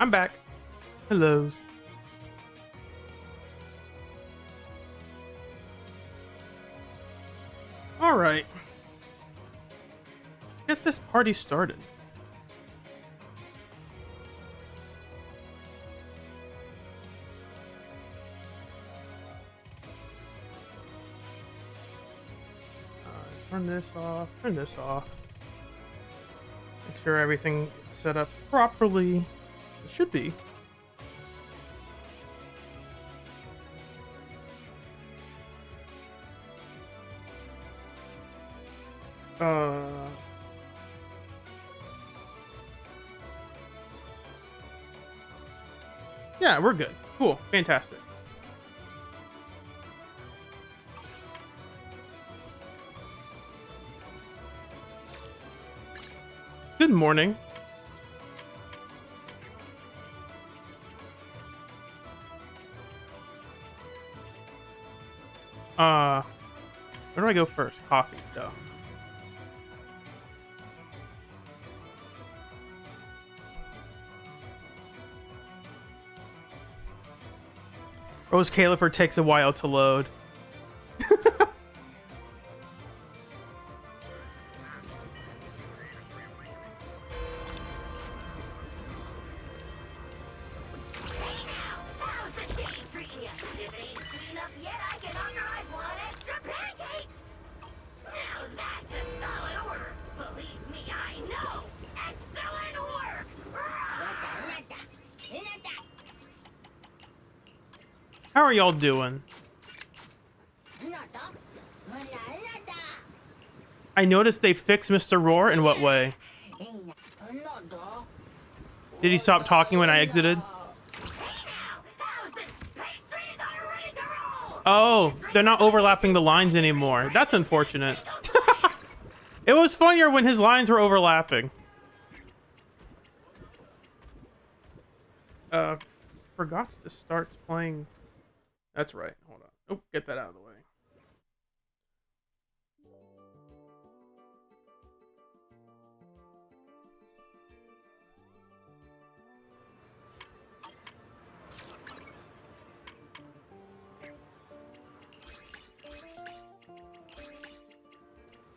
I'm back. Hello. All right. Let's get this party started. Turn this off. Turn this off. Make sure everything is set up properly. It should be. Yeah, we're good. Cool. Fantastic. Good morning. Where do I go first? Coffee, duh. Rose Califer takes a while to load. How are y'all doing? I noticed they fixed Mr. Roar. In what way? Did he stop talking when I exited? Oh, they're not overlapping the lines anymore. That's unfortunate. It was funnier when his lines were overlapping. Forgot to start playing. That's right. Hold on. Oh, get that out of the way.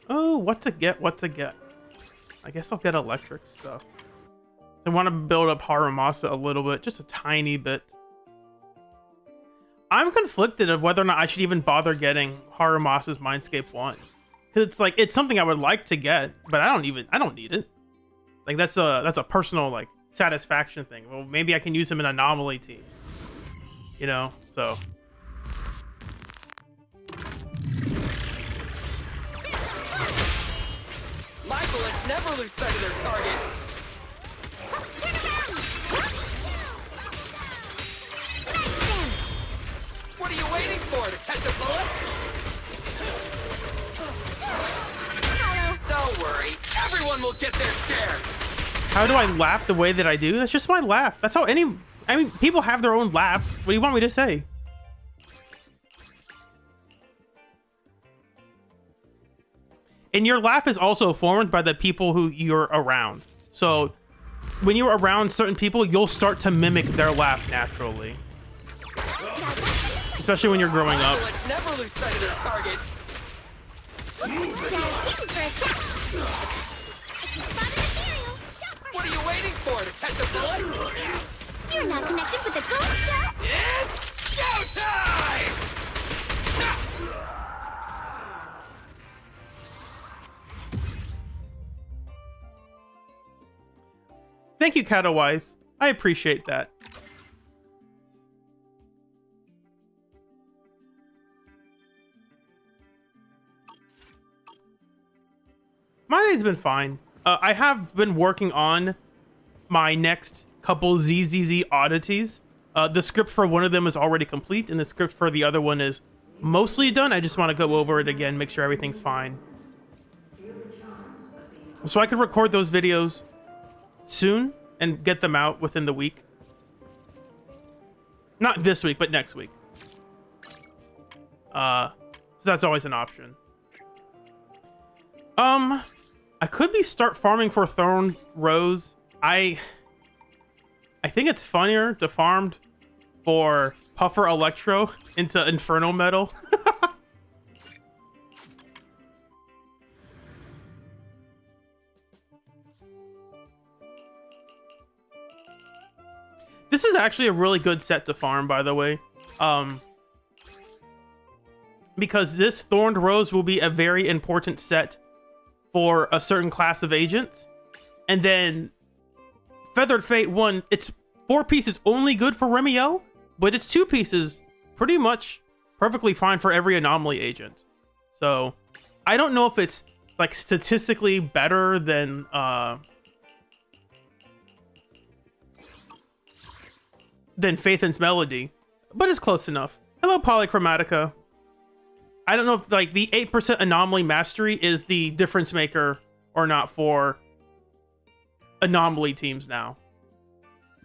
Oh, what to get, what to get. I guess I'll get electric stuff. I want to build up Haramasa a little bit, just a tiny bit. I'm conflicted of whether or not I should even bother getting Harumasa's Mindscape 1. Cause it's like, it's something I would like to get, but I don't need it. Like that's a personal like satisfaction thing. Well, maybe I can use him in Anomaly team. You know, so. My bullets never lose sight of their target. What are you waiting for? To catch a bullet? Don't worry, everyone will get their share. How do I laugh the way that I do? That's just my laugh. That's how I mean, people have their own laughs. What do you want me to say? And your laugh is also formed by the people who you're around. So when you're around certain people, you'll start to mimic their laugh naturally. Especially when you're growing up. Let's never lose sight of their target. What are you waiting for? To catch a bullet? You're not connected with the ghost yet? It's showtime! Thank you, Catawise. I appreciate that. My day's been fine. I have been working on my next couple ZZZ oddities. The script for one of them is already complete, and the script for the other one is mostly done. I just want to go over it again, make sure everything's fine. So I can record those videos soon and get them out within the week. Not this week, but next week. So that's always an option. I could start farming for Thorn Rose. I think it's funnier to farm for Puffer Electro into Inferno Metal. This is actually a really good set to farm, by the way. Because this Thorned Rose will be a very important set for a certain class of agents. And then Feathered Fate 1, it's 4 pieces only good for Remio, but it's 2 pieces pretty much perfectly fine for every anomaly agent. So I don't know if it's like statistically better than Phaethon's Melody, but it's close enough. Hello, Polychromatica. I don't know if like the 8% anomaly mastery is the difference maker or not for anomaly teams now.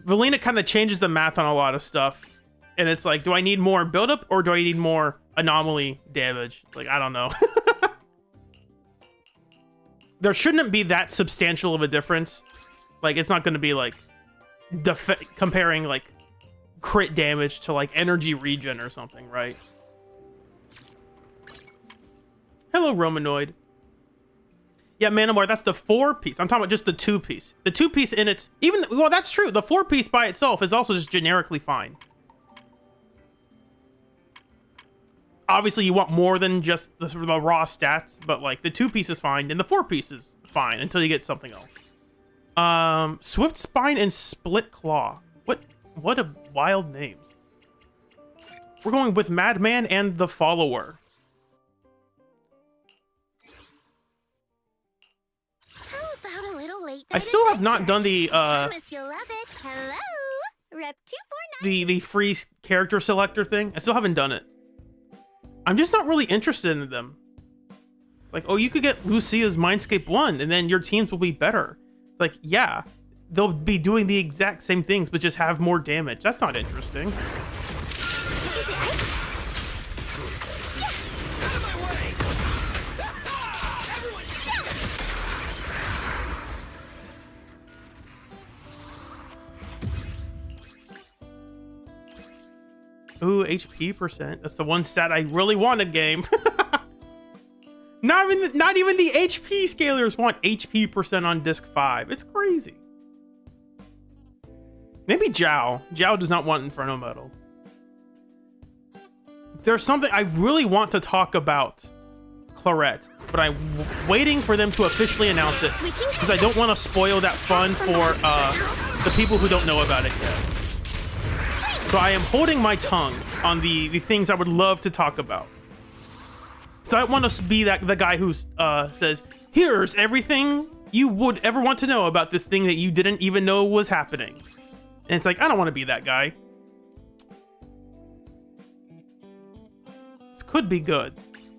Valina kind of changes the math on a lot of stuff, and it's like, do I need more buildup or do I need more anomaly damage? Like, I don't know. There shouldn't be that substantial of a difference. Like, it's not going to be like comparing like crit damage to like energy regen or something, right? Hello, Romanoid. Yeah, Manowar, that's the 4-piece. I'm talking about just the 2-piece. The 2-piece in its... Well, that's true. The 4-piece by itself is also just generically fine. Obviously, you want more than just the raw stats, but, like, the 2-piece is fine, and the 4-piece is fine until you get something else. Swift Spine and Split Claw. What a wild names. We're going with Madman and the Follower. I still have not done the the free character selector thing. I still haven't done it. I'm just not really interested in them. Like, oh, you could get Lucia's Mindscape 1 and then your teams will be better. Like, yeah, they'll be doing the exact same things but just have more damage. That's not interesting. Ooh, HP percent. That's the one stat I really wanted, game. Not even the HP scalers want HP percent on disc 5. It's crazy. Maybe Zhao. Zhao does not want Inferno Metal. There's something I really want to talk about Claret, but I'm waiting for them to officially announce it because I don't want to spoil that fun for the people who don't know about it yet. So I am holding my tongue on the things I would love to talk about. So I want to be the guy who says, here's everything you would ever want to know about this thing that you didn't even know was happening. And it's like, I don't want to be that guy. This could be good.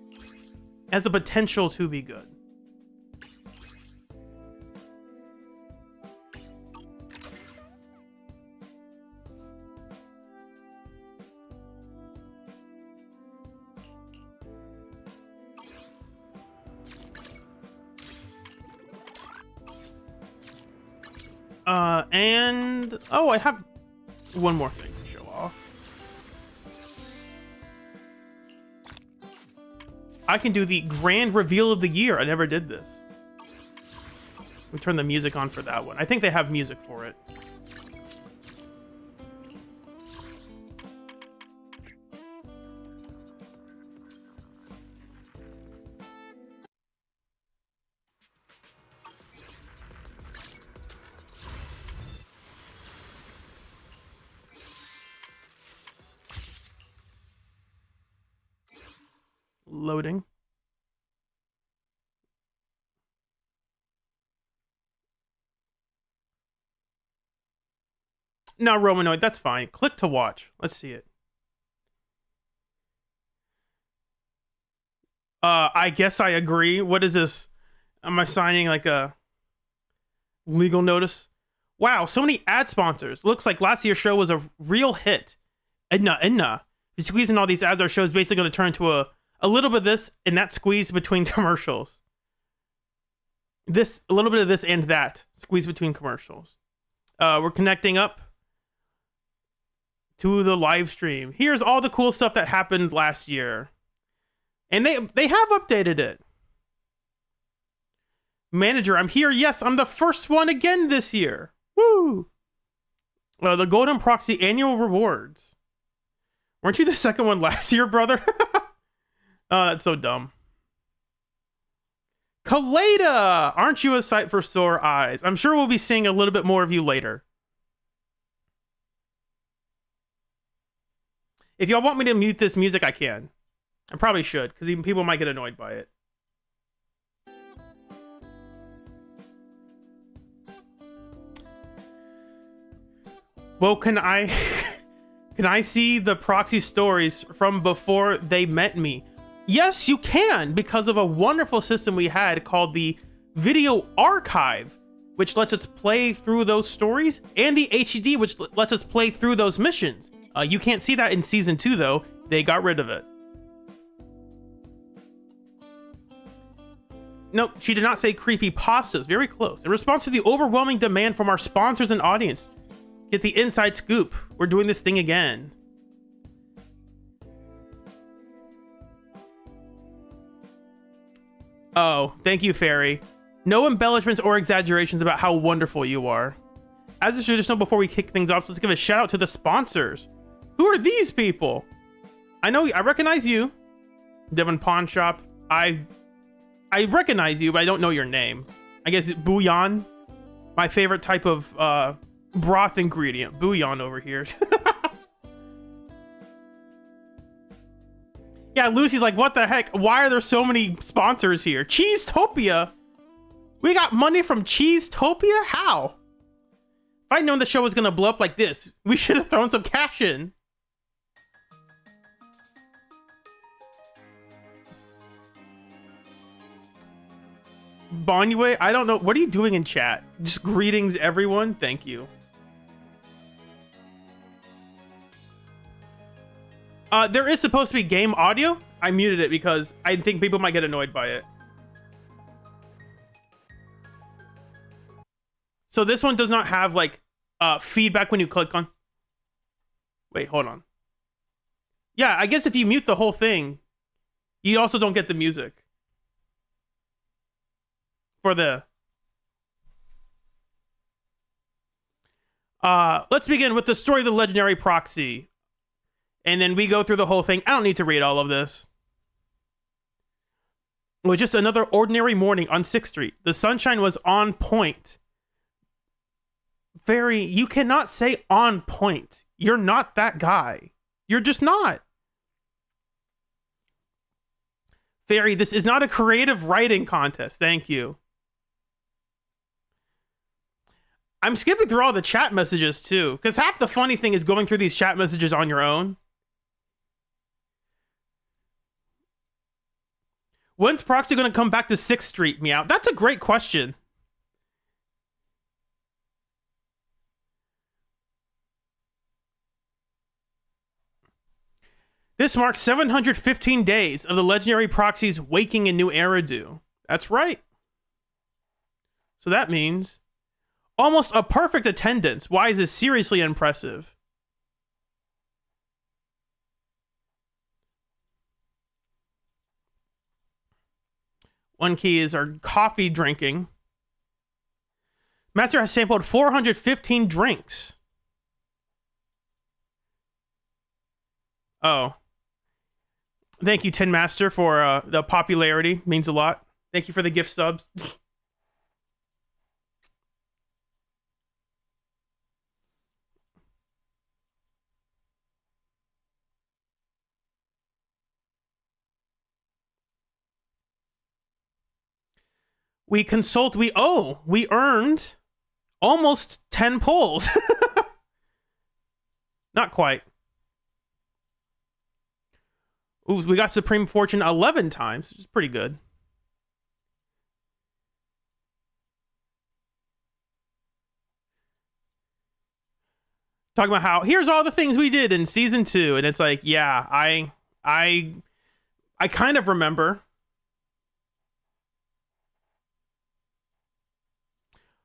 It has the potential to be good. And oh, I have one more thing to show off. I can do the grand reveal of the year. I never did this. We turn the music on for that one. I think they have music for it. Loading. No, Romanoid, that's fine. Click to watch. Let's see it. I guess I agree. What is this? Am I signing like a legal notice? Wow, so many ad sponsors. Looks like last year's show was a real hit. Edna. You squeezing all these ads, our show is basically going to turn into a little bit of this and that squeeze between commercials. A little bit of this and that squeeze between commercials. We're connecting up to the live stream. Here's all the cool stuff that happened last year. And they have updated it. Manager, I'm here. Yes, I'm the first one again this year. Woo! The Golden Proxy annual rewards. Weren't you the second one last year, brother? Oh, that's so dumb. Kaleda! Aren't you a sight for sore eyes? I'm sure we'll be seeing a little bit more of you later. If y'all want me to mute this music, I can. I probably should, because even people might get annoyed by it. Well, can I can I see the proxy stories from before they met me? Yes, you can, because of a wonderful system we had called the Video Archive, which lets us play through those stories, and the HD, which lets us play through those missions. You can't see that in Season 2, though. They got rid of it. No, she did not say creepy pastas. Very close. In response to the overwhelming demand from our sponsors and audience, get the inside scoop. We're doing this thing again. Oh, thank you, Fairy. No embellishments or exaggerations about how wonderful you are. As is traditional, before we kick things off, let's give a shout out to the sponsors. Who are these people? I recognize you. Devon Pawn Shop. I recognize you, but I don't know your name. I guess bouillon. My favorite type of broth ingredient. Bouillon over here. Yeah, Lucy's like, what the heck? Why are there so many sponsors here? Cheesetopia? We got money from Cheesetopia? How? If I'd known the show was gonna blow up like this, we should have thrown some cash in. Bonyue, I don't know. What are you doing in chat? Just greetings, everyone. Thank you. There is supposed to be game audio. I muted it because I think people might get annoyed by it. So this one does not have like feedback when you click on. Wait, hold on. Yeah, I guess if you mute the whole thing, you also don't get the music. For the let's begin with the story of the legendary proxy. And then we go through the whole thing. I don't need to read all of this. It was just another ordinary morning on 6th Street. The sunshine was on point. You cannot say on point. You're not that guy. You're just not. Fairy, this is not a creative writing contest. Thank you. I'm skipping through all the chat messages too, because half the funny thing is going through these chat messages on your own. When's Proxy going to come back to 6th Street, Meow? That's a great question. This marks 715 days of the legendary Proxy's waking in New Eridu. That's right. So that means almost a perfect attendance. Why is this seriously impressive? One key is our coffee drinking. Master has sampled 415 drinks. Oh. Thank you, Tin Master, for the popularity. Means a lot. Thank you for the gift subs. We earned almost 10 pulls. Not quite. Ooh, we got Supreme Fortune 11 times, which is pretty good. Talking about how here's all the things we did in season 2, and it's like, yeah, I kind of remember.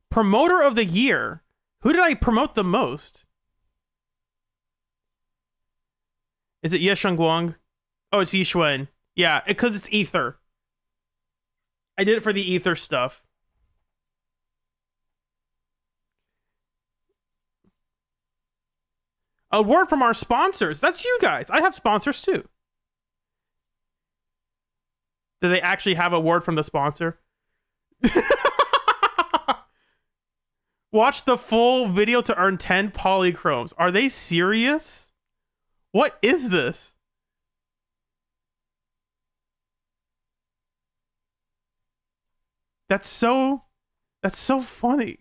Promoter of the year. Who did I promote the most? Is it Yesheng Guang? Oh, it's Yixuan. Yeah, because it's Ether. I did it for the Ether stuff. A word from our sponsors. That's you guys. I have sponsors too. Do they actually have a word from the sponsor? Watch the full video to earn 10 polychromes. Are they serious? What is this? That's so funny.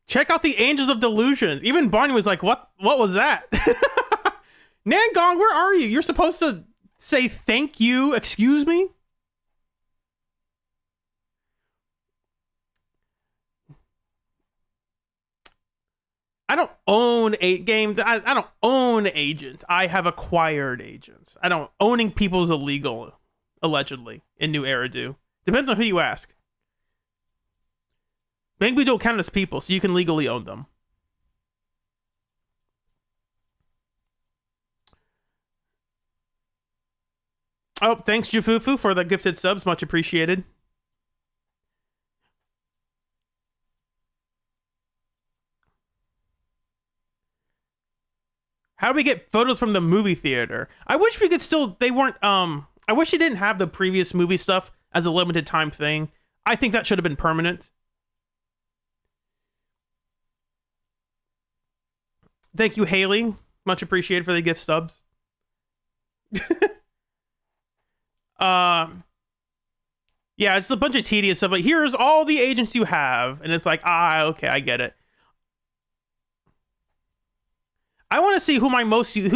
Check out the Angels of Delusions. Even Bonnie was like, what was that? Nangong, where are you? You're supposed to say thank you, excuse me? I don't own games. I don't own agents. I have acquired agents. I don't. Owning people is illegal, allegedly, in New Eridu. Depends on who you ask. Maybe we don't count as people, so you can legally own them. Oh, thanks, Jufufu, for the gifted subs. Much appreciated. How do we get photos from the movie theater? I wish we could still... They weren't... I wish you didn't have the previous movie stuff as a limited time thing. I think that should have been permanent. Thank you, Haley. Much appreciated for the gift subs. Yeah, it's a bunch of tedious stuff. Like, here's all the agents you have. And it's like, okay, I get it. I want to see who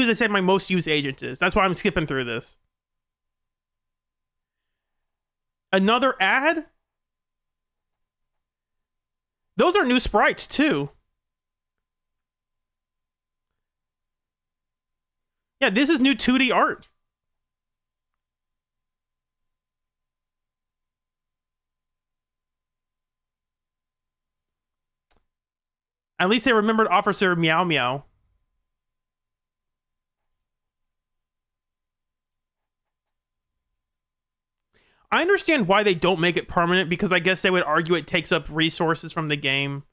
they said my most used agent is. That's why I'm skipping through this. Another ad? Those are new sprites too. Yeah, this is new 2D art. At least they remembered Officer Meow Meow. I understand why they don't make it permanent, because I guess they would argue it takes up resources from the game.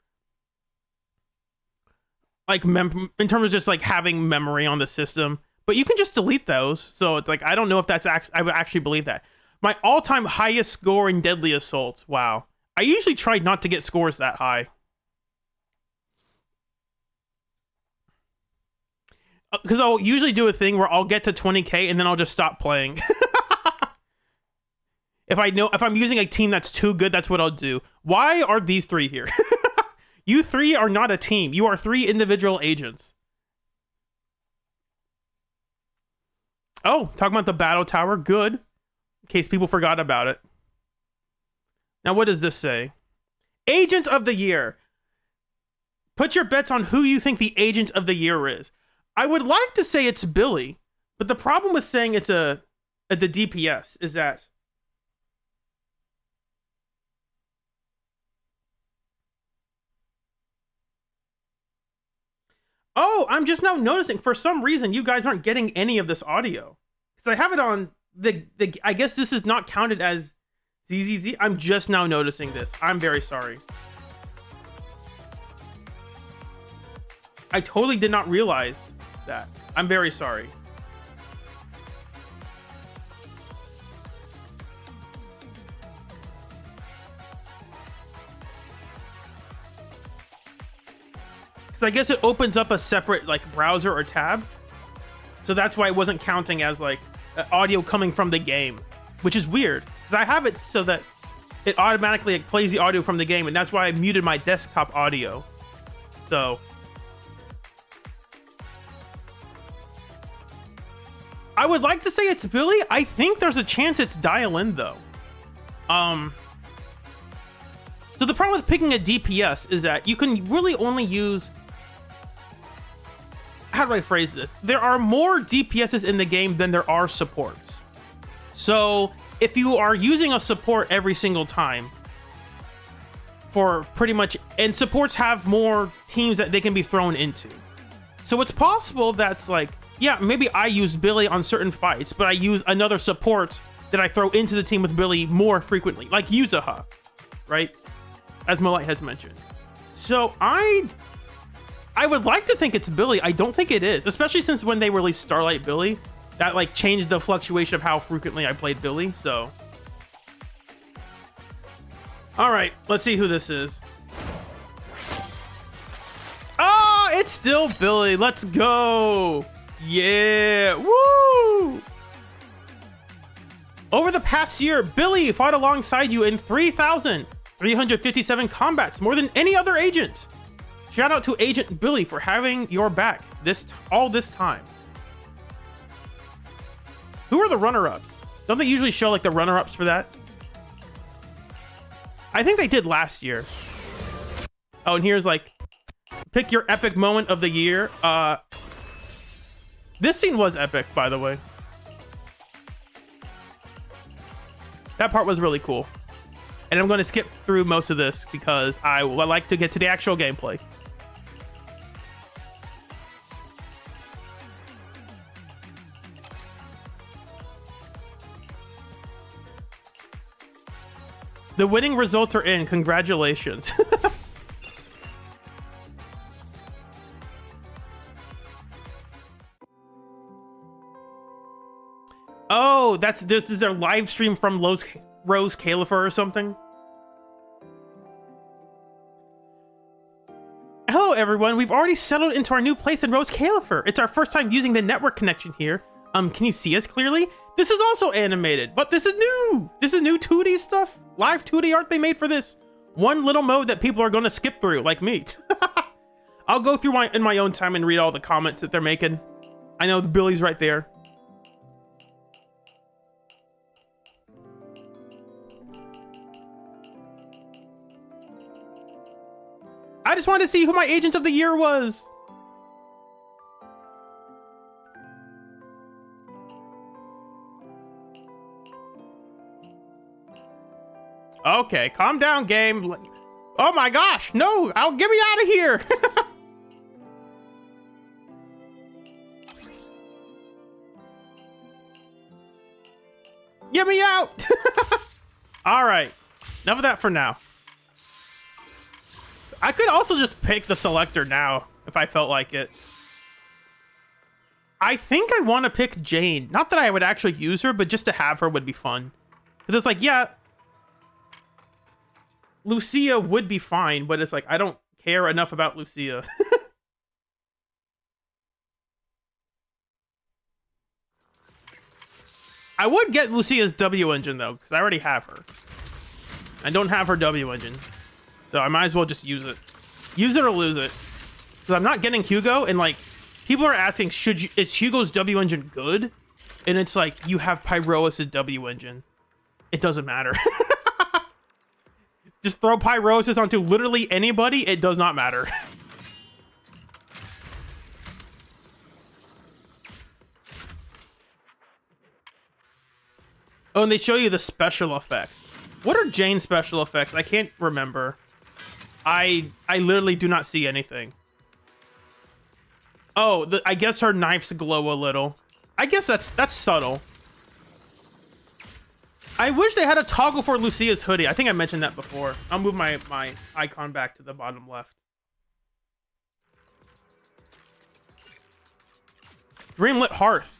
Like, in terms of just, like, having memory on the system. But you can just delete those. So, it's like, I don't know if that's I would actually believe that. My all-time highest score in Deadly Assault. Wow. I usually try not to get scores that high. Because I'll usually do a thing where I'll get to 20k and then I'll just stop playing. If I'm using a team that's too good, that's what I'll do. Why are these three here? You three are not a team. You are three individual agents. Oh, talking about the battle tower. Good. In case people forgot about it. Now, what does this say? Agent of the Year. Put your bets on who you think the Agent of the Year is. I would like to say it's Billy, but the problem with saying it's the DPS is that oh, I'm just now noticing, for some reason, you guys aren't getting any of this audio. Because I have it on I guess this is not counted as ZZZ. I'm just now noticing this. I'm very sorry. I totally did not realize that. I'm very sorry. Because I guess it opens up a separate like browser or tab. So that's why it wasn't counting as like audio coming from the game, which is weird. Because I have it so that it automatically like, plays the audio from the game, and that's why I muted my desktop audio. So I would like to say it's Billy. I think there's a chance it's Dial In though. So the problem with picking a DPS is that you can really only use... How do I phrase this? There are more DPSs in the game than there are supports. So if you are using a support every single time, for pretty much, and supports have more teams that they can be thrown into. So it's possible that's like, yeah, maybe I use Billy on certain fights, but I use another support that I throw into the team with Billy more frequently, like Yuzaha, right? As Malite has mentioned. So I would like to think it's Billy. I don't think it is, especially since when they released Starlight Billy, that like changed the fluctuation of how frequently I played Billy. So, all right, let's see who this is. Oh, it's still Billy. Let's go. Yeah, woo! Over the past year, Billy fought alongside you in 3,357 combats, more than any other agent. Shout out to Agent Billy for having your back all this time. Who are the runner-ups? Don't they usually show like the runner-ups for that? I think they did last year. Oh, and here's like, pick your epic moment of the year. This scene was epic, by the way. That part was really cool. And I'm going to skip through most of this because I like to get to the actual gameplay. The winning results are in. Congratulations. Oh, this is their live stream from Rose Califer or something. Hello, everyone. We've already settled into our new place in Rose Califer. It's our first time using the network connection here. Can you see us clearly? This is also animated, but this is new. This is new 2D stuff. Live 2D art they made for this one little mode that people are going to skip through, like me. I'll go through in my own time and read all the comments that they're making. I know Billy's right there. I just wanted to see who my agent of the year was. Okay, calm down, game. Oh my gosh, no! Get me out of here! Get me out! All right, enough of that for now. I could also just pick the selector now if I felt like it. I think I want to pick Jane. Not that I would actually use her, but just to have her would be fun. Because it's like, yeah, Lucia would be fine, but it's like, I don't care enough about Lucia. I would get Lucia's W engine, though, because I already have her. I don't have her W engine. So I might as well just use it. Use it or lose it. Because I'm not getting Hugo, and like, people are asking, is Hugo's W engine good? And it's like, you have Pyroas' W engine. It doesn't matter. Just throw Pyrosis onto literally anybody, it does not matter. Oh, and they show you the special effects. What are Jane's special effects? I can't remember. I literally do not see anything. Oh, I guess her knives glow a little. I guess that's subtle. I wish they had a toggle for Lucia's hoodie. I think I mentioned that before. I'll move my icon back to the bottom left. Dreamlit Hearth.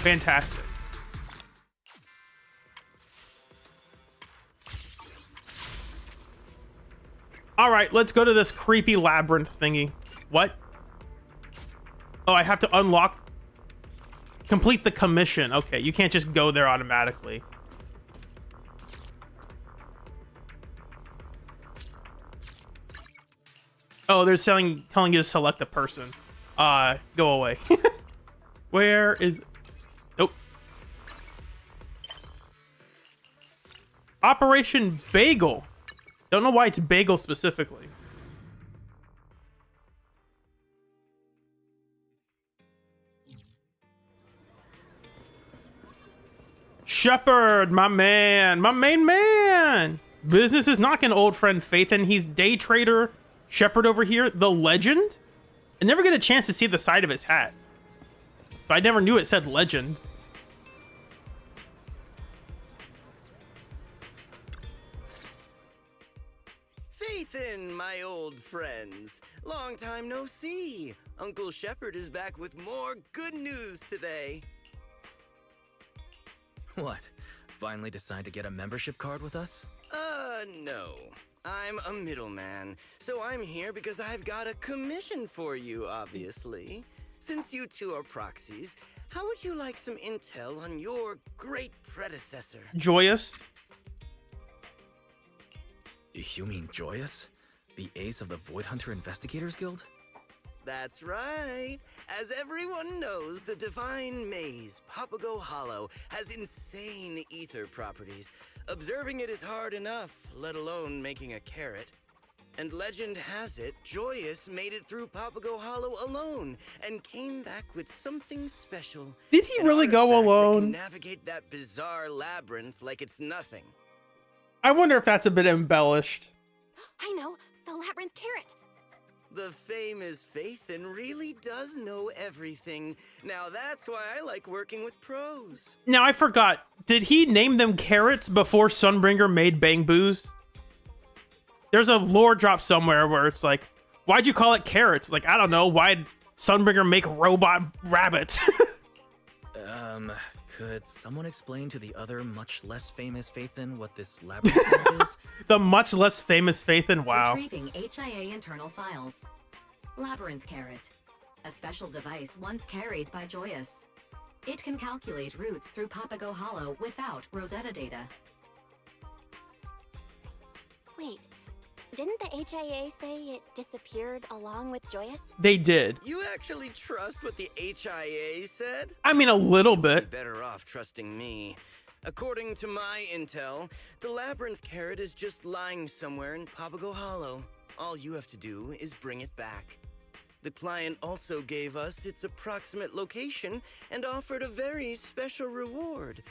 Fantastic. All right, let's go to this creepy labyrinth thingy. What? Oh, I have to unlock... Complete the commission. Okay, you can't just go there automatically. Oh, they're telling you to select a person. Go away. Where is... Nope. Operation Bagel. Don't know why it's bagel specifically. Shepard, my man, my main man. Business is knocking, old friend Faith, and he's day trader Shepard over here, the legend. I never get a chance to see the side of his hat, so I never knew it said legend. Faithin, my old friends. Long time no see. Uncle Shepard is back with more good news today. What? Finally decide to get a membership card with us? No. I'm a middleman, so I'm here because I've got a commission for you, obviously. Since you two are proxies, how would you like some intel on your great predecessor? Joyous. You mean Joyous? The ace of the Void Hunter Investigators Guild? That's right. As everyone knows, the Divine Maze, Papago Hollow, has insane ether properties. Observing it is hard enough, let alone making a carrot. And legend has it, Joyous made it through Papago Hollow alone and came back with something special. Did he An really go artifact that alone? can navigate that bizarre labyrinth like it's nothing. I wonder if that's a bit embellished. I know, the labyrinth carrot. The famous Faithin really does know everything. Now that's why I like working with pros. Now, I forgot. Did he name them carrots before Sunbringer made Bang Boos? There's a lore drop somewhere where it's like, why'd you call it carrots? Like, I don't know. Why'd Sunbringer make robot rabbits? Could someone explain to the other much less famous Faithin what this labyrinth is? The much less famous Faithin. Wow. Retrieving HIA internal files. Labyrinth Carrot. A special device once carried by Joyous. It can calculate routes through Papago Hollow without Rosetta data. Wait, didn't the HIA say it disappeared along with Joyous? They did. You actually trust what the HIA said? I mean, a little You'd bit. be better off trusting me. According to my intel, the labyrinth carrot is just lying somewhere in Papago Hollow. All you have to do is bring it back. The client also gave us its approximate location and offered a very special reward.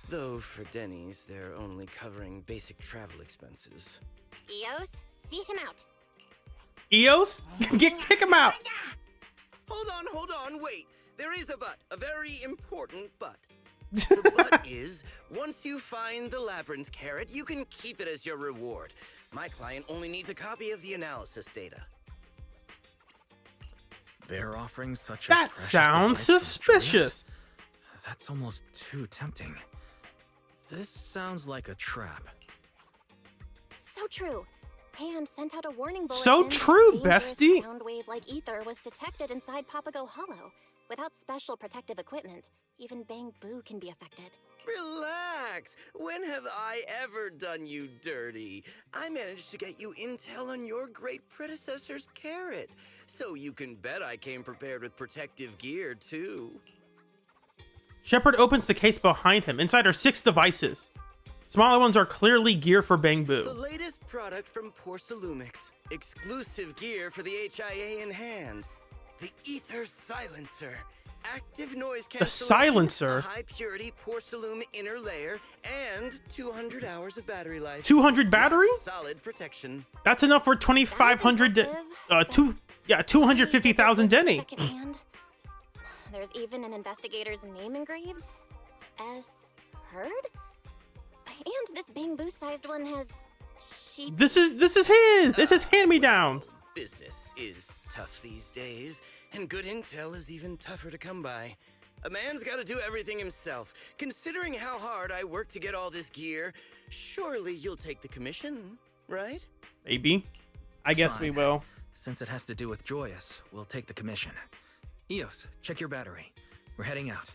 Though for Denny's, they're only covering basic travel expenses. Eos, see him out. Eos? Kick him out. Hold on, wait. There is a but, a very important but. The but is, once you find the labyrinth carrot, you can keep it as your reward. My client only needs a copy of the analysis data. They're offering such a That precious sounds device from Joyous? suspicious. That's almost too tempting. This sounds like a trap. So true. Hand sent out a warning bulletin. So that true, a dangerous bestie. sound wave like ether was detected inside Papago Hollow. Without special protective equipment, even Bang Boo can be affected. Relax. When have I ever done you dirty? I managed to get you intel on your great predecessor's carrot. So you can bet I came prepared with protective gear, too. Shepard opens the case behind him. Inside are 6 devices. Smaller ones are clearly gear for Bang The Boo. latest product from Porcelumix. Exclusive gear for the HIA in hand. The Ether Silencer. Active noise cancellation, silencer? a high purity porcelain inner layer, and 200 hours of battery life. 200 battery? Solid protection. That's enough for 2,500. Impressive, but 250,000 Denny. Secondhand. There's even an investigator's name engraved. S. Heard? And this Bang Boo sized one has sheep. This is his. This is hand-me-downs. Business is tough these days, and good intel is even tougher to come by. A man's got to do everything himself. Considering how hard I worked to get all this gear, surely you'll take the commission, right? Maybe. I guess we Fine. will. Since it has to do with Joyous, we'll take the commission. Eos, check your battery. We're heading out.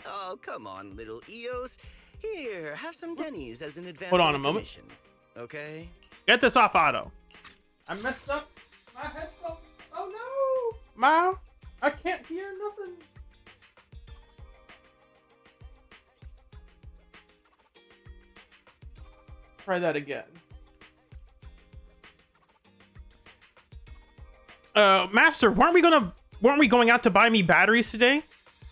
Oh, come on, little Eos. Here, have some Denny's as an advance. Hold on on a the moment. commission, okay? Get this off auto. I messed up. My headphone. Oh no. Ma, I can't hear nothing. Try that again. Master, weren't we going out to buy me batteries today?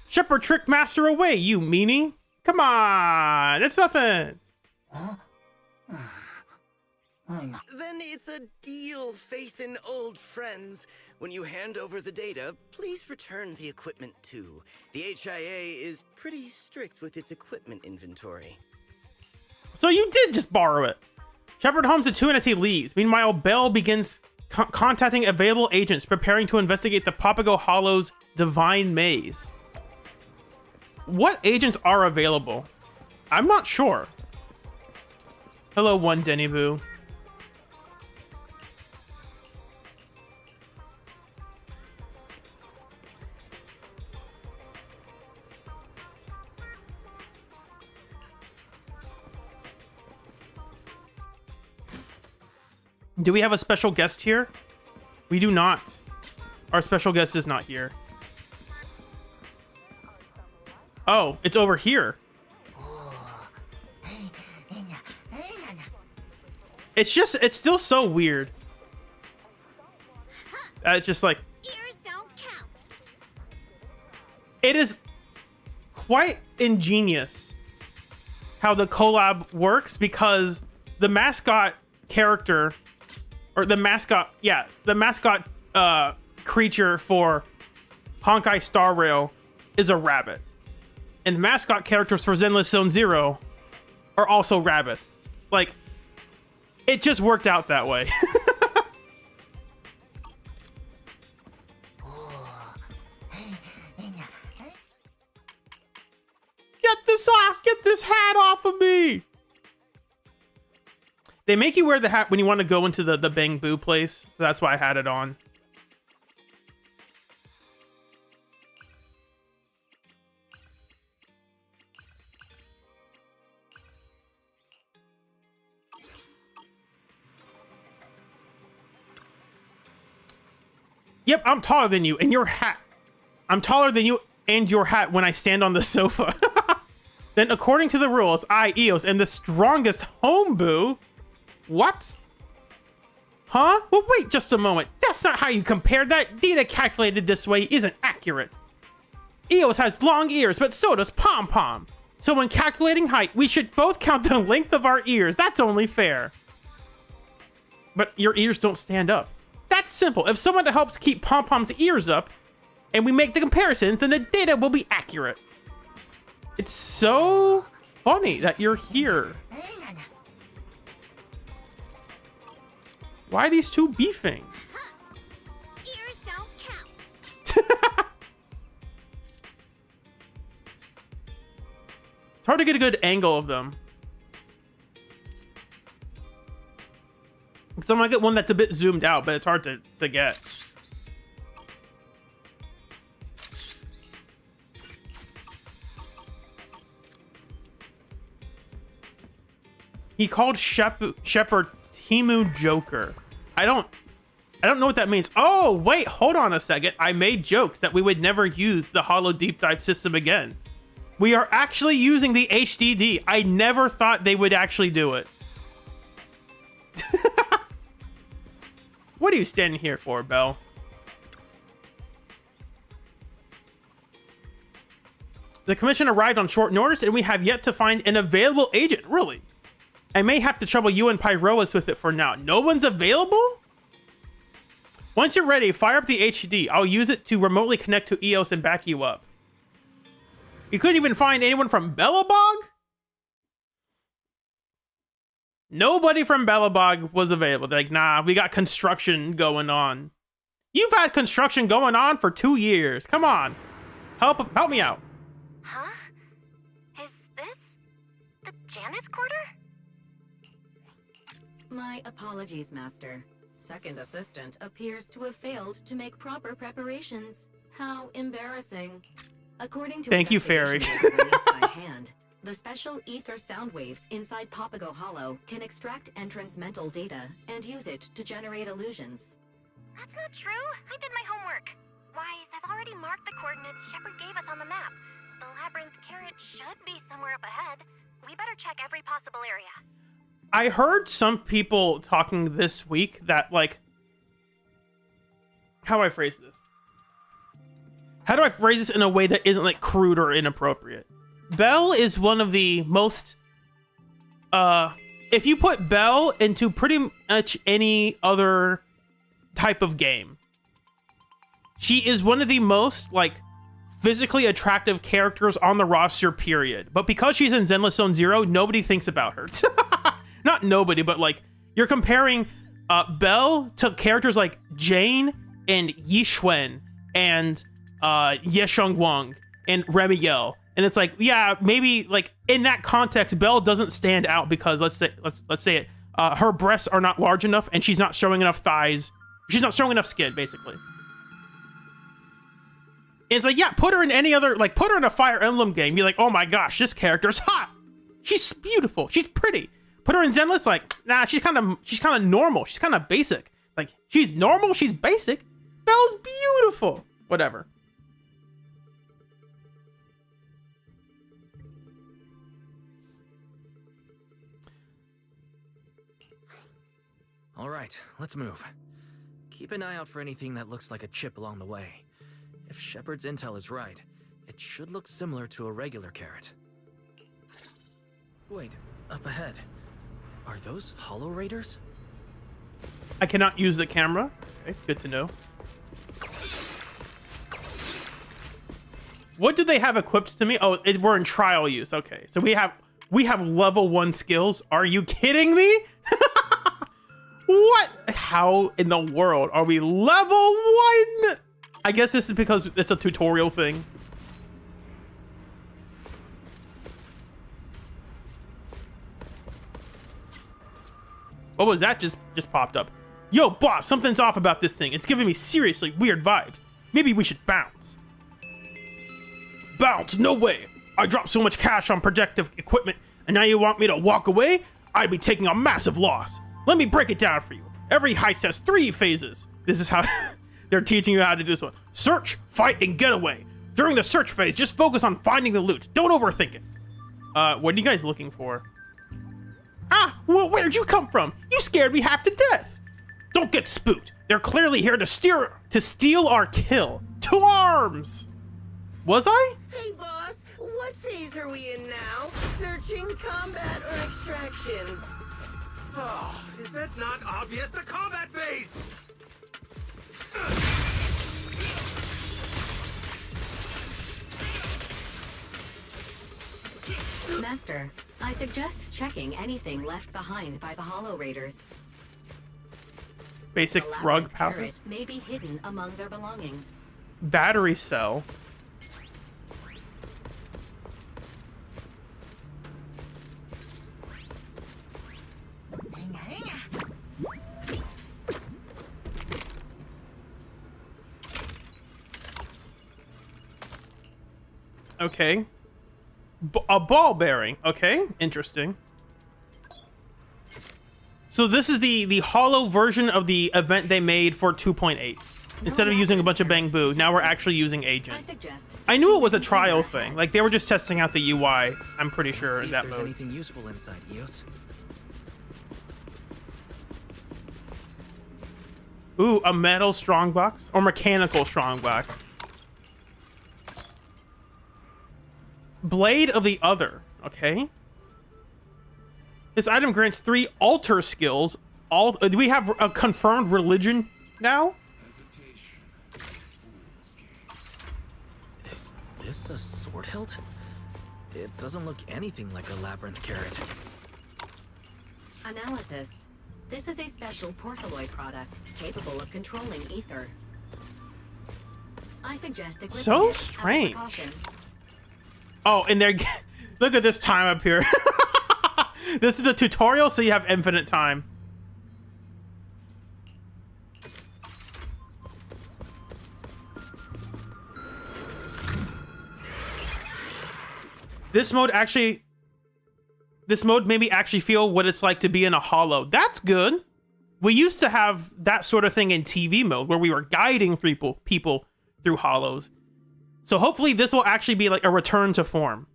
Shepard tricked Master away, you meanie. Come on, it's nothing. Then it's a deal, faith in old friends. When you hand over the data, please return the equipment too. The HIA is pretty strict with its equipment inventory. So you did just borrow it. Shepard hums a tune as he leaves. Meanwhile, Bell begins contacting available agents, preparing to investigate the Papago Hollow's Divine Maze. What agents are available? I'm not sure. Hello, one Denny Boo. Do we have a special guest here? We do not. Our special guest is not here. Oh, it's over here. It's still so weird. It's just like... Ears don't count. It is quite ingenious how the collab works, because the mascot character... Or the mascot, yeah, the mascot creature for Honkai Star Rail is a rabbit. And the mascot characters for Zenless Zone Zero are also rabbits. Like, it just worked out that way. Get this hat off of me! They make you wear the hat when you want to go into the Bang Boo place, so that's why I had it on. Yep, I'm taller than you, and your hat. I'm taller than you and your hat when I stand on the sofa. Then, according to the rules, I, Eos, am the strongest home boo. What? Huh? Well, wait just a moment. That's not how you compared that. Data calculated this way isn't accurate. Eos has long ears, but so does Pom Pom. So when calculating height, we should both count the length of our ears. That's only fair. But your ears don't stand up. That's simple. If someone helps keep Pom Pom's ears up, and we make the comparisons, then the data will be accurate. It's so funny that you're here. Why are these two beefing? Ears don't count. It's hard to get a good angle of them. So I'm gonna get one that's a bit zoomed out, but it's hard to get. He called Shepard Timu Joker. I don't know what that means. Oh, wait, hold on a second. I made jokes that we would never use the Hollow Deep Dive system again. We are actually using the HDD. I never thought they would actually do it. What are you standing here for, Belle? The commission arrived on short notice, and we have yet to find an available agent. Really? I may have to trouble you and Pyroas with it for now. No one's available? Once you're ready, fire up the HD. I'll use it to remotely connect to Eos and back you up. You couldn't even find anyone from Bellabog? Nobody from Bellabog was available. They're like, nah, we got construction going on. You've had construction going on for 2 years. Come on. Help me out. Huh? Is this the Janus quarter? My apologies, Master. Second assistant appears to have failed to make proper preparations. How embarrassing. According to Thank you, Fairy. investigation data released by hand, the special ether sound waves inside Papago Hollow can extract entrance mental data and use it to generate illusions. That's not true. I did my homework. Wise, I've already marked the coordinates Shepard gave us on the map. The labyrinth carrot should be somewhere up ahead. We better check every possible area. I heard some people talking this week that, like, how do I phrase this? How do I phrase this in a way that isn't like crude or inappropriate? Belle is one of the most if you put Belle into pretty much any other type of game, she is one of the most like physically attractive characters on the roster, period. But because she's in Zenless Zone Zero, nobody thinks about her. Not nobody, but like you're comparing Belle to characters like Jane and Yi Xuan and Ye Wang and Remiel. And it's like, yeah, maybe like in that context, Belle doesn't stand out because let's say it, her breasts are not large enough and she's not showing enough thighs. She's not showing enough skin, basically. And it's like, yeah, put her in any other, like put her in a Fire Emblem game. Be like, oh my gosh, this character's hot. She's beautiful. She's pretty. Put her in Zenless, like, nah, she's kind of normal. She's kind of basic. Like, she's normal. She's basic. Belle's beautiful. Whatever. All right, let's move. Keep an eye out for anything that looks like a chip along the way. If Shepard's intel is right, it should look similar to a regular Claret. Wait, up ahead. Are those Hollow Raiders? I cannot use the camera. Okay, good to know. What do they have equipped to me? Oh, we're in trial use. Okay, so we have level 1 skills. Are you kidding me? What? How in the world are we level 1? I guess this is because it's a tutorial thing. What was that just popped up? Yo, boss, something's off about this thing. It's giving me seriously weird vibes. Maybe we should bounce. Bounce? No way. I dropped so much cash on protective equipment, and now you want me to walk away? I'd be taking a massive loss. Let me break it down for you. Every heist has 3 phases. This is how they're teaching you how to do this one. Search, fight, and get away. During the search phase, just focus on finding the loot. Don't overthink it. What are you guys looking for? Ah, well, where'd you come from? You scared me half to death. Don't get spooked. They're clearly here to steal our kill. To arms. Was I? Hey, boss, what phase are we in now? Searching, combat, or extraction? Oh, is that not obvious? The combat phase! Master, I suggest checking anything left behind by the Hollow Raiders. Basic The drug Labyrinth powder. Claret may be hidden among their belongings. Battery cell. Okay. A ball bearing. Okay, interesting. So this is the hollow version of the event they made for 2.8. Instead of using a bunch of bang boo, now we're actually using agent. I knew it was a trial thing. Like they were just testing out the UI. I'm pretty sure in See that if there's mode. anything useful inside, Eos. Ooh, a metal strongbox or mechanical strongbox. Blade of the Other. Okay. This item grants 3 altar skills. Do we have a confirmed religion now? Is this a sword hilt? It doesn't look anything like a labyrinth Claret. Analysis. This is a special porcelain product capable of controlling ether. I suggest equipping So it as a strange. precaution. Oh, and they're look at this time up here. This is the tutorial, so you have infinite time. This mode made me actually feel what it's like to be in a hollow. That's good. We used to have that sort of thing in TV mode where we were guiding people through hollows. So hopefully this will actually be like a return to form.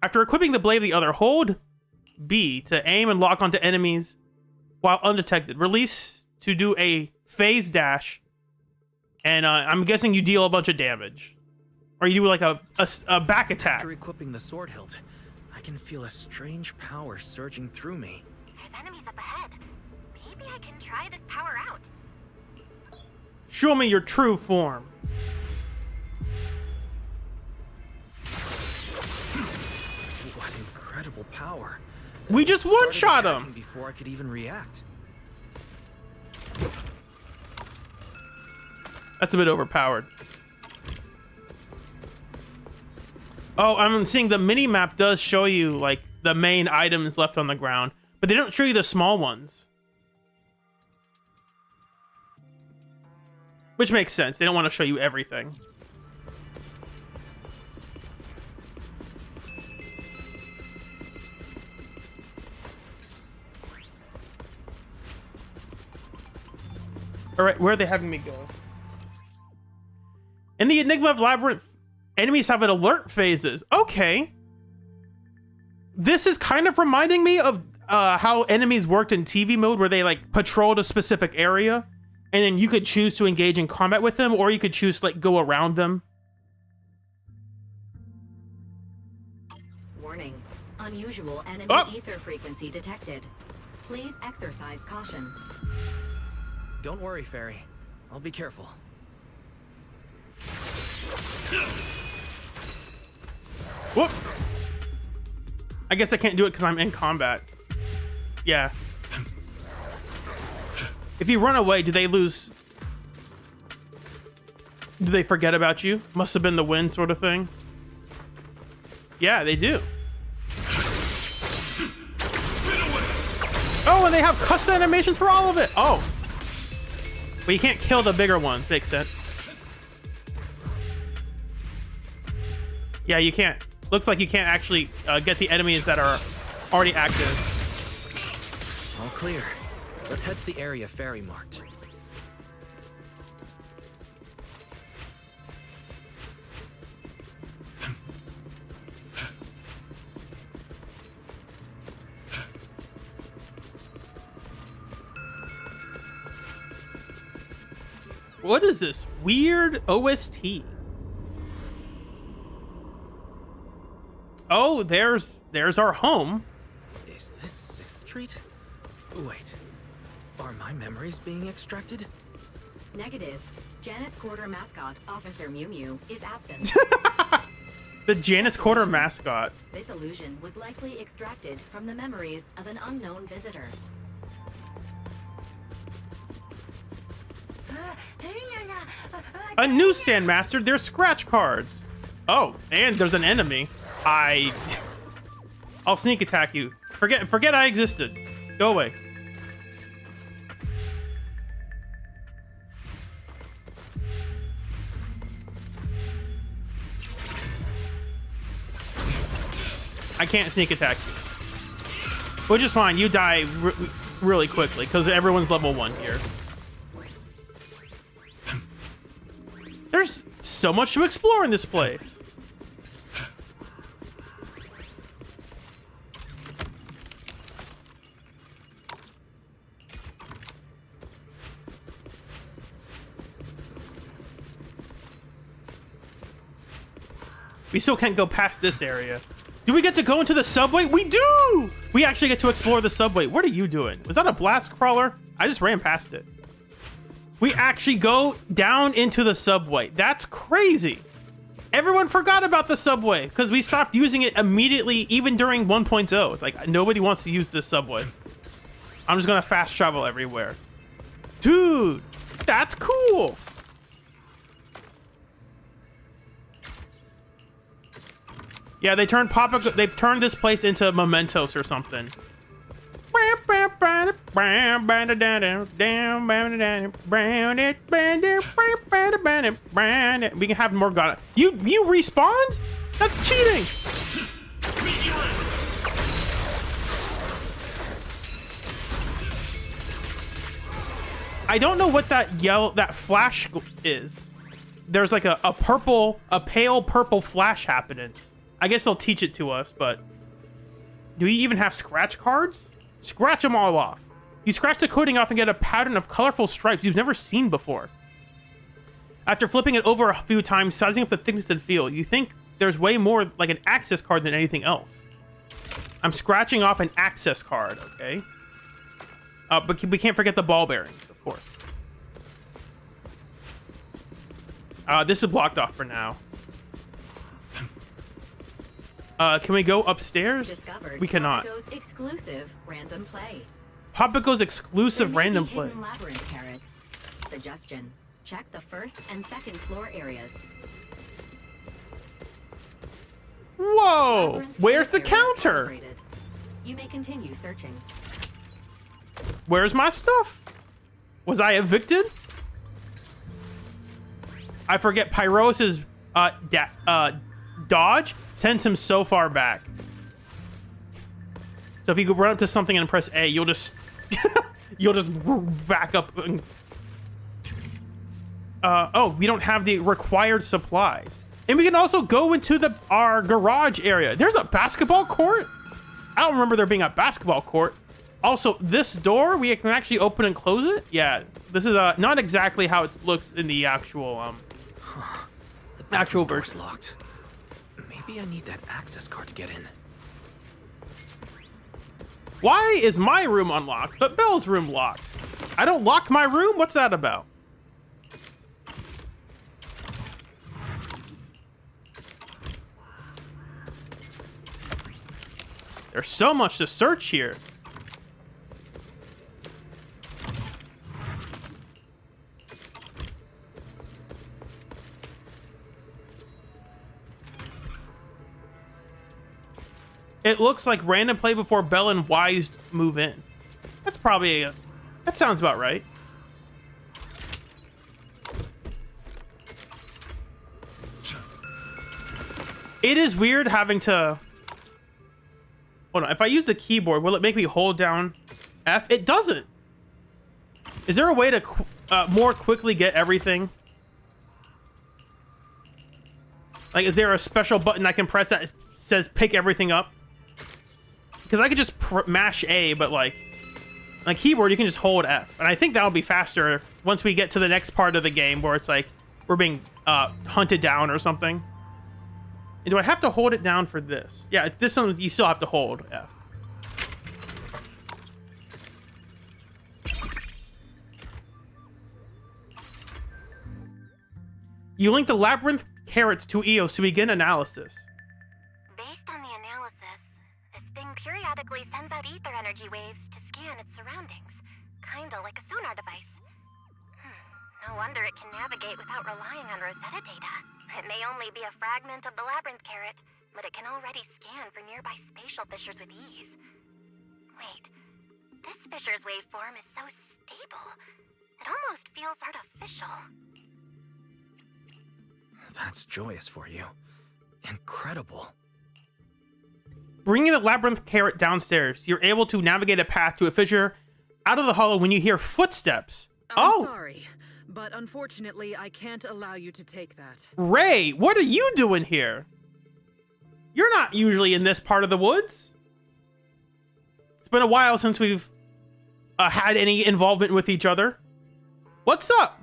After equipping the Blade of the Other, hold B to aim and lock onto enemies while undetected. Release to do a phase dash And I'm guessing you deal a bunch of damage. Or you do like a back attack. After equipping the sword hilt, I can feel a strange power surging through me. There's enemies up ahead. Maybe I can try this power out. Show me your true form. What incredible power. We just Started one-shot attacking him. before I could even react. That's a bit overpowered. Oh, I'm seeing the mini map does show you like the main items left on the ground, but they don't show you the small ones. Which makes sense. They don't want to show you everything. All right, where are they having me go? In the Enigma of Labyrinth, enemies have an alert phases. Okay. This is kind of reminding me of how enemies worked in TV mode, where they like patrolled a specific area, and then you could choose to engage in combat with them, or you could choose to like go around them. Warning. Unusual enemy ether frequency detected. Please exercise caution. Don't worry, Fairy. I'll be careful. Whoop! I guess I can't do it because I'm in combat. Yeah. If you run away, do they lose? Do they forget about you? Must have been the wind sort of thing. Yeah, they do. Oh, and they have custom animations for all of it. Oh. But you can't kill the bigger ones. Makes sense. Yeah, you can't. Looks like you can't actually get the enemies that are already active. All clear. Let's head to the area Fairy marked. What is this weird OST? Oh, there's our home. Is this 6th Street? Wait. Are my memories being extracted? Negative. Janus Quarter mascot, Officer Mew Mew, is absent. The Janus Quarter mascot. This illusion was likely extracted from the memories of an unknown visitor. A newsstand master. There's scratch cards. Oh, and there's an enemy. I'll sneak attack you. Forget I existed. Go away. I can't sneak attack you. Which is fine. You die really quickly because everyone's level 1 here. There's so much to explore in this place. We still can't go past this area. Do we get to go into the subway? We do! We actually get to explore the subway. What are you doing? Was that a blast crawler? I just ran past it. We actually go down into the subway. That's crazy. Everyone forgot about the subway because we stopped using it immediately, even during 1.0. It's like nobody wants to use this subway. I'm just gonna fast travel everywhere. Dude, that's cool. Yeah, they turned this place into Mementos or something. We can have Morgana. You respawned? That's cheating. I don't know what that flash is. There's like a pale purple flash happening. I guess they'll teach it to us, but do we even have scratch cards? Scratch them all off. You scratch the coating off and get a pattern of colorful stripes you've never seen before. After flipping it over a few times, sizing up the thickness and feel, you think there's way more like an access card than anything else. I'm scratching off an access card, okay? But we can't forget the ball bearings, of course. This is blocked off for now. Can we go upstairs? Discovered We cannot. Papago's exclusive random play. Papago's exclusive There may random be play. hidden labyrinth carrots. Suggestion: check the first and second floor areas. Whoa! Labyrinth Where's the carrot area counter? calibrated. You may continue searching. Where's my stuff? Was I evicted? I forget Pyros' dodge sends him so far back. So if you go run up to something and press A, you'll just you'll just back up. And... oh, we don't have the required supplies, and we can also go into our garage area. There's a basketball court. I don't remember there being a basketball court. Also, this door we can actually open and close it. Yeah, this is not exactly how it looks in the actual actual version. Locked. Maybe I need that access card to get in. Why is my room unlocked, but Belle's room locked? I don't lock my room? What's that about? There's so much to search here. It looks like random play before Belle and Wise move in. That's probably that sounds about right. It is weird having to... Hold on, if I use the keyboard, will it make me hold down F? It doesn't. Is there a way to more quickly get everything? Like, is there a special button I can press that says pick everything up? Because I could just mash A, but like keyboard, you can just hold F. And I think that'll be faster once we get to the next part of the game where it's like we're being hunted down or something. And do I have to hold it down for this? Yeah, it's this one you still have to hold F. You link the labyrinth carrots to EOS to begin analysis. Based on the analysis, this thing periodically sends out ether energy waves to scan its surroundings, kinda like a sonar device. No wonder it can navigate without relying on Rosetta data. It may only be a fragment of the labyrinth carrot, but it can already scan for nearby spatial fissures with ease. Wait, this fissure's waveform is so stable, it almost feels artificial. That's joyous for you. Incredible. Bringing the labyrinth carrot downstairs, you're able to navigate a path to a fissure out of the hollow when you hear footsteps. I'm sorry, but unfortunately, I can't allow you to take that. Ray, what are you doing here? You're not usually in this part of the woods. It's been a while since we've had any involvement with each other. What's up?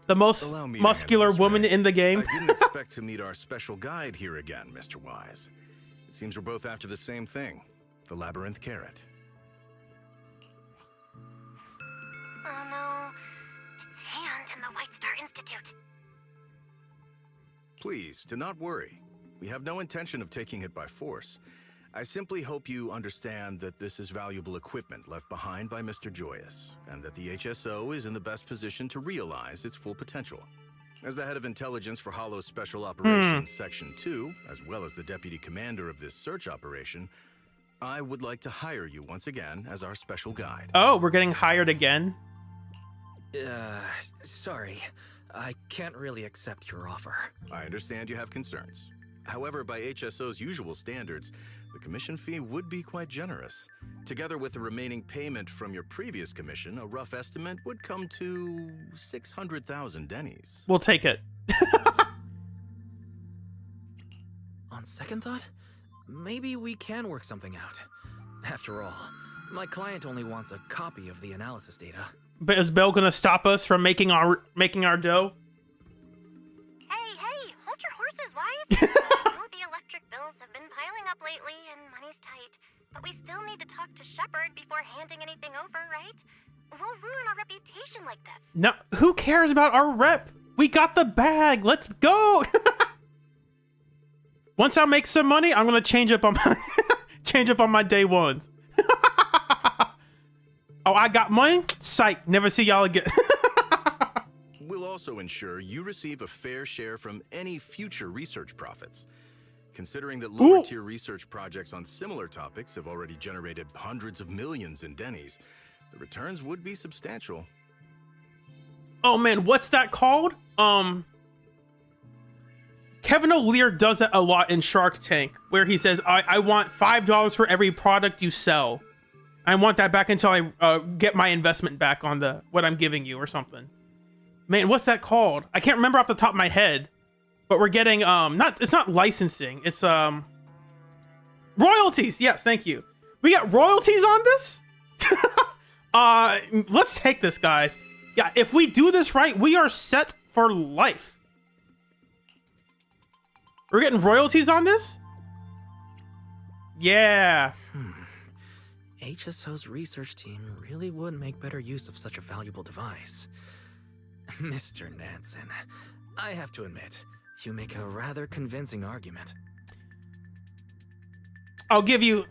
The most muscular woman in the game. I didn't expect to meet our special guide here again, Mr. Wise. It seems we're both after the same thing, the labyrinth carrot. Oh no, it's Hand and the White Star Institute. Please, do not worry. We have no intention of taking it by force. I simply hope you understand that this is valuable equipment left behind by Mr. Joyous, and that the HSO is in the best position to realize its full potential. As the head of intelligence for Hollow Special Operations Section 2, as well as the deputy commander of this search operation, I would like to hire you once again as our special guide. Oh, we're getting hired again? Sorry. I can't really accept your offer. I understand you have concerns. However, by HSO's usual standards, the commission fee would be quite generous. Together with the remaining payment from your previous commission, a rough estimate would come to 600,000 dennies. We'll take it. On second thought, maybe we can work something out. After all, my client only wants a copy of the analysis data. But is Belle gonna stop us from making our dough? lately and money's tight, but we still need to talk to Shepard before handing anything over, right? We'll ruin our reputation like this. No, who cares about our rep? We got the bag. Let's go. Once I make some money, I'm gonna change up on my day ones. Oh, I got money? Psych. Never see y'all again. We'll also ensure you receive a fair share from any future research profits. Considering that lower-tier research projects on similar topics have already generated hundreds of millions in Denny's, the returns would be substantial. Oh man, what's that called? Kevin O'Leary does that a lot in Shark Tank, where he says, I want $5 for every product you sell. I want that back until I get my investment back on the what I'm giving you or something. Man, what's that called? I can't remember off the top of my head, but we're getting it's not licensing, it's royalties. Yes, thank you. We got royalties on this? Let's take this, guys. Yeah, if we do this right, we are set for life. We're getting royalties on this? Yeah. HSO's research team really would make better use of such a valuable device. Mr. Nansen, I have to admit, you make a rather convincing argument. I'll give you...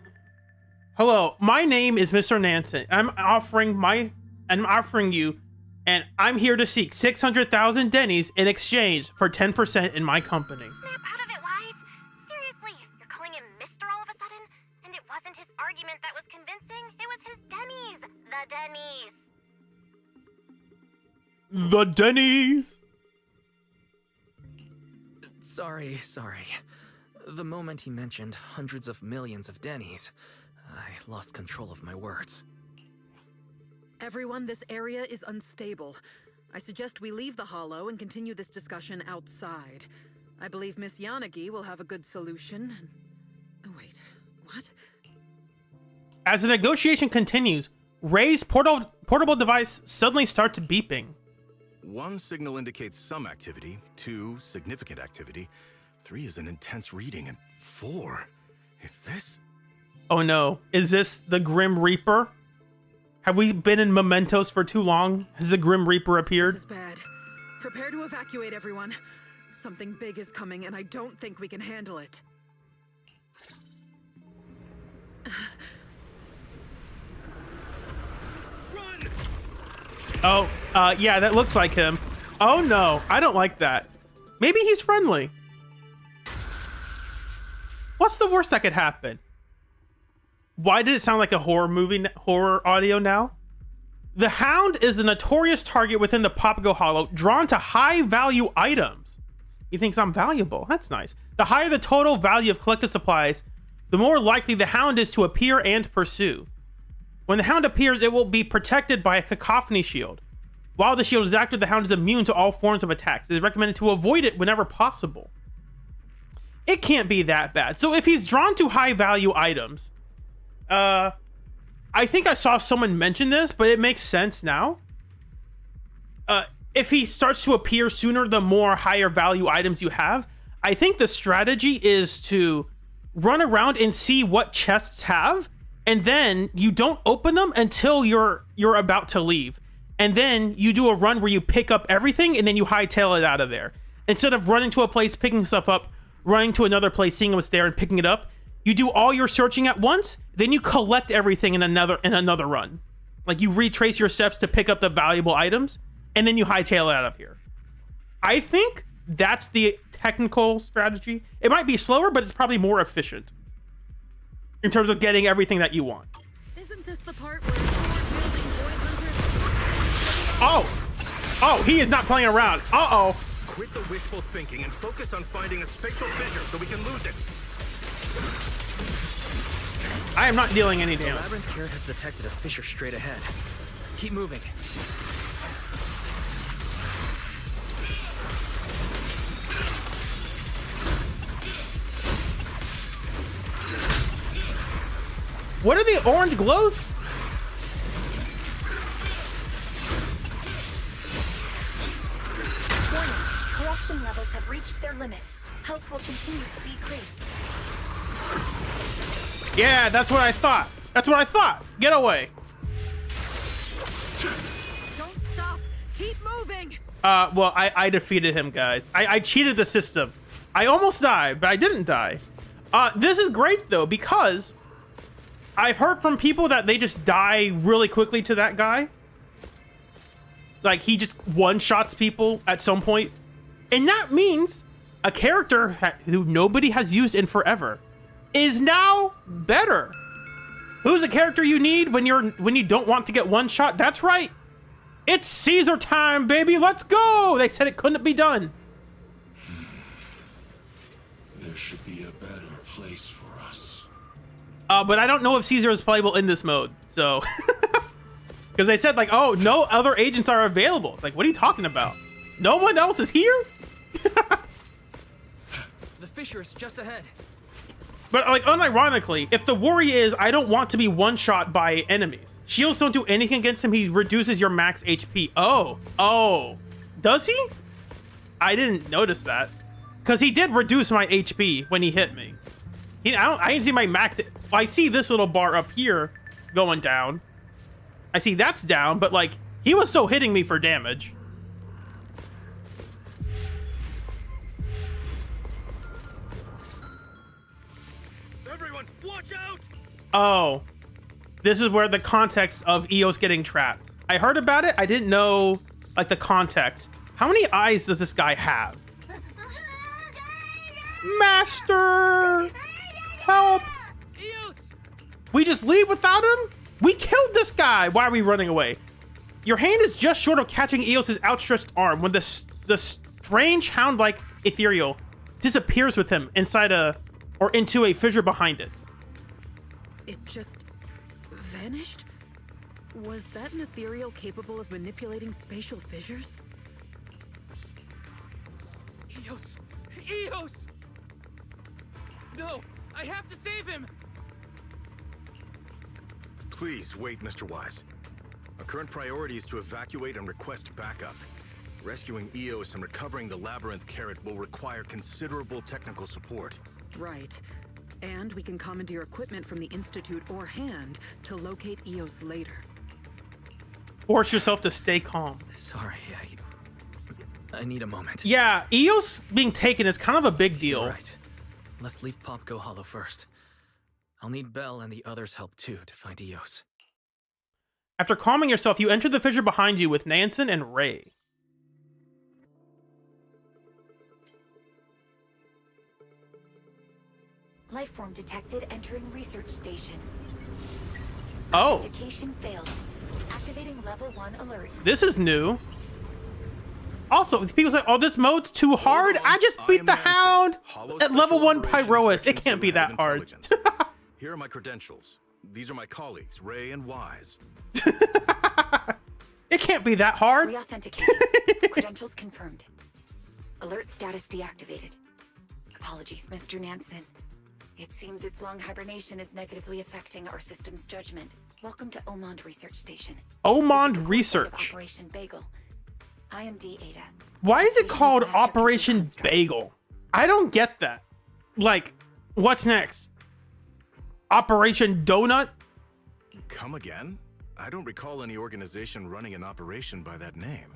Hello, my name is Mr. Nansen. I'm offering you, and I'm here to seek 600,000 Denny's in exchange for 10% in my company. Snap out of it, Wise. Seriously, you're calling him Mr. all of a sudden? And it wasn't his argument that was convincing, it was his Denny's. The Denny's. The Denny's. Sorry. The moment he mentioned hundreds of millions of Denny's, I lost control of my words. Everyone, this area is unstable. I suggest we leave the Hollow and continue this discussion outside. I believe Miss Yanagi will have a good solution. Oh, wait. What? As the negotiation continues, Ray's portable device suddenly starts beeping. 1 signal indicates some activity, 2 significant activity, 3 is an intense reading, and 4 is this? Oh no, is this the Grim Reaper? Have we been in mementos for too long? Has the Grim Reaper appeared? This is bad. Prepare to evacuate, everyone. Something big is coming, and I don't think we can handle it. Run! Oh, yeah, that looks like him. Oh no, I don't like that. Maybe he's friendly. What's the worst that could happen? Why did it sound like a horror audio now? The Hound is a notorious target within the Papago Hollow, drawn to high-value items. He thinks I'm valuable. That's nice. The higher the total value of collected supplies, the more likely the Hound is to appear and pursue. When the Hound appears, it will be protected by a cacophony shield. While the shield is active, the Hound is immune to all forms of attacks. It is recommended to avoid it whenever possible. It can't be that bad. So if he's drawn to high-value items... I think I saw someone mention this, but it makes sense now. If he starts to appear sooner, the more higher value items you have. I think the strategy is to run around and see what chests have, and then you don't open them until you're about to leave. And then you do a run where you pick up everything, and then you hightail it out of there. Instead of running to a place, picking stuff up, running to another place, seeing what's there, and picking it up. You do all your searching at once, then you collect everything in another run. Like you retrace your steps to pick up the valuable items, and then you hightail it out of here. I think that's the technical strategy. It might be slower, but it's probably more efficient in terms of getting everything that you want. Isn't this the part where sword-wielding boy hunters... Oh, he is not playing around. Uh-oh. Quit the wishful thinking and focus on finding a spatial fissure so we can lose it. I am not dealing any The damage. Labyrinth Carrot has detected a fissure straight ahead. Keep moving. What are the orange glows? Warning, corruption levels have reached their limit. Health will continue to decrease. Yeah, that's what I thought. That's what I thought. Get away. Don't stop. Keep moving. Well, I defeated him, guys. I cheated the system. I almost died, but I didn't die. This is great, though, because I've heard from people that they just die really quickly to that guy. Like, he just one-shots people at some point. And that means a character who nobody has used in forever is now better. Who's a character you need when you don't want to get one-shot? That's right. It's Caesar time, baby. Let's go. They said it couldn't be done. There should be a better place for us. But I don't know if Caesar is playable in this mode. So, because they said like, oh, no other agents are available. Like, what are you talking about? No one else is here? The fissure's just ahead. But like, unironically, if the worry is I don't want to be one-shot by enemies, shields don't do anything against him. He reduces your max HP. Oh, does he? I didn't notice that, because he did reduce my HP when he hit me. I didn't see my max. I see this little bar up here going down. I see that's down, but like he was still hitting me for damage. Everyone, watch out! Oh, this is where the context of Eos getting trapped. I heard about it. I didn't know like the context. How many eyes does this guy have? Master, help! Eos! We just leave without him? We killed this guy. Why are we running away? Your hand is just short of catching Eos's outstretched arm when the strange hound-like ethereal disappears with him inside or into a fissure behind it. It just vanished? Was that an ethereal capable of manipulating spatial fissures? Eos! Eos! No! I have to save him! Please wait, Mr. Wise. Our current priority is to evacuate and request backup. Rescuing Eos and recovering the Labyrinth Carrot will require considerable technical support. Right. And we can commandeer equipment from the Institute or Hand to locate Eos later. Force yourself to stay calm. Sorry, I need a moment. Yeah, Eos being taken is kind of a big deal. You're right. Let's leave Popco Hollow first. I'll need Belle and the others' help too to find Eos. After calming yourself, you enter the fissure behind you with Nansen and Ray. Lifeform detected entering research station. Oh. Authentication failed. Activating level 1 alert. This is new. Also, people say, oh, this mode's too hard. I just beat the Hound at level 1 Pyroas. It can't be that hard. Here are my credentials. These are my colleagues, Ray and Wise. It can't be that hard. Reauthenticating. Credentials confirmed. Alert status deactivated. Apologies, Mr. Nansen. It seems its long hibernation is negatively affecting our system's judgment. Welcome to Omond Research Station. Omond Research. Operation Bagel. I am D. Ada. Why is it called Operation Bagel? I don't get that. Like, what's next? Operation Donut? Come again? I don't recall any organization running an operation by that name.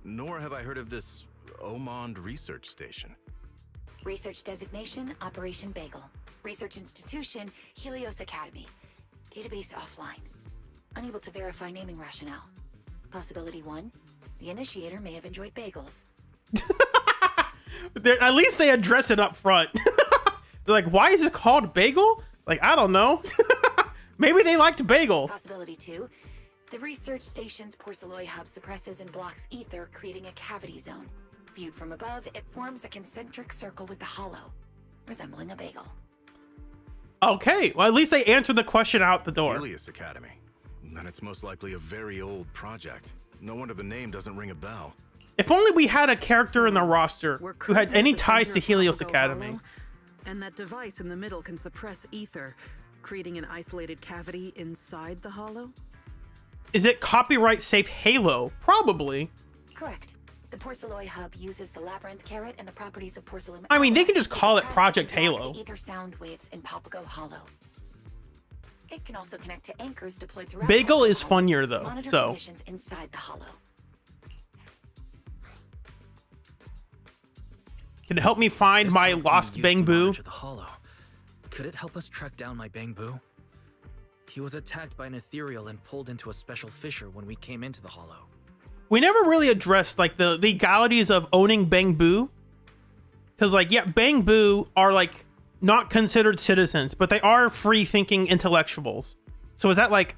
Nor have I heard of this Omond Research Station. Research designation, Operation Bagel. Research institution, Helios Academy. Database offline. Unable to verify naming rationale. Possibility 1, the initiator may have enjoyed bagels. At least they address it up front. They're like, why is it called Bagel? Like, I don't know. Maybe they liked bagels. Possibility 2, the research station's porcelain hub suppresses and blocks ether, creating a cavity zone. Viewed from above, it forms a concentric circle with the hollow, resembling a bagel. Okay, well, at least they answered the question out the door. Helios Academy. Then it's most likely a very old project. No wonder the name doesn't ring a bell. If only we had a character in the roster who had any ties to Helios Academy. Hollow, and that device in the middle can suppress ether, creating an isolated cavity inside the hollow? Is it copyright safe Halo? Probably. Correct. The porcelain hub uses the Labyrinth Carrot and the properties of porcelain. I mean, they can just call it suppress Project and block Halo. the ether sound waves in Papago Hollow. It can also connect to anchors deployed throughout. Bagel the is hollow funnier to though, monitor so conditions inside the hollow. can it help me find This my hub can lost be used to Bangbu? monitor the hollow. Could it help us track down my Bangbu? He was attacked by an ethereal and pulled into a special fissure when we came into the hollow. We never really addressed like the legalities of owning Bangbu. Because like, yeah, Bangbu are like not considered citizens, but they are free thinking intellectuals. So is that like,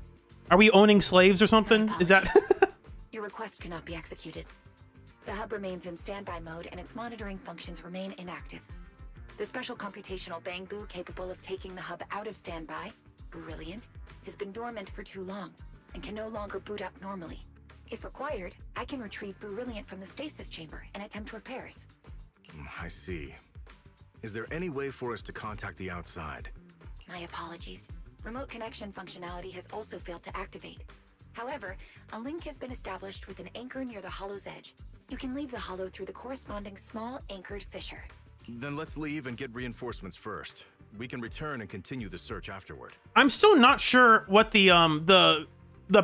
are we owning slaves or something? Is that? Your request cannot be executed. The hub remains in standby mode and its monitoring functions remain inactive. The special computational Bangbu capable of taking the hub out of standby, Brilliant, has been dormant for too long and can no longer boot up normally. If required, I can retrieve Brilliant from the stasis chamber and attempt repairs. I see. Is there any way for us to contact the outside? My apologies. Remote connection functionality has also failed to activate. However, a link has been established with an anchor near the hollow's edge. You can leave the hollow through the corresponding small anchored fissure. Then let's leave and get reinforcements first. We can return and continue the search afterward. I'm still not sure what the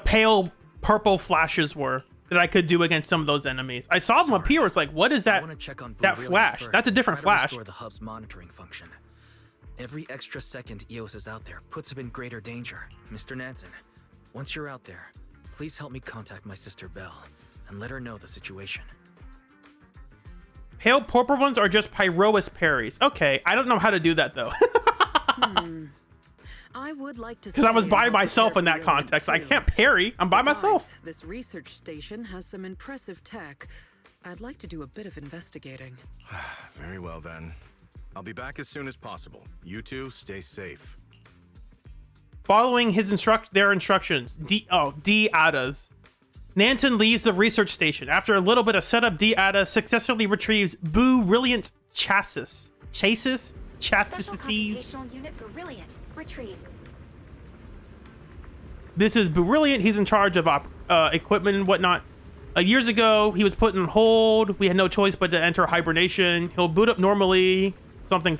pale purple flashes were that I could do against some of those enemies. I saw them appear. It's like, what is I that? want to check on That Brilliant flash. first That's a and different try to flash. restore the hub's monitoring function. Every extra second EOS is out there puts him in greater danger. Mr. Nansen, once you're out there, please help me contact my sister Belle and let her know the situation. Pale purple ones are just Pyroas parries. Okay, I don't know how to do that though. I would like to. Because I was say by about the myself in that Brilliant context. I too. can't parry. I'm by Besides, myself. This research station has some impressive tech. I'd like to do a bit of investigating. Very well then. I'll be back as soon as possible. You two stay safe. Following their instructions, D-Adas. Nansen leaves the research station. After a little bit of setup, D-Ada successfully retrieves Brilliant chassis. Chassis? Special Chassis. computational unit Brilliant. Retrieve. This is Brilliant. He's in charge of equipment and whatnot. Years ago, he was put on hold. We had no choice but to enter hibernation. He'll boot up normally. Something.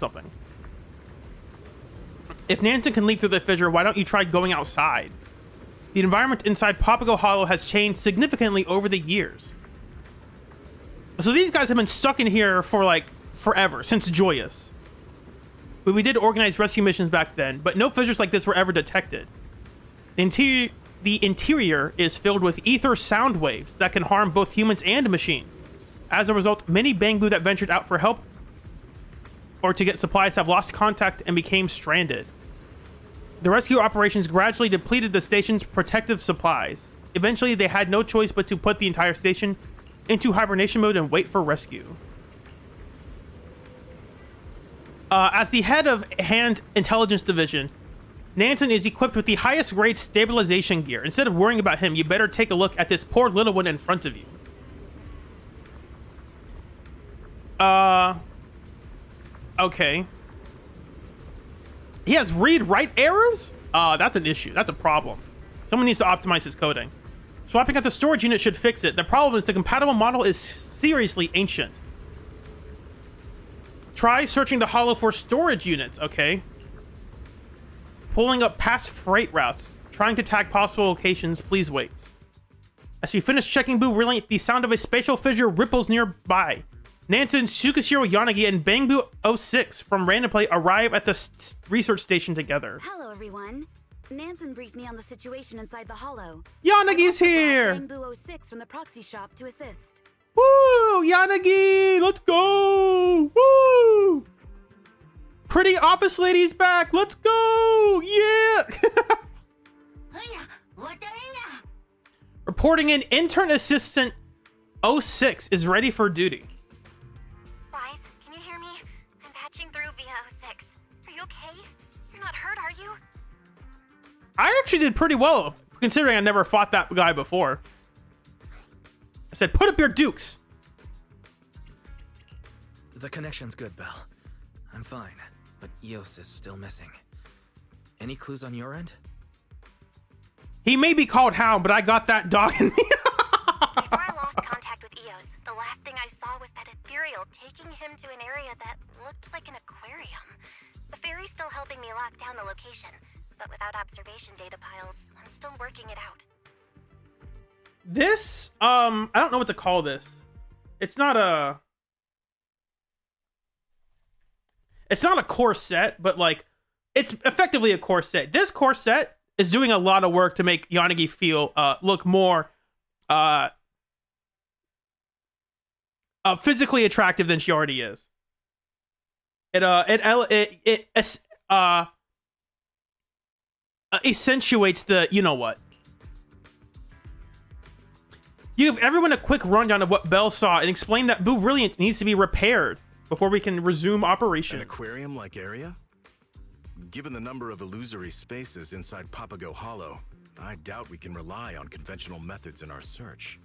If Nansen can leap through the fissure, why don't you try going outside? The environment inside Papago Hollow has changed significantly over the years. So these guys have been stuck in here for like forever, since Joyous. But we did organize rescue missions back then, but no fissures like this were ever detected. The interior is filled with ether sound waves that can harm both humans and machines. As a result, many Bangbu that ventured out for help or to get supplies have lost contact and became stranded. The rescue operations gradually depleted the station's protective supplies. Eventually, they had no choice but to put the entire station into hibernation mode and wait for rescue. As the head of Hand's intelligence division, Nansen is equipped with the highest grade stabilization gear. Instead of worrying about him, you better take a look at this poor little one in front of you. Okay. He has read-write errors? That's an issue. That's a problem. Someone needs to optimize his coding. Swapping out the storage unit should fix it. The problem is the compatible model is seriously ancient. Try searching the hollow for storage units. Okay. Pulling up past freight routes. Trying to tag possible locations. Please wait. As we finish checking Brilliant, the sound of a spatial fissure ripples nearby. Nansen, Shukashiro Yanagi, and Bangbu 06 from Random Play arrive at the research station together. Hello, everyone. Nansen briefed me on the situation inside the hollow. Yanagi's here! Bangbu 06 from the proxy shop to assist. Woo! Yanagi! Let's go! Woo! Pretty office lady's back! Let's go! Yeah! Reporting in, intern assistant 06 is ready for duty. Wise, can you hear me? I'm patching through via 06. Are you okay? You're not hurt, are you? I actually did pretty well, considering I never fought that guy before. I said, put up your dukes. The connection's good, Belle. I'm fine, but EOS is still missing. Any clues on your end? He may be called Hound, but I got that dog in me. Before I lost contact with EOS, the last thing I saw was that ethereal taking him to an area that looked like an aquarium. The ferry's still helping me lock down the location, but with without observation data piles. I'm still working it out. This, I don't know what to call this. It's not a core set, but like, it's effectively a core set. This core set is doing a lot of work to make Yanagi feel, look more, physically attractive than she already is. It accentuates the, you know what. Give everyone a quick rundown of what Bell saw and explain that Boo Brilliant needs to be repaired before we can resume operation. An aquarium-like area? Given the number of illusory spaces inside Papago Hollow, I doubt we can rely on conventional methods in our search.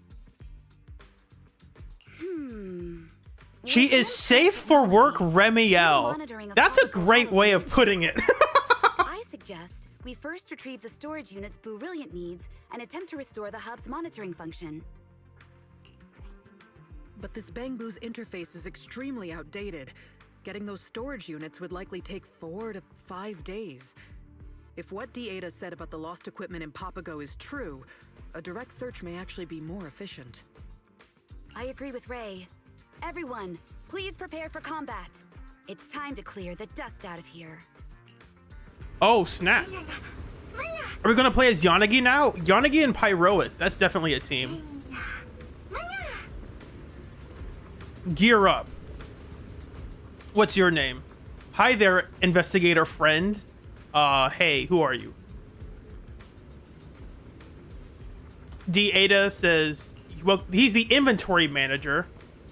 She is safe for work, Remiel. That's a great way of putting it. I suggest we first retrieve the storage units Brilliant needs and attempt to restore the hub's monitoring function. But this Bangbu's interface is extremely outdated. Getting those storage units would likely take 4 to 5 days. If what D-Ada said about the lost equipment in Papago is true, a direct search may actually be more efficient. I agree with Ray. Everyone, please prepare for combat. It's time to clear the dust out of here. Oh, snap. Are we going to play as Yanagi now? Yanagi and Pyroas. That's definitely a team. Gear up. What's your name? Hi there, investigator friend. Hey, who are you? D-Ada says, well, he's the inventory manager.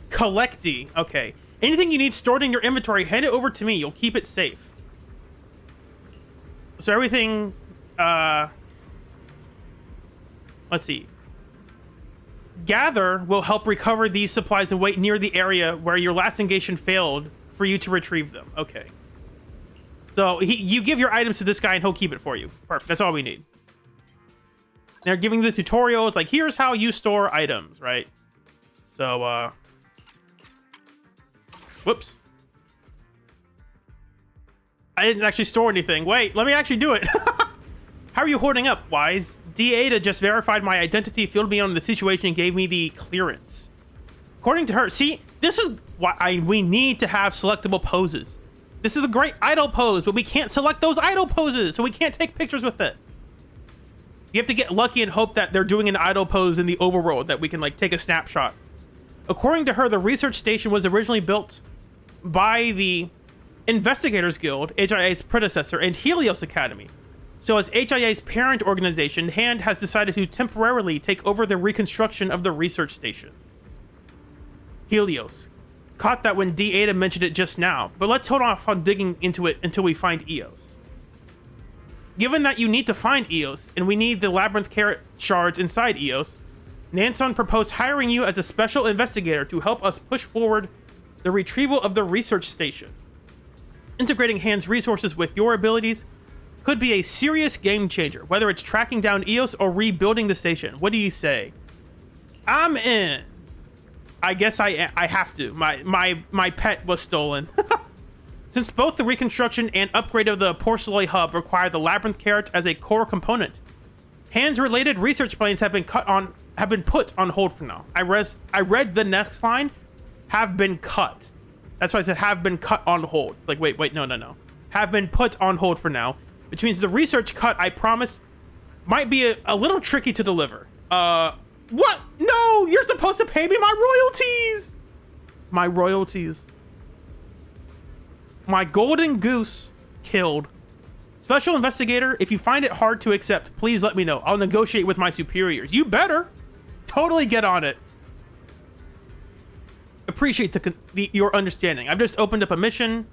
Collecty. Okay. Anything you need stored in your inventory, hand it over to me. You'll keep it safe. So everything, let's see. Gather will help recover these supplies and wait near the area where your last engagement failed for you to retrieve them. Okay. So you give your items to this guy and he'll keep it for you. Perfect. That's all we need. They're giving the tutorial. It's like, here's how you store items, right? So, whoops. I didn't actually store anything. Wait, let me actually do it. How are you holding up, Wise? D-Ada just verified my identity, filled me on the situation, and gave me the clearance. According to her, see, this is why we need to have selectable poses. This is a great idle pose, but we can't select those idle poses, so we can't take pictures with it. You have to get lucky and hope that they're doing an idle pose in the overworld that we can, like, take a snapshot. According to her, the research station was originally built by the Investigators Guild, HIA's predecessor, and Helios Academy. So as HIA's parent organization, HAND has decided to temporarily take over the reconstruction of the research station. Helios. Caught that when D-Ada mentioned it just now, but let's hold off on digging into it until we find Eos. Given that you need to find Eos, and we need the Labyrinth Carrot shards inside Eos, Nanson proposed hiring you as a special investigator to help us push forward the retrieval of the research station. Integrating HAND's resources with your abilities could be a serious game changer, whether it's tracking down Eos or rebuilding the station. What do you say? I'm in. I guess I have to. My pet was stolen. Since both the reconstruction and upgrade of the Porceloy hub require the Labyrinth Carrot as a core component, HAND's related research plans have been put on hold for now. I read the next line, have been cut. That's why I said have been cut on hold. Like, wait, no. Have been put on hold for now, which means the research cut, I promise, might be a little tricky to deliver. What? No, you're supposed to pay me my royalties. My royalties. My golden goose killed. Special investigator, if you find it hard to accept, please let me know. I'll negotiate with my superiors. You better totally get on it. Appreciate your understanding. I've just opened up a mission.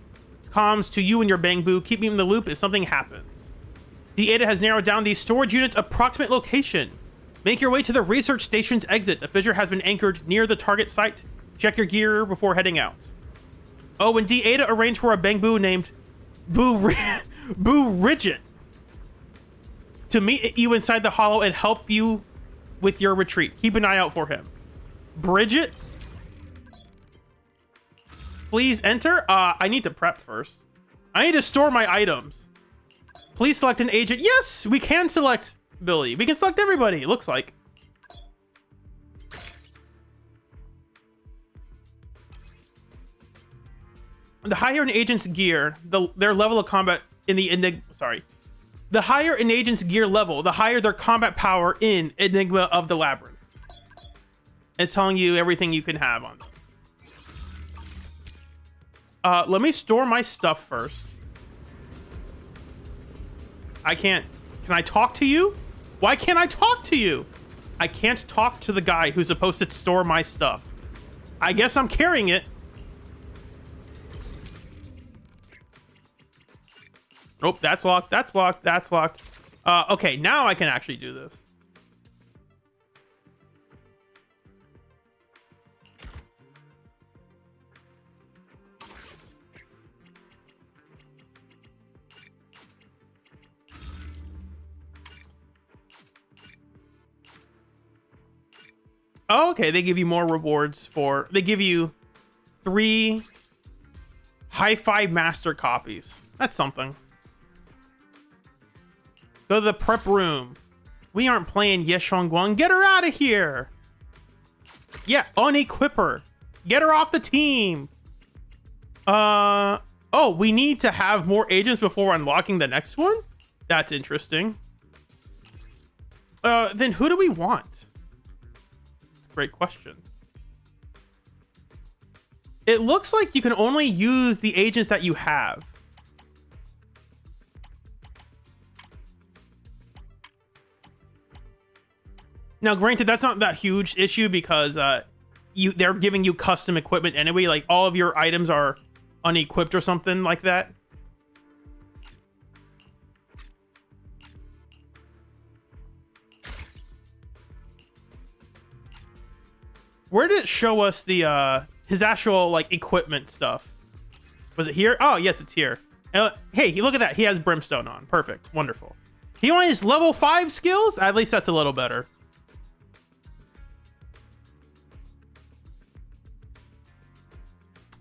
Comms to you and your Bangbu. Keep me in the loop if something happens. D-Ada has narrowed down the storage unit's approximate location. Make your way to the research station's exit. A fissure has been anchored near the target site. Check your gear before heading out. Oh, and D-Ada arranged for a Bangbu named Boo Ridget to meet you inside the hollow and help you with your retreat. Keep an eye out for him. Bridget? Please enter. I need to prep first. I need to store my items. Please select an agent. Yes, we can select Billy. We can select everybody, it looks like. The higher an agent's gear, their level of combat in the the higher an agent's gear level, the higher their combat power in Enigma of the Labyrinth. It's telling you everything you can have on them. Let me store my stuff first. I can't. Can I talk to you? Why can't I talk to you? I can't talk to the guy who's supposed to store my stuff. I guess I'm carrying it. Nope, that's locked. That's locked. That's locked. Okay, now I can actually do this. Oh, okay, they give you more rewards for... They give you 3 Hi-Fi Master copies. That's something. Go to the prep room. We aren't playing Ye Shongguang. Get her out of here. Yeah, unequip her. Get her off the team. Oh, we need to have more agents before unlocking the next one? That's interesting. Then who do we want? That's a great question. It looks like you can only use the agents that you have. Now, granted, that's not that huge issue because they're giving you custom equipment anyway. Like, all of your items are unequipped or something like that. Where did it show us the his actual like equipment stuff? Was it here? Oh, yes, it's here. Hey, look at that. He has brimstone on. Perfect. Wonderful. He only has level 5 skills? At least that's a little better.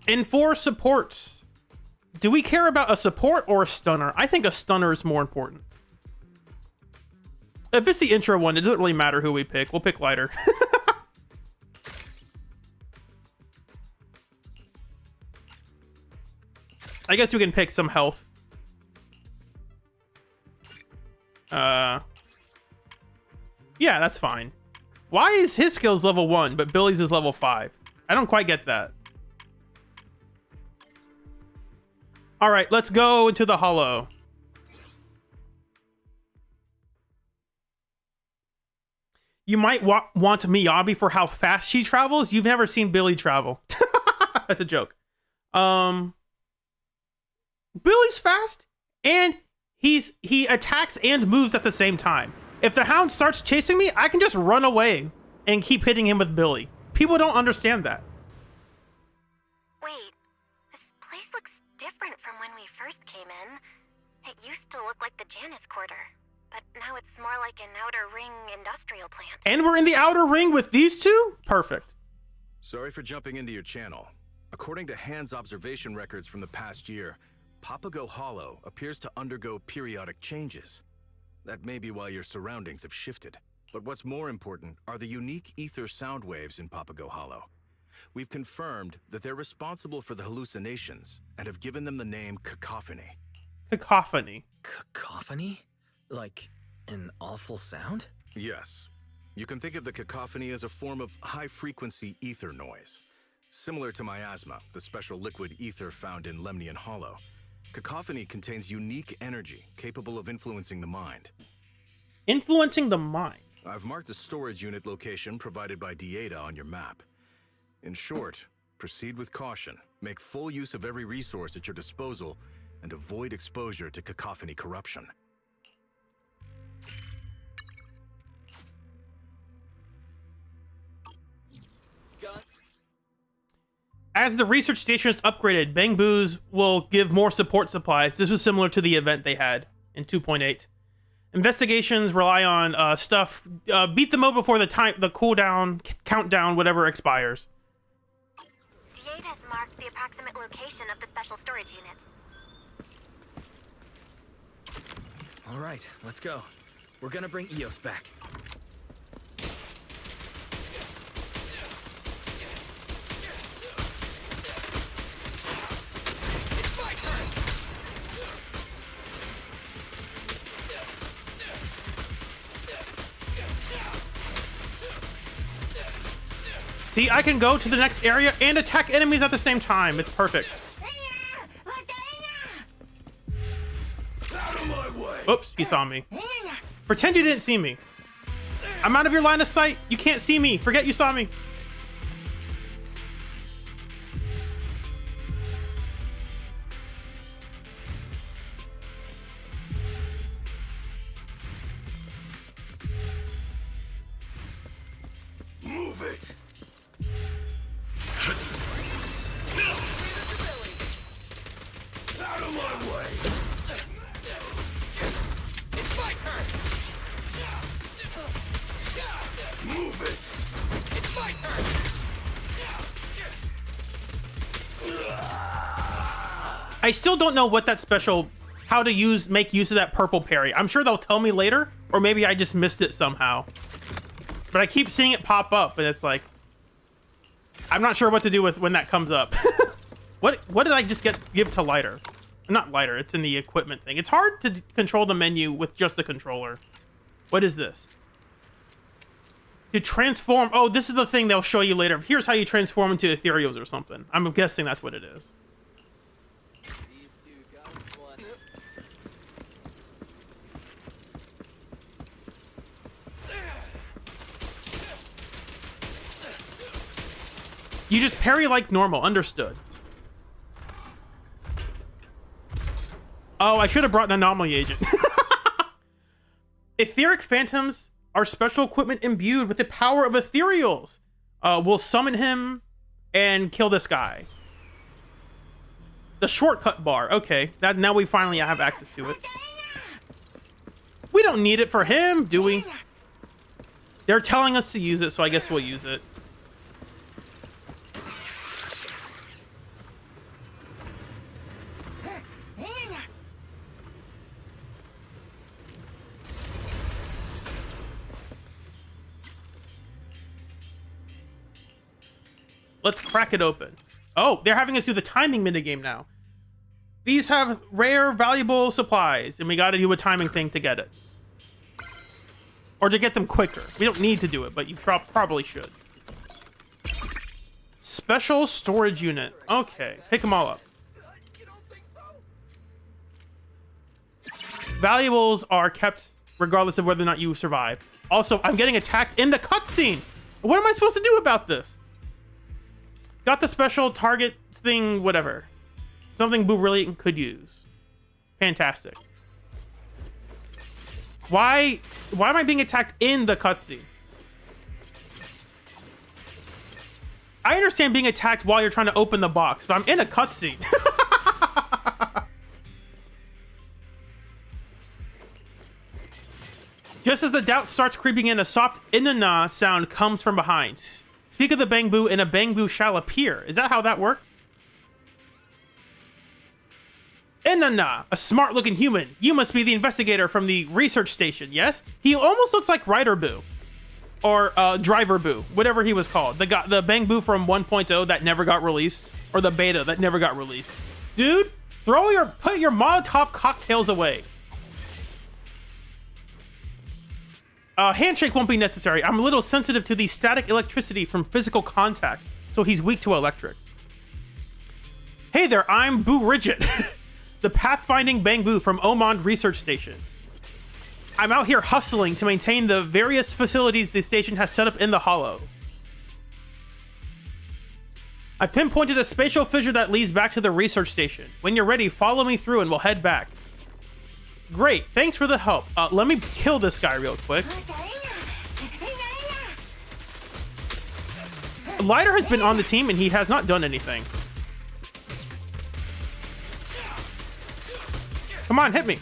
And for supports, do we care about a support or a stunner? I think a stunner is more important. If it's the intro one, it doesn't really matter who we pick. We'll pick lighter. I guess we can pick some health. Yeah, that's fine. Why is his skills level 1, but Billy's is level 5? I don't quite get that. All right, let's go into the hollow. You might want Miyabi for how fast she travels. You've never seen Billy travel. That's a joke. Billy's fast, and he attacks and moves at the same time. If the hound starts chasing me, I can just run away and keep hitting him with Billy. People don't understand that. Wait, this place looks different from when we first came in. It used to look like the Janus Quarter, but now it's more like an outer ring industrial plant. And we're in the outer ring with these two? Perfect. Sorry for jumping into your channel. According to Hand's observation records from the past year, Papago Hollow appears to undergo periodic changes. That may be why your surroundings have shifted. But what's more important are the unique ether sound waves in Papago Hollow. We've confirmed that they're responsible for the hallucinations and have given them the name cacophony. Cacophony? Cacophony? Like an awful sound? Yes. You can think of the cacophony as a form of high-frequency ether noise. Similar to miasma, the special liquid ether found in Lemnian Hollow. Cacophony contains unique energy capable of influencing the mind. Influencing the mind? I've marked the storage unit location provided by Dieta on your map. In short, proceed with caution, make full use of every resource at your disposal, and avoid exposure to cacophony corruption. As the research station is upgraded, Bang Boos will give more support supplies. This was similar to the event they had in 2.8. Investigations rely on stuff. Beat the mode before the cooldown, countdown, whatever expires. D8 has marked the approximate location of the special storage unit. All right, let's go. We're gonna bring Eos back. See, I can go to the next area and attack enemies at the same time. It's perfect. Out of my way. Oops, he saw me. Pretend you didn't see me. I'm out of your line of sight. You can't see me. Forget you saw me. Move it. Out of my way. It's my turn! Move it. It's my turn! I still don't know what that special, how to make use of that purple parry. I'm sure they'll tell me later, or maybe I just missed it somehow. But I keep seeing it pop up, and it's like, I'm not sure what to do with when that comes up. What did I just give to Lighter? Not Lighter, it's in the equipment thing. It's hard to control the menu with just the controller. What is this? To transform, oh, this is the thing they'll show you later. Here's how you transform into ethereals or something. I'm guessing that's what it is. You just parry like normal, understood. Oh, I should have brought an anomaly agent. Etheric phantoms are special equipment imbued with the power of ethereals. We'll summon him and kill this guy. The shortcut bar. Okay, now we finally have access to it. We don't need it for him, do we? They're telling us to use it, so I guess we'll use it. Let's crack it open. Oh, they're having us do the timing minigame now. These have rare, valuable supplies, and we gotta do a timing thing to get it. Or to get them quicker. We don't need to do it, but you probably should. Special storage unit. Okay, pick them all up. Valuables are kept regardless of whether or not you survive. Also, I'm getting attacked in the cutscene. What am I supposed to do about this? Got the special target thing, whatever. Something Boo really could use. Fantastic. Why am I being attacked in the cutscene? I understand being attacked while you're trying to open the box, but I'm in a cutscene. Just as the doubt starts creeping in, a soft inana sound comes from behind. Speak of the Bang Boo, and a Bang Boo shall appear. Is that how that works? Inanna, a smart-looking human. You must be the investigator from the research station, yes? He almost looks like Rider Boo. Or Driver Boo, whatever he was called. The Bang Boo from 1.0 that never got released. Or the beta that never got released. Dude, put your Molotov cocktails away. Handshake won't be necessary. I'm a little sensitive to the static electricity from physical contact, so he's weak to electric. Hey there, I'm Boo Ridget, the pathfinding Bang Boo from Omond Research Station. I'm out here hustling to maintain the various facilities the station has set up in the Hollow. I've pinpointed a spatial fissure that leads back to the research station. When you're ready, follow me through and we'll head back. Great, thanks for the help. Let me kill this guy real quick. Lighter has been on the team and he has not done anything. Come on, hit me.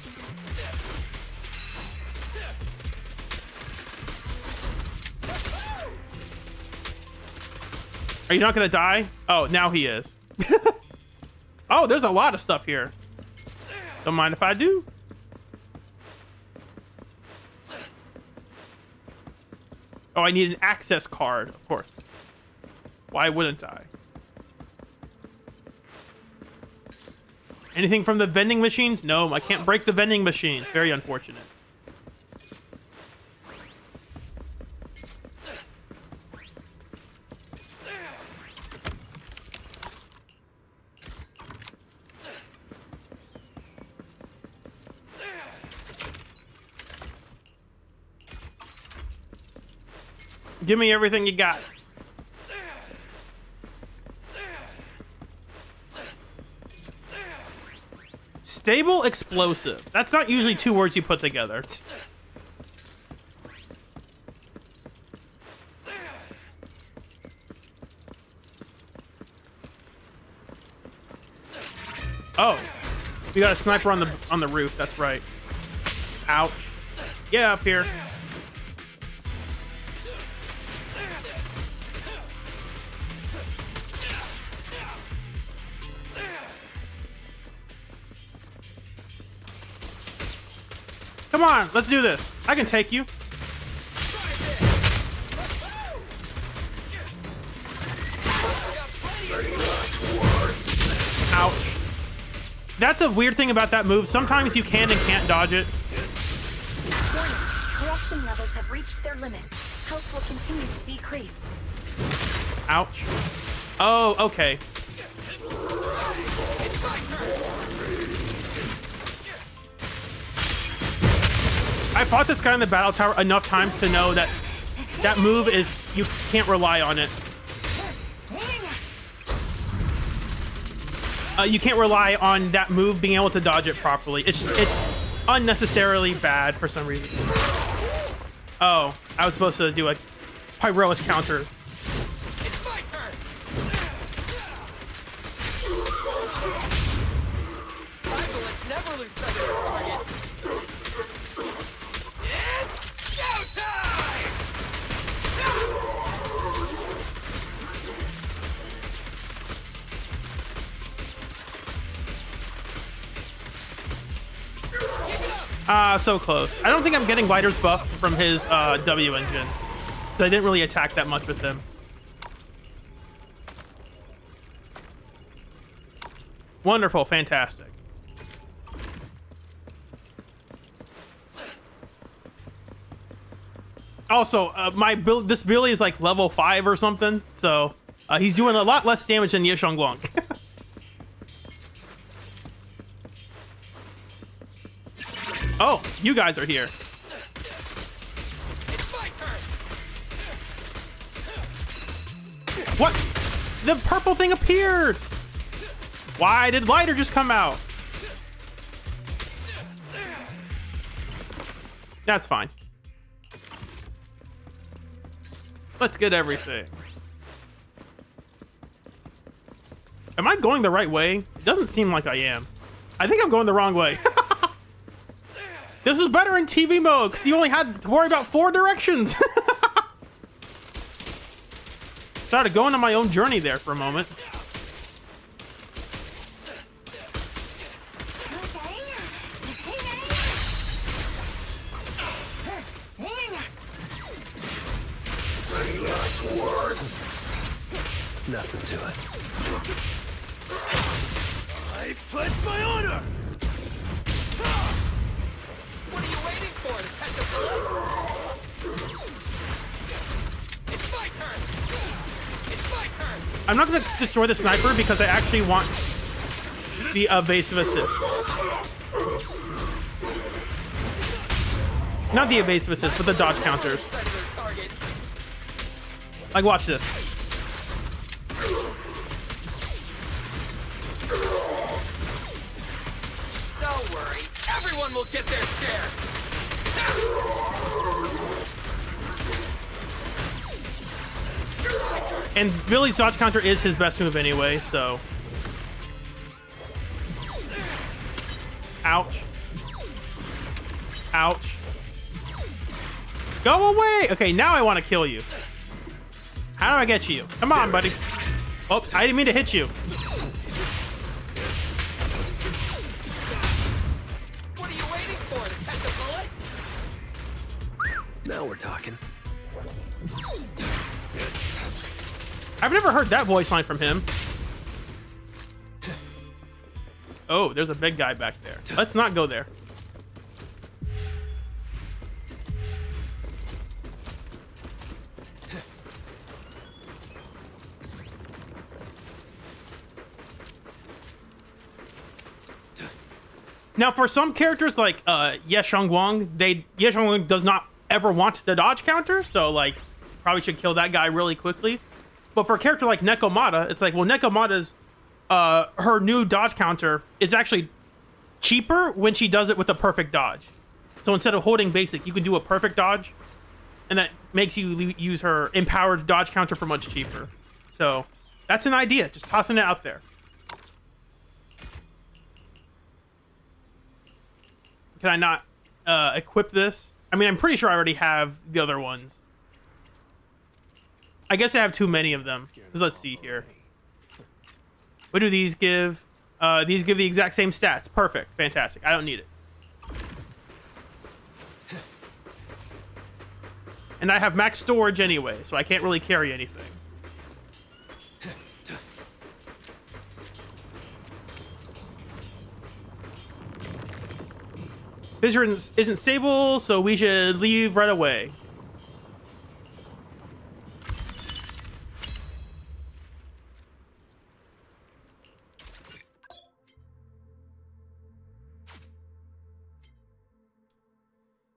Are you not gonna die? Oh, now he is. Oh, there's a lot of stuff here. Don't mind if I do. Oh, I need an access card, of course. Why wouldn't I? Anything from the vending machines? No, I can't break the vending machines. Very unfortunate. Give me everything you got. Stable explosive. That's not usually two words you put together. Oh, we got a sniper on the roof. That's right. Ouch. Get up here. Come on, let's do this. I can take you. Ouch. That's a weird thing about that move. Sometimes you can and can't dodge it. Warning, corruption levels have reached their limit. Health will continue to decrease. Ouch. Oh, okay. I fought this guy in the battle tower enough times to know that that move is, you can't rely on it. You can't rely on that move being able to dodge it properly. It's unnecessarily bad for some reason. Oh, I was supposed to do a Pyroas counter. It's my turn. My bullets never lose sight of their target. It's showtime! So close. I don't think I'm getting Lighter's buff from his W engine. So I didn't really attack that much with him. Wonderful, fantastic. Also, this Billy is like level 5 or something, so he's doing a lot less damage than Yeshongguang. Oh, you guys are here. It's my turn. What? The purple thing appeared. Why did Lighter just come out? That's fine. Let's get everything. Am I going the right way? It doesn't seem like I am. I think I'm going the wrong way. This is better in TV mode because you only had to worry about 4 directions. Started going on my own journey there for a moment. Any last words? Nothing to it. I pledge my honor. What are you waiting for to catch a bullet? It's my turn. It's my turn. I'm not going to destroy the sniper because I actually want the evasive assist. Not the evasive assist, but the dodge counters. Like, watch this. Don't worry, everyone will get their share. And Billy's dodge counter is his best move anyway, so. Ouch. Ouch. Go away! Okay, now I want to kill you. How do I get you? Come on, buddy. Oh, I didn't mean to hit you. What are you waiting for to catch a bullet? Now we're talking. I've never heard that voice line from him. Oh, there's a big guy back there. Let's not go there. Now, for some characters like Ye Xiongguang, Ye Xiongguang does not ever want the dodge counter, so like probably should kill that guy really quickly. But for a character like Nekomata, it's like, well, Nekomata's her new dodge counter is actually cheaper when she does it with a perfect dodge. So instead of holding basic, you can do a perfect dodge, and that makes you use her empowered dodge counter for much cheaper. So that's an idea. Just tossing it out there. Can I not equip this? I mean, I'm pretty sure I already have the other ones. I guess I have too many of them. Because let's see here. What do these give? These give the exact same stats. Perfect. Fantastic. I don't need it. And I have max storage anyway, so I can't really carry anything. Vision isn't stable, so we should leave right away.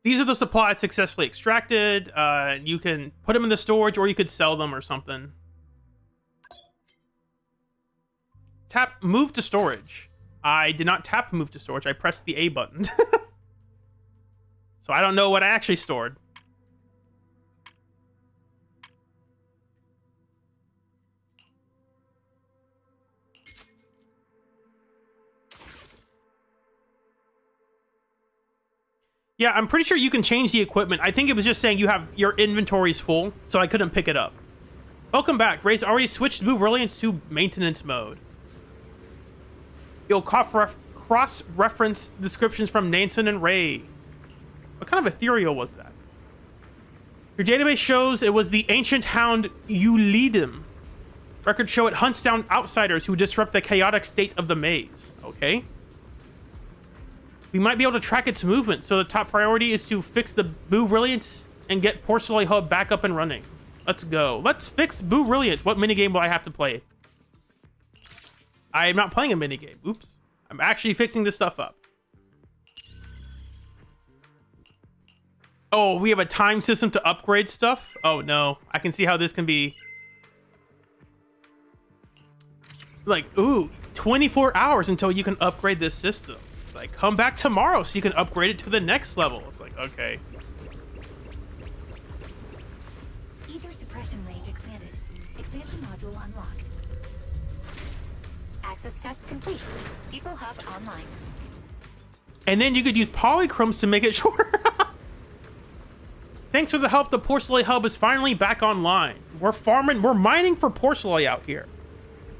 These are the supplies successfully extracted. You can put them in the storage, or you could sell them or something. Tap move to storage. I did not tap move to storage. I pressed the A button. So I don't know what I actually stored. Yeah, I'm pretty sure you can change the equipment. I think it was just saying you have your inventory's full, so I couldn't pick it up. Welcome back. Ray's already switched Blue Brilliance to maintenance mode. You'll cross-reference descriptions from Nansen and Ray. What kind of ethereal was that? Your database shows it was the ancient hound Eulidim. Records show it hunts down outsiders who disrupt the chaotic state of the maze. Okay. We might be able to track its movement, so the top priority is to fix the Boo Brilliance and get Porcelain Hub back up and running. Let's go. Let's fix Boo Brilliance. What minigame will I have to play? I am not playing a minigame. Oops. I'm actually fixing this stuff up. Oh, we have a time system to upgrade stuff? Oh, no. I can see how this can be... like, ooh, 24 hours until you can upgrade this system. Like, come back tomorrow so you can upgrade it to the next level. It's like, okay. Ether suppression range expanded. Expansion module unlocked. Access test complete. Depot hub online. And then you could use polychromes to make it shorter. Thanks for the help. The Porcelain Hub is finally back online. We're mining for porcelain out here.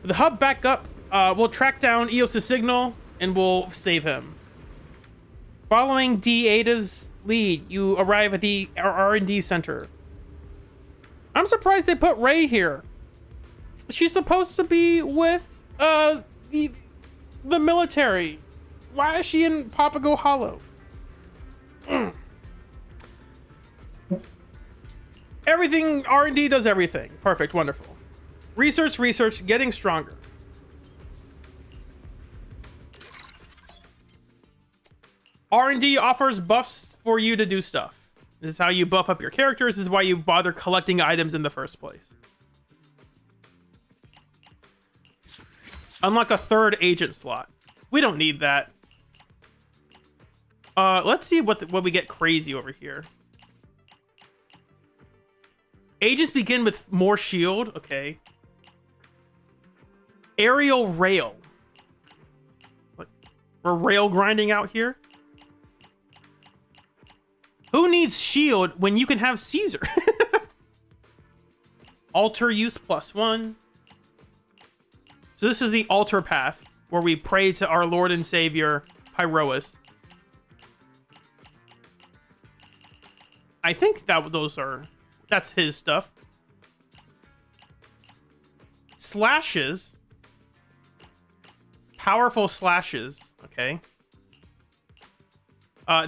With the hub back up, we'll track down Eos' signal and we'll save him. Following D-Ada's lead, you arrive at the R&D center. I'm surprised they put Ray here. She's supposed to be with the military. Why is she in Papago Hollow? Everything, R&D does everything. Perfect, wonderful. Research, getting stronger. R&D offers buffs for you to do stuff. This is how you buff up your characters. This is why you bother collecting items in the first place. Unlock a third agent slot. We don't need that. Let's see what we get crazy over here. Agents begin with more shield. Okay. Aerial rail. What? We're rail grinding out here? Who needs shield when you can have Caesar? Altar use +1. So this is the altar path where we pray to our Lord and Savior, Pyroas. I think that those are That's his stuff. Slashes. Powerful slashes. Okay.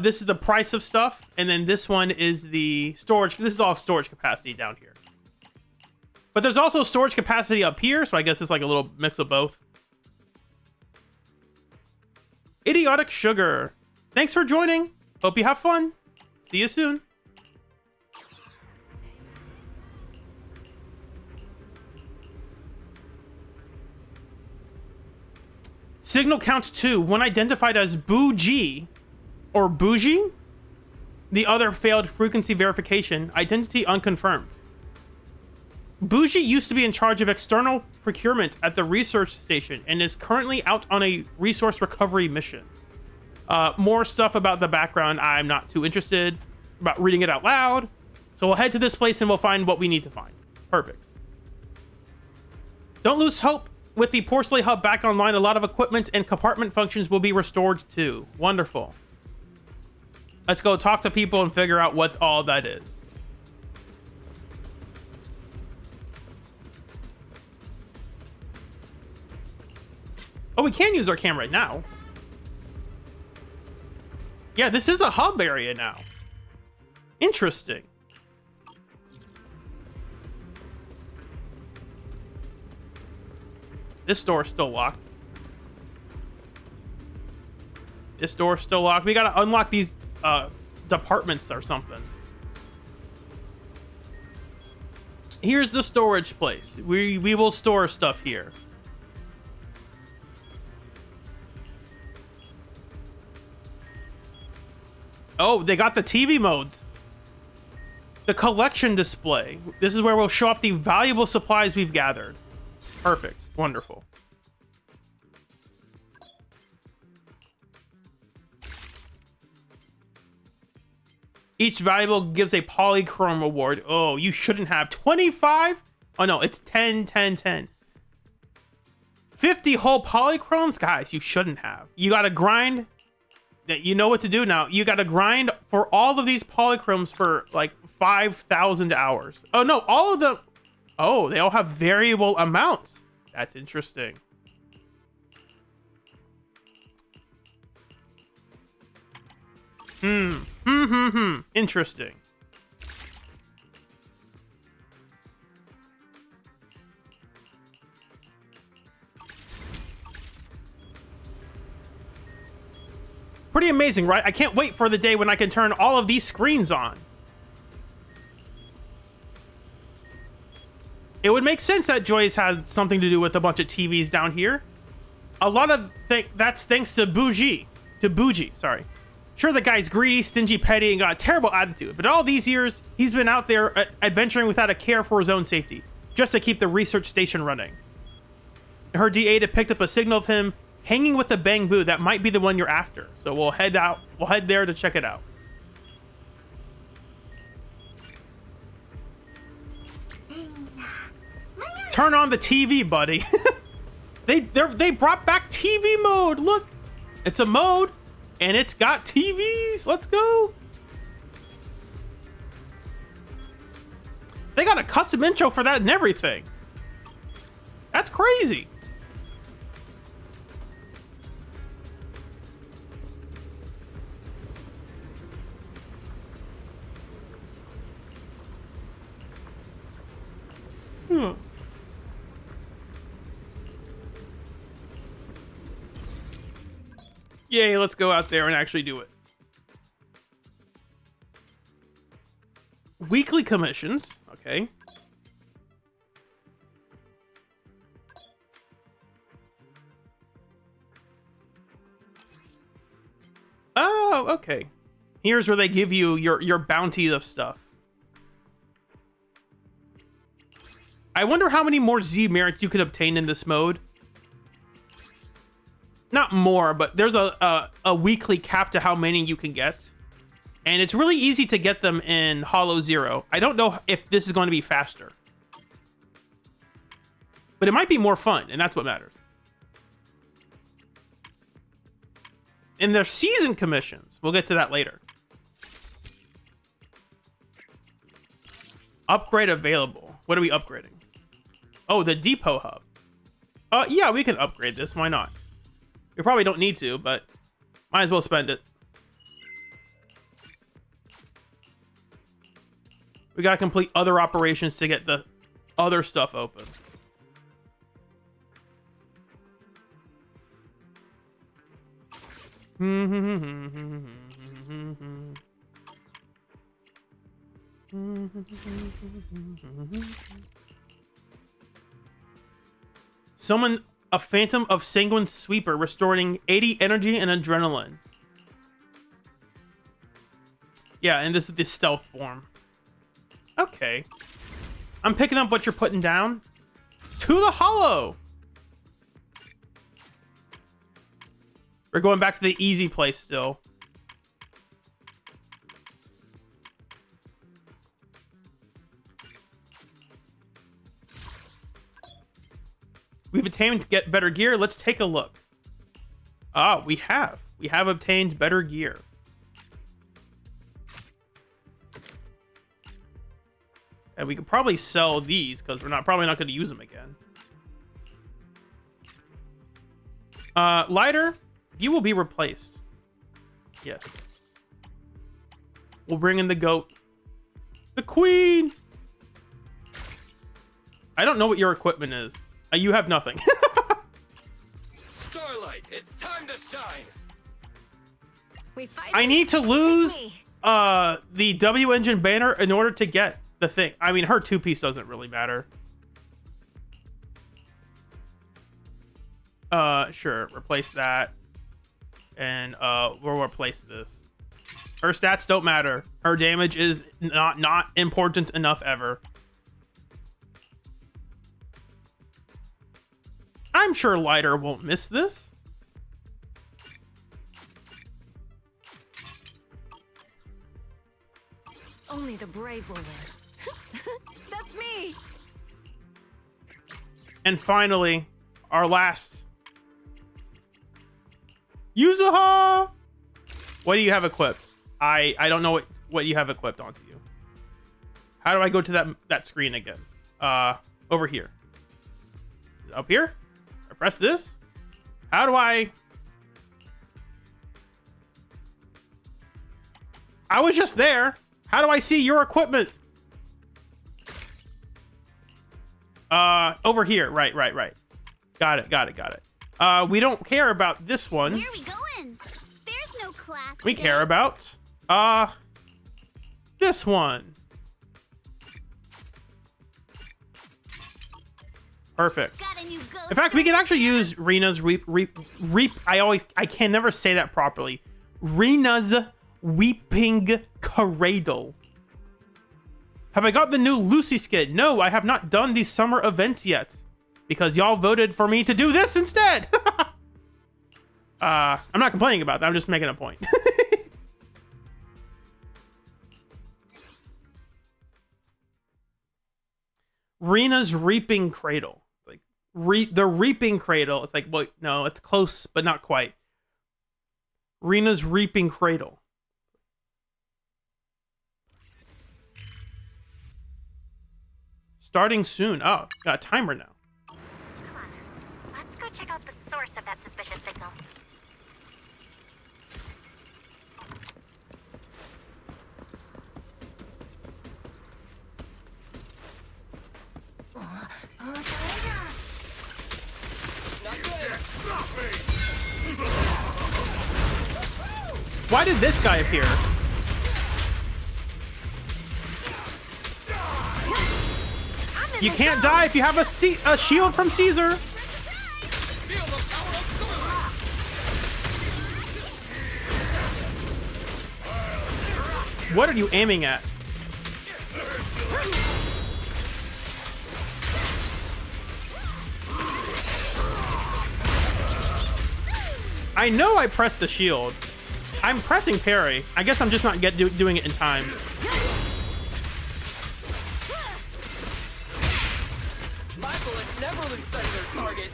This is the price of stuff, and then this one is the storage. This is all storage capacity down here. But there's also storage capacity up here, so I guess it's like a little mix of both. Idiotic Sugar. Thanks for joining. Hope you have fun. See you soon. Signal count 2. One identified as Bougie or Bougie. The other failed frequency verification. Identity unconfirmed. Bougie used to be in charge of external procurement at the research station and is currently out on a resource recovery mission. More stuff about the background. I'm not too interested about reading it out loud. So we'll head to this place and we'll find what we need to find. Perfect. Don't lose hope. With the Porcelain Hub back online, a lot of equipment and compartment functions will be restored too. Wonderful. Let's go talk to people and figure out what all that is. Oh, we can use our camera now. Yeah, this is a hub area now. Interesting. This door's still locked. This door's still locked. We gotta unlock these departments or something. Here's the storage place. We will store stuff here. Oh, they got the TV modes. The collection display. This is where we'll show off the valuable supplies we've gathered. Perfect. Wonderful. Each valuable gives a polychrome award. Oh, you shouldn't have 25? Oh no, it's 10, 10, 10. 50 whole polychromes? Guys, you shouldn't have. You gotta grind. You know what to do now. You gotta grind for all of these polychromes for like 5,000 hours. Oh no, all of them. Oh, they all have variable amounts. That's interesting. Interesting. Pretty amazing, right? I can't wait for the day when I can turn all of these screens on. It would make sense that Joyce has something to do with a bunch of TVs down here. A lot of that's thanks to Bougie. Sorry. Sure, the guy's greedy, stingy, petty, and got a terrible attitude. But all these years, he's been out there adventuring without a care for his own safety, just to keep the research station running. Her D8 picked up a signal of him hanging with the bamboo. That might be the one you're after. So we'll head out. We'll head there to check it out. Turn on the TV, buddy. They brought back TV mode. Look, it's a mode, and it's got TVs. Let's go. They got a custom intro for that and everything. That's crazy. Yay, let's go out there and actually do it. Weekly commissions. Okay. Oh, okay. Here's where they give you your bounty of stuff. I wonder how many more Z merits you could obtain in this mode. Not more, but there's a weekly cap to how many you can get. And it's really easy to get them in Hollow Zero. I don't know if this is going to be faster. But it might be more fun, and that's what matters. And there's season commissions. We'll get to that later. Upgrade available. What are we upgrading? Oh, the depot hub. Yeah, we can upgrade this. Why not? We probably don't need to, but might as well spend it. We gotta complete other operations to get the other stuff open. Summon a Phantom of Sanguine Sweeper, restoring 80 energy and adrenaline. Yeah, and this is the stealth form. Okay. I'm picking up what you're putting down. To the hollow! We're going back to the easy place still. We've attained to get better gear. Let's take a look. Ah, we have. We have obtained better gear. And we could probably sell these because we're probably not going to use them again. Lighter, you will be replaced. Yes. We'll bring in the goat. The queen! I don't know what your equipment is. You have nothing. Starlight, it's time to shine. I need to lose the W engine banner in order to get the thing. I mean, her two-piece doesn't really matter. Sure, replace that. And we'll replace this. Her stats don't matter. Her damage is not important enough ever. I'm sure Lighter won't miss this. Only the brave will live. That's me. And finally, our last. Yuzuha! What do you have equipped? I don't know what you have equipped onto you. How do I go to that screen again? Over here. Is it up here? I press this? How do I was just there. How do I see your equipment? Over here. Right. Got it. We don't care about this one. Where are we going? There's no class. We care about this one. Perfect. In fact, we can actually use Rena's reap. I can never say that properly. Rena's weeping cradle. Have I got the new Lucy skin? No, I have not done these summer events yet because y'all voted for me to do this instead. I'm not complaining about that. I'm just making a point. Rena's reaping cradle. The reaping cradle. It's like, well, no, it's close, but not quite. Rena's reaping cradle. Starting soon. Oh, got a timer now. Come on, let's go check out the source of that suspicious signal. Why did this guy appear? You can't die if you have a shield from Caesar. What are you aiming at? I know I pressed the shield. I'm pressing parry. I guess I'm just not doing it in time. My bullets never lose sight of their target.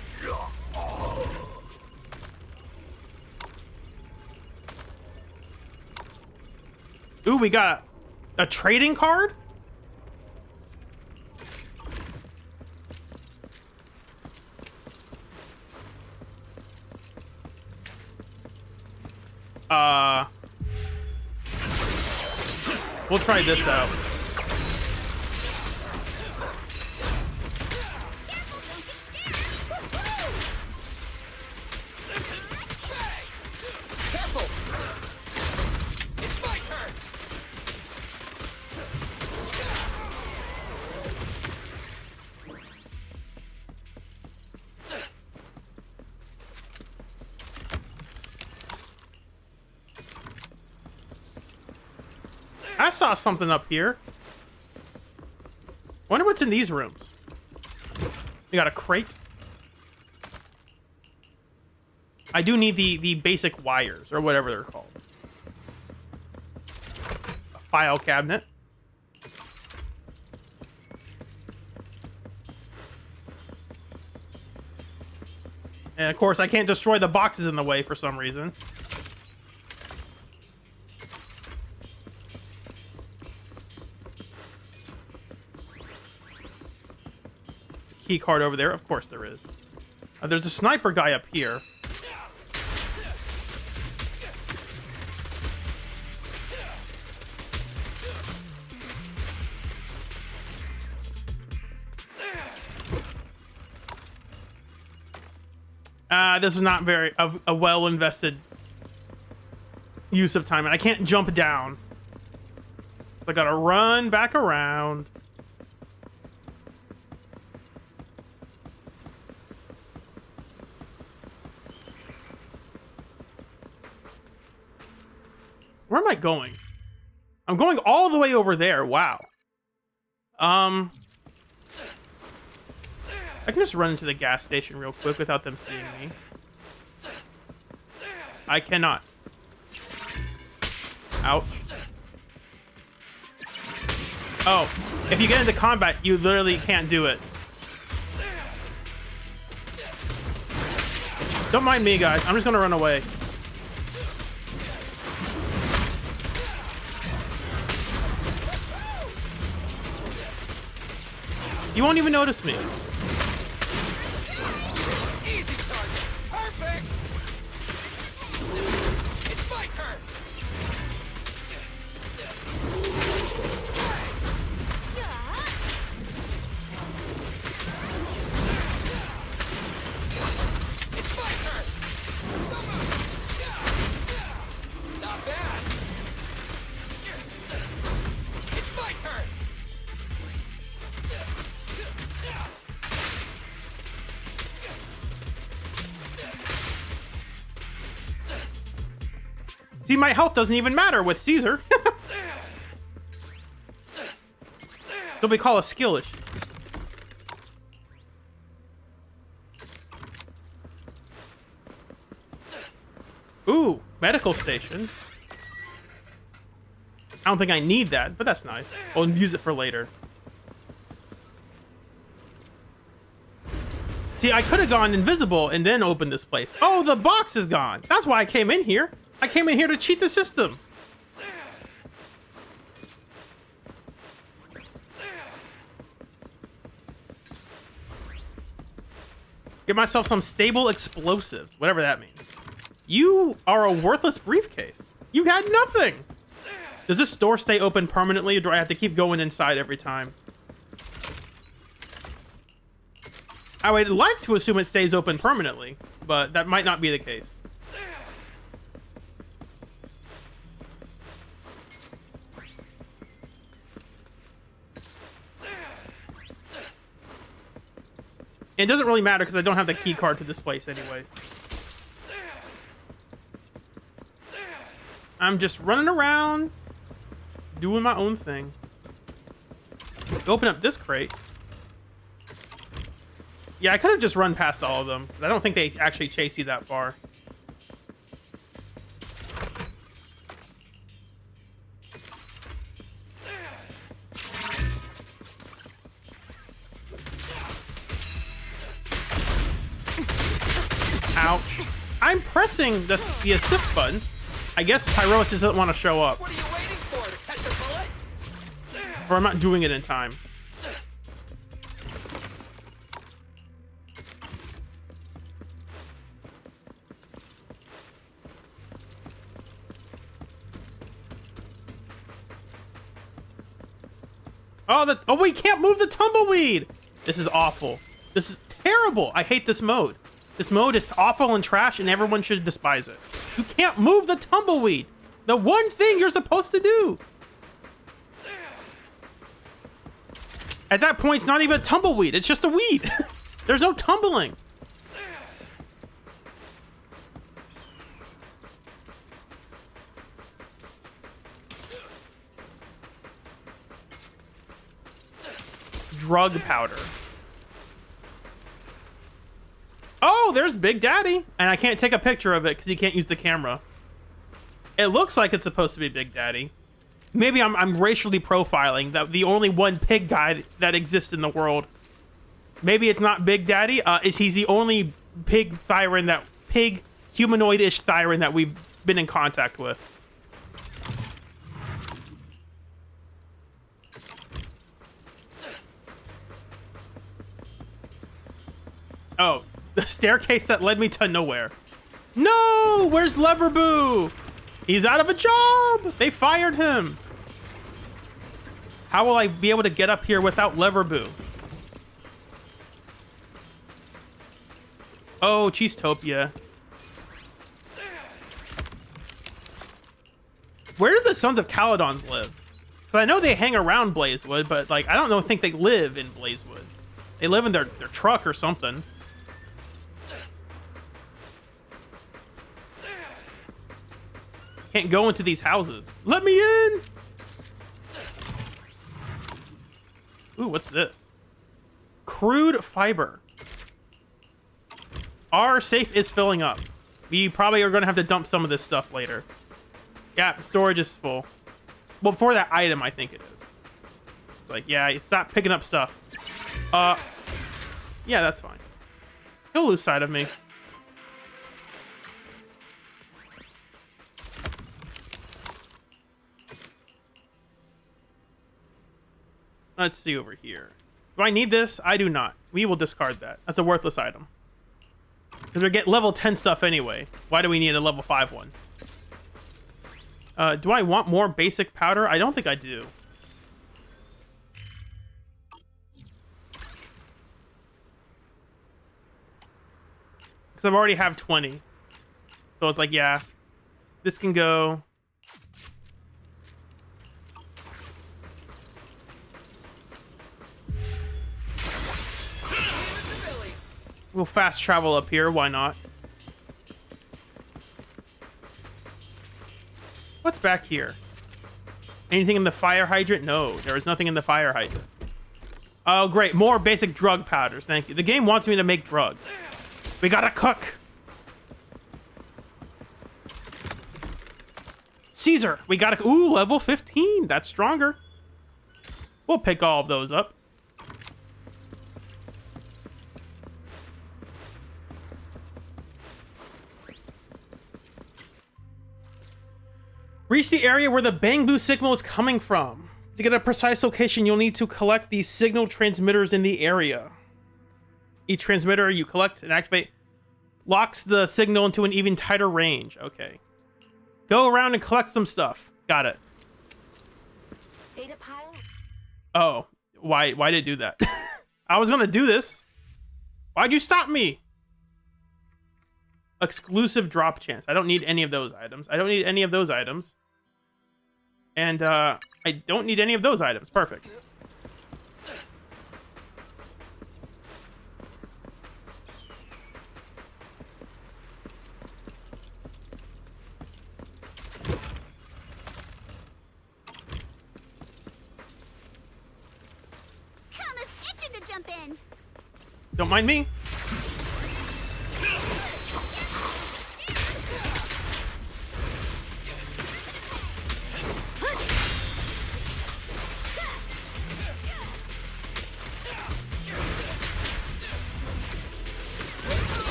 Ooh, we got a trading card? We'll try this out. I saw something up here. Wonder what's in these rooms. We got a crate. I do need the basic wires or whatever they're called. A file cabinet. And of course, I can't destroy the boxes in the way for some reason. Key card over there. Of course there is. There's a sniper guy up here. This is not very a well invested use of time, and I can't jump down. I gotta run back around. Where am I going? I'm going all the way over there. Wow. I can just run into the gas station real quick without them seeing me. I cannot. Ouch. Oh, if you get into combat, you literally can't do it. Don't mind me, guys. I'm just gonna run away. You won't even notice me. Easy target. Perfect. It's my turn. It's my turn. Not bad. It's my turn. See, my health doesn't even matter with Caesar. What we call a skill issue. Ooh, medical station. I don't think I need that, but that's nice. I'll use it for later. See, I could have gone invisible and then opened this place. Oh, the box is gone. That's why I came in here. I came in here to cheat the system. Get myself some stable explosives, whatever that means. You are a worthless briefcase. You had nothing. Does this store stay open permanently, or do I have to keep going inside every time? I would like to assume it stays open permanently, but that might not be the case. It doesn't really matter because I don't have the key card to this place anyway. I'm just running around, doing my own thing. Open up this crate. Yeah, I could have just run past all of them. I don't think they actually chase you that far. Ouch. I'm pressing the assist button. I guess Pyrosis doesn't want to show up. What are you waiting for? To catch a bullet? Or I'm not doing it in time. Oh, we can't move the tumbleweed. This is awful. This is terrible. I hate this mode. This mode is awful and trash, and everyone should despise it. You can't move the tumbleweed. The one thing you're supposed to do. At that point, it's not even a tumbleweed. It's just a weed. There's no tumbling. Drug powder. Oh, there's Big Daddy. And I can't take a picture of it because you can't use the camera. It looks like it's supposed to be Big Daddy. Maybe I'm racially profiling that the only one pig guy that exists in the world. Maybe it's not Big Daddy. He's the only pig humanoid-ish Thyran that we've been in contact with. Oh, the staircase that led me to nowhere. No, where's Leverboo? He's out of a job. They fired him. How will I be able to get up here without Leverboo? Oh, Cheesetopia. Where do the Sons of Caledons live? Because I know they hang around Blazewood, but like I don't think they live in Blazewood. They live in their truck or something. Can't go into these houses. Let me in! Ooh, what's this? Crude fiber. Our safe is filling up. We probably are going to have to dump some of this stuff later. Yeah, storage is full. Well, for that item, I think it is. It's like, yeah, stop picking up stuff. Yeah, that's fine. He'll lose sight of me. Let's see over here. Do I need this? I do not. We will discard that. That's a worthless item. Because we get level 10 stuff anyway. Why do we need a level 5 one? Do I want more basic powder? I don't think I do. Because I already have 20. So it's like, yeah. This can go... We'll fast travel up here. Why not? What's back here? Anything in the fire hydrant? No, there is nothing in the fire hydrant. Oh, great. More basic drug powders. Thank you. The game wants me to make drugs. We gotta cook. Caesar. We gotta... Ooh, level 15. That's stronger. We'll pick all of those up. Reach the area where the bamboo signal is coming from. To get a precise location, you'll need to collect the signal transmitters in the area. Each transmitter you collect and activate locks the signal into an even tighter range. Okay. Go around and collect some stuff. Got it. Data pile? Oh, why did it do that? I was gonna do this. Why'd you stop me? Exclusive drop chance. I don't need any of those items. I don't need any of those items. And I don't need any of those items. Perfect. Kama's itching to jump in. Don't mind me.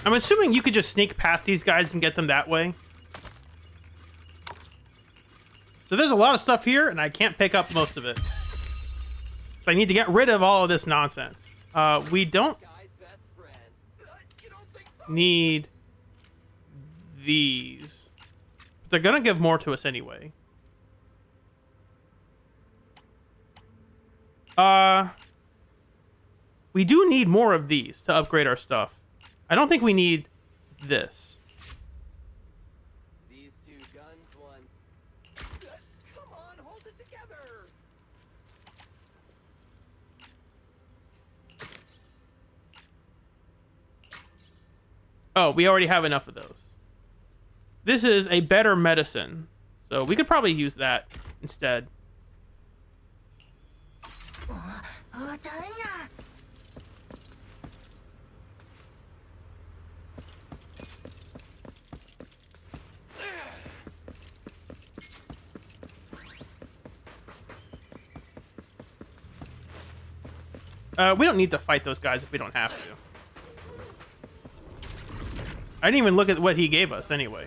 I'm assuming you could just sneak past these guys and get them that way. So there's a lot of stuff here, and I can't pick up most of it. So I need to get rid of all of this nonsense. We don't need these. They're gonna give more to us anyway. We do need more of these to upgrade our stuff. I don't think we need this. These two guns once. Come on, hold it together. Oh, we already have enough of those. This is a better medicine, so we could probably use that instead. We don't need to fight those guys if we don't have to. I didn't even look at what he gave us anyway.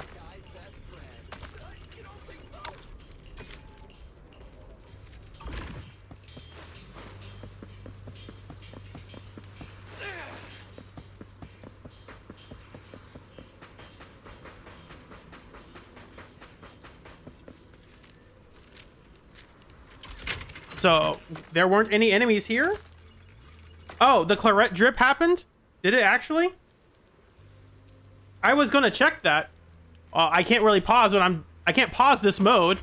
So there weren't any enemies here? Oh, the Claret drip happened? Did it actually? I was gonna check that. I can't really pause when I can't pause this mode.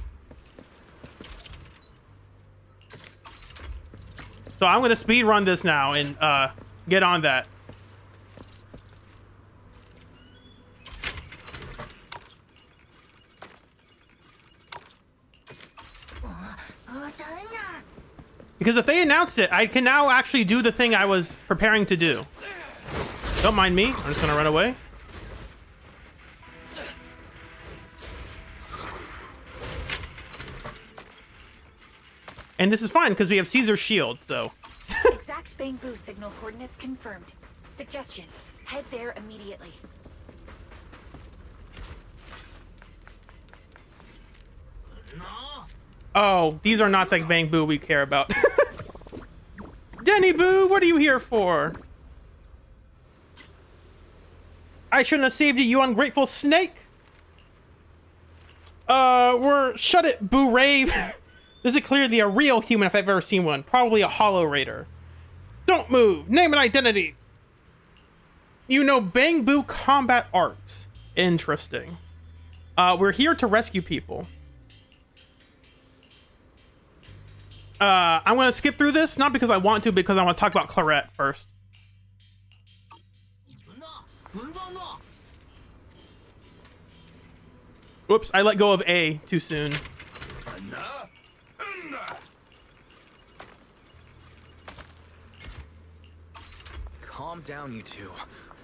So I'm gonna speed run this now and get on that. Because if they announce it, I can now actually do the thing I was preparing to do. Don't mind me. I'm just gonna run away. And this is fine because we have Caesar's shield, so. Exact Bangbu signal coordinates confirmed. Suggestion: head there immediately. Oh, these are not the Bang Boo we care about. Denny Boo, what are you here for? I shouldn't have saved you, you ungrateful snake. Shut it, Boo Rave. This is clearly a real human if I've ever seen one. Probably a Hollow Raider. Don't move. Name and identity. You know Bang Boo combat arts. Interesting. We're here to rescue people. I'm gonna skip through this, not because I want to, because I want to talk about Claret first. Whoops, I let go of A too soon. Calm down, you two.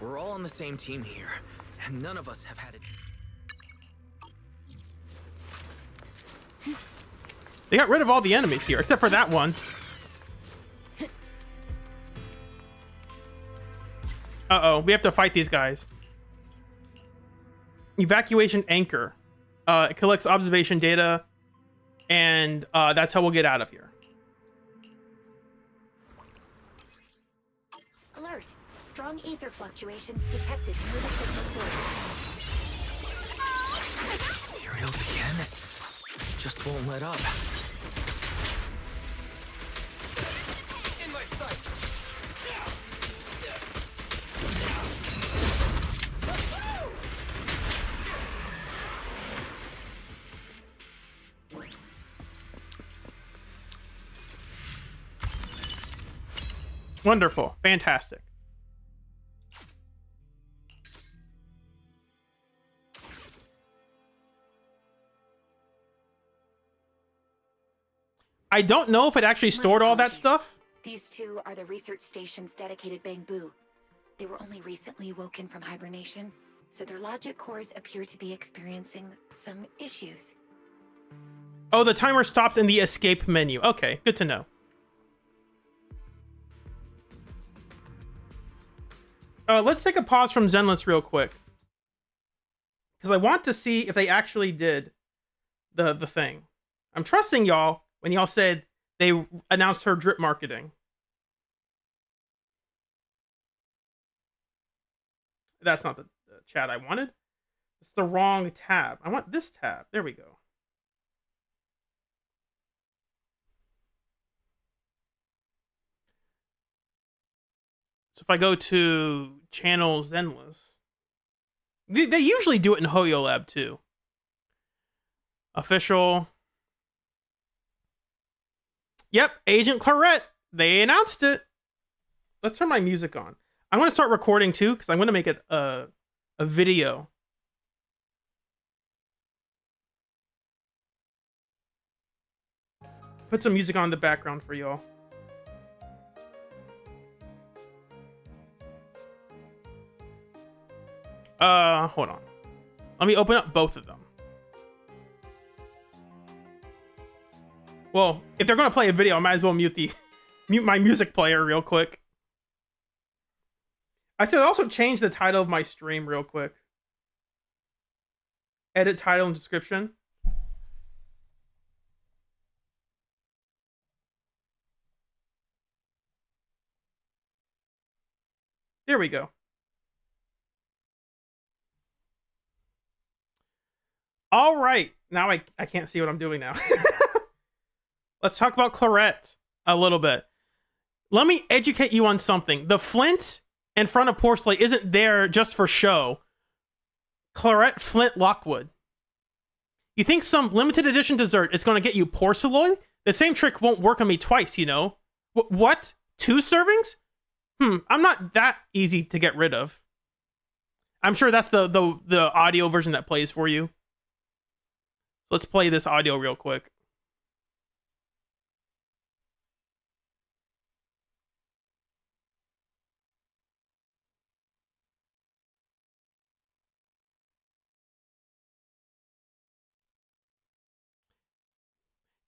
We're all on the same team here, and none of us have had it. They got rid of all the enemies here, except for that one. Uh-oh, we have to fight these guys. Evacuation anchor. It collects observation data, and that's how we'll get out of here. Alert! Strong ether fluctuations detected near the signal source. Materials again? Just won't let up. In my sights. Wonderful. Fantastic. I don't know if it actually stored all that stuff. These two are the research station's dedicated Bangbu. They were only recently woken from hibernation, so their logic cores appear to be experiencing some issues. Oh, the timer stops in the escape menu. Okay, good to know. Let's take a pause from Zenless real quick, because I want to see if they actually did the thing. I'm trusting y'all when y'all said they announced her drip marketing. That's not the chat I wanted. It's the wrong tab. I want this tab. There we go. So if I go to channel Zenless, they usually do it in HoYoLab too. Official. Yep, Agent Claret. They announced it. Let's turn my music on. I'm going to start recording too, because I'm going to make it a video. Put some music on in the background for y'all. Hold on. Let me open up both of them. Well, if they're gonna play a video, I might as well mute my music player real quick. I should also change the title of my stream real quick. Edit title and description. There we go. All right. Now I can't see what I'm doing now. Let's talk about Claret a little bit. Let me educate you on something. The Flint in front of Porcelain isn't there just for show. Claret Flint Lockwood. You think some limited edition dessert is going to get you Porceloy? The same trick won't work on me twice, you know. What? 2 servings? I'm not that easy to get rid of. I'm sure that's the audio version that plays for you. Let's play this audio real quick.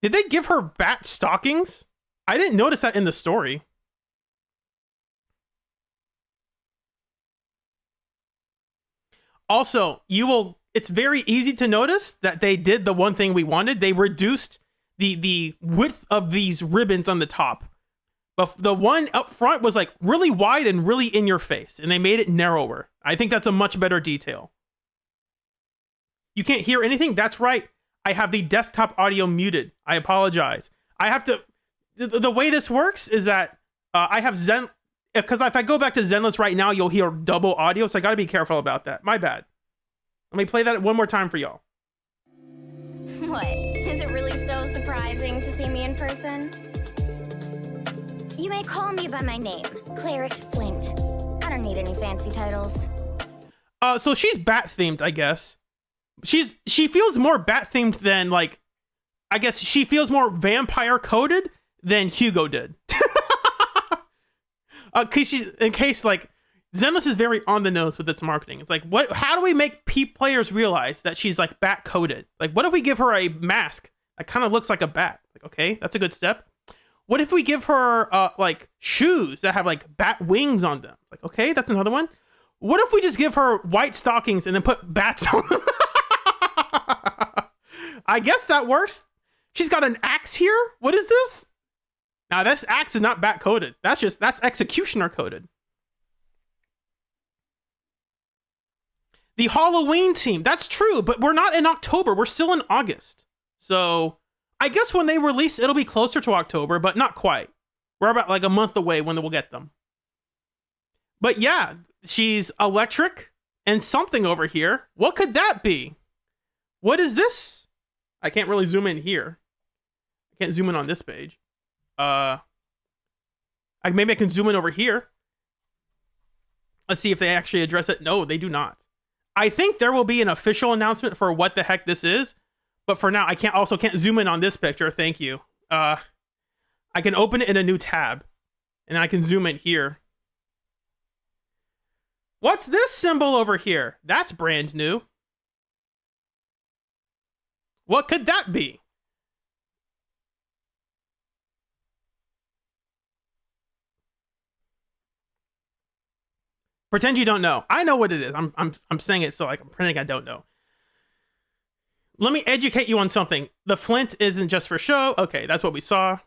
Did they give her bat stockings? I didn't notice that in the story. Also, it's very easy to notice that they did the one thing we wanted. They reduced the width of these ribbons on the top. But the one up front was like really wide and really in your face, and they made it narrower. I think that's a much better detail. You can't hear anything? That's right. I have the desktop audio muted. I apologize. I have to... The way this works is that I have Zen... Because if I go back to Zenless right now, you'll hear double audio, so I gotta be careful about that. My bad. Let me play that one more time for y'all. What? Is it really so surprising to see me in person? You may call me by my name, Claret Flint. I don't need any fancy titles. So she's bat-themed, I guess. She feels more bat-themed than, like... I guess she feels more vampire-coded than Hugo did. In case, like, Zenless is very on the nose with its marketing. It's like, how do we make players realize that she's, like, bat-coded? Like, what if we give her a mask that kind of looks like a bat? Like, okay, that's a good step. What if we give her, like, shoes that have, like, bat wings on them? Like, okay, that's another one. What if we just give her white stockings and then put bats on them? I guess that works. She's got an axe here? What is this? Now, this axe is not bat-coded. That's executioner coded. The Halloween team. That's true, but we're not in October. We're still in August. So, I guess when they release, it'll be closer to October, but not quite. We're about like a month away when we'll get them. But yeah, she's electric and something over here. What could that be? What is this? I can't really zoom in here. I can't zoom in on this page. Maybe I can zoom in over here. Let's see if they actually address it. No, they do not. I think there will be an official announcement for what the heck this is, but for now, I can't zoom in on this picture. Thank you. I can open it in a new tab, and I can zoom in here. What's this symbol over here? That's brand new. What could that be? Pretend you don't know. I know what it is. I'm saying it so like I'm pretending I don't know. Let me educate you on something. The flint isn't just for show. Okay, that's what we saw.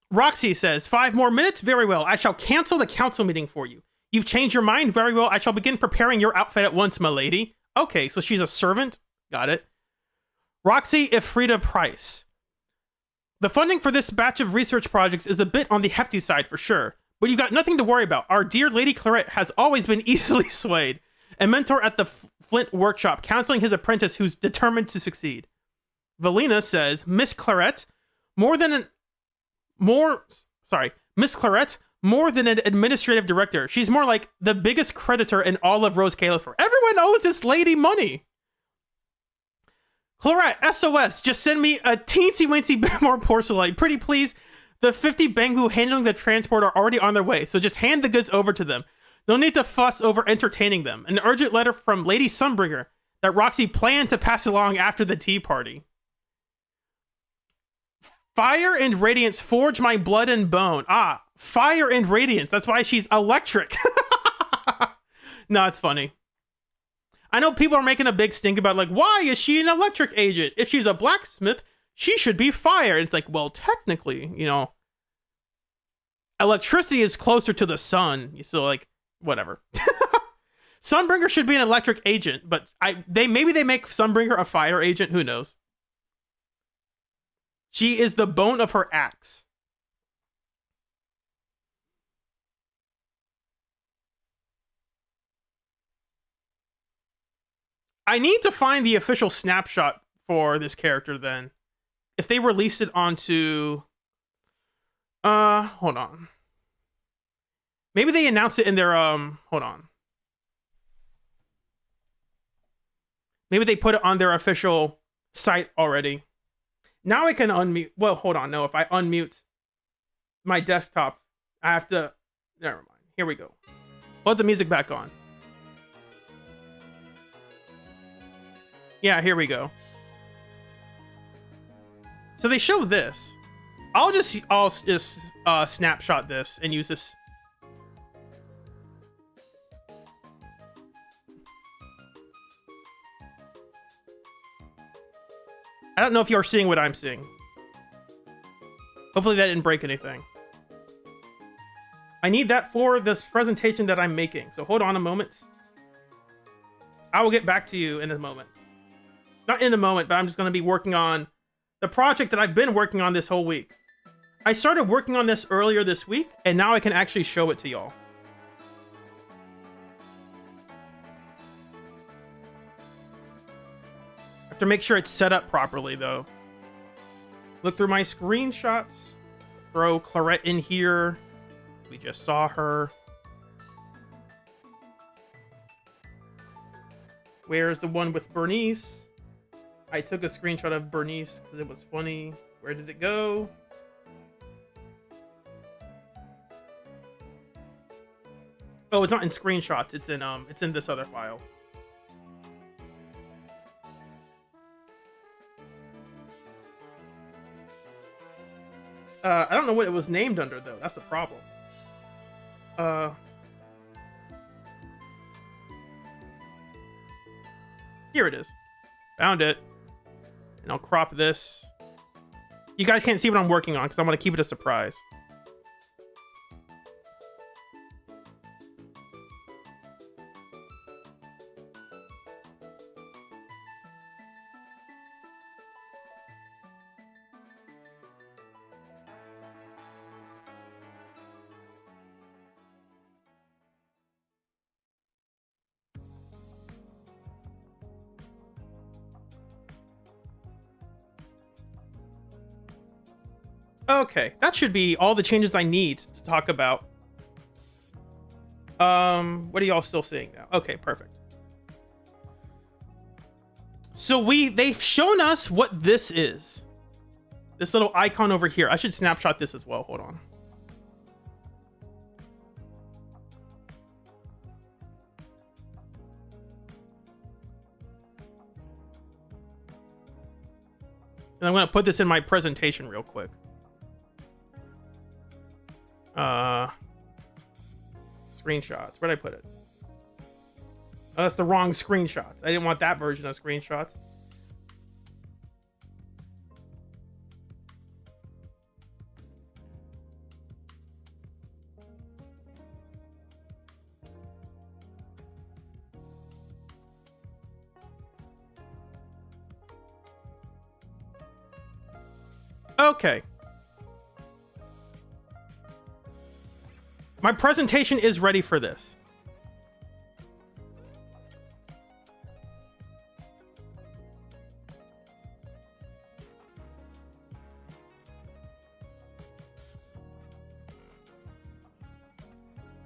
Roxy says, 5 more minutes? Very well. I shall cancel the council meeting for you. You've changed your mind? Very well. I shall begin preparing your outfit at once, my lady. Okay, so she's a servant. Got it. Roxy Ifrita Price. The funding for this batch of research projects is a bit on the hefty side for sure, but you've got nothing to worry about. Our dear Lady Claret has always been easily swayed. A mentor at the Flint workshop, counseling his apprentice who's determined to succeed. Valina says, Miss Claret, more than an administrative director. She's more like the biggest creditor in all of Rose Califer. Everyone owes this lady money. Claret, SOS, just send me a teensy-weensy bit more porcelain. Pretty please. The 50 Bangu handling the transport are already on their way, so just hand the goods over to them. No need to fuss over entertaining them. An urgent letter from Lady Sunbringer that Roxy planned to pass along after the tea party. Fire and radiance forge my blood and bone. Ah, fire and radiance. That's why she's electric. No, it's funny. I know people are making a big stink about like, why is she an electric agent? If she's a blacksmith, she should be fire. And it's like, well, technically, you know, electricity is closer to the sun. So like, whatever. Sunbringer should be an electric agent, but maybe they make Sunbringer a fire agent. Who knows? She is the bone of her axe. I need to find the official snapshot for this character then. If they released it onto... hold on. Maybe they announced it in their, hold on. Maybe they put it on their official site already. Now I can unmute. Well, hold on. No, if I unmute my desktop, I have to... Never mind. Here we go. Put the music back on. Yeah, here we go. So they show this. I'll just snapshot this and use this. I don't know if you're seeing what I'm seeing. Hopefully that didn't break anything. I need that for this presentation that I'm making. So hold on a moment. I will get back to you in a moment. Not in a moment, but I'm just going to be working on the project that I've been working on this whole week. I started working on this earlier this week, and now I can actually show it to y'all. I have to make sure it's set up properly, though. Look through my screenshots. Throw Claret in here. We just saw her. Where's the one with Bernice? I took a screenshot of Bernice because it was funny. Where did it go? Oh, it's not in screenshots. It's in this other file. I don't know what it was named under though. That's the problem. Here it is. Found it. And I'll crop this. You guys can't see what I'm working on because I'm going to keep it a surprise. Okay, that should be all the changes I need to talk about. What are y'all still seeing now? Okay, perfect. So they've shown us what this is. This little icon over here. I should snapshot this as well. Hold on. And I'm going to put this in my presentation real quick. Screenshots. Where'd I put it? Oh, that's the wrong screenshots. I didn't want that version of screenshots. Okay. My presentation is ready for this.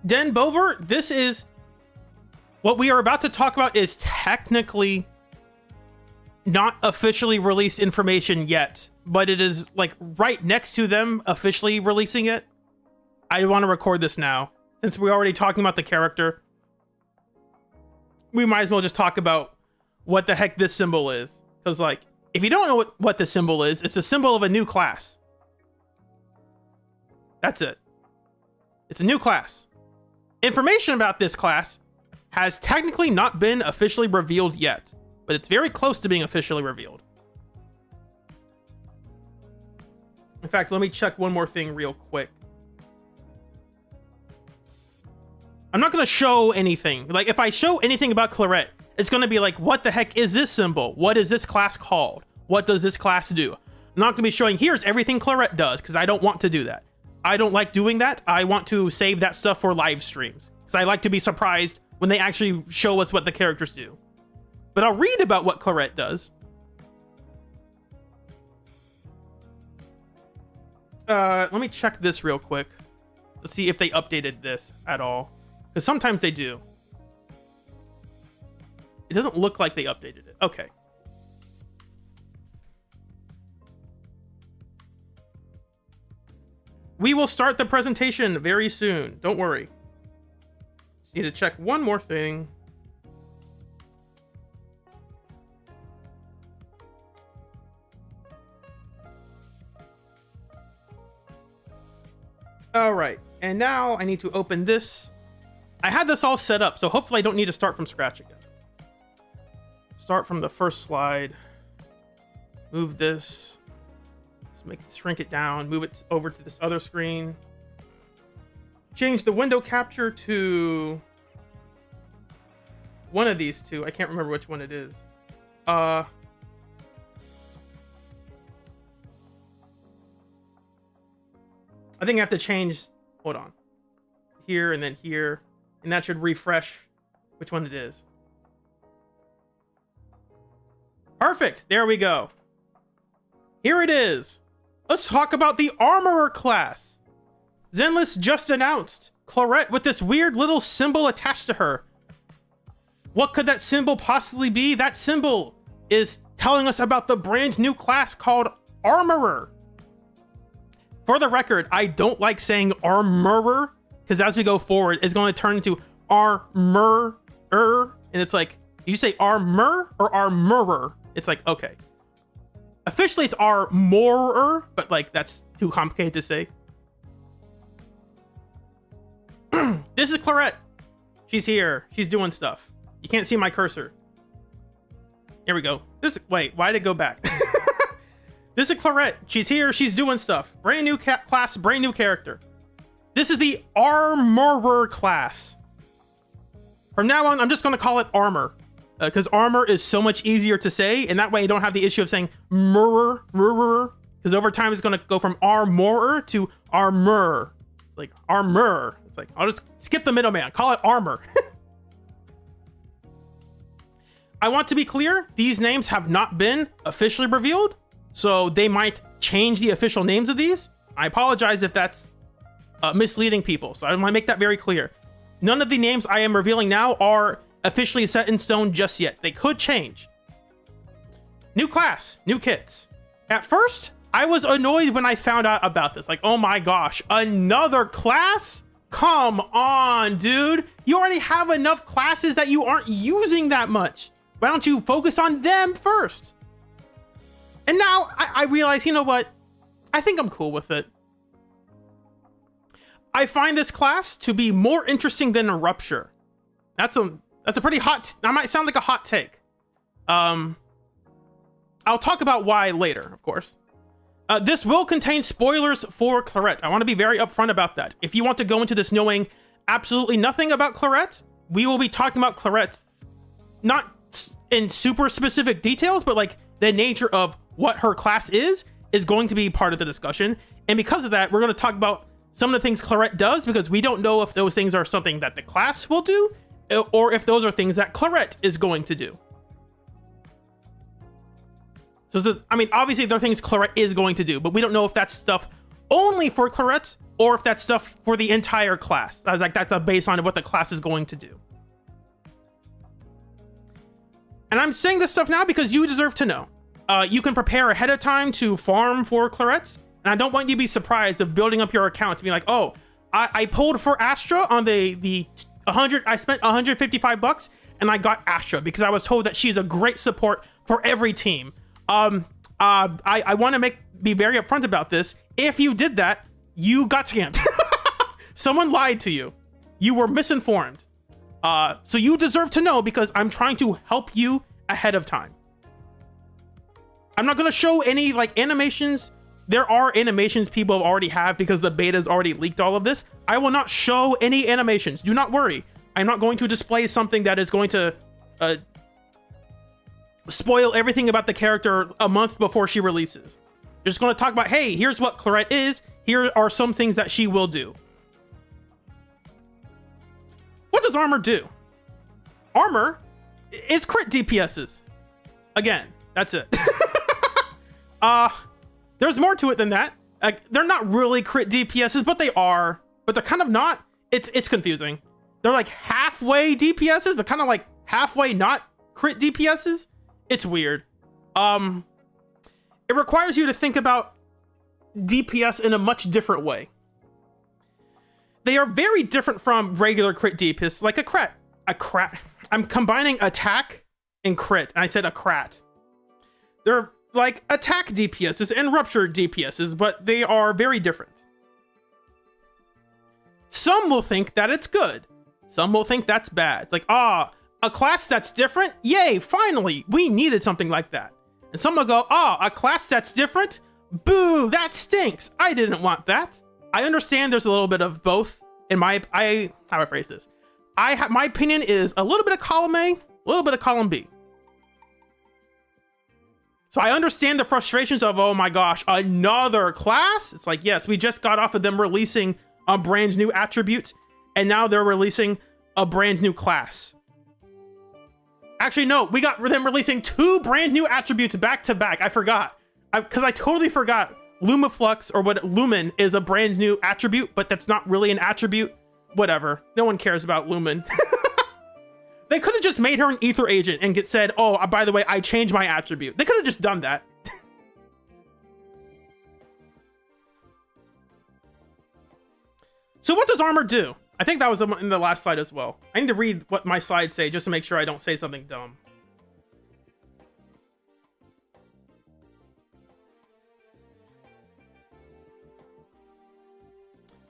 Den Bover, this is what we are about to talk about is technically not officially released information yet, but it is like right next to them officially releasing it. I want to record this now since we're already talking about the character. We might as well just talk about what the heck this symbol is, because like if you don't know what the symbol is, it's a symbol of a new class. That's it. It's a new class. Information about this class has technically not been officially revealed yet, but it's very close to being officially revealed. In fact, let me check one more thing real quick. I'm not going to show anything. Like, if I show anything about Claret, it's going to be like, what the heck is this symbol? What is this class called? What does this class do? I'm not going to be showing, here's everything Claret does, because I don't want to do that. I don't like doing that. I want to save that stuff for live streams, because I like to be surprised when they actually show us what the characters do. But I'll read about what Claret does. Let me check this real quick. Let's see if they updated this at all, because sometimes they do. It doesn't look like they updated it. Okay. We will start the presentation very soon. Don't worry. Just need to check one more thing. All right, and now I need to open this. I had this all set up, so hopefully I don't need to start from scratch again. Start from the first slide. Move this. Shrink it down, move it over to this other screen. Change the window capture to one of these two. I can't remember which one it is. I think I have to change, hold on. Here and then here, and that should refresh which one it is. Perfect, there we go. Here it is. Let's talk about the Armorer class. Zenless just announced Claret with this weird little symbol attached to her. What could that symbol possibly be? That symbol is telling us about the brand new class called Armorer. For the record, I don't like saying Armorer, because as we go forward, it's going to turn into Armorer. And it's like, do you say Armor or Armorer? It's like, okay. Officially, it's Armorer, but like that's too complicated to say. This is Claret. She's here. She's doing stuff. You can't see my cursor. Here we go. Wait, why did it go back? This is Claret. She's here. She's doing stuff. Brand new class, brand new character. This is the Armorer class. From now on, I'm just going to call it Armor. Because armor is so much easier to say, and that way you don't have the issue of saying murrer, because over time it's going to go from armorer to armor. Like armor. It's like, I'll just skip the middleman, call it armor. I want to be clear, these names have not been officially revealed, so they might change the official names of these. I apologize if that's misleading people, so I want to make that very clear. None of the names I am revealing now are officially set in stone just yet. They could change. New class, new kits. At first, I was annoyed when I found out about this. Like, oh my gosh, another class? Come on, dude. You already have enough classes that you aren't using that much. Why don't you focus on them first? And now I realize, you know what? I think I'm cool with it. I find this class to be more interesting than a Rupture. That's That's a pretty hot, that might sound like a hot take. I'll talk about why later, of course. This will contain spoilers for Claret. I want to be very upfront about that. If you want to go into this knowing absolutely nothing about Claret, we will be talking about Claret, not in super specific details, but like the nature of what her class is going to be part of the discussion. And because of that, we're going to talk about some of the things Claret does, because we don't know if those things are something that the class will do, or if those are things that Claret is going to do. So, I mean, obviously there are things Claret is going to do, but we don't know if that's stuff only for Claret or if that's stuff for the entire class. I was like, that's a baseline of what the class is going to do. And I'm saying this stuff now because you deserve to know. You can prepare ahead of time to farm for Claret, and I don't want you to be surprised of building up your account to be like, oh, I pulled for Astra on the 100. I spent 155 bucks and I got Astra because I was told that she's a great support for every team. I want to be very upfront about this. If you did that, you got scammed. Someone lied to you. You were misinformed. So you deserve to know because I'm trying to help you ahead of time. I'm not going to show any like animations. There are animations people already have because the beta's already leaked all of this. I will not show any animations. Do not worry. I'm not going to display something that is going to spoil everything about the character a month before she releases. Just going to talk about, hey, here's what Claret is. Here are some things that she will do. What does armor do? Armor is crit DPSs. Again, that's it. There's more to it than that. They're not really crit DPSs, but they are. But they're kind of not. It's confusing. They're like halfway DPSs, but kind of like halfway not crit DPSs. It's weird. It requires you to think about DPS in a much different way. They are very different from regular crit DPS, like a crat. I'm combining attack and crit, and I said a crat. They're like attack DPSs and rupture DPSs, but they are very different. Some will think that it's good. Some will think that's bad. Like, a class that's different? Yay, finally, we needed something like that. And some will go, a class that's different? Boo, that stinks. I didn't want that. I understand there's a little bit of both. In how do I phrase this? My opinion is a little bit of column A, a little bit of column B. So I understand the frustrations of, oh my gosh, another class? It's like, yes, we just got off of them releasing a brand new attribute, and now they're releasing a brand new class. Actually, no, we got them releasing 2 brand new attributes back to back. I forgot. Because I totally forgot Lumiflux, or what Lumen, is a brand new attribute, but that's not really an attribute. Whatever. No one cares about Lumen. They could have just made her an ether agent and said, oh, by the way, I changed my attribute. They could have just done that. So what does armor do? I think that was in the last slide as well. I need to read what my slides say just to make sure I don't say something dumb.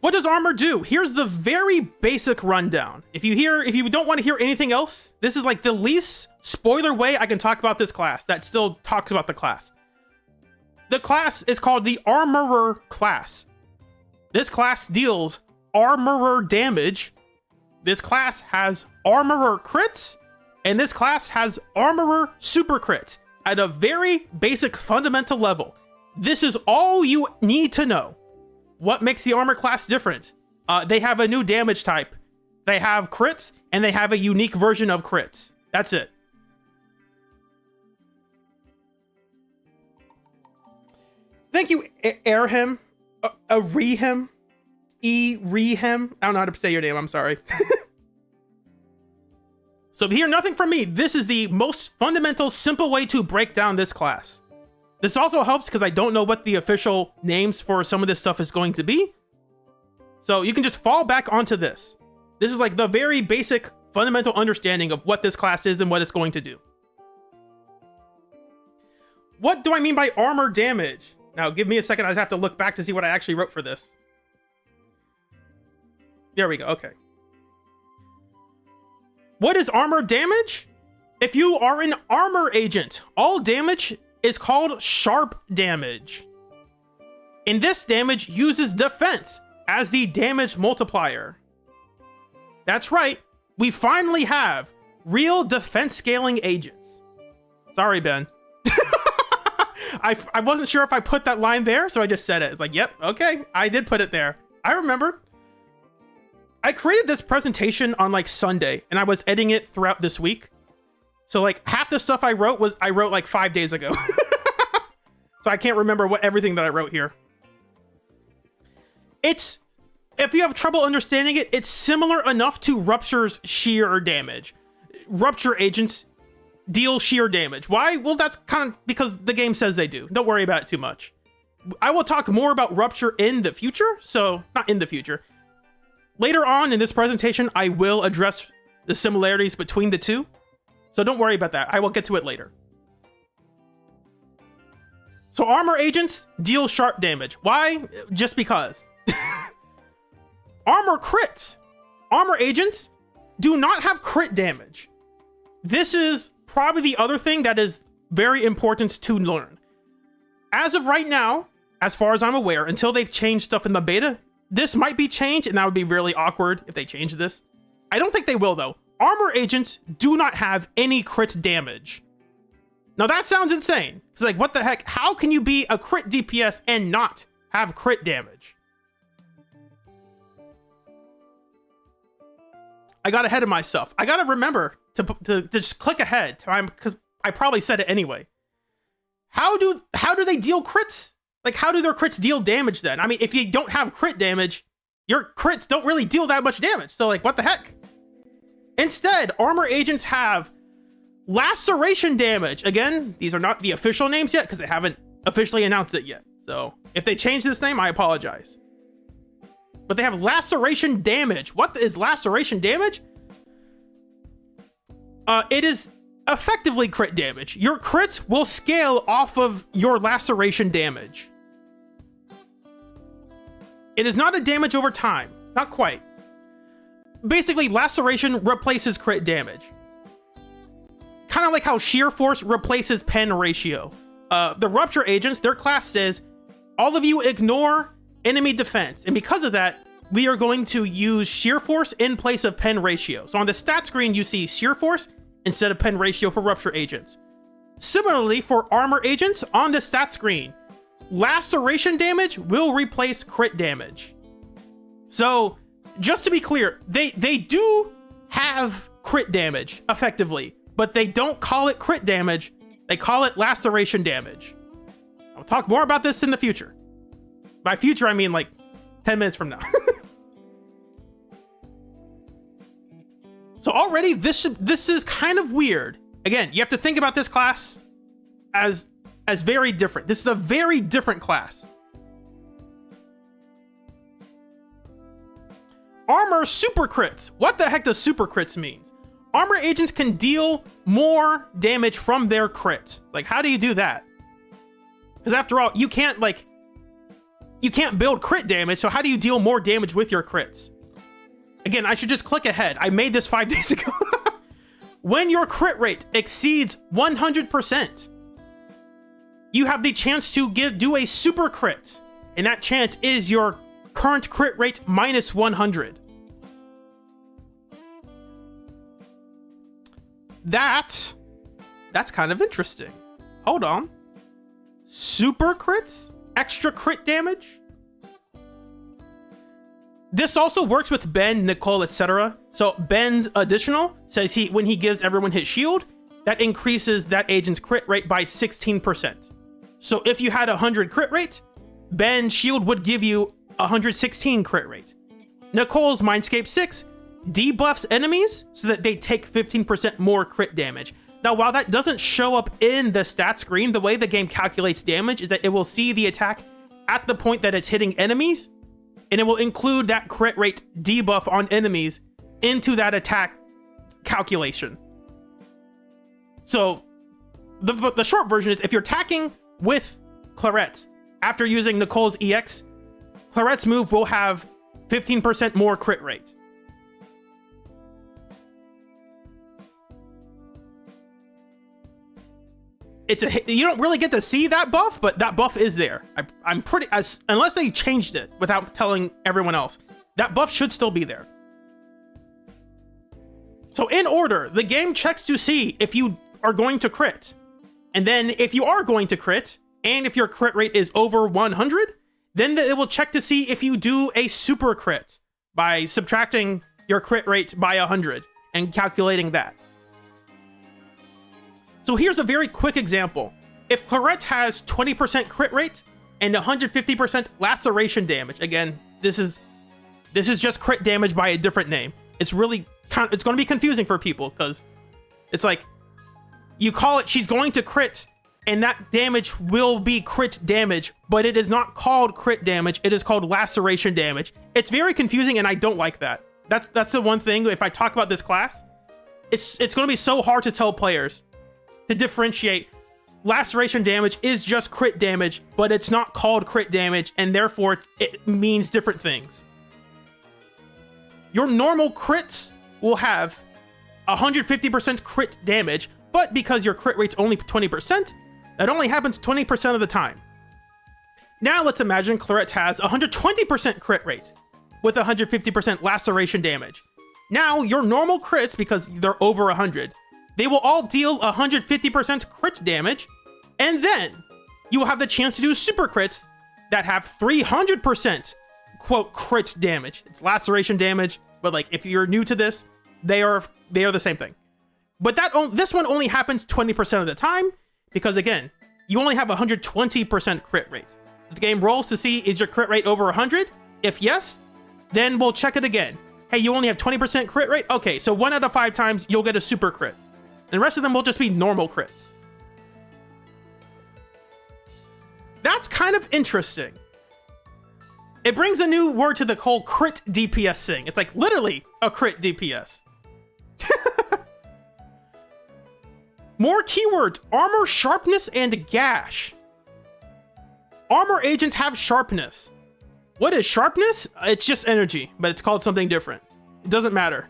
What does armor do? Here's the very basic rundown. If you don't want to hear anything else, this is like the least spoiler way I can talk about this class that still talks about the class. The class is called the Armorer class. This class deals Armorer damage. This class has Armorer crits, and this class has Armorer super crits at a very basic fundamental level. This is all you need to know. What makes the armor class different? They have a new damage type. They have crits, and they have a unique version of crits. That's it. Thank you, Airhim. Rehim. Rehim. I don't know how to say your name, I'm sorry. So if you hear nothing from me, this is the most fundamental, simple way to break down this class. This also helps because I don't know what the official names for some of this stuff is going to be. So you can just fall back onto this. This is like the very basic fundamental understanding of what this class is and what it's going to do. What do I mean by armor damage? Now give me a second, I just have to look back to see what I actually wrote for this. There we go, okay. What is armor damage? If you are an armor agent, all damage is called sharp damage. And this damage uses defense as the damage multiplier. That's right, we finally have real defense scaling agents. Sorry, Ben. I wasn't sure if I put that line there, so I just said it. It's like, yep, okay, I did put it there. I remember. I created this presentation on like Sunday, and I was editing it throughout this week. So like half the stuff I wrote like 5 days ago. So I can't remember everything that I wrote here. If you have trouble understanding it, it's similar enough to Rupture's sheer damage. Rupture agents deal sheer damage. Why? Well, that's kind of because the game says they do. Don't worry about it too much. I will talk more about Rupture in the future. So, not in the future. Later on in this presentation, I will address the similarities between the two. So don't worry about that. I will get to it later. So armor agents deal sharp damage. Why? Just because. Armor crits. Armor agents do not have crit damage. This is probably the other thing that is very important to learn. As of right now, as far as I'm aware, until they've changed stuff in the beta, this might be changed, and that would be really awkward if they change this. I don't think they will, though. Armor agents do not have any crit damage. Now that sounds insane. It's like, what the heck? How can you be a crit DPS and not have crit damage? I got ahead of myself. I gotta remember to just click ahead, because I probably said it anyway. How do they deal crits? Like, how do their crits deal damage then? I mean, if you don't have crit damage, your crits don't really deal that much damage. So like, what the heck? Instead, armor agents have laceration damage. Again, these are not the official names yet because they haven't officially announced it yet. So if they change this name, I apologize. But they have laceration damage. What is laceration damage? It is effectively crit damage. Your crits will scale off of your laceration damage. It is not a damage over time. Not quite. Basically, laceration replaces crit damage. Kind of like how sheer force replaces pen ratio. The rupture agents, their class says, all of you ignore enemy defense. And because of that, we are going to use sheer force in place of pen ratio. So on the stat screen, you see sheer force instead of pen ratio for rupture agents. Similarly, for armor agents, on the stat screen, laceration damage will replace crit damage. So just to be clear, they do have crit damage effectively, but they don't call it crit damage. They call it laceration damage. I'll talk more about this in the future. By future, I mean like 10 minutes from now. So already this is kind of weird. Again, you have to think about this class as very different. This is a very different class. Armor super crits. What the heck does super crits mean? Armor agents can deal more damage from their crits. Like, how do you do that? Because after all, you can't build crit damage, so how do you deal more damage with your crits? Again, I should just click ahead. I made this 5 days ago. When your crit rate exceeds 100%, you have the chance to do a super crit. And that chance is your current crit rate minus 100. That's kind of interesting. Hold on. Super crits? Extra crit damage? This also works with Ben, Nicole, etc. So Ben's additional says when he gives everyone his shield, that increases that agent's crit rate by 16%. So if you had 100 crit rate, Ben's shield would give you 116 crit rate. Nicole's Mindscape 6 debuffs enemies so that they take 15% more crit damage. Now, while that doesn't show up in the stat screen, the way the game calculates damage is that it will see the attack at the point that it's hitting enemies, and it will include that crit rate debuff on enemies into that attack calculation. So the short version is, if you're attacking with Claret after using Nicole's EX, Claret's move will have 15% more crit rate. you don't really get to see that buff, but that buff is there. I'm pretty, unless they changed it without telling everyone else, that buff should still be there. So in order, the game checks to see if you are going to crit. And then if you are going to crit, and if your crit rate is over 100, then it will check to see if you do a super crit by subtracting your crit rate by 100 and calculating that. So here's a very quick example. If Claret has 20% crit rate and 150% laceration damage, again, this is just crit damage by a different name. It's really it's going to be confusing for people because it's like you call it she's going to crit and that damage will be crit damage, but it is not called crit damage. It is called laceration damage. It's very confusing and I don't like that. That's the one thing. If I talk about this class, it's going to be so hard to tell players to differentiate. Laceration damage is just crit damage, but it's not called crit damage, and therefore it means different things. Your normal crits will have 150% crit damage, but because your crit rate's only 20%, that only happens 20% of the time. Now let's imagine Claret has 120% crit rate with 150% laceration damage. Now your normal crits, because they're over 100, they will all deal 150% crit damage, and then you will have the chance to do super crits that have 300% quote crit damage. It's laceration damage, but like if you're new to this, they are the same thing. But this one only happens 20% of the time because again, you only have 120% crit rate. The game rolls to see, is your crit rate over 100? If yes, then we'll check it again. Hey, you only have 20% crit rate? Okay, so 1 out of 5 times you'll get a super crit. And the rest of them will just be normal crits. That's kind of interesting. It brings a new word to the whole crit DPS thing. It's like literally a crit DPS. More keywords: armor, sharpness, and gash. Armor agents have sharpness. What is sharpness? It's just energy, but it's called something different. It doesn't matter.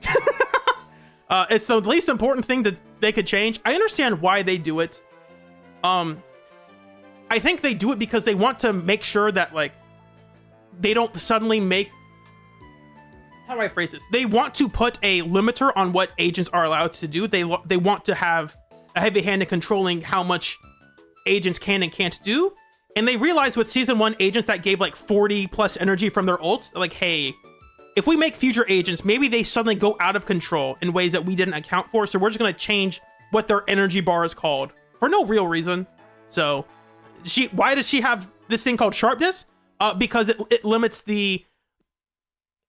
It's the least important thing that they could change. I understand why they do it. I think they do it because they want to make sure that like they don't suddenly make, how do I phrase this? They want to put a limiter on what agents are allowed to do. They want to have a heavy hand in controlling how much agents can and can't do. And they realized with season 1 agents that gave like 40 plus energy from their ults, like, hey, if we make future agents, maybe they suddenly go out of control in ways that we didn't account for. So we're just going to change what their energy bar is called for no real reason. So why does she have this thing called sharpness? Because it limits it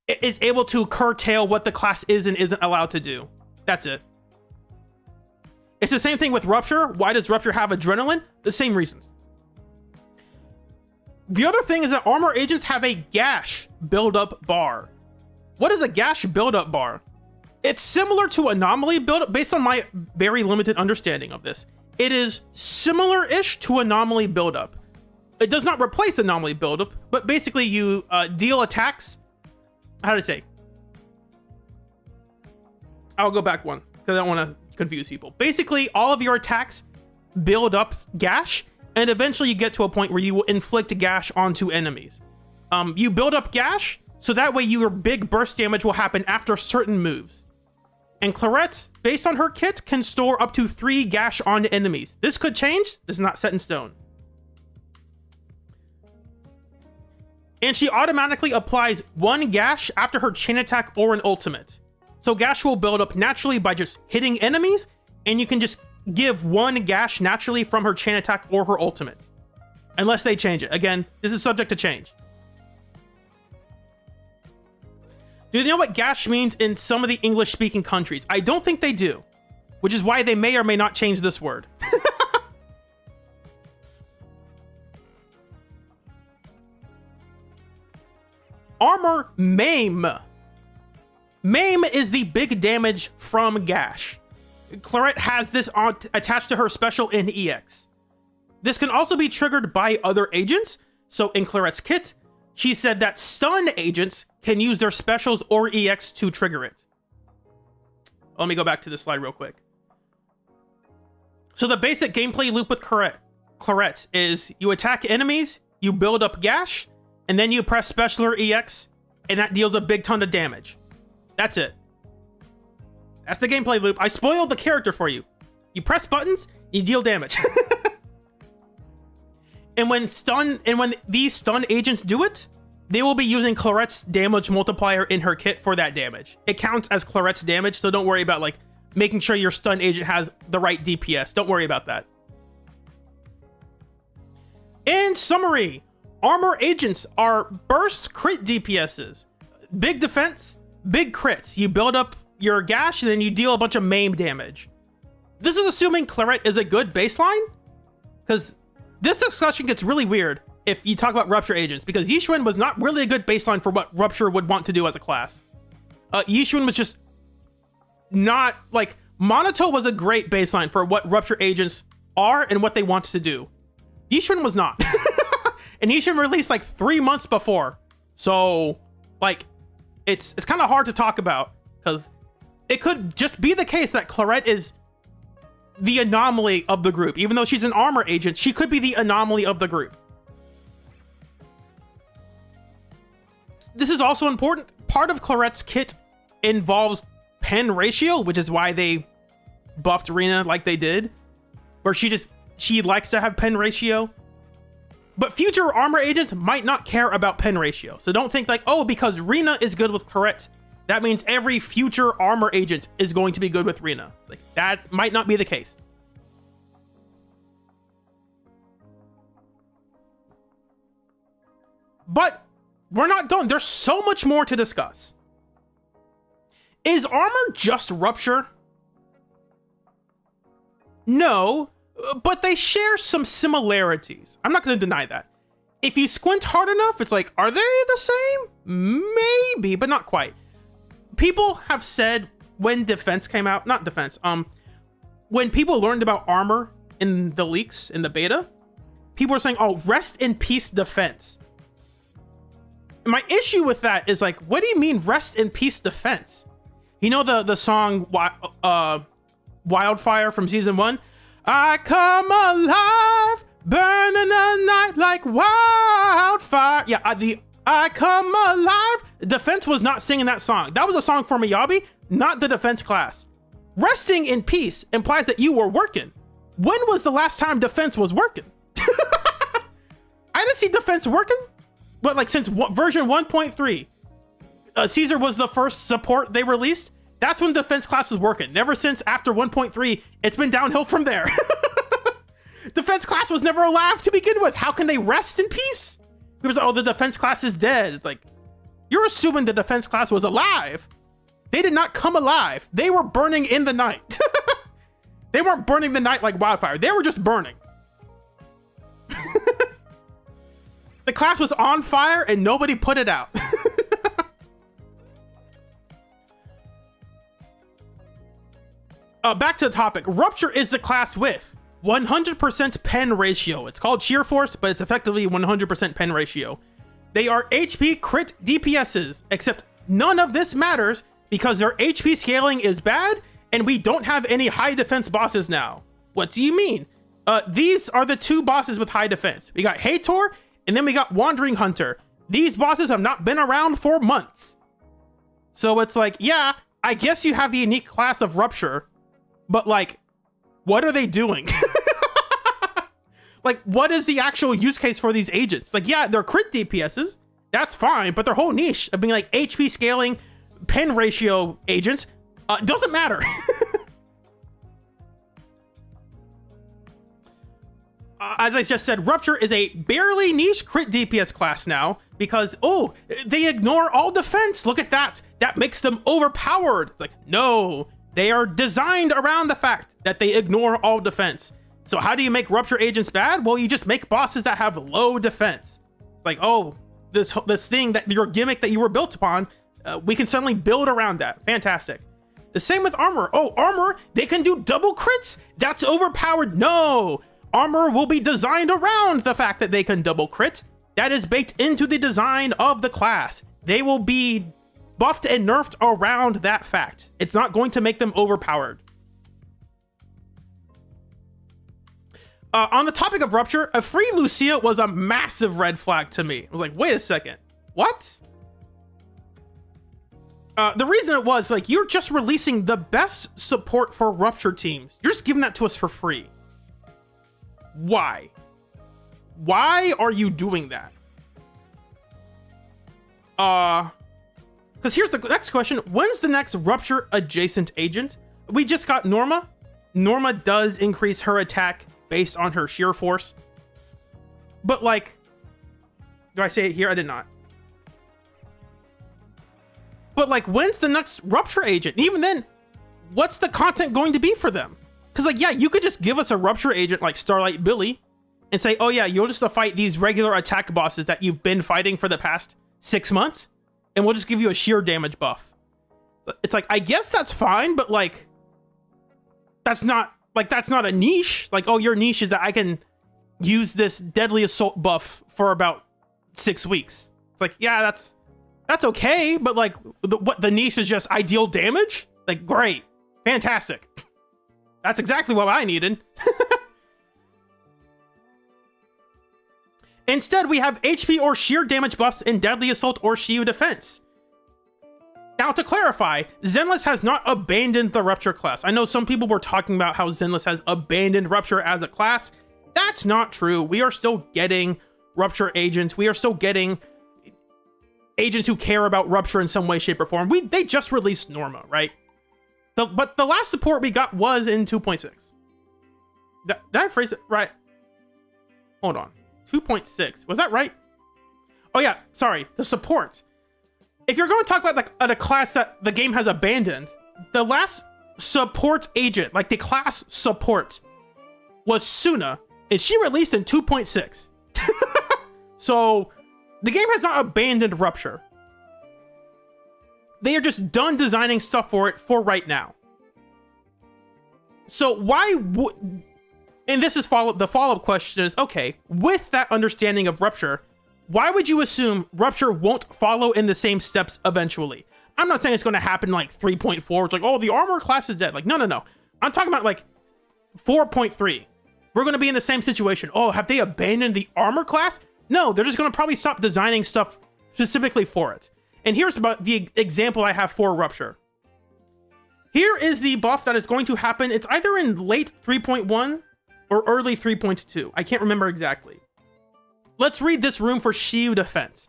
is able to curtail what the class is and isn't allowed to do. That's it. It's the same thing with Rupture. Why does Rupture have adrenaline? The same reasons. The other thing is that armor agents have a gash build-up bar. What is a gash build-up bar? It's similar to anomaly build-up based on my very limited understanding of this. It is similar-ish to anomaly build-up. It does not replace anomaly build-up, but basically you deal attacks. How do I say? I'll go back one because I don't want to confuse people. Basically, all of your attacks build up gash, and eventually you get to a point where you will inflict gash onto enemies. You build up gash, so that way your big burst damage will happen after certain moves. And Claret, based on her kit, can store up to 3 gash on enemies. This could change. This is not set in stone. And she automatically applies 1 gash after her chain attack or an ultimate. So gash will build up naturally by just hitting enemies, and you can just give 1 gash naturally from her chain attack or her ultimate. Unless they change it. Again, this is subject to change. Do you know what gash means in some of the English-speaking countries? I don't think they do, which is why they may or may not change this word. Armor maim. Maim is the big damage from gash. Claret has this attached to her special in EX. This can also be triggered by other agents. So in Claret's kit, she said that stun agents can use their specials or EX to trigger it. Let me go back to this slide real quick. So the basic gameplay loop with Claret is you attack enemies, you build up gash, and then you press special or EX, and that deals a big ton of damage. That's it. That's the gameplay loop. I spoiled the character for you. You press buttons, you deal damage. And when these stun agents do it, they will be using Claret's damage multiplier in her kit for that damage. It counts as Claret's damage, so don't worry about like making sure your stun agent has the right DPS. Don't worry about that. In summary, armor agents are burst crit DPSs. Big defense, big crits. You build up your gash and then you deal a bunch of maim damage. This is assuming Claret is a good baseline, because this discussion gets really weird if you talk about Rupture agents, because Yixuan was not really a good baseline for what Rupture would want to do as a class. Yixuan was just not, like, Monato was a great baseline for what Rupture agents are and what they want to do. Yixuan was not. And Yixuan released like 3 months before. So, like, it's kind of hard to talk about, because it could just be the case that Claret is the anomaly of the group. Even though she's an armor agent, she could be the anomaly of the group. This is also important. Part of Claret's kit involves pen ratio, which is why they buffed Rena like they did, where she likes to have pen ratio. But future armor agents might not care about pen ratio. So don't think like, oh, because Rena is good with Claret, that means every future armor agent is going to be good with Rena. Like, that might not be the case. But we're not done. There's so much more to discuss. Is armor just Rupture? No, but they share some similarities. I'm not going to deny that. If you squint hard enough, it's like, are they the same? Maybe, but not quite. People have said when defense came out, not defense, when people learned about armor in the leaks, in the beta, people were saying, oh, rest in peace defense. My issue with that is like, what do you mean rest in peace defense? You know the song Wildfire from season 1? I come alive, burning the night like wildfire. Yeah, I come alive. Defense was not singing that song. That was a song for Miyabi, not the defense class. Resting in peace implies that you were working. When was the last time defense was working? I didn't see defense working. But like since version 1.3, Caesar was the first support they released. That's when defense class was working. Never since after 1.3, it's been downhill from there. Defense class was never alive to begin with. How can they rest in peace? Because, oh, the defense class is dead. It's like, you're assuming the defense class was alive. They did not come alive. They were burning in the night. They weren't burning the night like wildfire. They were just burning. The class was on fire and nobody put it out. Back to the topic. Rupture is the class with 100% pen ratio. It's called sheer force, but it's effectively 100% pen ratio. They are HP crit DPSs, except none of this matters because their HP scaling is bad and we don't have any high defense bosses now. What do you mean? These are the two bosses with high defense. We got Hator and then we got Wandering Hunter. These bosses have not been around for months. So it's like, yeah, I guess you have the unique class of Rupture, but like, what are they doing? Like, what is the actual use case for these agents? Like, yeah, they're crit DPSs. That's fine, but their whole niche of being like HP scaling, pen ratio agents doesn't matter. As I just said, Rupture is a barely niche crit DPS class now because, oh, they ignore all defense. Look at that. That makes them overpowered. It's like, no, they are designed around the fact that they ignore all defense. So how do you make Rupture agents bad? Well, you just make bosses that have low defense. Like, oh, this thing that your gimmick that you were built upon, we can suddenly build around that. Fantastic. The same with armor. Oh, armor, they can do double crits? That's overpowered. No. Armor will be designed around the fact that they can double crit. That is baked into the design of the class. They will be buffed and nerfed around that fact. It's not going to make them overpowered. On the topic of Rupture, a free Lucia was a massive red flag to me. I was like, wait a second, what? The reason it was, like, you're just releasing the best support for Rupture teams. You're just giving that to us for free. Why? Why are you doing that? Because here's the next question. When's the next Rupture adjacent agent? We just got Norma. Norma does increase her attack based on her sheer force. But, like, do I say it here? I did not. But, like, when's the next Rupture agent? And even then, what's the content going to be for them? Because, like, yeah, you could just give us a Rupture agent like Starlight Billy and say, oh yeah, you'll just fight these regular attack bosses that you've been fighting for the past 6 months, and we'll just give you a sheer damage buff. It's like, I guess that's fine, but, like, that's not a niche. Like, oh, your niche is that I can use this Deadly Assault buff for about 6 weeks. It's like, yeah, that's okay, but, like, the niche is just ideal damage? Like, great. Fantastic. That's exactly what I needed. Instead, we have HP or sheer damage buffs in Deadly Assault or Shield Defense. Now, to clarify, Zenless has not abandoned the Rupture class. I know some people were talking about how Zenless has abandoned Rupture as a class. That's not true. We are still getting Rupture agents. We are still getting agents who care about Rupture in some way, shape, or form. They just released Norma, right? But the last support we got was in 2.6. Did I phrase it right? Hold on. 2.6. Was that right? Oh yeah, sorry. The support. If you're going to talk about, like, a class that the game has abandoned, the last support agent, like the class support, was Suna, and she released in 2.6. So the game has not abandoned Rupture. They are just done designing stuff for it for right now. So why would... And this is the follow-up question is, okay, with that understanding of Rupture, why would you assume Rupture won't follow in the same steps eventually? I'm not saying it's going to happen like 3.4. It's like, oh, the armor class is dead. Like, no. I'm talking about like 4.3. We're going to be in the same situation. Oh, have they abandoned the armor class? No, they're just going to probably stop designing stuff specifically for it. And here's about the example I have for Rupture. Here is the buff that is going to happen. It's either in late 3.1 or early 3.2. I can't remember exactly. Let's read this room for Shield Defense.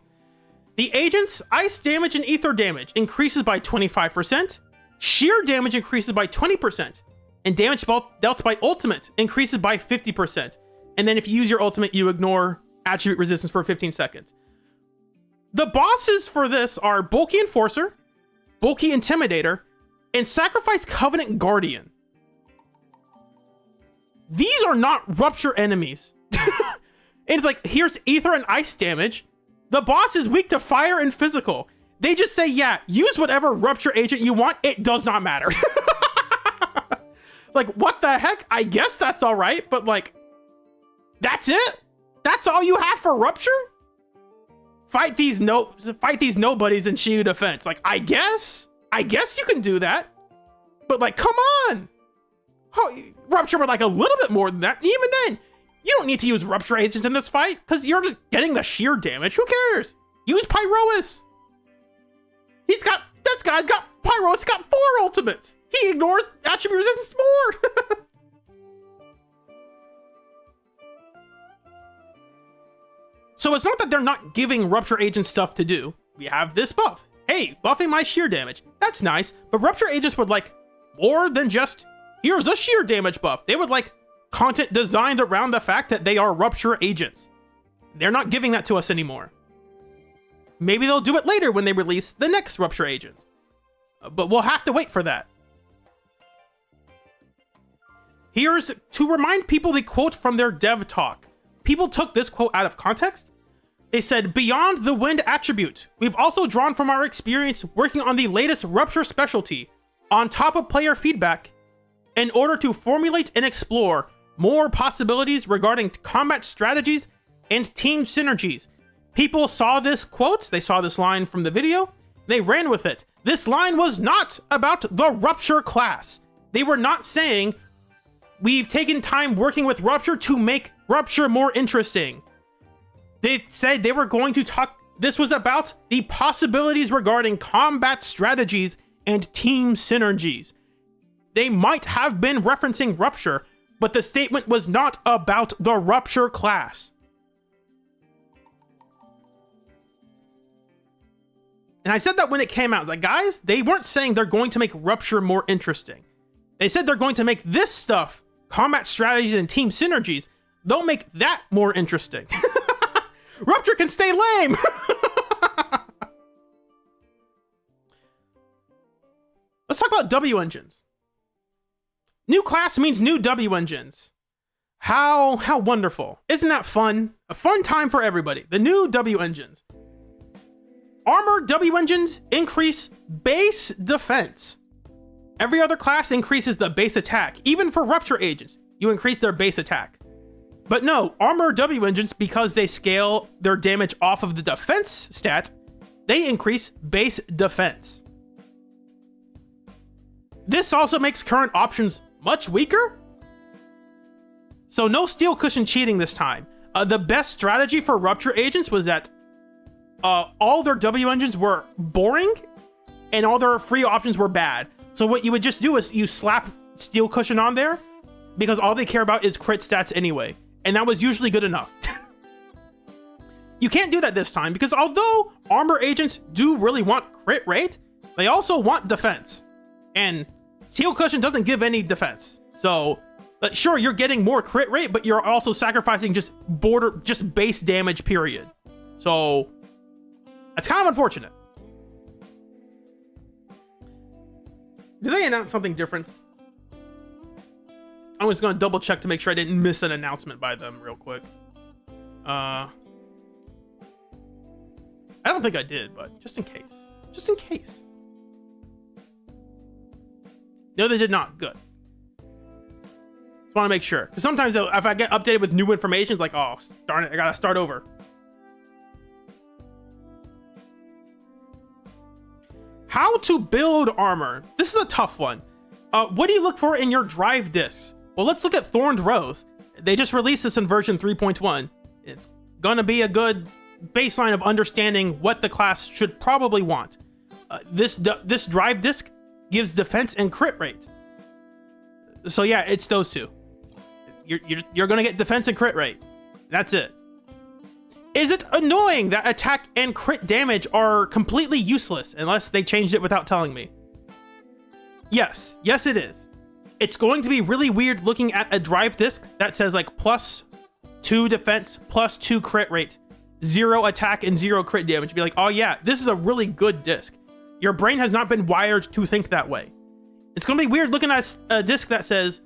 The agent's ice damage and ether damage increases by 25%. Sheer damage increases by 20%. And damage dealt by ultimate increases by 50%. And then if you use your ultimate, you ignore attribute resistance for 15 seconds. The bosses for this are Bulky Enforcer, Bulky Intimidator, and Sacrifice Covenant Guardian. These are not Rupture enemies. And it's like, here's ether and ice damage. The boss is weak to fire and physical. They just say, yeah, use whatever Rupture agent you want. It does not matter. Like, what the heck? I guess that's all right, but, like, that's it? That's all you have for Rupture? Fight these nobodies in Shield Defense. Like, I guess you can do that. But, like, come on. Oh, Rupture would like a little bit more than that. And even then, you don't need to use Rupture agents in this fight because you're just getting the sheer damage. Who cares? Use Pyrois. This guy's got Pyrois got 4 ultimates. He ignores attribute resistance more. So it's not that they're not giving Rupture agents stuff to do. We have this buff. Hey, buffing my sheer damage. That's nice. But Rupture agents would like more than just, here's a sheer damage buff. They would like content designed around the fact that they are Rupture agents. They're not giving that to us anymore. Maybe they'll do it later when they release the next Rupture agent. But we'll have to wait for that. Here's to remind people the quote from their dev talk. People took this quote out of context. They said, beyond the wind attribute, we've also drawn from our experience working on the latest Rupture specialty on top of player feedback in order to formulate and explore more possibilities regarding combat strategies and team synergies. People saw this quote, they saw this line from the video, they ran with it. This line was not about the Rupture class. They were not saying we've taken time working with Rupture to make Rupture more interesting. They said they were going to talk, this was about the possibilities regarding combat strategies and team synergies. They might have been referencing Rupture, but the statement was not about the Rupture class. And I said that when it came out, like, guys, they weren't saying they're going to make Rupture more interesting. They said they're going to make this stuff, combat strategies and team synergies, they'll make that more interesting. Rupture can stay lame. Let's talk about W engines. New class means new W engines. How wonderful. Isn't that fun? A fun time for everybody. The new W engines. Armor W engines increase base defense. Every other class increases the base attack. Even for Rupture agents, you increase their base attack. But no, Armor W engines, because they scale their damage off of the defense stat, they increase base defense. This also makes current options much weaker. So no steel cushion cheating this time. The best strategy for Rupture agents was that all their W engines were boring and all their free options were bad. So what you would just do is you slap steel cushion on there because all they care about is crit stats anyway. And that was usually good enough. You can't do that this time because although armor agents do really want crit rate, they also want defense. And steel cushion doesn't give any defense. So sure, you're getting more crit rate, but you're also sacrificing just base damage, period. So that's kind of unfortunate. Did they announce something different? I was going to double check to make sure I didn't miss an announcement by them real quick. I don't think I did, but just in case. Just in case. No, they did not. Good. Just want to make sure. Because sometimes if I get updated with new information, it's like, oh, darn it, I got to start over. How to build armor. This is a tough one. What do you look for in your drive discs? Well, let's look at Thorned Rose. They just released this in version 3.1. It's gonna be a good baseline of understanding what the class should probably want. This drive disc gives defense and crit rate. So yeah, it's those two. You're gonna get defense and crit rate. That's it. Is it annoying that attack and crit damage are completely useless unless they changed it without telling me? Yes. Yes, it is. It's going to be really weird looking at a drive disc that says like +2 defense, +2 crit rate, 0 attack, and 0 crit damage. Be like, oh yeah, this is a really good disc. Your brain has not been wired to think that way. It's going to be weird looking at a disc that says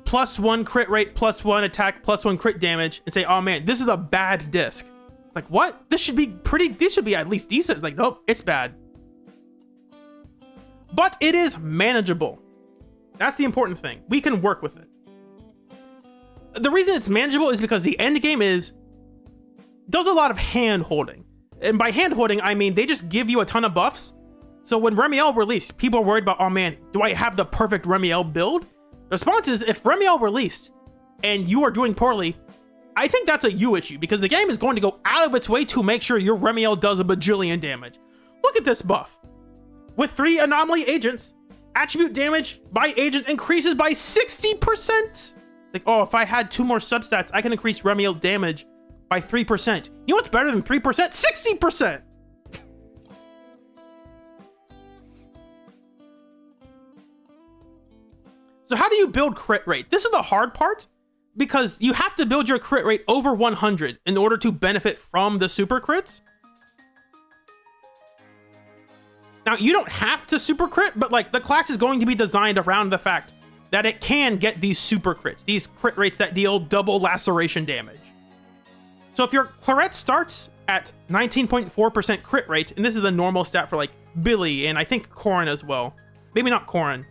+1 crit rate, +1 attack, +1 crit damage, and say, oh man, this is a bad disc. It's like, what? This should be at least decent. It's like, nope, it's bad. But it is manageable. That's the important thing. We can work with it. The reason it's manageable is because the end game does a lot of hand holding. And by hand holding, I mean they just give you a ton of buffs. So when Remiel released, people are worried about, oh man, do I have the perfect Remiel build? The response is, if Remiel released and you are doing poorly, I think that's a you issue because the game is going to go out of its way to make sure your Remiel does a bajillion damage. Look at this buff. With 3 anomaly agents, attribute damage by agent increases by 60%. Like, oh, if I had 2 more substats, I can increase Remiel's damage by 3%. You know what's better than 3%? 60%! So how do you build crit rate? This is the hard part because you have to build your crit rate over 100 in order to benefit from the super crits. Now, you don't have to super crit, but like the class is going to be designed around the fact that it can get these super crits, these crit rates that deal double laceration damage. So if your Claret starts at 19.4% crit rate, and this is the normal stat for like Billy and I think Corrin as well. Maybe not Corrin.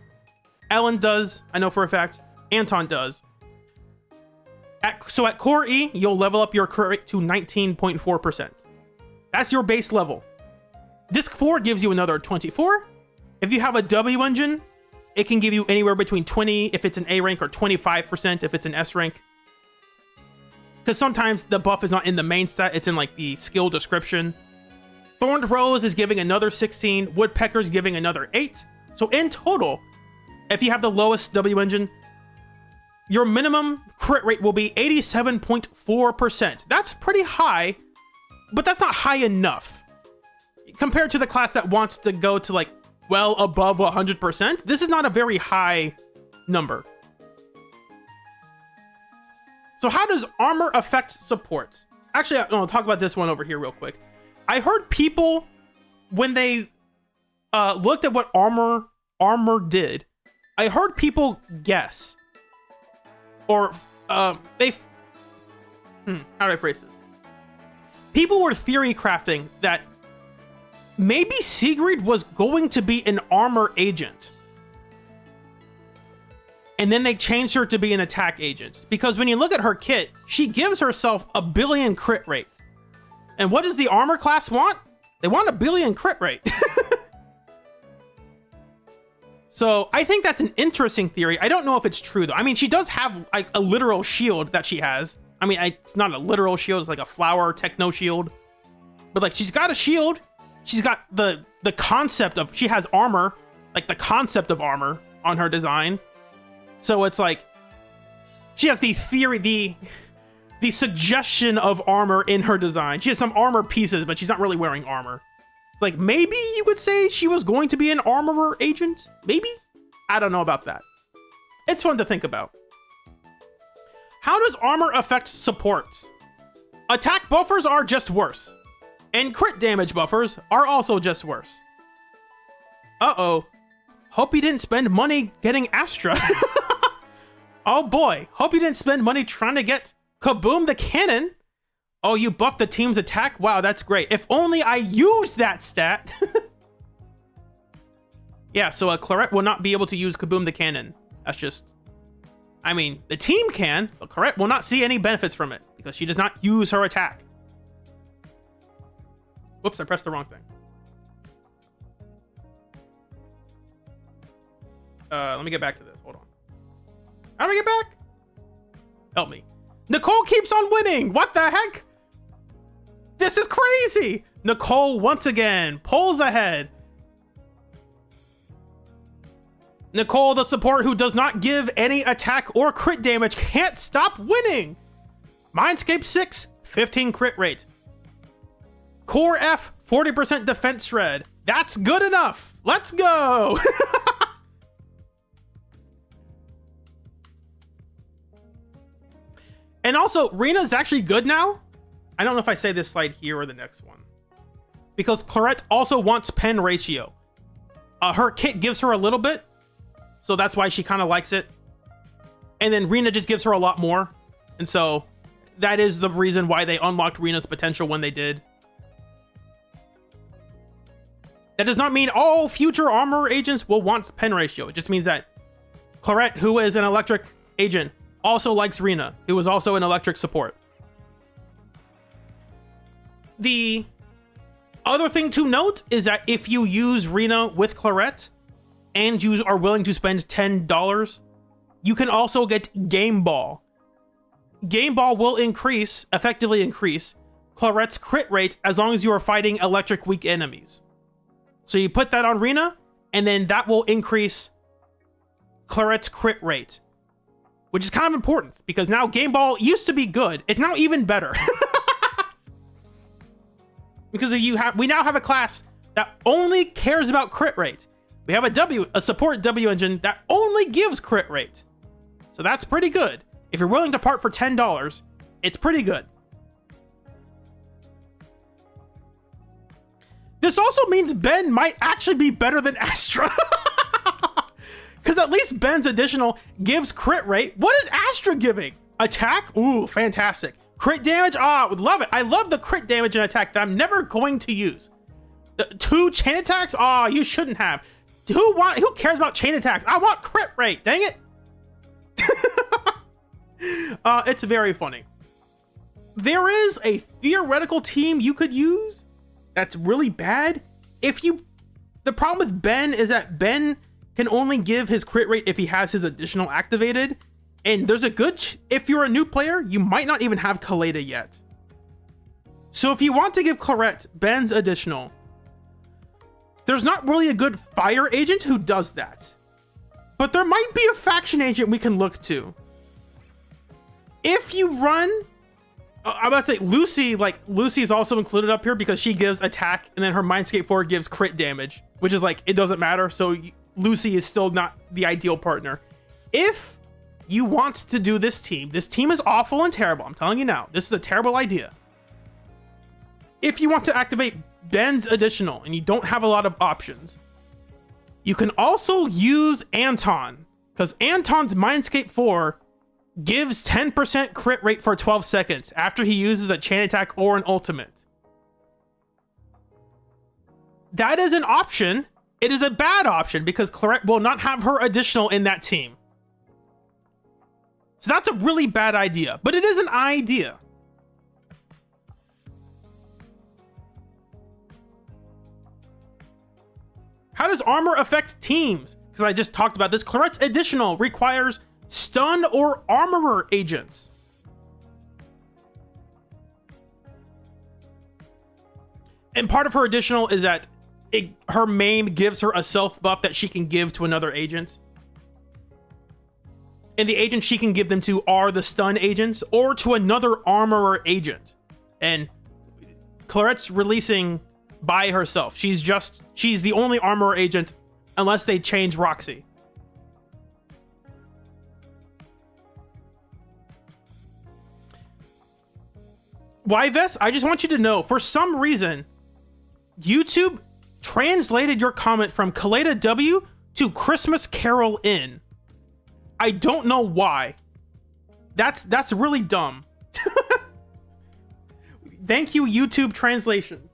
Ellen does, I know for a fact. Anton does. So at Core E, you'll level up your crit rate to 19.4%. That's your base level. Disc 4 gives you another 24. If you have a W engine, it can give you anywhere between 20 if it's an A rank or 25% if it's an S rank. Because sometimes the buff is not in the main set, it's in like the skill description. Thorned Rose is giving another 16, Woodpecker's giving another 8. So in total, if you have the lowest W engine, your minimum crit rate will be 87.4%. That's pretty high, but that's not high enough. Compared to the class that wants to go to like well above 100%, this is not a very high number. So how does armor affect supports? Actually, I'll talk about this one over here real quick. I heard people, when they looked at what armor did, I heard people guess. Or, how do I phrase this? People were theory crafting that maybe Sigrid was going to be an armor agent. And then they changed her to be an attack agent. Because when you look at her kit, she gives herself a billion crit rate. And what does the armor class want? They want a billion crit rate. So I think that's an interesting theory. I don't know if it's true though. I mean, she does have like a literal shield that she has. I mean, it's not a literal shield, it's like a flower techno shield. But like, she's got a shield. She's got the concept of, she has armor, like the concept of armor on her design. So it's like, she has the theory, the suggestion of armor in her design. She has some armor pieces, but she's not really wearing armor. Like, maybe you could say she was going to be an armorer agent? Maybe? I don't know about that. It's fun to think about. How does armor affect supports? Attack buffers are just worse. And crit damage buffers are also just worse. Uh-oh. Hope you didn't spend money getting Astra. Oh boy. Hope you didn't spend money trying to get Kaboom the Cannon. Oh, you buffed the team's attack? Wow, that's great. If only I used that stat. Yeah, so Claret will not be able to use Kaboom the Cannon. That's just... I mean, the team can, but Claret will not see any benefits from it because she does not use her attack. Whoops, I pressed the wrong thing. Let me get back to this. Hold on. How do I get back? Help me. Nicole keeps on winning. What the heck? This is crazy. Nicole once again pulls ahead. Nicole, the support who does not give any attack or crit damage, can't stop winning. Mindscape 6, 15 crit rate. Core F, 40% defense shred. That's good enough. Let's go. And also, Rena's actually good now. I don't know if I say this slide here or the next one. Because Claret also wants pen ratio. Her kit gives her a little bit. So that's why she kind of likes it. And then Rena just gives her a lot more. And so that is the reason why they unlocked Rena's potential when they did. That does not mean all future armor agents will want pen ratio. It just means that Claret, who is an electric agent, also likes Rena, who is also an electric support. The other thing to note is that if you use Rena with Claret and you are willing to spend $10, you can also get Game Ball. Game Ball will effectively increase Claret's crit rate as long as you are fighting electric weak enemies. So you put that on Rena, and then that will increase Claret's crit rate, which is kind of important because now Game Ball used to be good. It's now even better. Because we now have a class that only cares about crit rate. We have a support W engine that only gives crit rate. So that's pretty good. If you're willing to part for $10, it's pretty good. This also means Ben might actually be better than Astra. Because at least Ben's additional gives crit rate. What is Astra giving? Attack? Ooh, fantastic. Crit damage? Ah, would love it. I love the crit damage and attack that I'm never going to use. The 2 chain attacks? Ah, you shouldn't have. Who cares about chain attacks? I want crit rate. Dang it. It's very funny. There is a theoretical team you could use that's really bad. The problem with Ben is that Ben can only give his crit rate if he has his additional activated. And there's a good, if you're a new player, you might not even have Claret yet. So if you want to give Claret Ben's additional, there's not really a good fire agent who does that. But there might be a faction agent we can look to. If you run, I'm about to say Lucy, like Lucy is also included up here because she gives attack and then her Mindscape 4 gives crit damage, which is like, it doesn't matter. So Lucy is still not the ideal partner. If you want to do this team is awful and terrible. I'm telling you now, this is a terrible idea. If you want to activate Ben's additional and you don't have a lot of options, you can also use Anton, because Anton's Mindscape 4 gives 10% crit rate for 12 seconds after he uses a chain attack or an ultimate. That is an option. It is a bad option because Claret will not have her additional in that team. So that's a really bad idea, but it is an idea. How does armor affect teams? Because I just talked about this. Claret's additional requires stun or armorer agents. And part of her additional is that her main gives her a self buff that she can give to another agent. And the agents she can give them to are the stun agents or to another armorer agent. And Claret's releasing by herself. She's the only armorer agent unless they change Roxy. YVS, I just want you to know, for some reason, YouTube translated your comment from Kaleda W to Christmas Carol Inn. I don't know why. That's really dumb. Thank you, YouTube translation.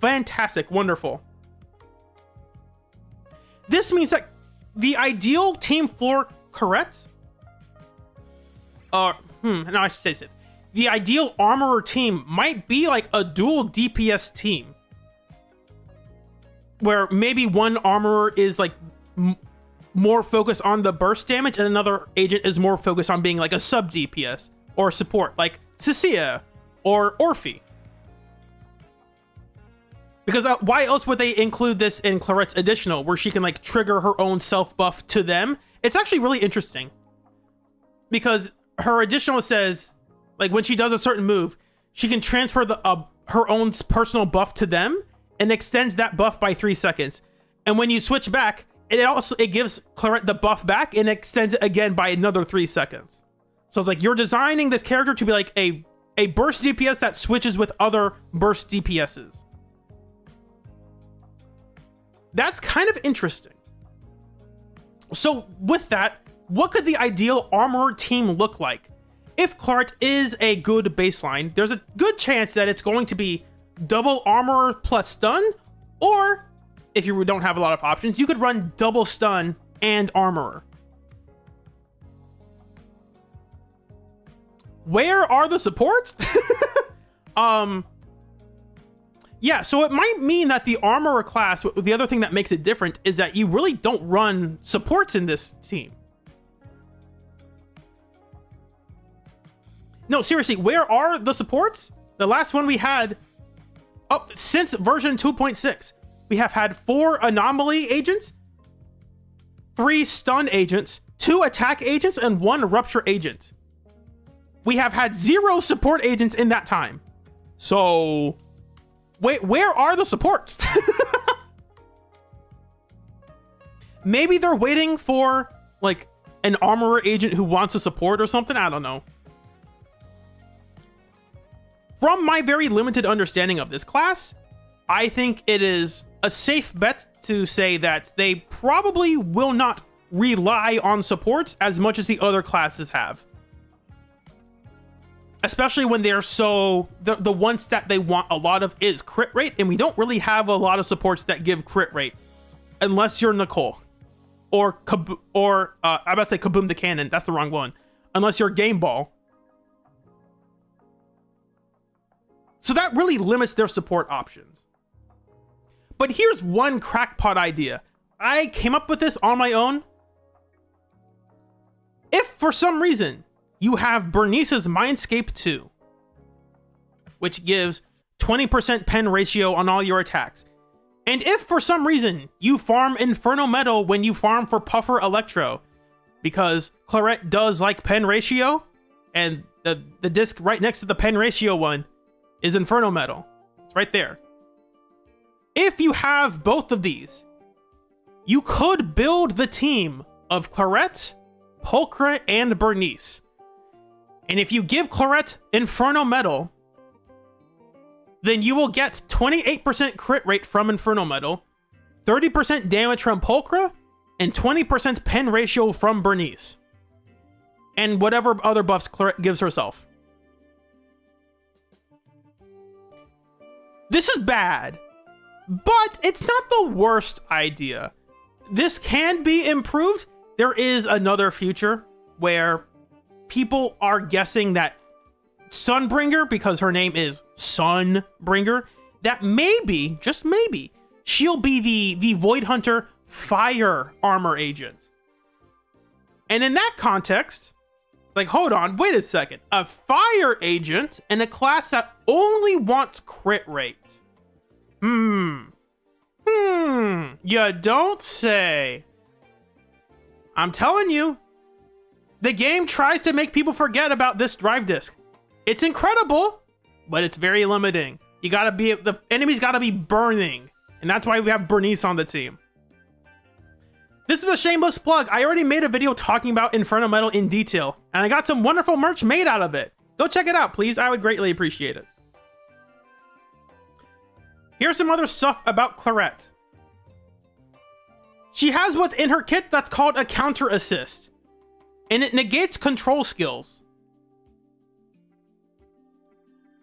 Fantastic, wonderful. This means that the ideal team for correct? No, I should say it. The ideal armorer team might be like a dual DPS team, where maybe one armorer is like more focused on the burst damage and another agent is more focused on being like a sub DPS or support, like Cecilia or Orphe. Because why else would they include this in Claret's additional, where she can like trigger her own self buff to them? It's actually really interesting because her additional says, like, when she does a certain move, she can transfer her own personal buff to them and extends that buff by 3 seconds. And when you switch back, it gives Claret the buff back and extends it again by another 3 seconds. So it's like you're designing this character to be like a burst DPS that switches with other burst DPSs. That's kind of interesting. So with that, what could the ideal armorer team look like? If Claret is a good baseline, there's a good chance that it's going to be double armorer plus stun, or if you don't have a lot of options, you could run double stun and armorer. Where are the supports? Yeah, so it might mean that the armorer class, the other thing that makes it different is that you really don't run supports in this team. No, seriously, where are the supports? The last one we had, since version 2.6, we have had 4 anomaly agents, 3 stun agents, 2 attack agents, and 1 rupture agent. We have had 0 support agents in that time. So, wait, where are the supports? Maybe they're waiting for, like, an armorer agent who wants a support or something? I don't know. From my very limited understanding of this class, I think it is a safe bet to say that they probably will not rely on supports as much as the other classes have. Especially when they're so... The one stat they want a lot of is crit rate, and we don't really have a lot of supports that give crit rate. Unless you're Nicole. Or I'm about to say Kaboom the Cannon. That's the wrong one. Unless you're Game Ball. So that really limits their support options. But here's one crackpot idea. I came up with this on my own. If for some reason you have Bernice's Mindscape 2, which gives 20% pen ratio on all your attacks, and if for some reason you farm Inferno Metal when you farm for Puffer Electro, because Claret does like pen ratio, and the disc right next to the pen ratio one is Inferno Metal. It's right there. If you have both of these, you could build the team of Claret, Pulchra, and Bernice. And if you give Claret Inferno Metal, then you will get 28% crit rate from Inferno Metal, 30% damage from Pulchra, and 20% pen ratio from Bernice. And whatever other buffs Claret gives herself. This is bad, but it's not the worst idea. This can be improved. There is another future where people are guessing that Sunbringer, because her name is Sunbringer, that maybe, just maybe, she'll be the Void Hunter fire armor agent. And in that context, like, hold on, wait a second. A fire agent in a class that only wants crit rate. You don't say. I'm telling you, the game tries to make people forget about this drive disc. It's incredible, but it's very limiting. You gotta be, the enemies gotta be burning. And that's why we have Bernice on the team. This is a shameless plug. I already made a video talking about Inferno Metal in detail, and I got some wonderful merch made out of it. Go check it out, please. I would greatly appreciate it. Here's some other stuff about Claret. She has what's in her kit that's called a counter assist, and it negates control skills.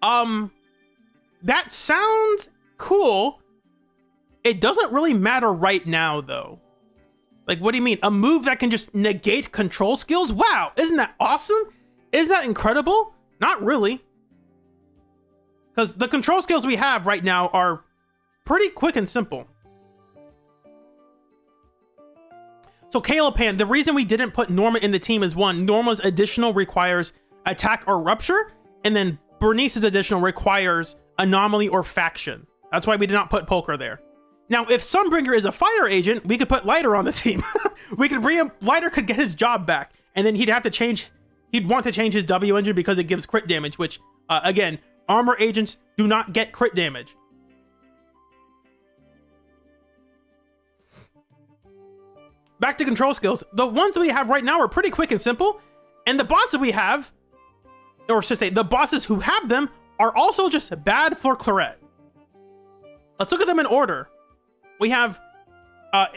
That sounds cool. It doesn't really matter right now, though. Like, what do you mean? A move that can just negate control skills? Wow, isn't that awesome? Isn't that incredible? Not really. Because the control skills we have right now are pretty quick and simple. So Calopan, the reason we didn't put Norma in the team is one, Norma's additional requires attack or rupture, and then Bernice's additional requires anomaly or faction. That's why we did not put Pulchra there. Now, if Sunbringer is a fire agent, we could put Lighter on the team. We could bring him, Lighter could get his job back, and then he'd want to change his W engine because it gives crit damage, which, again, armor agents do not get crit damage. Back to control skills. The ones we have right now are pretty quick and simple, and the bosses we have, or should I say, the bosses who have them are also just bad for Claret. Let's look at them in order. We have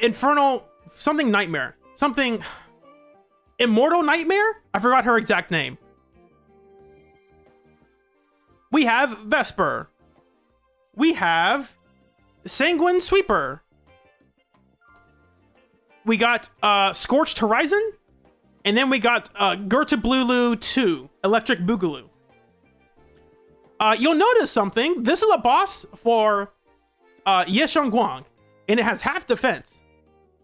Infernal, something Nightmare, something Immortal Nightmare? I forgot her exact name. We have Vesper. We have Sanguine Sweeper. We got Scorched Horizon. And then we got Gertablulu 2, Electric Boogaloo. You'll notice something. This is a boss for Yeshengguang, and it has half defense.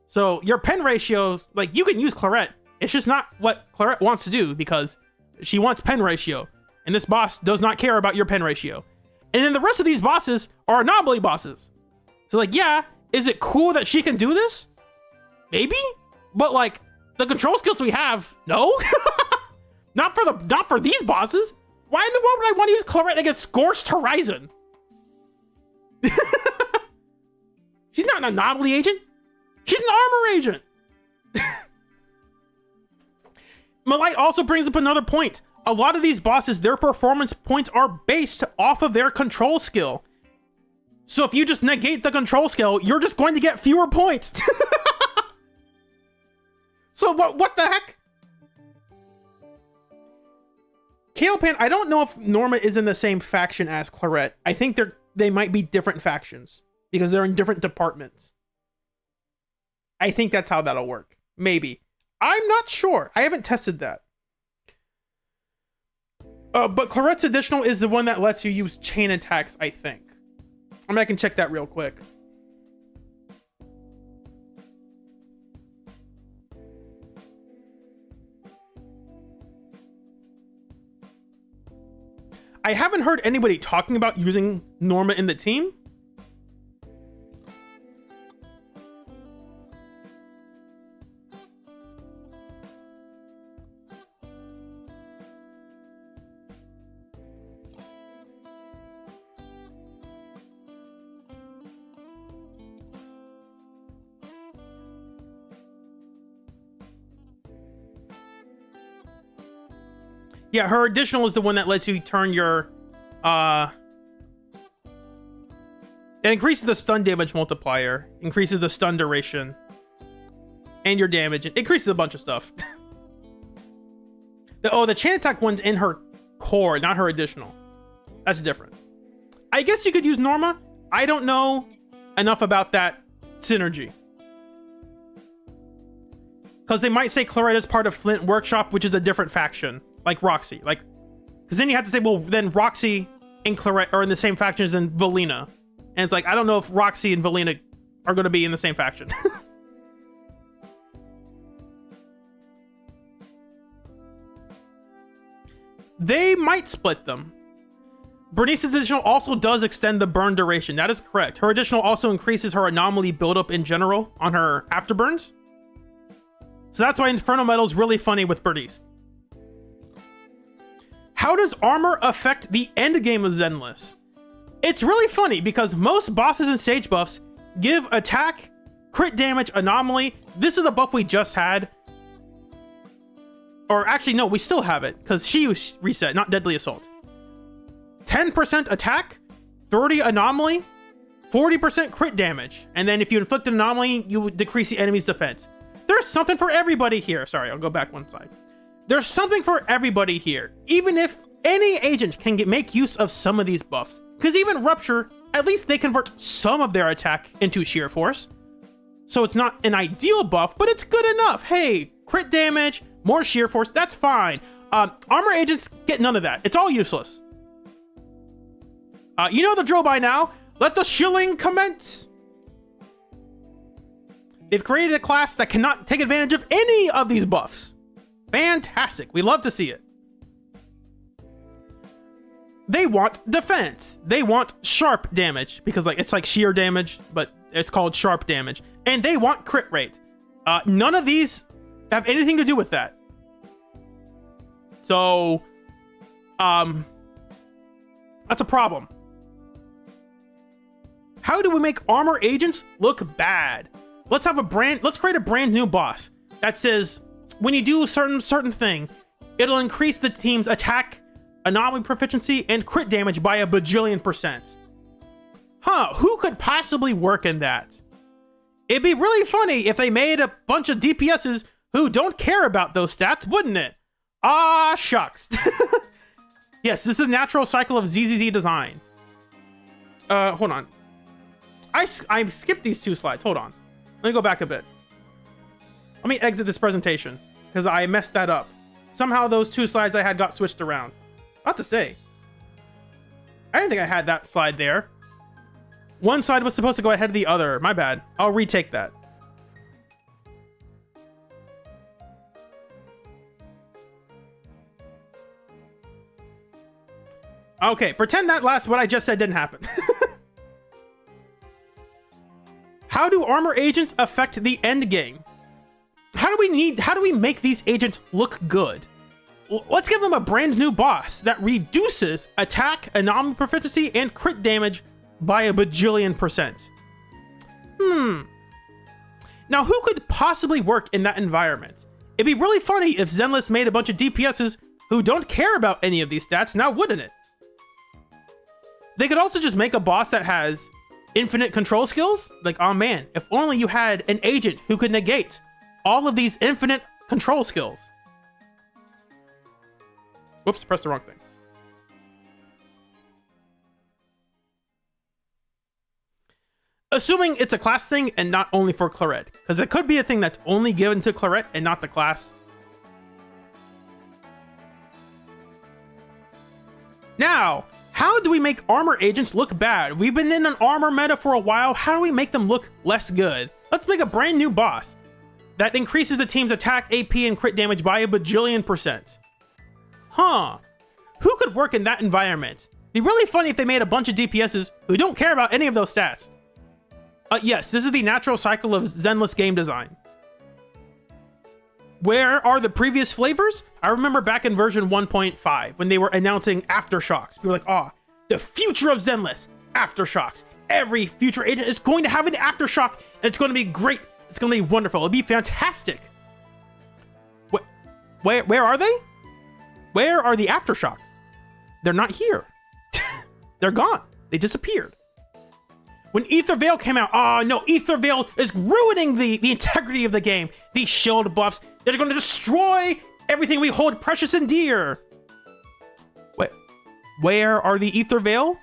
So your pen ratios, like, you can use Claret. It's just not what Claret wants to do because she wants pen ratio. And this boss does not care about your pen ratio. And then the rest of these bosses are anomaly bosses. So, like, yeah, is it cool that she can do this? Maybe? But, like, the control skills we have, no. not for these bosses. Why in the world would I want to use Claret against Scorched Horizon? She's not an anomaly agent. She's an armor agent. Malite also brings up another point. A lot of these bosses, their performance points are based off of their control skill. So if you just negate the control skill, you're just going to get fewer points. So what the heck? Calopan, I don't know if Norma is in the same faction as Claret. I think they might be different factions because they're in different departments. I think that's how that'll work. Maybe. I'm not sure. I haven't tested that. But Claret's additional is the one that lets you use chain attacks, I think. I mean, I can check that real quick. I haven't heard anybody talking about using Norma in the team. Yeah, her additional is the one that lets you turn your it increases the stun damage multiplier, increases the stun duration, and your damage. It increases a bunch of stuff. The chain attack one's in her core, not her additional. That's different. I guess you could use Norma. I don't know enough about that synergy. Because they might say Claret is part of Flint Workshop, which is a different faction. Like Roxy, because then you have to say, well, then Roxy and Claret are in the same faction as in Valina, and it's like, I don't know if Roxy and Valina are going to be in the same faction. They might split them. Bernice's additional also does extend the burn duration. That is correct. Her additional also increases her anomaly buildup in general on her afterburns. So that's why Inferno Metal is really funny with Bernice. How does armor affect the end game of Zenless? It's really funny because most bosses and stage buffs give attack, crit damage, anomaly. This is the buff we just had. Or actually, no, we still have it because she was reset, not Deadly Assault. 10% attack, 30 anomaly, 40% crit damage. And then if you inflict an anomaly, you would decrease the enemy's defense. There's something for everybody here. Sorry, I'll go back one slide. There's something for everybody here, even if any agent can make use of some of these buffs. Because even Rupture, at least they convert some of their attack into sheer force. So it's not an ideal buff, but it's good enough. Hey, crit damage, more sheer force, that's fine. Armor agents get none of that. It's all useless. You know the drill by now. Let the shilling commence. They've created a class that cannot take advantage of any of these buffs. Fantastic. We love to see it. They want defense. They want sharp damage because it's like sheer damage, but it's called sharp damage. And they want crit rate. None of these have anything to do with that. So, that's a problem. How do we make armor agents look bad? Let's create a brand new boss that says, when you do a certain thing, it'll increase the team's attack, anomaly proficiency, and crit damage by a bajillion %. Who could possibly work in that? It'd be really funny if they made a bunch of DPSs who don't care about those stats, wouldn't it? Ah, shucks. Yes, this is a natural cycle of ZZZ design. Hold on. I skipped these 2 slides. Hold on. Let me go back a bit. Let me exit this presentation because I messed that up. Somehow those 2 slides I had got switched around. Not to say. I didn't think I had that slide there. One side was supposed to go ahead of the other. My bad. I'll retake that. Okay, pretend that what I just said didn't happen. How do armor agents affect the end game? How do we make these agents look good? Let's give them a brand new boss that reduces attack, anomaly proficiency, and crit damage by a bajillion %. Now, who could possibly work in that environment? It'd be really funny if Zenless made a bunch of DPSs who don't care about any of these stats, now wouldn't it? They could also just make a boss that has infinite control skills. Like, oh man, if only you had an agent who could negate all of these infinite control skills. Whoops, pressed the wrong thing. Assuming it's a class thing and not only for Claret, because it could be a thing that's only given to Claret and not the class. Now, how do we make armor agents look bad? We've been in an armor meta for a while. How do we make them look less good? Let's make a brand new boss that increases the team's attack, AP, and crit damage by a bajillion %. who could work in that environment? It'd be really funny if they made a bunch of DPSs who don't care about any of those stats. Yes, this is the natural cycle of Zenless game design. Where are the previous flavors? I remember back in version 1.5 when they were announcing Aftershocks. We were like, oh, the future of Zenless, Aftershocks. Every future agent is going to have an Aftershock, and it's going to be great. It's going to be wonderful. It'll be fantastic. Where are they? Where are the Aftershocks? They're not here. They're gone. They disappeared. When Aether Veil came out, oh no, Aether Veil is ruining the integrity of the game. These shield buffs, they're going to destroy everything we hold precious and dear. Wait, where are the Aether Veil?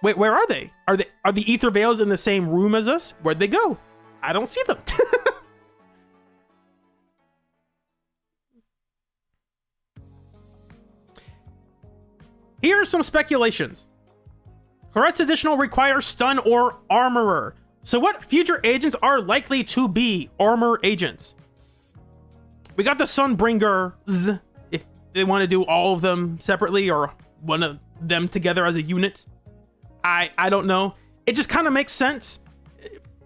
Wait, where are they? Are the Aether Veils in the same room as us? Where'd they go? I don't see them. Here are some speculations. Claret's additional requires stun or armorer. So what future agents are likely to be armor agents? We got the Sunbringers, if they want to do all of them separately or one of them together as a unit. I don't know. It just kind of makes sense.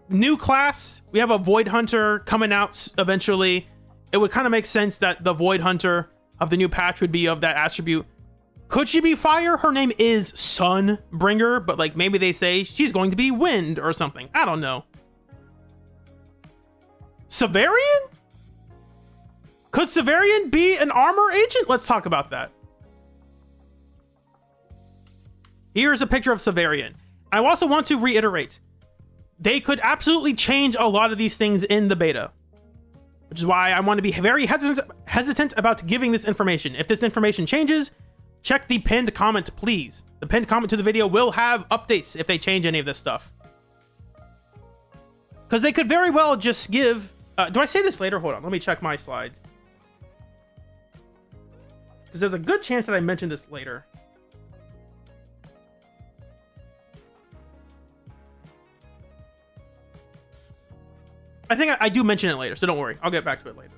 New class, we have a Void Hunter coming out eventually. It would kind of make sense that the Void Hunter of the new patch would be of that attribute. Could she be fire? Her name is Sunbringer, but like maybe they say she's going to be wind or something. I don't know. Severian? Could Severian be an armor agent? Let's talk about that. Here's a picture of Severian. I also want to reiterate, they could absolutely change a lot of these things in the beta, which is why I want to be very hesitant about giving this information. If this information changes, check the pinned comment, please. The pinned comment to the video will have updates if they change any of this stuff. Because they could very well just give... do I say this later? Hold on, let me check my slides. Because there's a good chance that I mention this later. I think I do mention it later, so don't worry. I'll get back to it later.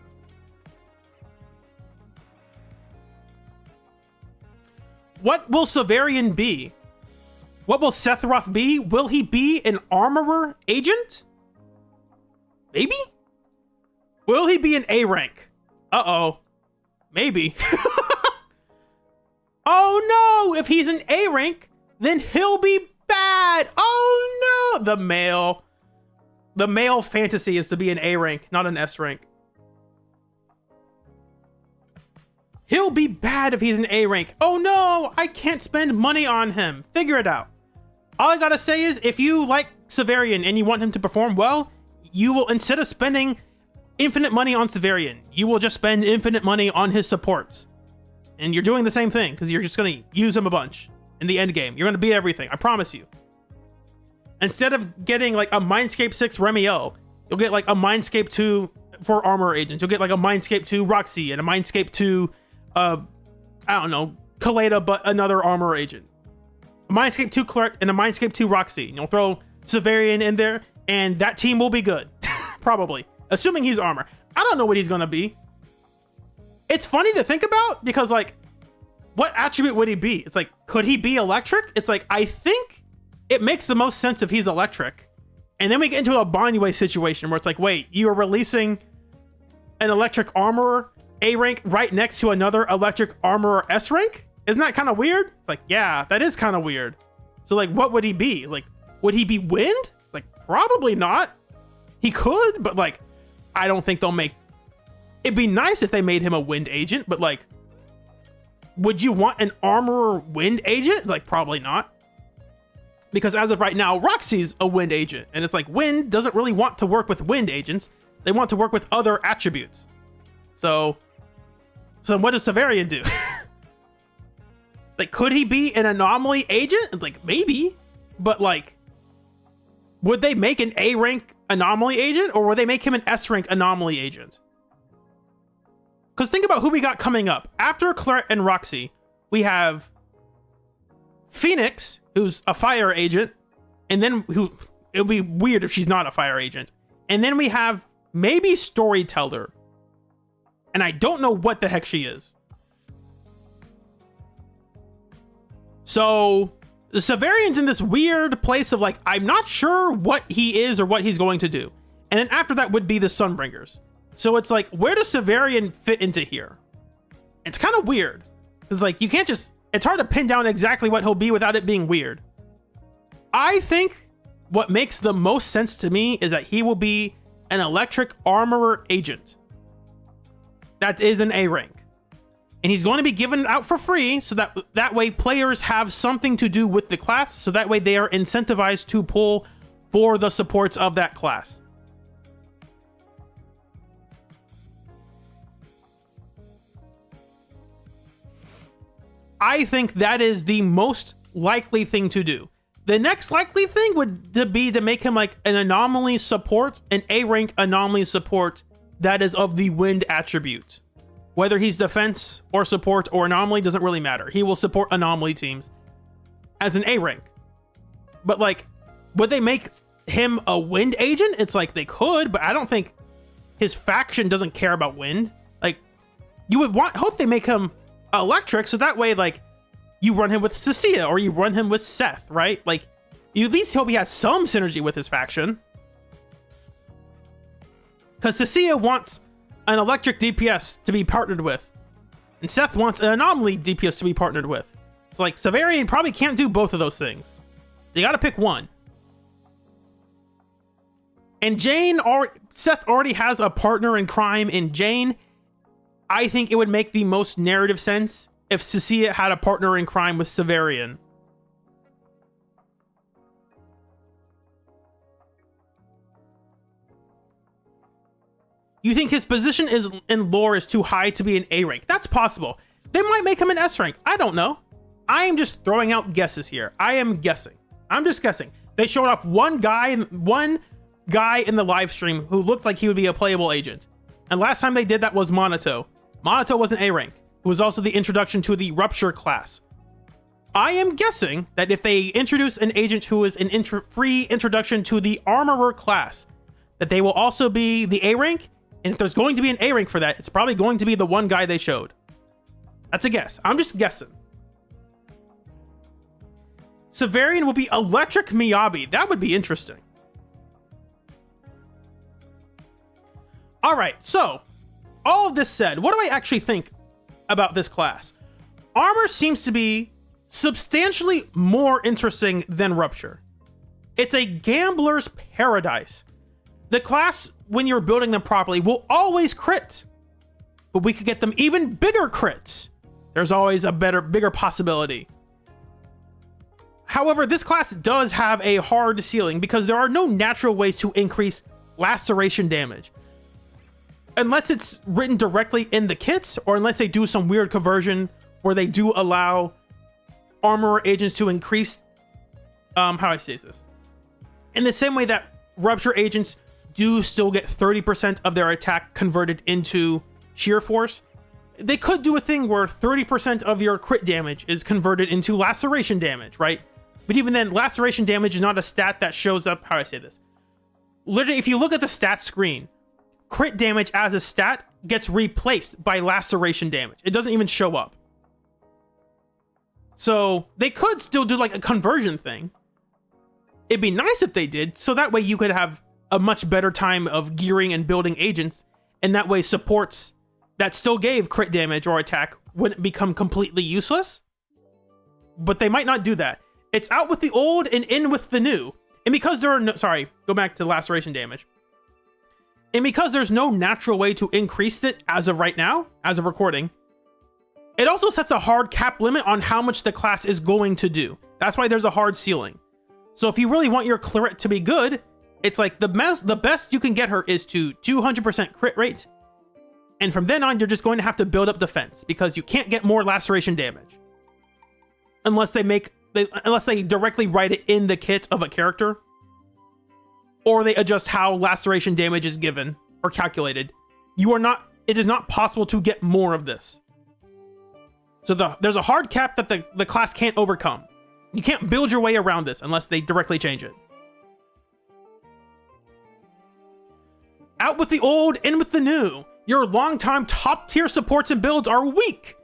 What will Severian be? What will Sephiroth be? Will he be an armorer agent? Maybe? Will he be an A rank? Uh-oh. Maybe. Oh no! If he's an A rank, then he'll be bad! Oh no! The male fantasy is to be an A rank, not an S rank. He'll be bad if he's an A rank. Oh no, I can't spend money on him. Figure it out. All I gotta say is, if you like Severian and you want him to perform well, you will, instead of spending infinite money on Severian, you will just spend infinite money on his supports. And you're doing the same thing, because you're just gonna use him a bunch in the end game. You're gonna beat everything, I promise you. Instead of getting like a Mindscape 6 Remiel, you'll get like a Mindscape 2 for armor agents. You'll get like a Mindscape 2 Roxy and a Mindscape 2, I don't know, Kaleda, but another armor agent. A Mindscape 2 Claret and a Mindscape 2 Roxy. And you'll throw Severian in there, and that team will be good. Probably. Assuming he's armor. I don't know what he's gonna be. It's funny to think about, because like, what attribute would he be? It's like, could he be electric? It's like, I think it makes the most sense if he's electric. And then we get into a Banyue situation where it's like, wait, you are releasing an electric armorer A rank right next to another electric armorer S rank? Isn't that kind of weird? It's like, yeah, that is kind of weird. So like, what would he be? Like, would he be wind? Like, probably not. He could, but like, I don't think they'll make... It'd be nice if they made him a wind agent, but like, would you want an armorer wind agent? Like, probably not. Because as of right now, Roxy's a wind agent, and it's like, wind doesn't really want to work with wind agents. They want to work with other attributes. So what does Severian do? Like, could he be an anomaly agent? Like, maybe, but like, would they make an A rank anomaly agent, or would they make him an S rank anomaly agent? Because think about who we got coming up. After Claret and Roxy, we have Phoenix, who's a fire agent, and then it'll be weird if she's not a fire agent. And then we have maybe Storyteller, and I don't know what the heck she is. So the Severian's in this weird place of like, I'm not sure what he is or what he's going to do. And then after that would be the Sunbringers. So it's like, where does Severian fit into here? It's kind of weird. It's like, you can't just, it's hard to pin down exactly what he'll be without it being weird. I think what makes the most sense to me is that he will be an electric armorer agent. That is an A rank. And he's going to be given out for free so that way players have something to do with the class. So that way they are incentivized to pull for the supports of that class. I think that is the most likely thing to do. The next likely thing would be to make him like an anomaly support, an A rank anomaly support that is of the wind attribute. Whether he's defense or support or anomaly doesn't really matter. He will support anomaly teams as an A rank. But like, would they make him a wind agent? It's like they could, but I don't think his faction doesn't care about wind. Like, you would hope they make him electric, so that way like you run him with Cecilia or you run him with Seth, right? Like, you at least hope he has some synergy with his faction. Because Cecilia wants an electric DPS to be partnered with, and Seth wants an anomaly DPS to be partnered with. So like, Severian probably can't do both of those things. You gotta pick one. And Seth already has a partner in crime in Jane. I think it would make the most narrative sense if Cecilia had a partner in crime with Severian. You think his position in lore is too high to be an A rank? That's possible. They might make him an S rank. I don't know. I am just throwing out guesses here. I am guessing. I'm just guessing. They showed off one guy in the live stream who looked like he would be a playable agent. And last time they did that was Monato. Monato was an A rank. It was also the introduction to the Rupture class. I am guessing that if they introduce an agent who is an free introduction to the Armorer class, that they will also be the A rank. And if there's going to be an A rank for that, it's probably going to be the one guy they showed. That's a guess. I'm just guessing. Severian will be Electric Miyabi. That would be interesting. All right, so all of this said, what do I actually think about this class? Armor seems to be substantially more interesting than Rupture. It's a gambler's paradise. The class, when you're building them properly, will always crit, but we could get them even bigger crits. There's always a bigger possibility. However, this class does have a hard ceiling because there are no natural ways to increase laceration damage. Unless it's written directly in the kits, or unless they do some weird conversion where they do allow armorer agents to increase, how I say this, in the same way that Rupture agents do still get 30% of their attack converted into sheer force. They could do a thing where 30% of your crit damage is converted into laceration damage, right? But even then, laceration damage is not a stat that shows up, how do I say this? Literally, if you look at the stat screen, crit damage as a stat gets replaced by laceration damage. It doesn't even show up. So they could still do like a conversion thing. It'd be nice if they did, so that way you could have a much better time of gearing and building agents, and that way supports that still gave crit damage or attack wouldn't become completely useless. But they might not do that. It's out with the old and in with the new. And because there are no, sorry, go back to laceration damage. And because there's no natural way to increase it as of right now, as of recording, it also sets a hard cap limit on how much the class is going to do. That's why there's a hard ceiling. So if you really want your Claret to be good, it's like the best you can get her is to 200% crit rate. And from then on, you're just going to have to build up defense because you can't get more laceration damage. Unless they directly write it in the kit of a character. Or they adjust how laceration damage is given or calculated. It is not possible to get more of this. So there's a hard cap that the class can't overcome. You can't build your way around this unless they directly change it. Out with the old, in with the new. Your longtime top tier supports and builds are weak.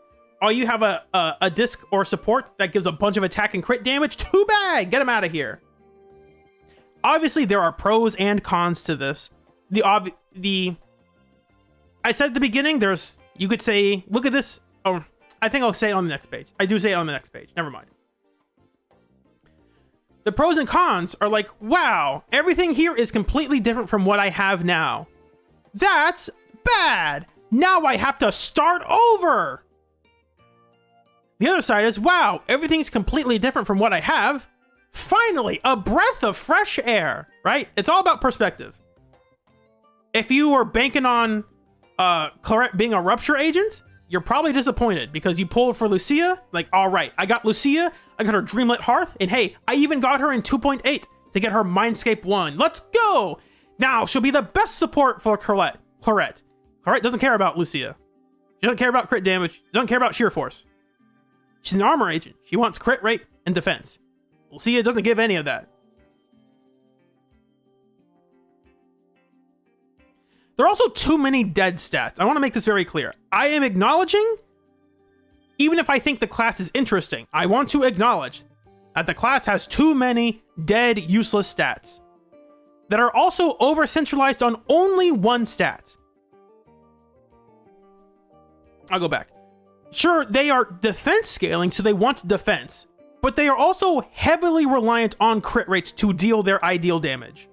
Oh, you have a disc or support that gives a bunch of attack and crit damage? Too bad! Get him out of here. Obviously, there are pros and cons to this. I said at the beginning, you could say, look at this. Oh, I think I'll say it on the next page. I do say it on the next page. Never mind. The pros and cons are like, wow, everything here is completely different from what I have now. That's bad. Now I have to start over. The other side is, wow, everything's completely different from what I have. Finally, a breath of fresh air, right? It's all about perspective. If you were banking on Claret being a rupture agent, you're probably disappointed because you pulled for Lucia. Like, all right, I got Lucia, I got her Dreamlit Hearth, and hey, I even got her in 2.8 to get her Mindscape 1. Let's go! Now she'll be the best support for Claret. Claret doesn't care about Lucia. She doesn't care about crit damage. She doesn't care about sheer force. She's an armor agent. She wants crit rate and defense. Lucia doesn't give any of that. There are also too many dead stats. I want to make this very clear. I am acknowledging, even if I think the class is interesting, I want to acknowledge that the class has too many dead, useless stats that are also over-centralized on only one stat. I'll go back. Sure, they are defense scaling, so they want defense, but they are also heavily reliant on crit rates to deal their ideal damage.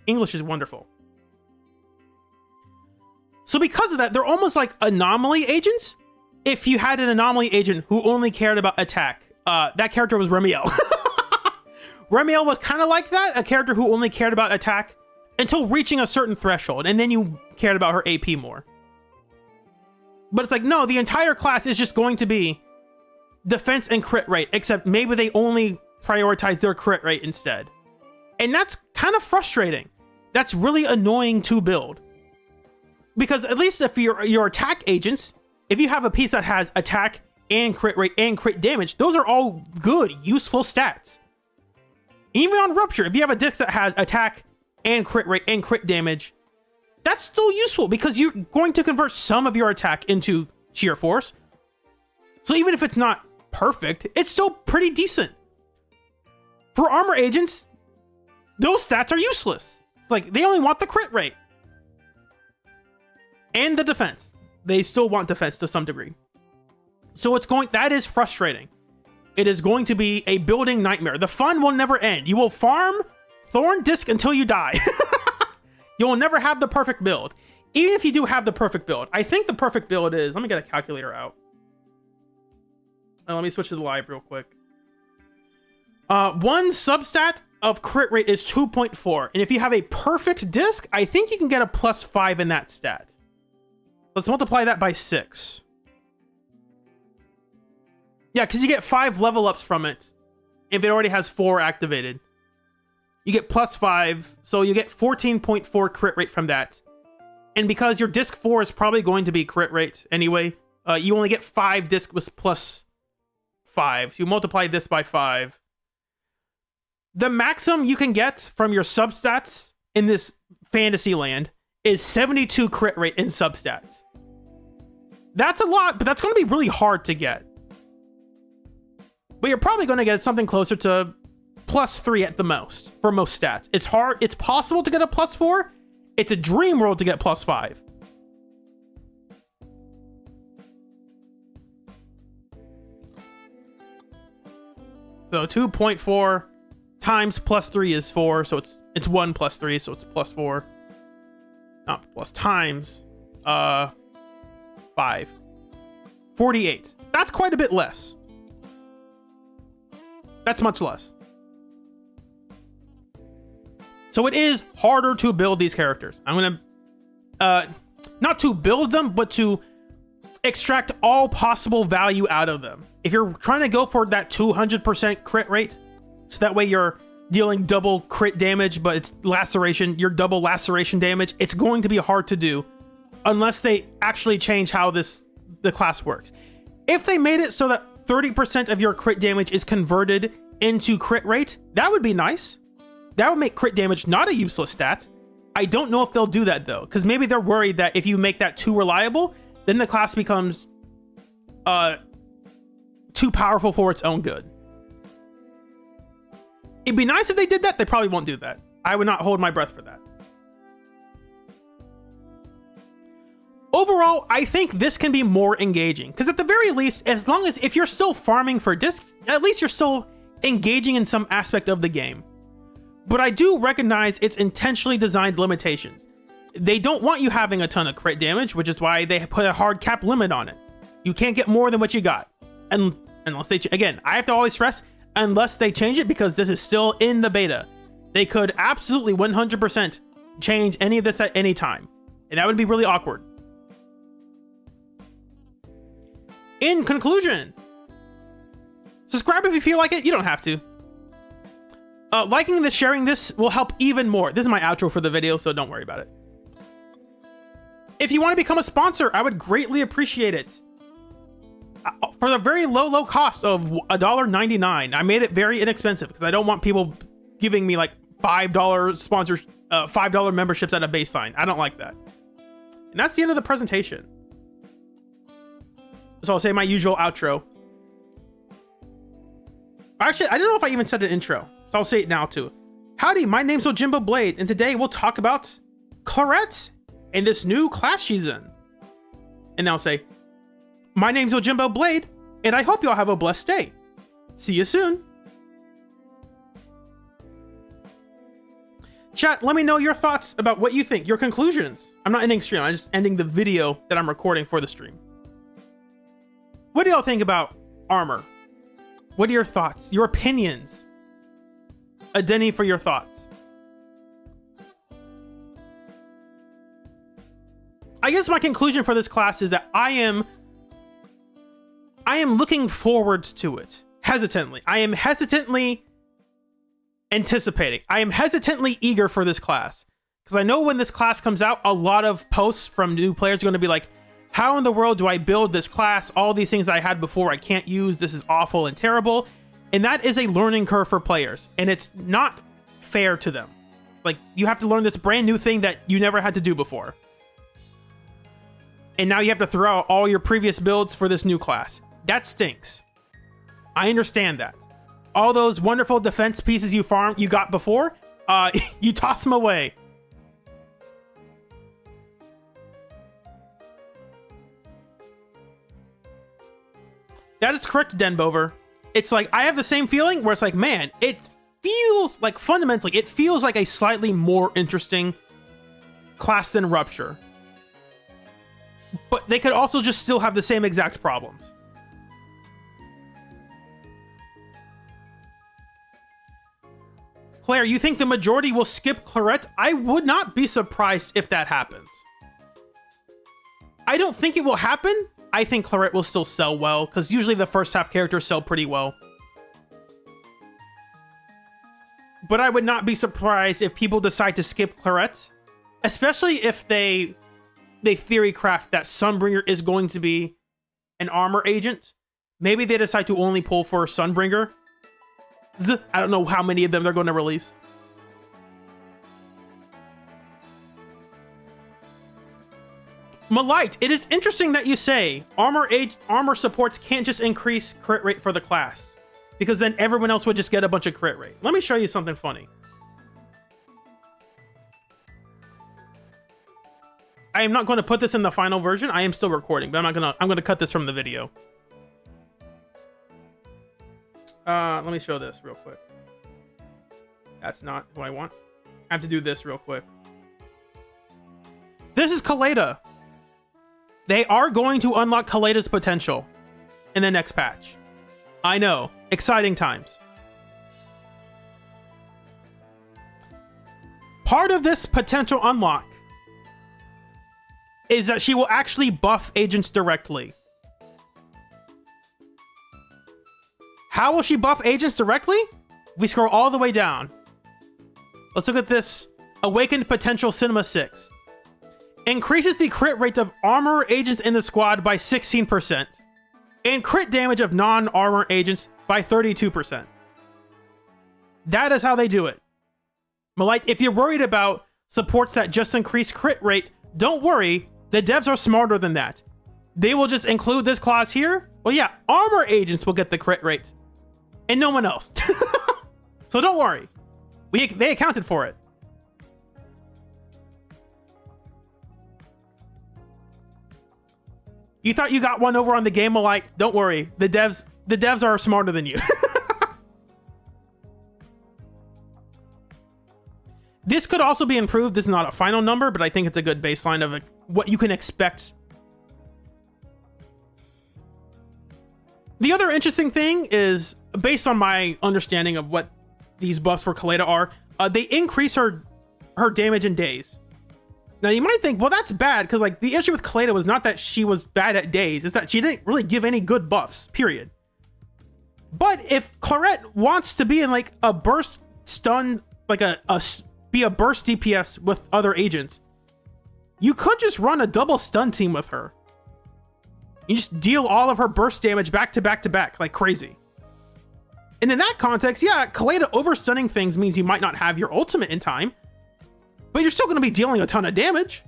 English is wonderful. So because of that, they're almost like anomaly agents. If you had an anomaly agent who only cared about attack, that character was Remiel. Remiel was kind of like that, a character who only cared about attack until reaching a certain threshold, and then you cared about her AP more. But it's like, no, the entire class is just going to be defense and crit rate, except maybe they only prioritize their crit rate instead. And that's kind of frustrating. That's really annoying to build. Because at least if your attack agents, if you have a piece that has attack and crit rate and crit damage, those are all good, useful stats. Even on Rupture, if you have a disc that has attack and crit rate and crit damage, that's still useful because you're going to convert some of your attack into sheer force. So even if it's not perfect, it's still pretty decent. For armor agents, those stats are useless. Like, they only want the crit rate. And the defense. They still want defense to some degree. So that is frustrating. It is going to be a building nightmare. The fun will never end. You will farm Thorn Disc until you die. You will never have the perfect build. Even if you do have the perfect build. I think the perfect build is... Let me get a calculator out. Let me switch to the live real quick. One substat of crit rate is 2.4. And if you have a perfect disc, I think you can get a +5 in that stat. Let's multiply that by 6. Yeah, because you get 5 level ups from it if it already has 4 activated. You get +5, so you get 14.4 crit rate from that. And because your disc 4 is probably going to be crit rate anyway, you only get 5 disc with +5. So you multiply this by 5. The maximum you can get from your substats in this fantasy land is 72 crit rate in substats. That's a lot, but that's going to be really hard to get. But you're probably going to get something closer to +3 at the most for most stats. It's hard. It's possible to get a +4. It's a dream world to get +5. So 2.4 times +3 is 4. So it's 1 + 3. So it's +4. Not plus times 5. 48. That's quite a bit less. That's much less. So it is harder to build these characters. I'm gonna not to build them, but to extract all possible value out of them. If you're trying to go for that 200% crit rate, so that way you're dealing double crit damage, but it's laceration, your double laceration damage, it's going to be hard to do unless they actually change how the class works. If they made it so that 30% of your crit damage is converted into crit rate, that would be nice. That would make crit damage not a useless stat. I don't know if they'll do that though, because maybe they're worried that if you make that too reliable, then the class becomes too powerful for its own good. It'd be nice if they did that. They probably won't do that. I would not hold my breath for that. Overall, I think this can be more engaging, because at the very least, as long as if you're still farming for discs, at least you're still engaging in some aspect of the game. But I do recognize its intentionally designed limitations. They don't want you having a ton of crit damage, which is why they put a hard cap limit on it. You can't get more than what you got. And unless they, again, I have to always stress, unless they change it, because this is still in the beta. They could absolutely 100% change any of this at any time. And that would be really awkward. In conclusion, subscribe if you feel like it. You don't have to. Liking this, sharing this will help even more. This is my outro for the video, so don't worry about it. If you want to become a sponsor, I would greatly appreciate it. For the very low cost of $1.99, I made it very inexpensive because I don't want people giving me like $5 sponsors, $5 memberships at a baseline. I don't like that. And that's the end of the presentation. So I'll say my usual outro. Actually, I don't know if I even said an intro, so I'll say it now too. Howdy, my name's Ojimbo Blade, and today we'll talk about Claret and this new class she's in. And now I'll say, my name's Ojimbo Blade, and I hope you all have a blessed day. See you soon. Chat, let me know your thoughts about what you think, your conclusions. I'm not ending stream, I'm just ending the video that I'm recording for the stream. What do y'all think about armor? What are your thoughts, your opinions? A Denny for your thoughts. I guess my conclusion for this class is that I am looking forward to it. Hesitantly. I am hesitantly anticipating. I am hesitantly eager for this class. Because I know when this class comes out, a lot of posts from new players are going to be like, how in the world do I build this class? All these things I had before I can't use. This is awful and terrible. And that is a learning curve for players. And it's not fair to them. Like, you have to learn this brand new thing that you never had to do before. And now you have to throw out all your previous builds for this new class. That stinks. I understand that. All those wonderful defense pieces you got before, you toss them away. That is correct, Denbover. It's like, I have the same feeling where it's like, man, it feels like fundamentally, it feels like a slightly more interesting class than Rupture. But they could also just still have the same exact problems. Claire, you think the majority will skip Claret? I would not be surprised if that happens. I don't think it will happen. I think Claret will still sell well, because usually the first half characters sell pretty well. But I would not be surprised if people decide to skip Claret, especially if they theory craft that Sunbringer is going to be an armor agent. Maybe they decide to only pull for Sunbringer. I don't know how many of them they're going to release. Malite, it is interesting that you say armor supports can't just increase crit rate for the class, because then everyone else would just get a bunch of crit rate. Let me show you something funny. I am not going to put this in the final version. I am still recording, but I'm going to cut this from the video. Let me show this real quick. That's not what I want. I have to do this real quick. This is Kaleda. They are going to unlock Kaleda's potential in the next patch. I know. Exciting times. Part of this potential unlock is that she will actually buff agents directly. How will she buff agents directly? We scroll all the way down. Let's look at this. Awakened Potential Cinema 6. Increases the crit rate of armor agents in the squad by 16%. And crit damage of non-armor agents by 32%. That is how they do it. Malite, if you're worried about supports that just increase crit rate, don't worry. The devs are smarter than that. they will just include this clause here. Well, yeah, armor agents will get the crit rate, and no one else. So don't worry, they accounted for it. You thought you got one over on the game alike? Don't worry, the devs are smarter than you. This could also be improved. This is not a final number, but I think it's a good baseline of what you can expect. The other interesting thing is, based on my understanding of what these buffs for Claret are, they increase her damage in days. Now you might think, well, that's bad, because like the issue with Claret was not that she was bad at days, it's that she didn't really give any good buffs, period. But if Claret wants to be in like a burst stun, like be a burst DPS with other agents, you could just run a double stun team with her. You just deal all of her burst damage back to back to back like crazy. And in that context, yeah, Claret overstunning things means you might not have your ultimate in time, but you're still going to be dealing a ton of damage.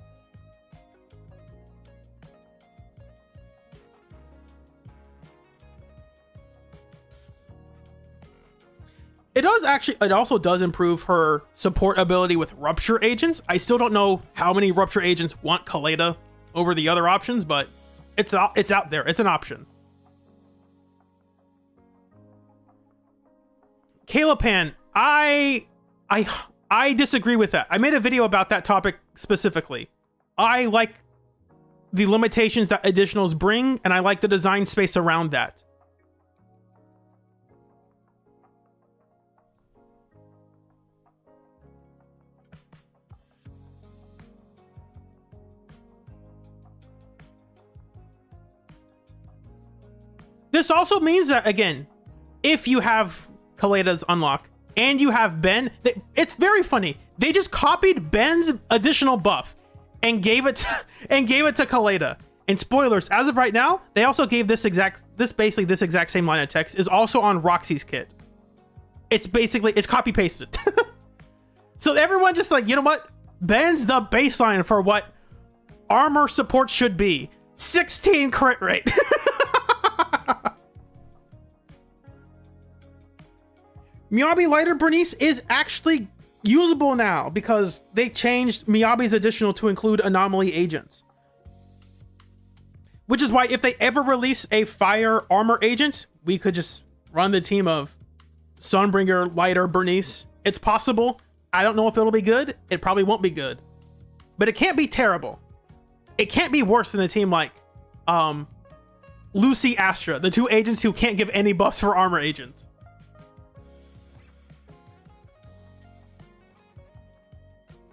It also does improve her support ability with rupture agents. I still don't know how many rupture agents want Claret over the other options, but it's out there. It's an option. Calipan, I disagree with that. I made a video about that topic specifically. I like the limitations that additionals bring, and I like the design space around that. This also means that, again, if you have Kaleda's unlock and you have Ben, it's very funny. They just copied Ben's additional buff and gave it to Kaleda. And spoilers, as of right now, they also gave this exact same line of text is also on Roxy's kit. It's copy pasted. So everyone just like, you know what? Ben's the baseline for what armor support should be. 16 crit rate. Miyabi Lighter Bernice is actually usable now because they changed Miyabi's additional to include anomaly agents. Which is why if they ever release a fire armor agent, we could just run the team of Sunbringer, Lighter, Bernice. It's possible. I don't know if it'll be good. It probably won't be good. But it can't be terrible. It can't be worse than a team like Lucy, Astra, the two agents who can't give any buffs for armor agents.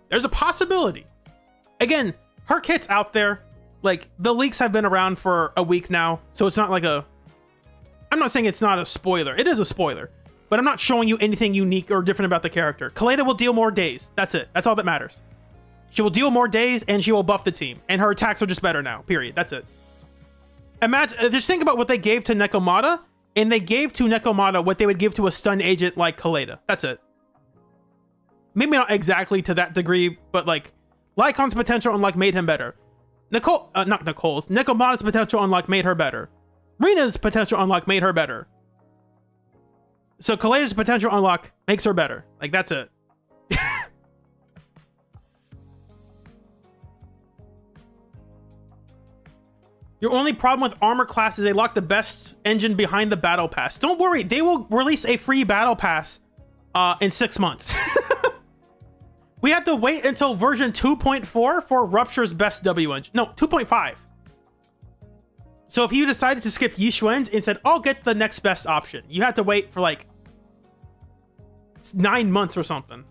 There's a possibility. Again, her kit's out there. Like, the leaks have been around for a week now, so it's not like I'm not saying it's not a spoiler. It is a spoiler. But I'm not showing you anything unique or different about the character. Kaleda will deal more days. That's it. That's all that matters. She will deal more days, and she will buff the team. And her attacks are just better now. Period. That's it. Imagine, just think about what they gave to Nekomata, and they gave to Nekomata what they would give to a stun agent like Kaleda. That's it. Maybe not exactly to that degree, but like Lycon's potential unlock made him better. Nekomata's potential unlock made her better. Rina's potential unlock made her better. So Kaleda's potential unlock makes her better. Like, that's it. Your only problem with armor class is they lock the best engine behind the battle pass. Don't worry, they will release a free battle pass in 6 months. We have to wait until version 2.4 for Rupture's best W engine. No, 2.5. So if you decided to skip Yishuen's and said, I'll get the next best option, you have to wait for like 9 months or something.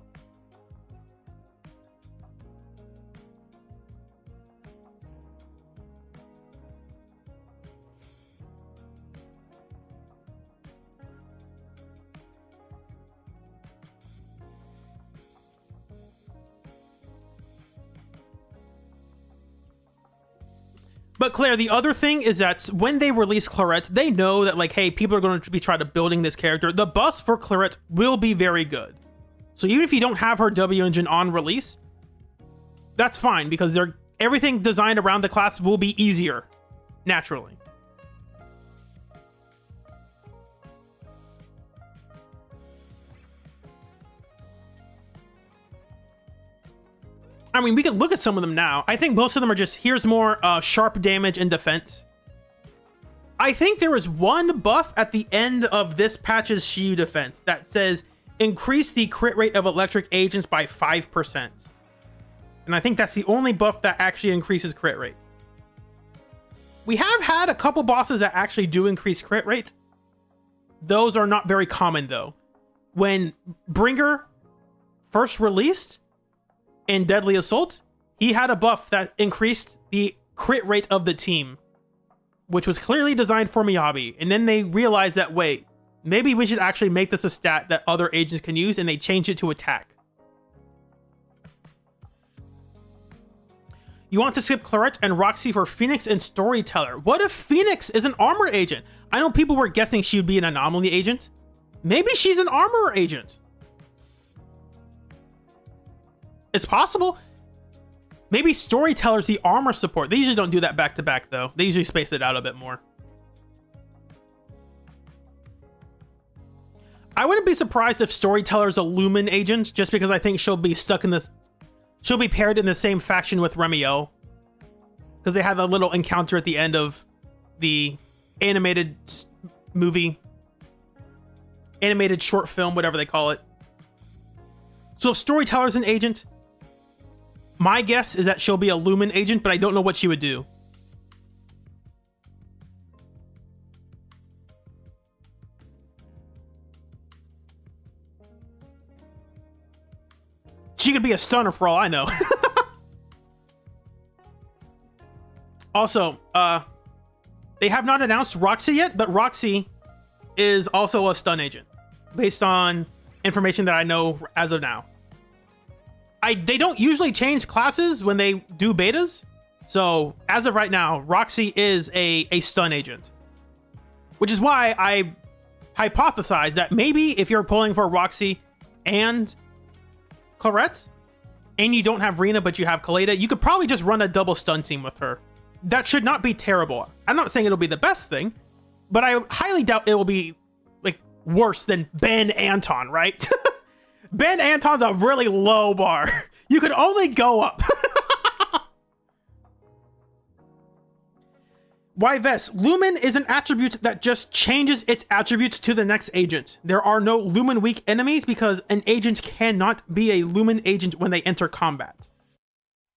But Claire, the other thing is that when they release Claret, they know that like, hey, people are going to be trying to building this character. The buffs for Claret will be very good. So even if you don't have her W engine on release, that's fine because everything designed around the class will be easier. naturally. I mean, we could look at some of them now. I think most of them are just, here's more sharp damage and defense. I think there was one buff at the end of this patch's Shiyu defense that says increase the crit rate of electric agents by 5%. And I think that's the only buff that actually increases crit rate. We have had a couple bosses that actually do increase crit rate. Those are not very common though. When Bringer first released in Deadly Assault, he had a buff that increased the crit rate of the team, which was clearly designed for Miyabi. And then they realized that, wait, maybe we should actually make this a stat that other agents can use, and they changed it to attack. You want to skip Claret and Roxy for Phoenix and Storyteller. What if Phoenix is an armor agent? I know people were guessing she would be an anomaly agent. Maybe she's an armor agent. It's possible. Maybe Storyteller's the armor support. They usually don't do that back to back though. They usually space it out a bit more. I wouldn't be surprised if Storyteller's a Lumen agent, just because I think she'll be stuck in this. She'll be paired in the same faction with Remio, because they had a little encounter at the end of the animated movie, animated short film, whatever they call it. So if Storyteller's an agent, my guess is that she'll be a Lumen agent, but I don't know what she would do. She could be a stunner for all I know. Also, they have not announced Roxy yet, but Roxy is also a stun agent, based on information that I know as of now. They don't usually change classes when they do betas, so as of right now, Roxy is a stun agent. Which is why I hypothesize that maybe if you're pulling for Roxy and Claret, and you don't have Rena but you have Kaleda, you could probably just run a double stun team with her. That should not be terrible. I'm not saying it'll be the best thing, but I highly doubt it will be like worse than Ben Anton, right? Ben Anton's a really low bar. You could only go up. Yves, Lumen is an attribute that just changes its attributes to the next agent. There are no Lumen weak enemies because an agent cannot be a Lumen agent when they enter combat.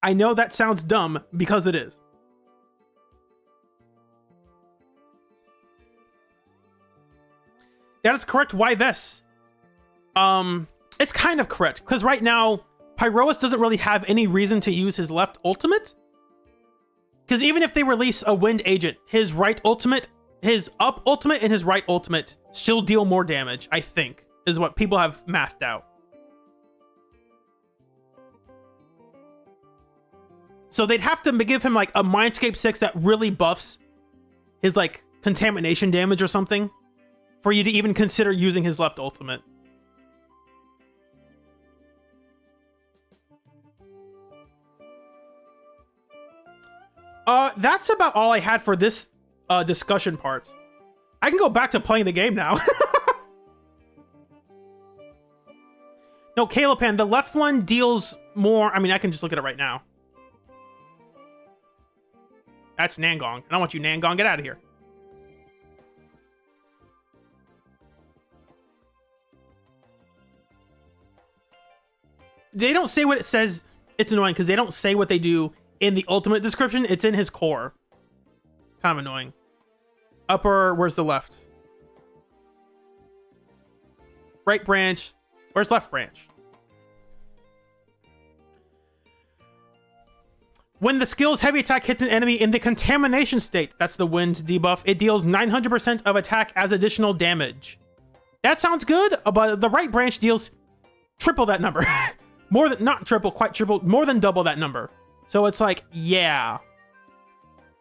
I know that sounds dumb because it is. That is correct, Yves. It's kind of correct because right now Pyroas doesn't really have any reason to use his left ultimate. Because even if they release a wind agent, his right ultimate, his up ultimate and his right ultimate still deal more damage, I think, is what people have mathed out. So they'd have to give him like a Mindscape 6 that really buffs his like contamination damage or something for you to even consider using his left ultimate. That's about all I had for this discussion part. I can go back to playing the game now. No, Calopan, the left one deals more. I mean, I can just look at it right now. That's Nangong. I don't want you, Nangong. Get out of here. They don't say what it says. It's annoying because they don't say what they do in the ultimate description. It's in his core. Kind of annoying. Upper, where's the left? Right branch. Where's left branch? When the skill's heavy attack hits an enemy in the contamination state, that's the wind debuff, it deals 900% of attack as additional damage. That sounds good, but the right branch deals triple that number. More than, not triple, quite triple, more than double that number. So it's like, yeah.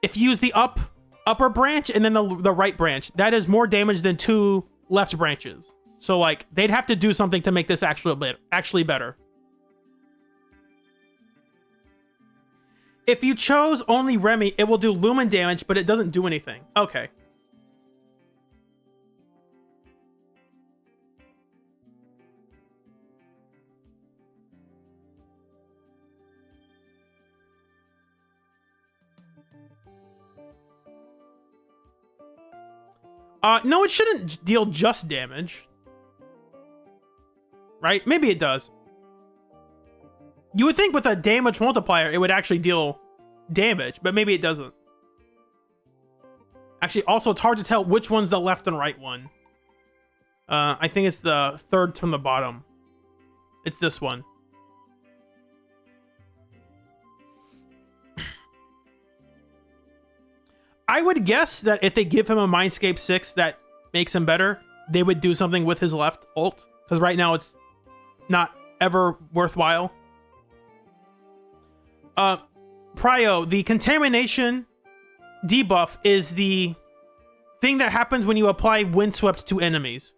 If you use the upper branch and then the right branch, that is more damage than 2 left branches. So like, they'd have to do something to make this actually better. If you chose only Remy, it will do lumen damage, but it doesn't do anything. Okay. No, it shouldn't deal just damage. Right? Maybe it does. You would think with a damage multiplier, it would actually deal damage, but maybe it doesn't. Actually, also, it's hard to tell which one's the left and right one. I think it's the third from the bottom. It's this one. I would guess that if they give him a Mindscape 6 that makes him better, they would do something with his left ult. Because right now it's not ever worthwhile. Prio, the contamination debuff is the thing that happens when you apply windswept to enemies.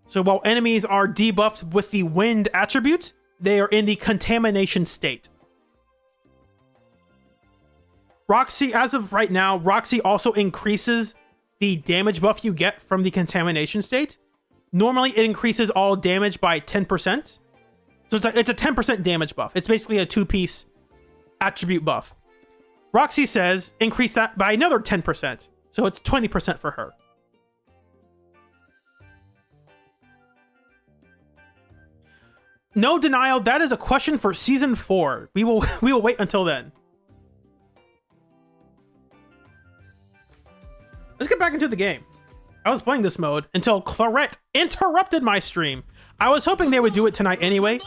So while enemies are debuffed with the wind attribute, they are in the contamination state. Roxy, as of right now, Roxy also increases the damage buff you get from the contamination state. Normally, it increases all damage by 10%. So it's a 10% damage buff. It's basically a two-piece attribute buff. Roxy says increase that by another 10%. So it's 20% for her. No denial, that is a question for season 4. We will wait until then. Let's get back into the game. I was playing this mode until Claret interrupted my stream. I was hoping they would do it tonight anyway.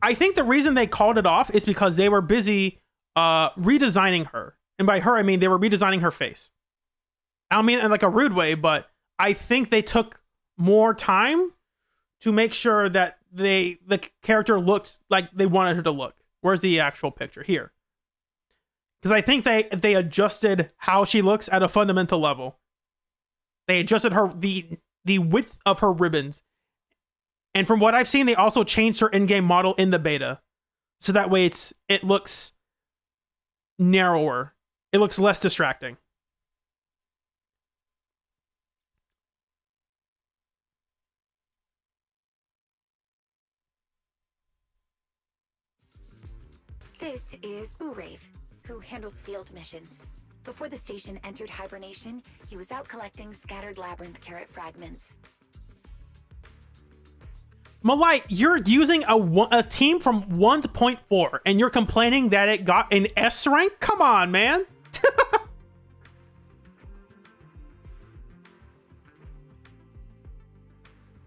I think the reason they called it off is because they were busy redesigning her. And by her, I mean they were redesigning her face. I don't mean it in like a rude way, but I think they took more time to make sure that the character looked like they wanted her to look. Where's the actual picture? Here. Because I think they adjusted how she looks at a fundamental level. They adjusted her the width of her ribbons. And from what I've seen, they also changed her in-game model in the beta. So that way it looks narrower. It looks less distracting. This is Boorave, who handles field missions. Before the station entered hibernation, he was out collecting scattered labyrinth carrot fragments. Malite, you're using a team from 1.4 and you're complaining that it got an S rank? Come on, man.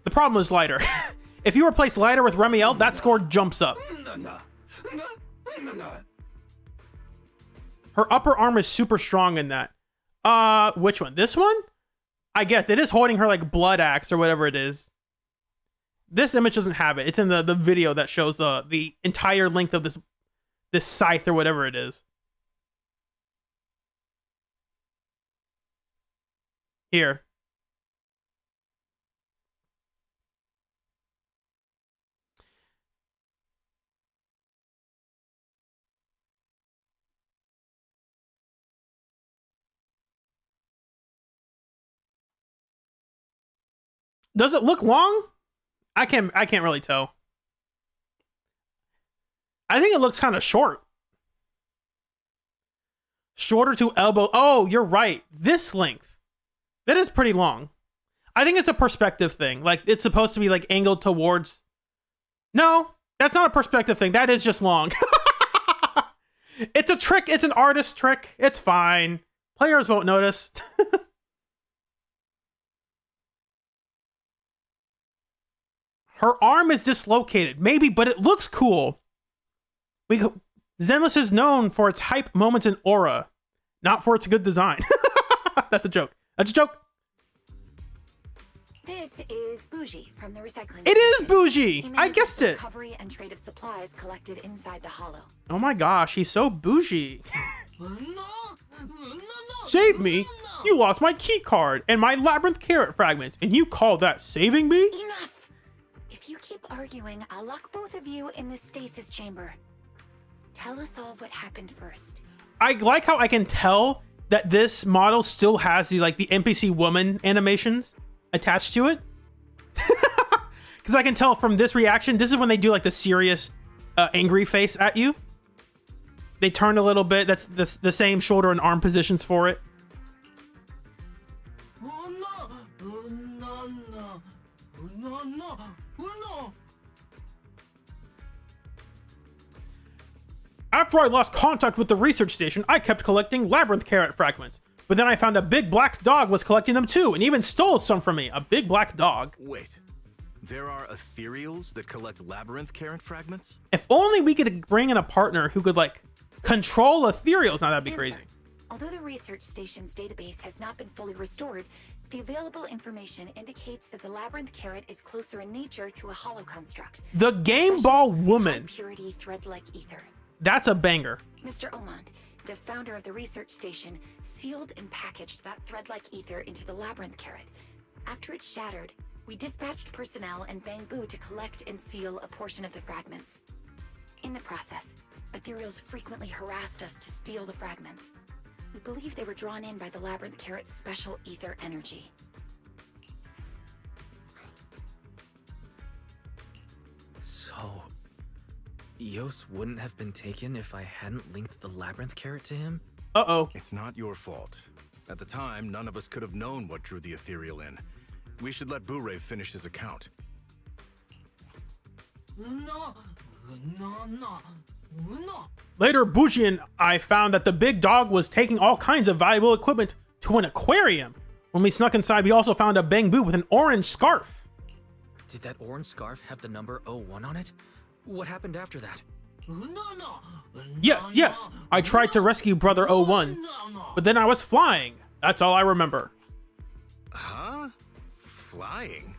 The problem is Lighter. If you replace Lighter with Remiel, that score jumps up. Her upper arm is super strong in that. Which one? This one? I guess it is holding her like blood axe or whatever it is. This image doesn't have it. It's in the video that shows the entire length of this scythe or whatever it is. Here. Does it look long? I can't really tell. I think it looks kind of short. Shorter to elbow. Oh, you're right. This length. That is pretty long. I think it's a perspective thing. Like, it's supposed to be, like, angled towards... No, that's not a perspective thing. That is just long. It's a trick. It's an artist trick. It's fine. Players won't notice. Her arm is dislocated. Maybe, but it looks cool. Zenless is known for its hype moments and aura, not for its good design. That's a joke. That's a joke. This is Bougie from the recycling. It is Bougie. I guessed it. Recovery and trade of supplies collected inside the hollow. Oh my gosh, he's so bougie. Save me? You lost my key card and my labyrinth carrot fragments, and you call that saving me? Enough. If you keep arguing, I'll lock both of you in the stasis chamber. Tell us all what happened first. I like how I can tell that this model still has the like the NPC woman animations attached to it. Because I can tell from this reaction, this is when they do like the serious angry face at you. They turn a little bit. That's the same shoulder and arm positions for it. After I lost contact with the research station, I kept collecting labyrinth carrot fragments. But then I found a big black dog was collecting them too, and even stole some from me. A big black dog. Wait. There are ethereals that collect labyrinth carrot fragments? If only we could bring in a partner who could, like, control ethereals. Now that'd be crazy. Although the research station's database has not been fully restored, the available information indicates that the labyrinth carrot is closer in nature to a hollow construct. The Game Ball Woman. High-purity thread-like ether. That's a banger. Mr. Omond, the founder of the research station, sealed and packaged that thread-like ether into the labyrinth carrot. After it shattered, we dispatched personnel and Bangbu to collect and seal a portion of the fragments. In the process, ethereals frequently harassed us to steal the fragments. We believe they were drawn in by the labyrinth carrot's special ether energy. So, Eos wouldn't have been taken if I hadn't linked the labyrinth carrot to him? Uh-oh. It's not your fault. At the time, none of us could have known what drew the ethereal in. We should let Bure finish his account. Later, Bushi and I found that the big dog was taking all kinds of valuable equipment to an aquarium. When we snuck inside, we also found a Bangbu with an orange scarf. Did that orange scarf have the number 01 on it? What happened after that? Yes. I tried to rescue Brother 01, but then I was flying. That's all I remember. Huh? Flying?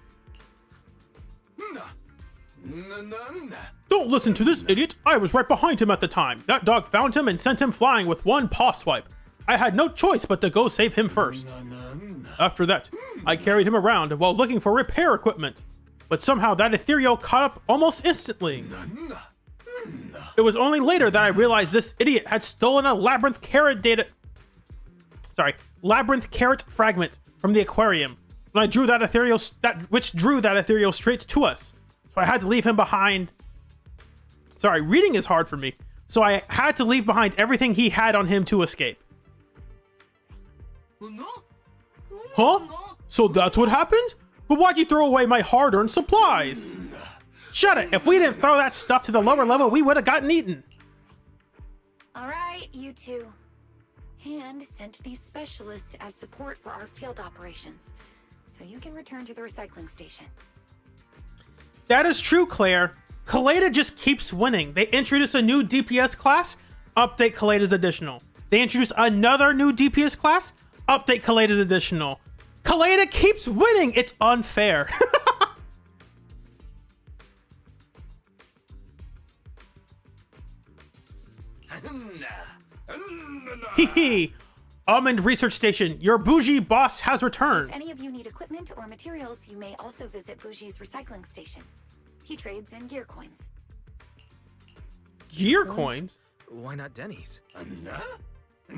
Don't listen to this idiot. I was right behind him at the time. That dog found him and sent him flying with one paw swipe. I had no choice but to go save him first. After that, I carried him around while looking for repair equipment. But somehow that ethereal caught up almost instantly. It was only later that I realized this idiot had stolen a labyrinth carrot fragment from the aquarium. When I drew that ethereal, which drew that ethereal straight to us. So I had to leave him behind. Sorry, reading is hard for me. So I had to leave behind everything he had on him to escape. Huh? So that's what happened? But why'd you throw away my hard-earned supplies? Shut it! If we didn't throw that stuff to the lower level, we would have gotten eaten. Alright, you two. Hand sent these specialists as support for our field operations, so you can return to the recycling station. That is true, Claire. Claret just keeps winning. They introduce a new DPS class, update Claret as additional. They introduce another new DPS class, update Claret as additional. Claret keeps winning. It's unfair. Hee. Almond Research Station, your bougie boss has returned. If any of you need equipment or materials, you may also visit Bougie's recycling station. He trades in gear coins. Gear coins? Why not Denny's?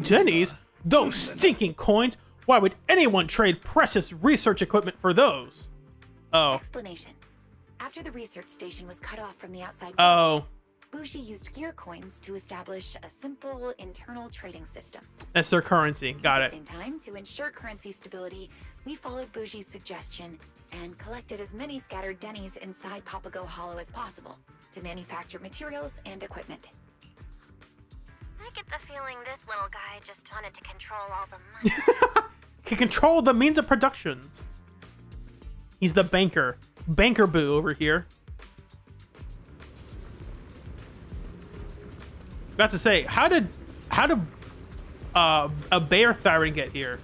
Denny's? Those stinking coins? Why would anyone trade precious research equipment for those? Oh. Explanation. After the research station was cut off from the outside Oh. world, Bougie used gear coins to establish a simple internal trading system. That's their currency. Got it. At the same time, to ensure currency stability, we followed Bougie's suggestion and collected as many scattered Denny's inside Papago Hollow as possible to manufacture materials and equipment. I get the feeling this little guy just wanted to control all the money. Can control the means of production. He's the banker. Banker Boo over here. Got to say, how did a bear Thyron get here?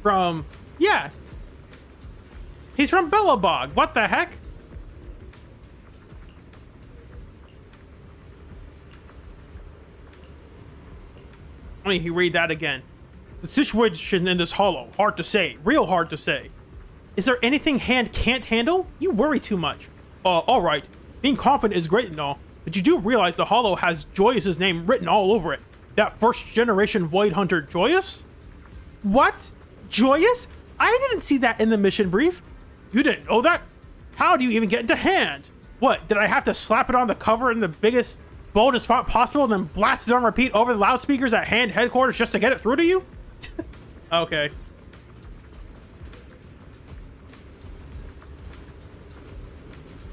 From, yeah. He's from Bellabog. What the heck? Let me read that again. The situation in this hollow, hard to say, real hard to say. Is there anything Hand can't handle? You worry too much. All right. Being confident is great and all, But you do realize the holo has Joyus's name written all over it. That first generation Void Hunter Joyus? What? Joyus? I didn't see that in the mission brief. You didn't know that? How do you even get into hand? What, did I have to slap it on the cover in the biggest, boldest font possible and then blast it on repeat over the loudspeakers at hand headquarters just to get it through to you? Okay.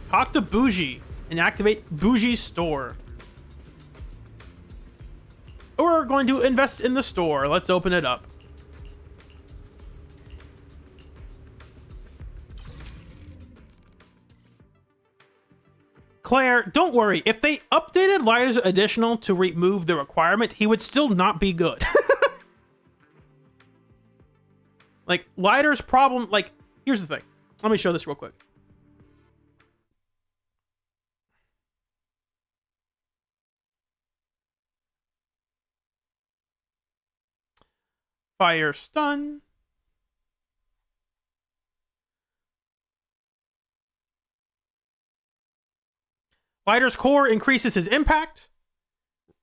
Talk to Bougie and activate Bougie's store. We're going to invest in the store. Let's open it up. Claire, don't worry. If they updated Lighter's additional to remove the requirement, he would still not be good. Like, Lighter's problem... Like, here's the thing. Let me show this real quick. Fire stun. Lighter's core increases his impact,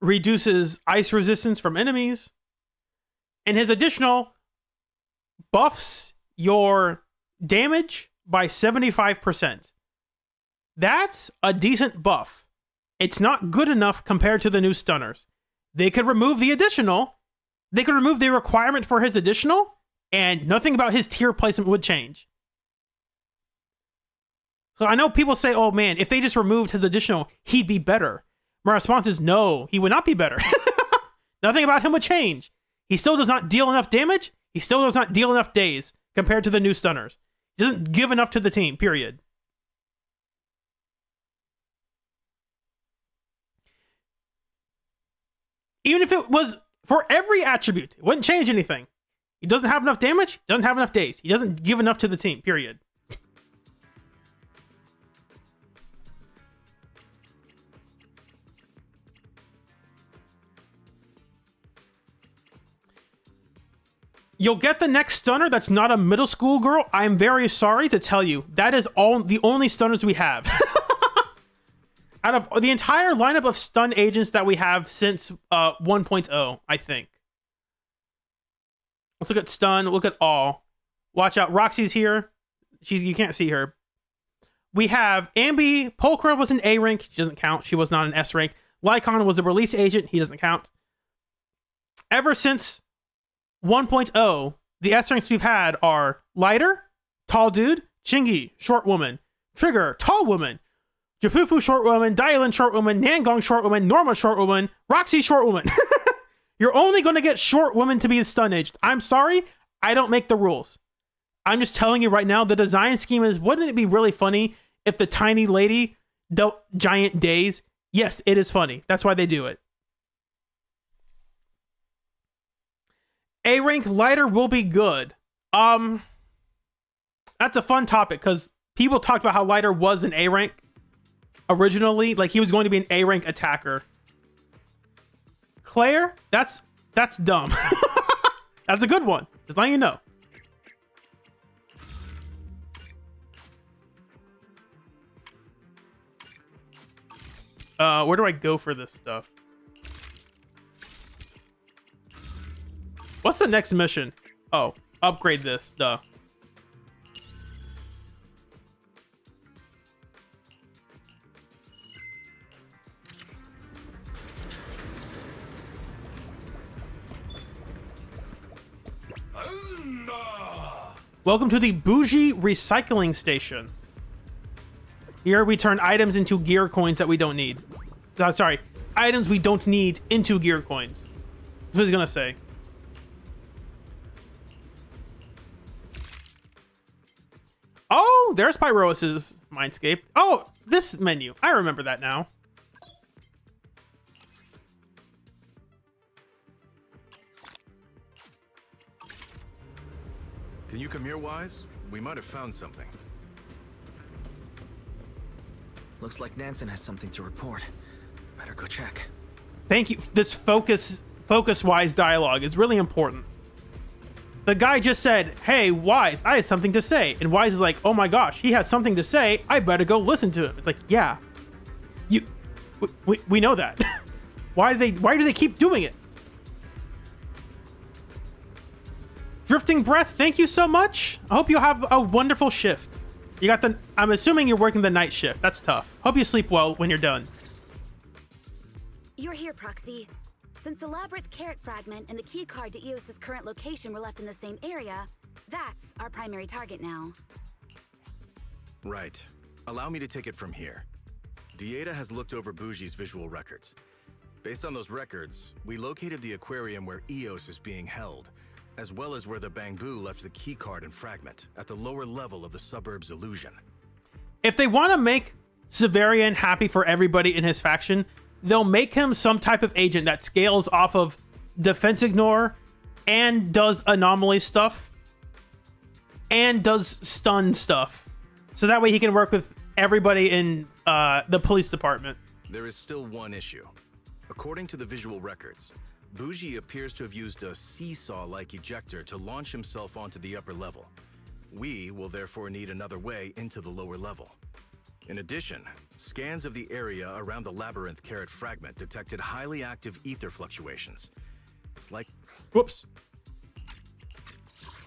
reduces ice resistance from enemies, and his additional buffs your damage by 75%. That's a decent buff. It's not good enough compared to the new stunners. They could remove the additional, they could remove the requirement for his additional, and nothing about his tier placement would change. So I know people say, oh man, if they just removed his additional, he'd be better. My response is no, he would not be better. Nothing about him would change. He still does not deal enough damage. He still does not deal enough days compared to the new stunners. He doesn't give enough to the team, period. Even if it was for every attribute, it wouldn't change anything. He doesn't have enough damage, doesn't have enough days. He doesn't give enough to the team, period. You'll get the next stunner that's not a middle school girl. I'm very sorry to tell you. That is all the only stunners we have. Out of the entire lineup of stun agents that we have since 1.0, I think. Let's look at stun. Look at all. Watch out. Roxy's here. You can't see her. We have Ambi. Polkra was an A rank. She doesn't count. She was not an S rank. Lycon was a release agent. He doesn't count. Ever since 1.0, the S ranks we've had are Lighter, Tall Dude, Chingy, Short Woman, Trigger, Tall Woman, Jafufu, Short Woman, Dialin, Short Woman, Nangong, Short Woman, Norma, Short Woman, Roxy, Short Woman. You're only going to get Short Woman to be the stun agent. I'm sorry, I don't make the rules. I'm just telling you right now, the design scheme is, wouldn't it be really funny if the tiny lady dealt giant days? Yes, it is funny. That's why they do it. A rank Lighter will be good. That's a fun topic because people talked about how Lighter was an A rank originally, like he was going to be an A rank attacker. Claire, that's dumb. That's a good one. Just letting you know. Where do I go for this stuff? What's the next mission? Oh, upgrade this. Duh. Welcome to the Bougie Recycling Station. Here we turn items into gear coins that we don't need. Sorry, items we don't need into gear coins. That's what he's gonna say. Oh, there's Pyrois's Mindscape. Oh, this menu. I remember that now. Can you come here, Wise? We might have found something. Looks like Nansen has something to report. Better go check. Thank you. This focus-wise dialogue is really important. The guy just said, hey, Wise, I had something to say. And Wise is like, oh my gosh, he has something to say. I better go listen to him. It's like, yeah. We know that. Why do they keep doing it? Drifting Breath, thank you so much. I hope you have a wonderful shift. You got the... I'm assuming you're working the night shift. That's tough. Hope you sleep well when you're done. You're here, Proxy. Since the Labyrinth Claret fragment and the key card to Eos's current location were left in the same area, that's our primary target now. Right. Allow me to take it from here. Dieta has looked over Bougie's visual records. Based on those records, we located the aquarium where Eos is being held, as well as where the Bangbu left the keycard and fragment, at the lower level of the suburb's illusion. If they want to make Severian happy for everybody in his faction, they'll make him some type of agent that scales off of defense ignore and does anomaly stuff and does stun stuff. So that way he can work with everybody in the police department. There is still one issue. According to the visual records, Bougie appears to have used a seesaw-like ejector to launch himself onto the upper level. We will therefore need another way into the lower level. In addition, scans of the area around the Labyrinth Claret fragment detected highly active ether fluctuations. It's like... Whoops.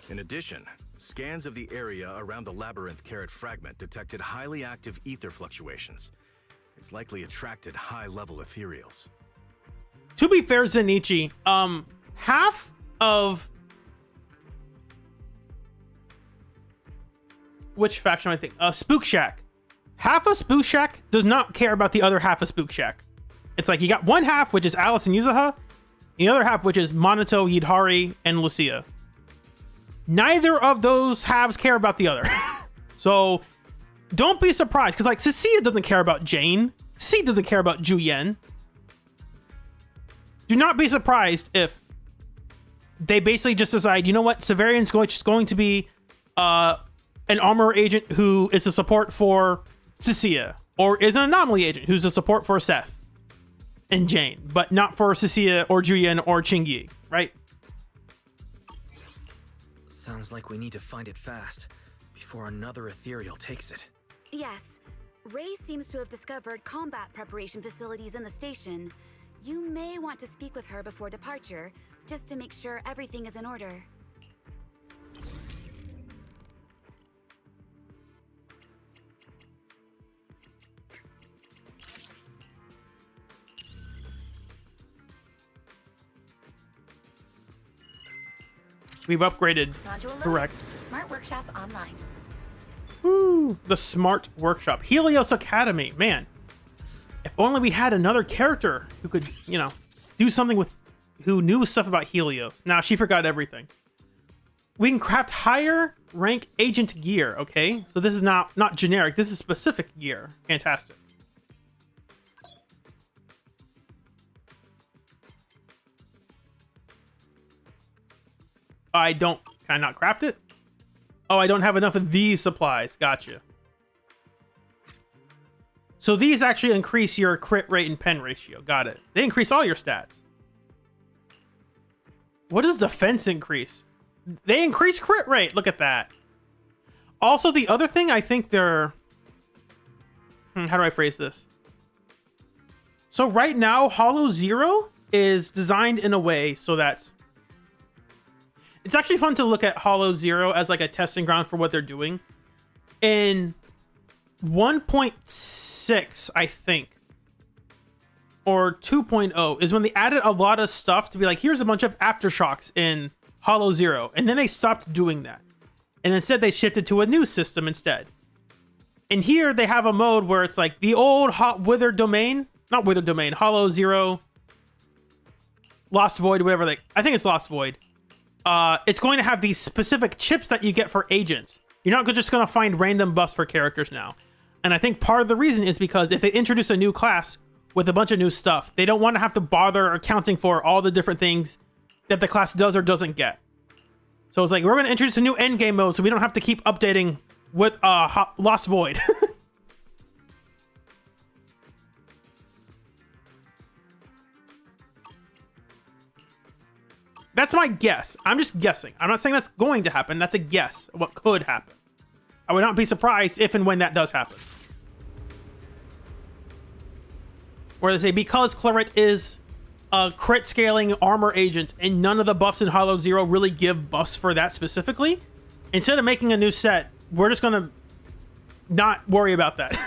In addition, scans of the area around the Labyrinth Claret fragment detected highly active ether fluctuations. It's likely attracted high-level ethereals. To be fair, Zenichi, half of... Which faction I think? Spook Shack. Half of Spook Shack does not care about the other half of Spook Shack. It's like you got one half, which is Alice and Yuzuha, and the other half, which is Monato, Yidhari, and Lucia. Neither of those halves care about the other. So don't be surprised, because like Cecilia doesn't care about Jane. C doesn't care about Juyen. Do not be surprised if they basically just decide, you know what, Severian's just going to be an armor agent who is a support for Cecilia, or is an anomaly agent who's a support for Seth and Jane, but not for Cecilia or Juyen or Chingy, right? Sounds like we need to find it fast, before another ethereal takes it. Yes. Ray seems to have discovered combat preparation facilities in the station. You may want to speak with her before departure, just to make sure everything is in order. We've upgraded. Module Correct. Smart Workshop online. Woo! The Smart Workshop. Helios Academy. Man, if only we had another character who could, you know, do something with, who knew stuff about Helios. Now, she forgot everything. We can craft higher rank agent gear, okay? So this is not generic. This is specific gear. Fantastic. Can I not craft it? Oh, I don't have enough of these supplies. Gotcha. So these actually increase your crit rate and pen ratio. Got it. They increase all your stats. What does defense increase? They increase crit rate. Look at that. Also, the other thing, I think they're... how do I phrase this? So right now, Hollow Zero is designed in a way so that... It's actually fun to look at Hollow Zero as like a testing ground for what they're doing. In 1.6, I think, or 2.0 is when they added a lot of stuff to be like, here's a bunch of aftershocks in Hollow Zero. And then they stopped doing that. And instead they shifted to a new system instead. And here they have a mode where it's like the old Withered Domain, not Withered Domain, Hollow Zero, Lost Void, whatever I think it's Lost Void. It's going to have these specific chips that you get for agents. You're not just going to find random buffs for characters now. And I think part of the reason is because if they introduce a new class with a bunch of new stuff, they don't want to have to bother accounting for all the different things that the class does or doesn't get. So it's like, we're going to introduce a new endgame mode so we don't have to keep updating with Lost Void. That's my guess. I'm just guessing. I'm not saying that's going to happen. That's a guess of what could happen. I would not be surprised if and when that does happen. where they say because Claret is a crit scaling armor agent and none of the buffs in Hollow Zero really give buffs for that specifically, instead of making a new set, we're just gonna not worry about that.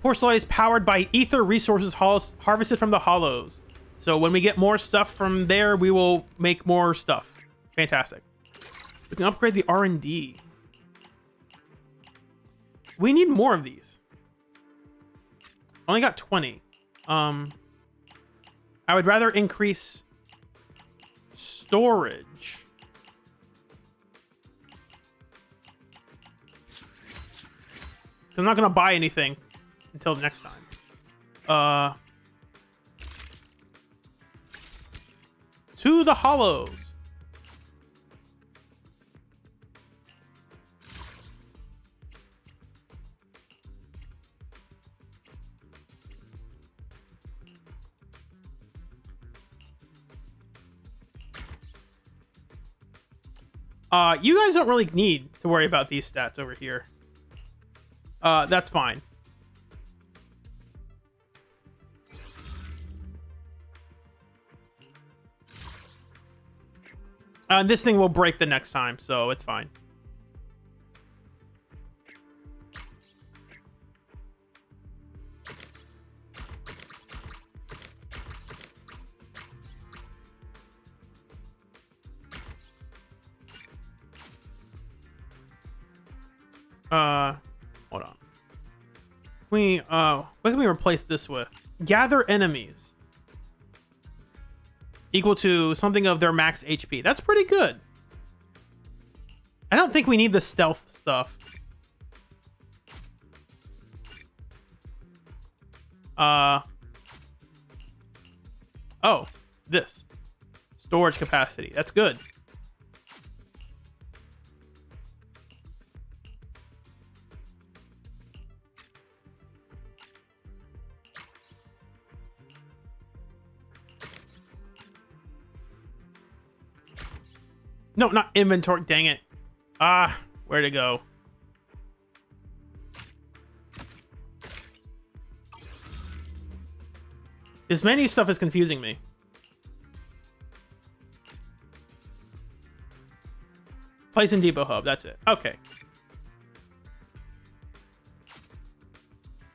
Porcelain is powered by ether resources harvested from the hollows. So when we get more stuff from there, we will make more stuff. Fantastic. We can upgrade the R&D. We need more of these. Only got 20. I would rather increase storage. I'm not gonna buy anything until next time. To the hollows. You guys don't really need to worry about these stats over here. That's fine. This thing will break the next time, so it's fine. Hold on. What can we replace this with? Gather enemies. Equal to something of their max HP. That's pretty good. I don't think we need the stealth stuff. Oh, this. Storage capacity. That's good. No, not inventory. Dang it. Where'd it go? This menu stuff is confusing me. Place in Depot Hub. That's it. Okay.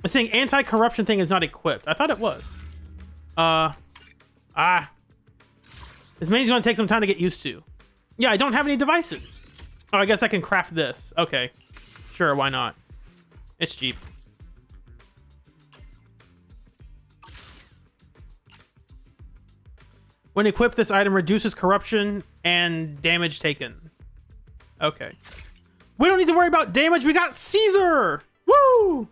It's saying anti-corruption thing is not equipped. I thought it was. This menu's gonna take some time to get used to. Yeah, I don't have any devices. Oh, I guess I can craft this. Okay. Sure, why not? It's cheap. When equipped, this item reduces corruption and damage taken. Okay. We don't need to worry about damage. We got Caesar! Woo!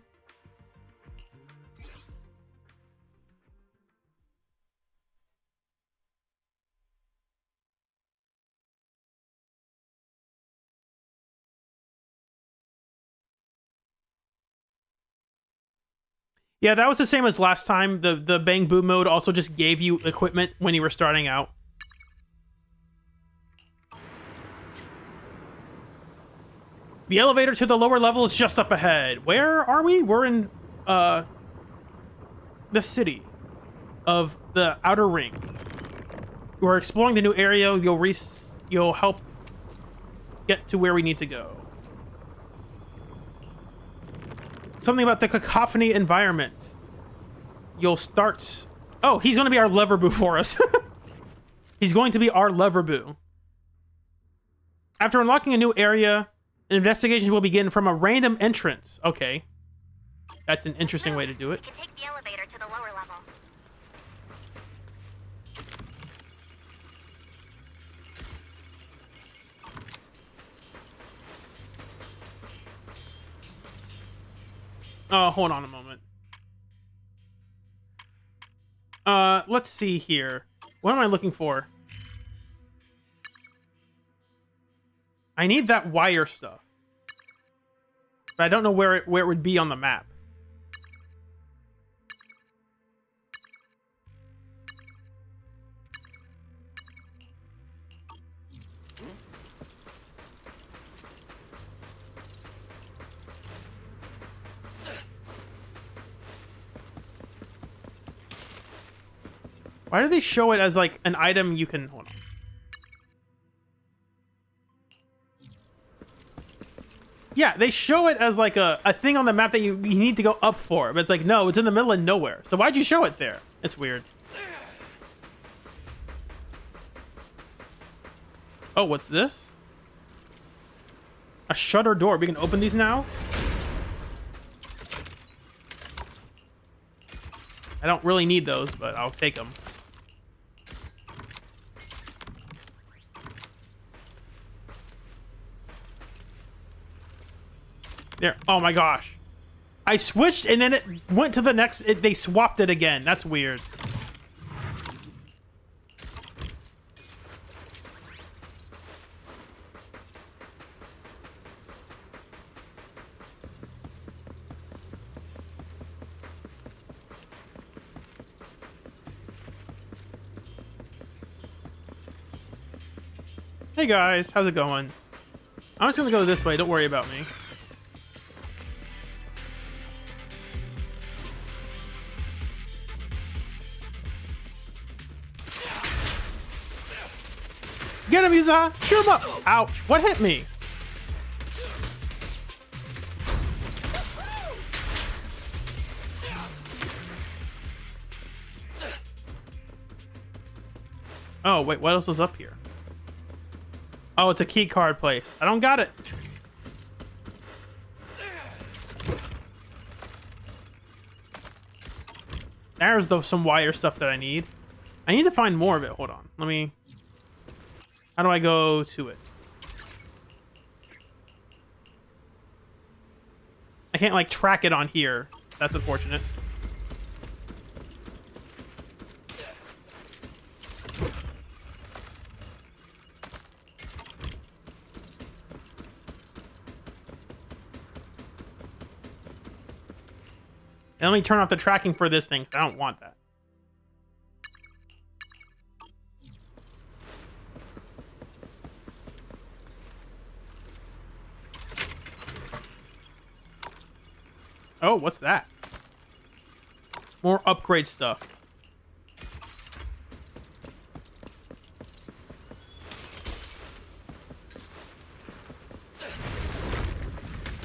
Yeah, that was the same as last time. The Bang Boom mode also just gave you equipment when you were starting out. The elevator to the lower level is just up ahead. Where are we? We're in the city of the Outer Ring. We're exploring the new area. You'll help get to where we need to go. Something about the cacophony environment. You'll start... Oh, he's going to be our lever boo for us. He's going to be our lever boo. After unlocking a new area, investigations will begin from a random entrance. Okay. That's an interesting way to do it. You can take the elevator to the lower level. Oh, hold on a moment. Let's see here. What am I looking for? I need that wire stuff. But I don't know where it would be on the map. Why do they show it as like an item you can hold on? Yeah, they show it as like a thing on the map that you need to go up for, but it's like, no, it's in the middle of nowhere. So why'd you show it there? It's weird. Oh, what's this? A shutter door. We can open these now? I don't really need those, but I'll take them. There. Oh my gosh. I switched and then it went to the next. They swapped it again. That's weird. Hey guys, how's it going? I'm just gonna go this way. Don't worry about me. Get him, Yuza! Shoot him up! Ouch! What hit me? Oh, wait, what else is up here? Oh, it's a key card place. I don't got it. There's some wire stuff that I need. I need to find more of it. Hold on. Let me... How do I go to it? I can't, like, track it on here. That's unfortunate. And let me turn off the tracking for this thing. I don't want that. Oh, what's that? More upgrade stuff.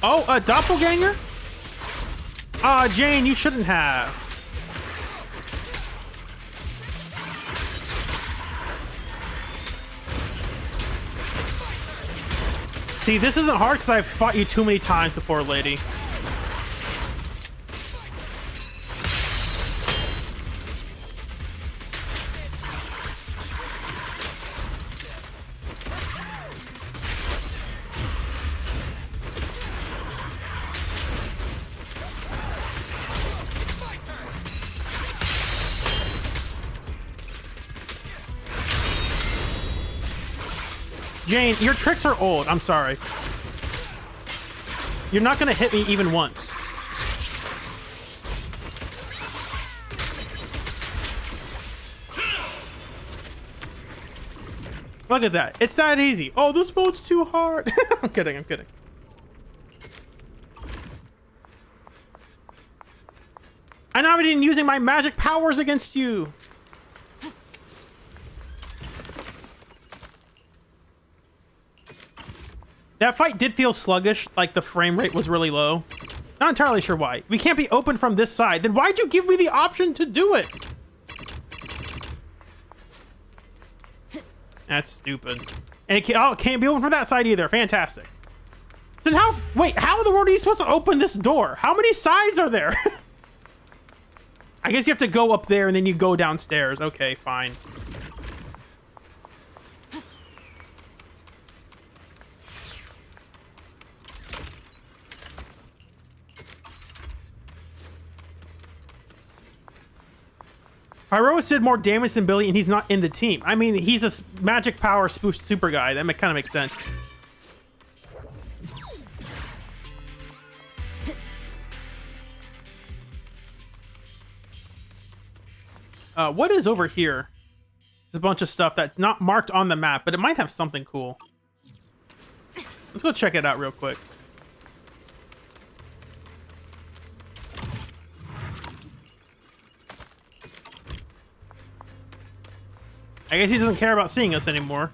Oh, a doppelganger? Ah, Jane, you shouldn't have. See, this isn't hard because I've fought you too many times before, lady. Jane, your tricks are old. I'm sorry. You're not gonna hit me even once. Look at that. It's that easy. Oh, this mode's too hard. I'm kidding. I'm kidding. I'm not even using my magic powers against you. That fight did feel sluggish, like the frame rate was really low. Not entirely sure why. We can't be open from this side. Then why'd you give me the option to do it? That's stupid. And it can't be open from that side either. Fantastic. Then how... Wait, how in the world are you supposed to open this door? How many sides are there? I guess you have to go up there and then you go downstairs. Okay, fine. Pyroas did more damage than Billy, and he's not in the team. I mean, he's a magic power spoofed super guy. That kind of makes sense. What is over here? There's a bunch of stuff that's not marked on the map, but it might have something cool. Let's go check it out real quick. I guess he doesn't care about seeing us anymore.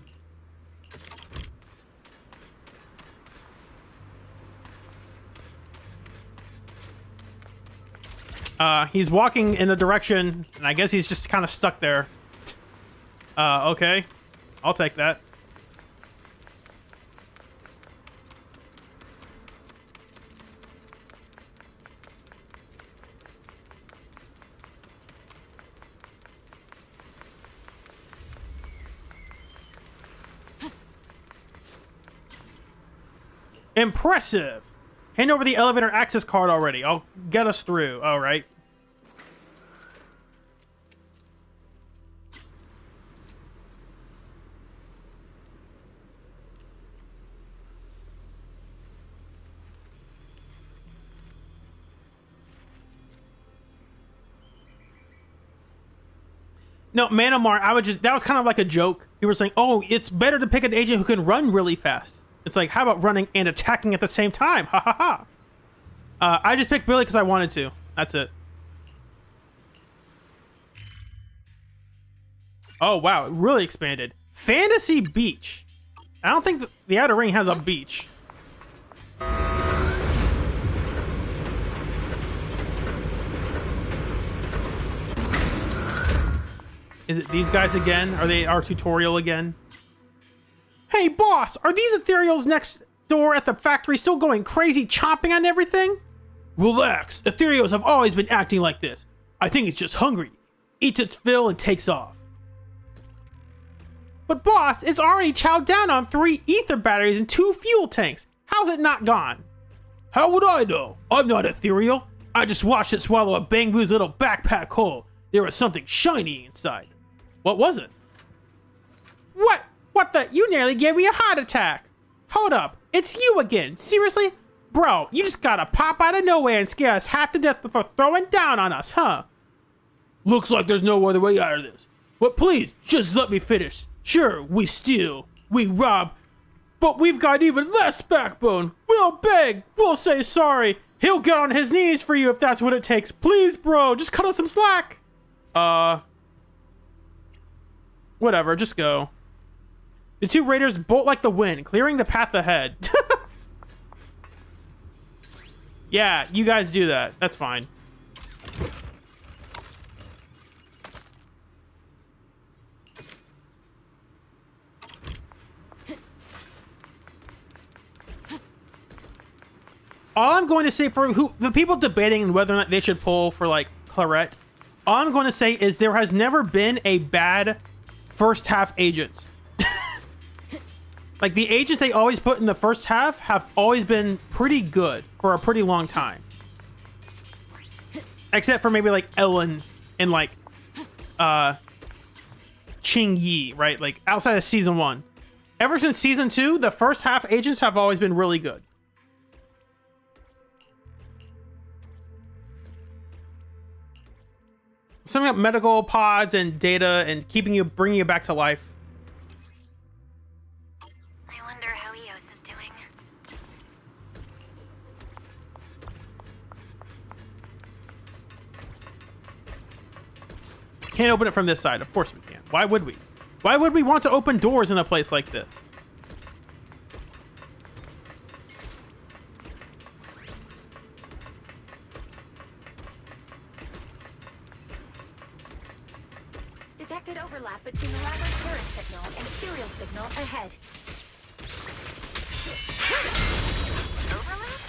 He's walking in a direction, and I guess he's just kind of stuck there. Okay. I'll take that. Impressive. Hand over the elevator access card already. I'll get us through. All right. No, Manamar, that was kind of like a joke. You were saying, oh, it's better to pick an agent who can run really fast. It's like, how about running and attacking at the same time? Ha ha ha. I just picked Billy because I wanted to. That's it. Oh, wow. It really expanded. Fantasy Beach. I don't think the Outer Ring has a beach. Is it these guys again? Are they our tutorial again? Hey, boss! Are these ethereals next door at the factory still going crazy, chomping on everything? Relax. Ethereals have always been acting like this. I think it's just hungry. Eats its fill and takes off. But boss, it's already chowed down on 3 ether batteries and 2 fuel tanks. How's it not gone? How would I know? I'm not ethereal. I just watched it swallow a Bangbu's little backpack whole. There was something shiny inside. What was it? What? What the? You nearly gave me a heart attack. Hold up. It's you again. Seriously? Bro, you just gotta pop out of nowhere and scare us half to death before throwing down on us, huh? Looks like there's no other way out of this. But please, just let me finish. Sure, we steal, we rob, but we've got even less backbone. We'll beg, we'll say sorry. He'll get on his knees for you if that's what it takes. Please, bro, just cut us some slack. Whatever, just go. The 2 raiders bolt like the wind, clearing the path ahead. Yeah, you guys do that. That's fine. All I'm going to say for the people debating whether or not they should pull for like Claret, all I'm going to say is there has never been a bad first half agent. Like the agents they always put in the first half have always been pretty good for a pretty long time. Except for maybe like Ellen and like Ching Yi, right? Like outside of season 1. Ever since season 2, the first half agents have always been really good. Summing up medical pods and data and bringing you back to life. I wonder how Eos is doing. Can't open it from this side. Of course we can't. Why would we? Why would we want to open doors in a place like this? Detected overlap between the labyrinth current signal and ethereal signal ahead. Overlap?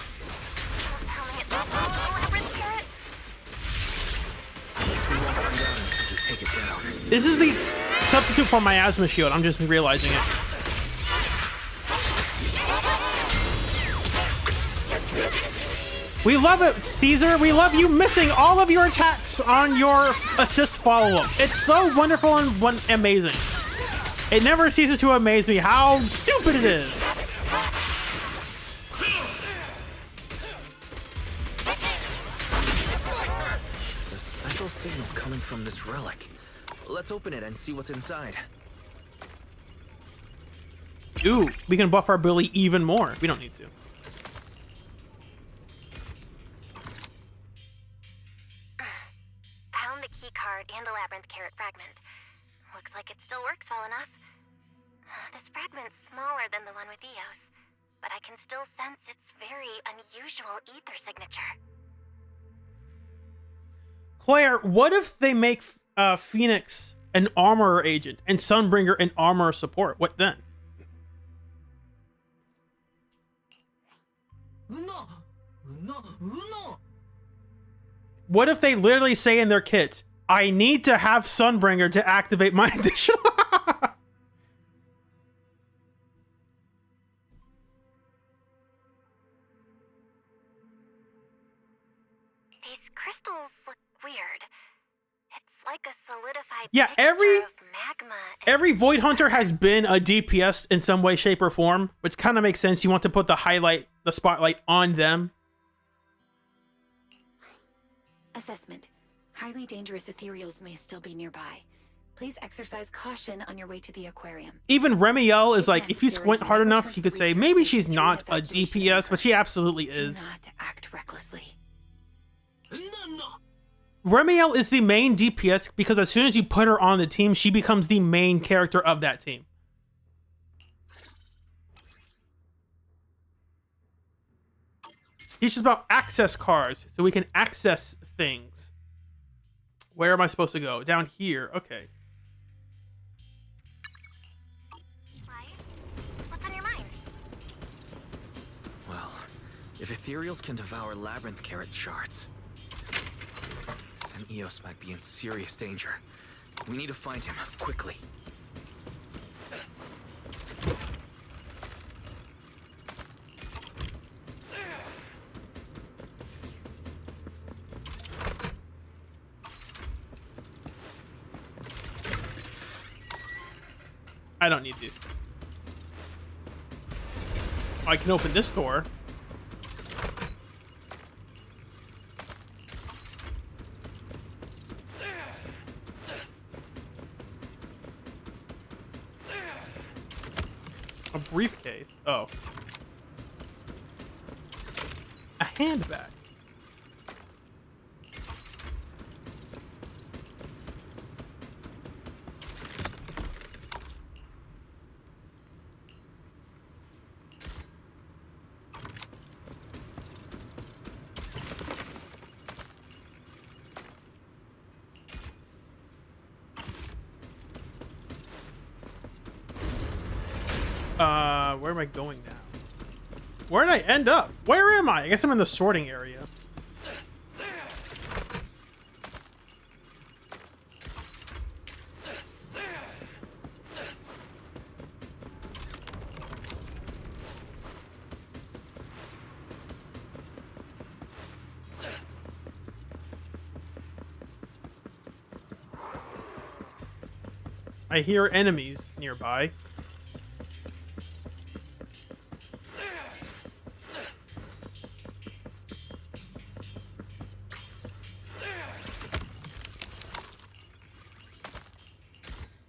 Don't tell me it's all labyrinth carrot. Guess we won't come down until we take it down. This is the substitute for miasma shield. I'm just realizing it. We love it, Caesar. We love you missing all of your attacks on your assist follow-up. It's so wonderful and amazing. It never ceases to amaze me how stupid it is. There's a special signal coming from this relic. Let's open it and see what's inside. Ooh, we can buff our Billy even more. We don't need to. Found the key card and the labyrinth carrot fragment. Looks like it still works well enough. This fragment's smaller than the one with Eos, but I can still sense its very unusual ether signature. Claire, what if they make Phoenix an armorer agent and Sunbringer an armorer support? What then? What if they literally say in their kit, I need to have Sunbringer to activate my additional... These crystals look weird. It's like a solidified Yeah, mixture every of magma and every Void Hunter has been a DPS in some way, shape, or form, which kind of makes sense. You want to put the spotlight on them. Assessment. Highly dangerous ethereals may still be nearby. Please exercise caution on your way to the aquarium. Even Remiel is If like, if you necessary, squint hard you may enough, return you to could the say, research maybe station she's to not a evacuation DPS, but she occur. absolutely Do is. not act recklessly. Remiel is the main DPS because as soon as you put her on the team, she becomes the main character of that team. It's just about access cards, so we can access things. Where am I supposed to go? Down here. Okay. Why? What's on your mind? Well, if ethereals can devour labyrinth carrot shards, then Eos might be in serious danger. We need to find him quickly. I don't need these. I can open this door. A briefcase. Oh. A handbag. Where am I going now? Where did I end up? Where am I? I guess I'm in the sorting area. I hear enemies nearby.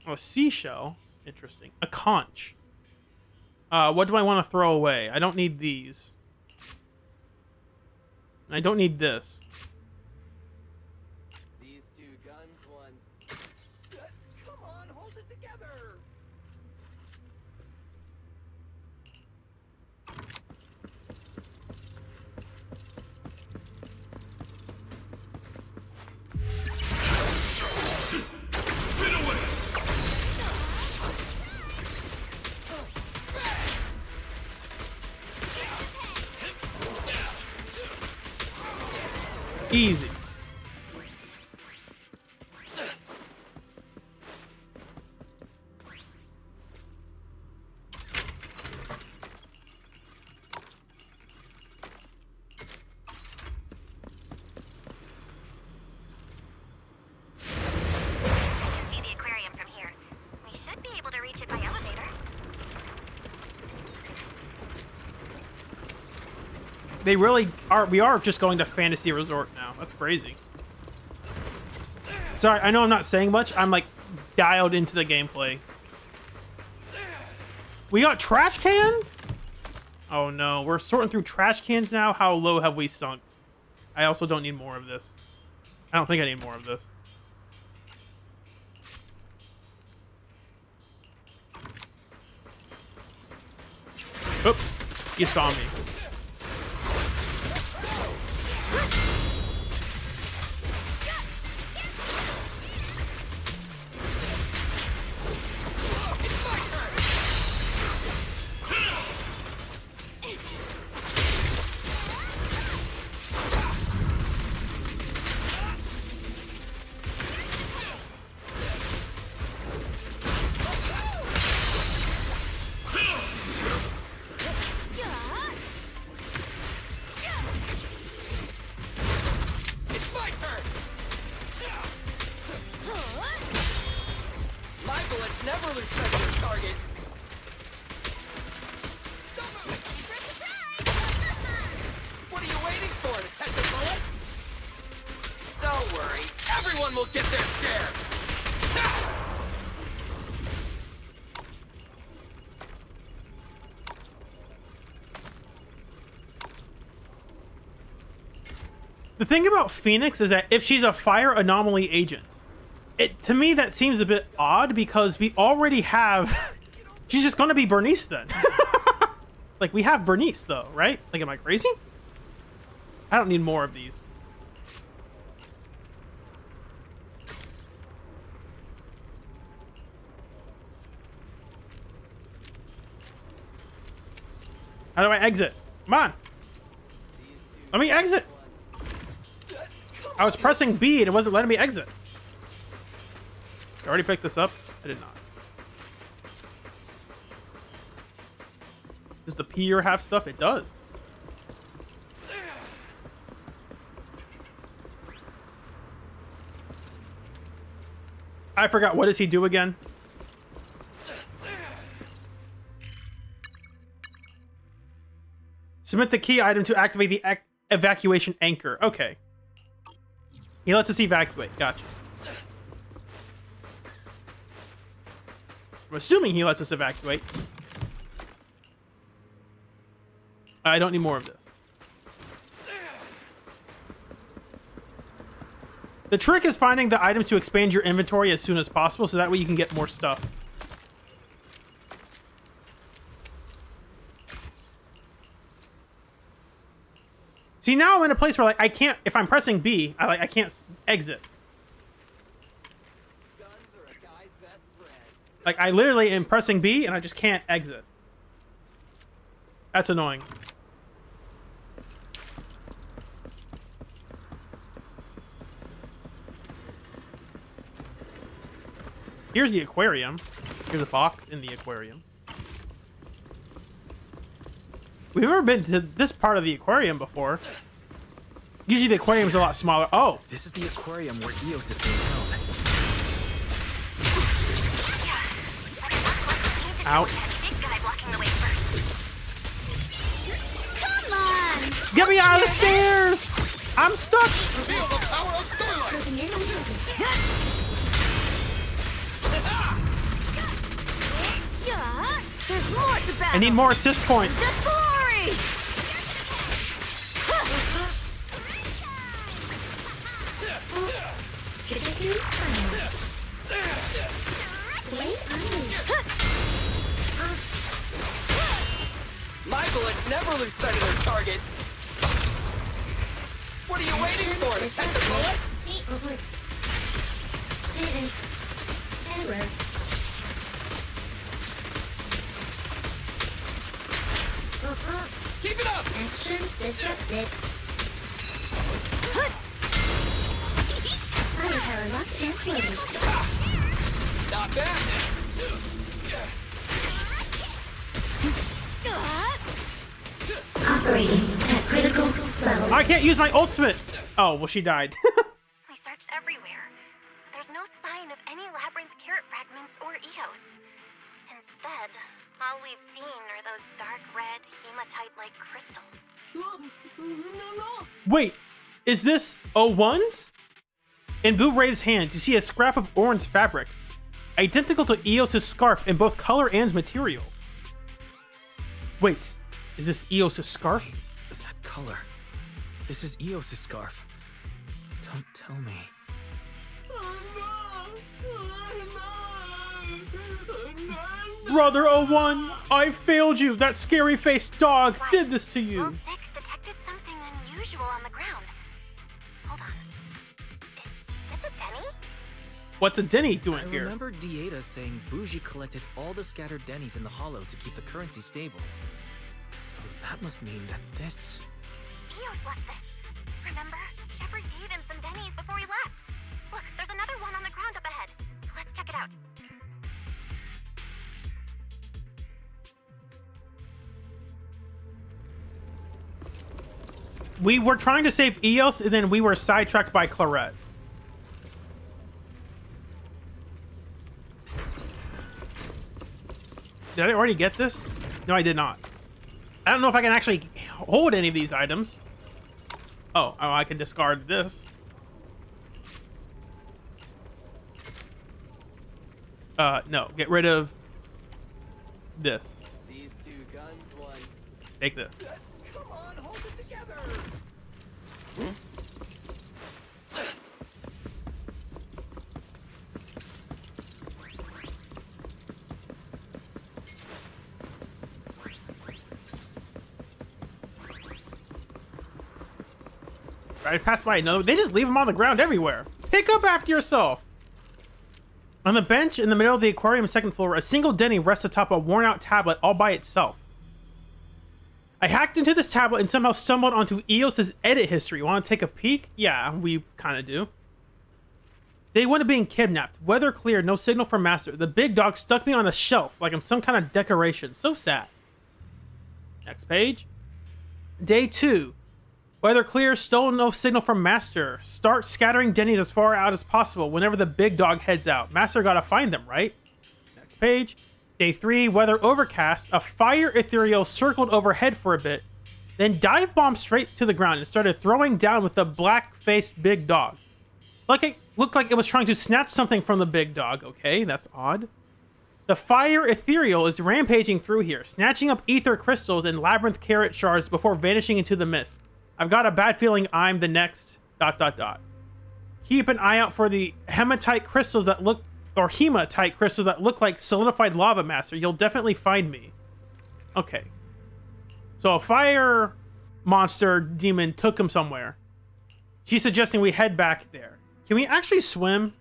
Oh, a seashell. Interesting. A conch. What do I want to throw away? I don't need these. I don't need this. These two guns once. Come on, hold it together. Easy. See the aquarium from here. We should be able to reach it by elevator. They really are. We are just going to Fantasy Resort now. That's crazy. Sorry, I know I'm not saying much. I'm like dialed into the gameplay. We got trash cans? Oh no, we're sorting through trash cans now. How low have we sunk? I also don't need more of this. I don't think I need more of this. Oop, you saw me. Never lose sight of their target. What are you waiting for, to catch a bullet? Don't worry, everyone will get their share. The thing about Phoenix is that if she's a fire anomaly agent, to me that seems a bit odd because we already have she's just gonna be Bernice then. Like we have Bernice though, right? Like, am I crazy? I don't need more of these. How do I exit? Come on. Let me exit. I was pressing B and it wasn't letting me exit. I already picked this up? I did not. Does the pier have stuff? It does. I forgot. What does he do again? Submit the key item to activate the evacuation anchor. Okay. He lets us evacuate. Gotcha. I'm assuming he lets us evacuate. I don't need more of this. The trick is finding the items to expand your inventory as soon as possible, so that way you can get more stuff. See, now I'm in a place where, like, I can't, if I'm pressing B, I can't exit. Like, I literally am pressing B and I just can't exit. That's annoying. Here's the aquarium. Here's a box in the aquarium. We've never been to this part of the aquarium before. Usually the aquarium's a lot smaller. Oh! This is the aquarium where Eos is being held. Out. Come on! Get me out of the stairs! I'm stuck! Feel the power of starlight! There's more to battle. I need more assist points. The glory! My bullets never lose sight of their target. What are you waiting for, to catch a bullet? Keep it up! Action disrupted. Firepower locked and closed. Not bad. Operating at critical levels. I can't use my ultimate! Oh, well, she died. We searched everywhere. There's no sign of any labyrinth carrot fragments or Eos. Instead, all we've seen are those dark red hematite-like crystals. Wait, is this O1's? In Boo Ray's hands, you see a scrap of orange fabric, identical to Eos' scarf in both color and material. Wait, is this Eos' scarf? That color. This is Eos' scarf. Don't tell me. Brother 01, I failed you. That scary faced dog did this to you. 06 detected something unusual on the ground. Hold on. Is this a Denny? What's a Denny doing I here? remember Dieta saying Bougie collected all the scattered Dennies in the hollow to keep the currency stable. So that must mean that this... Eos left this. Remember? Shepard gave him some Denny's before he left. Look, there's another one on the ground up ahead. Let's check it out. We were trying to save Eos, and then we were sidetracked by Claret. Did I already get this? No, I did not. I don't know if I can actually hold any of these items. Oh, I can discard this. No, get rid of this. These two guns once. Take this. Come on, hold it together. I passed by another. They just leave them on the ground everywhere. Pick up after yourself. On the bench in the middle of the aquarium's second floor, a single Denny rests atop a worn-out tablet all by itself. I hacked into this tablet and somehow stumbled onto Eos's edit history. Want to take a peek? Yeah, we kind of do. Day 1 of being kidnapped. Weather clear, no signal from Master. The big dog stuck me on a shelf like I'm some kind of decoration. So sad. Next page. Day 2. Weather clear, still no signal from Master. Start scattering Denny's as far out as possible whenever the big dog heads out. Master gotta find them, right? Next page. Day 3, weather overcast. A fire ethereal circled overhead for a bit, then dive bombed straight to the ground and started throwing down with the black-faced big dog. Like it looked like it was trying to snatch something from the big dog. Okay, that's odd. The fire ethereal is rampaging through here, snatching up ether crystals and labyrinth carrot shards before vanishing into the mist. I've got a bad feeling I'm the next... ... Keep an eye out for the hematite crystals that look... or hematite crystals that look like solidified lava, Master. You'll definitely find me. Okay. So a fire monster demon took him somewhere. She's suggesting we head back there. Can we actually swim?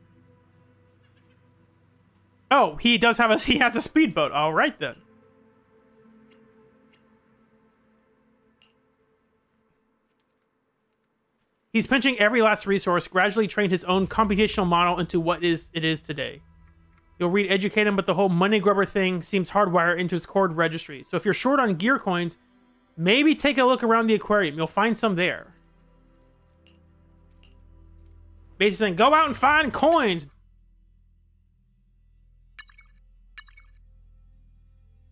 Oh, he does have he has a speedboat. All right then. He's pinching every last resource, gradually trained his own computational model into what it is today. You'll re-educate him, but the whole money grubber thing seems hardwired into his cord registry. So if you're short on gear coins, maybe take a look around the aquarium. You'll find some there. Basically saying, go out and find coins.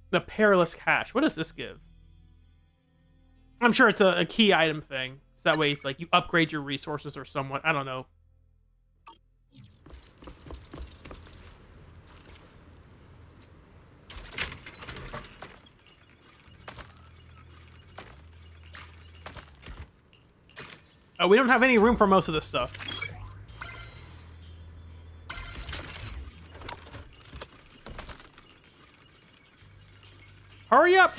The perilous cache. What does this give? I'm sure it's a key item thing. So that way it's like you upgrade your resources or somewhat. I don't know. Oh, we don't have any room for most of this stuff. Hurry up!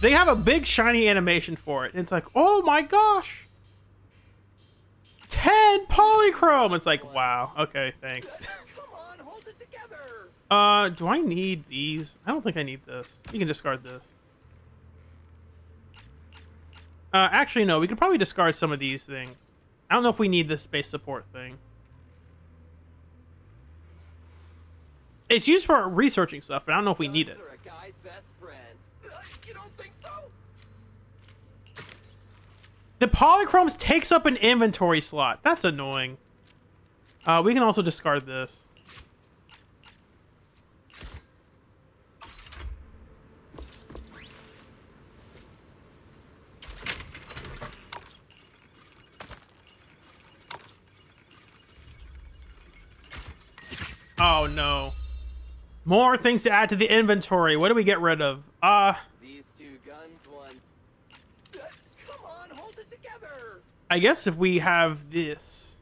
They have a big shiny animation for it. And it's like, oh my gosh! 10 polychrome! It's like, wow. Okay, thanks. Come on, hold it together. Do I need these? I don't think I need this. You can discard this. Actually, no. We could probably discard some of these things. I don't know if we need this space support thing. It's used for researching stuff, but I don't know if we need it. Guns are a guy's best friend. You don't think so? The polychromes takes up an inventory slot. That's annoying. We can also discard this. Oh no. More things to add to the inventory. What do we get rid of? These two guns once. Come on, hold it together. I guess if we have this,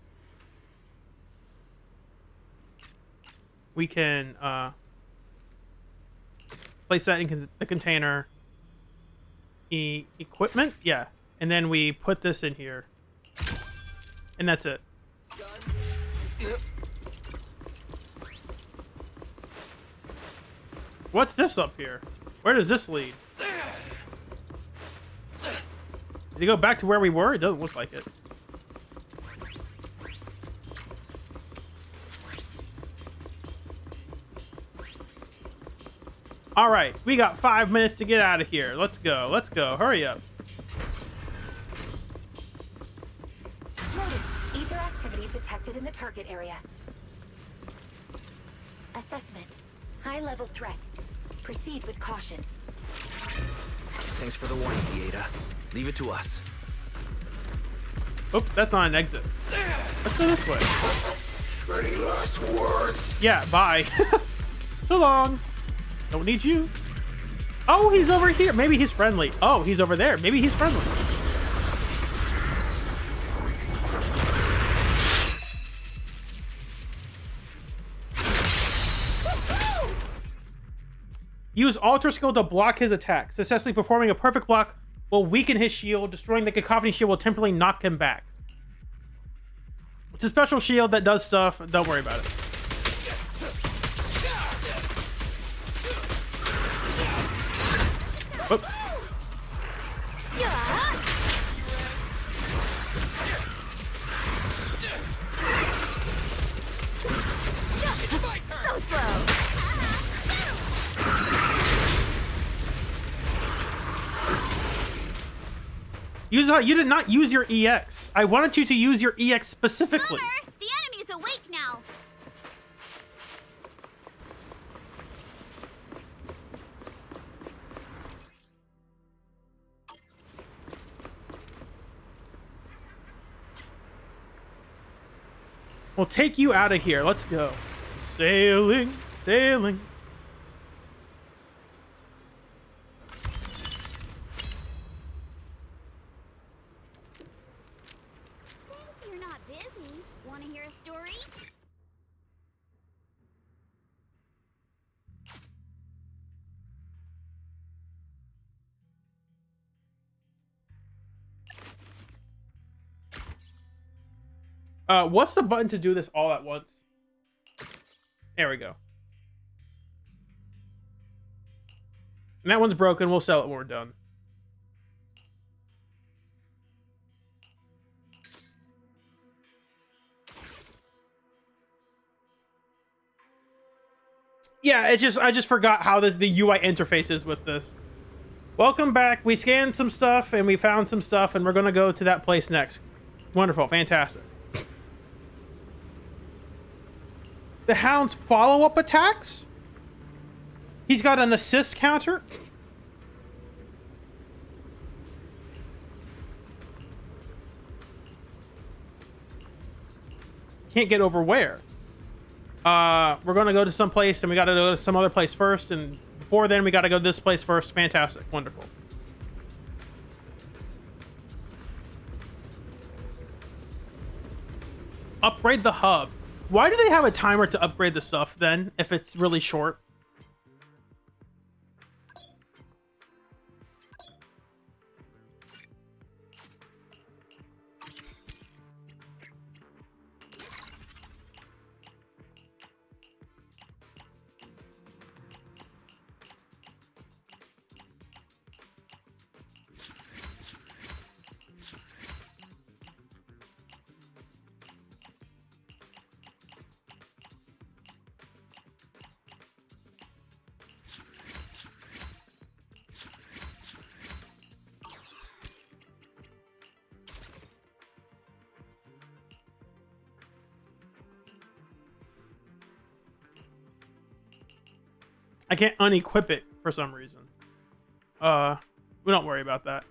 we can Place that in the container. Equipment? Yeah. And then we put this in here. And that's it. What's this up here? Where does this lead? Did you go back to where we were? It doesn't look like it. All right, we got 5 minutes to get out of here. Let's go. Let's go. Hurry up. Notice ether activity detected in the target area. Assessment. High-level threat. Proceed with caution. Thanks for the warning, Dieta. Leave it to us. Oops, that's not an exit. Let's go this way. Any last words? Yeah, bye. So long. Don't need you. Oh, he's over here. Maybe he's friendly. Oh, he's over there. Maybe he's friendly. Use Alter Skill to block his attack. Successfully performing a perfect block will weaken his shield. Destroying the Cacophony shield will temporarily knock him back. It's a special shield that does stuff. Don't worry about it. Oops. So slow. You did not use your EX. I wanted you to use your EX specifically. Bummer. The enemy's awake now. We'll take you out of here. Let's go. Sailing, sailing. You're not busy. Want to hear a story? What's the button to do this all at once? There we go. And that one's broken. We'll sell it when we're done. Yeah, I just forgot how the UI interface is with this. Welcome back. We scanned some stuff and we found some stuff and we're gonna go to that place next. Wonderful, fantastic. The Hound's follow-up attacks? He's got an assist counter? Can't get over where? We're gonna go to some place and we gotta go to some other place first, and before then we gotta go to this place first. Fantastic, wonderful. Upgrade the hub. Why do they have a timer to upgrade the stuff then, if it's really short? I can't unequip it for some reason. We don't worry about that.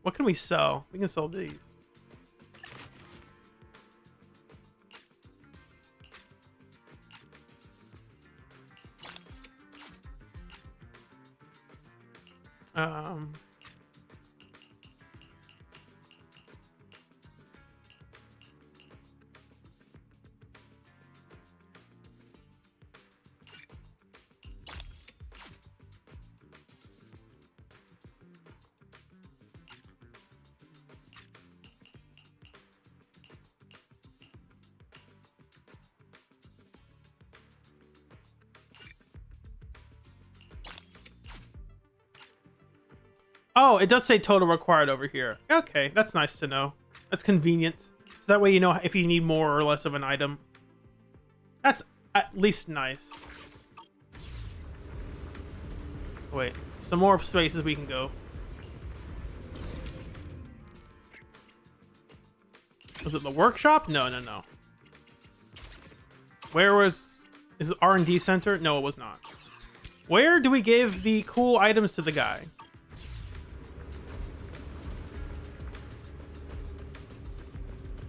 What can we sell? We can sell these. Oh, it does say total required over here. Okay, that's nice to know. That's convenient. So that way you know if you need more or less of an item. That's at least nice. Wait, some more spaces we can go. Was it the workshop? No, no, no. Where was... Is it R&D center? No, it was not. Where do we give the cool items to the guy?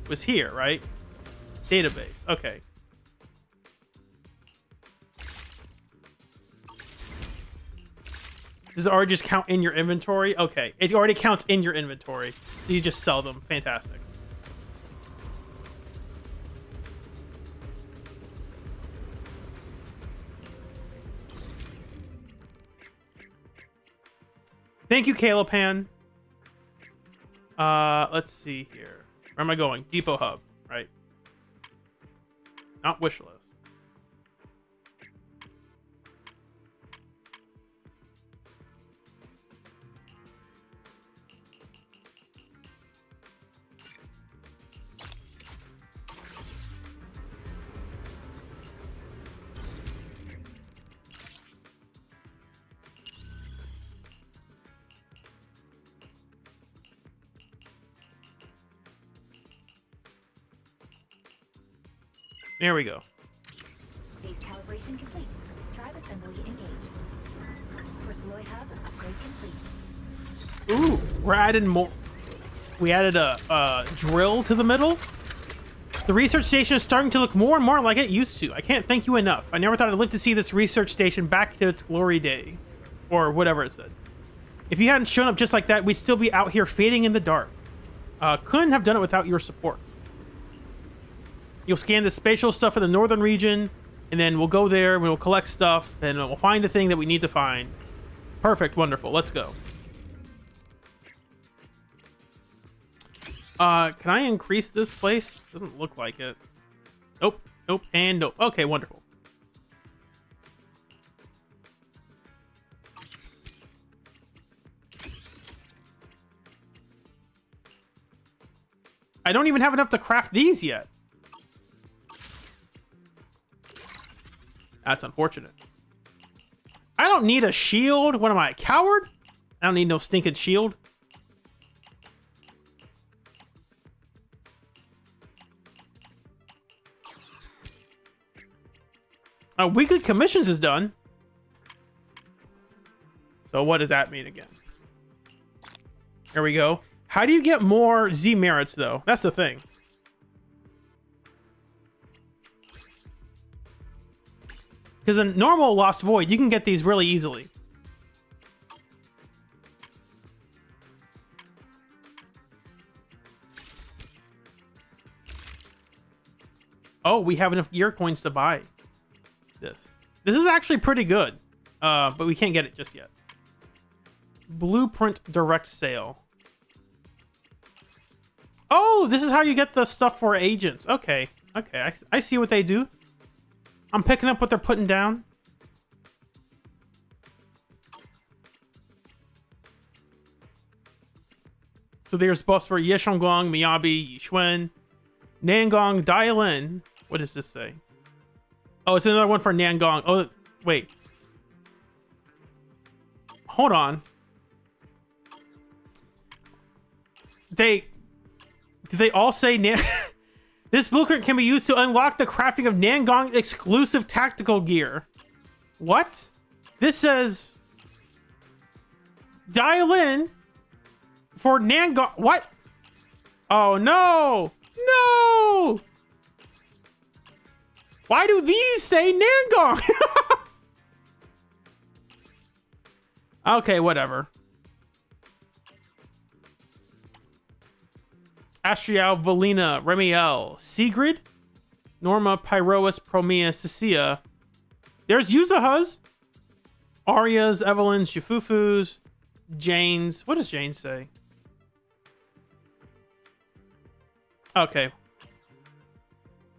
It was here, right? Database. Okay. Does it already just count in your inventory? Okay. It already counts in your inventory. So you just sell them. Fantastic. Thank you, Calopan. Let's see here. Where am I going? Depot Hub, right? Not wish list. There we go. Base calibration complete. Drive assembly engaged. Persaloy hub upgrade complete. Ooh, we're adding more. We added a drill to the middle. The research station is starting to look more and more like it used to. I can't thank you enough. I never thought I'd live to see this research station back to its glory day. Or whatever it said. If you hadn't shown up just like that, we'd still be out here fading in the dark. Couldn't have done it without your support. You'll scan the spatial stuff in the northern region, and then we'll go there, and we'll collect stuff, and we'll find the thing that we need to find. Perfect, wonderful, let's go. Can I increase this place? Doesn't look like it. Nope, nope, and nope. Okay, wonderful. I don't even have enough to craft these yet. That's unfortunate. I don't need a shield. What am I, a coward? I don't need no stinking shield. Weekly commissions is done. So what does that mean again? Here we go. How do you get more Z merits though? That's the thing. Because in normal Lost Void, you can get these really easily. Oh, we have enough gear coins to buy this. This is actually pretty good, but we can't get it just yet. Blueprint direct sale. Oh, this is how you get the stuff for agents. Okay, okay, I see what they do. I'm picking up what they're putting down. So there's buffs for Yeshongguang, Miyabi, Yixuan, Nangong, Dialin. What does this say? Oh, it's another one for Nangong. Oh, wait. Hold on. Do they all say This blueprint can be used to unlock the crafting of Nangong exclusive tactical gear. What? This says dial in for Nangong. What? Oh no! No! Why do these say Nangong? Okay, whatever. Astriel, Valina, Remiel, Sigrid, Norma, Pyroas, Promea, Cecilia. There's Yuzahas. Arya's, Evelyn's, Jafufu's, Jane's. What does Jane say? Okay.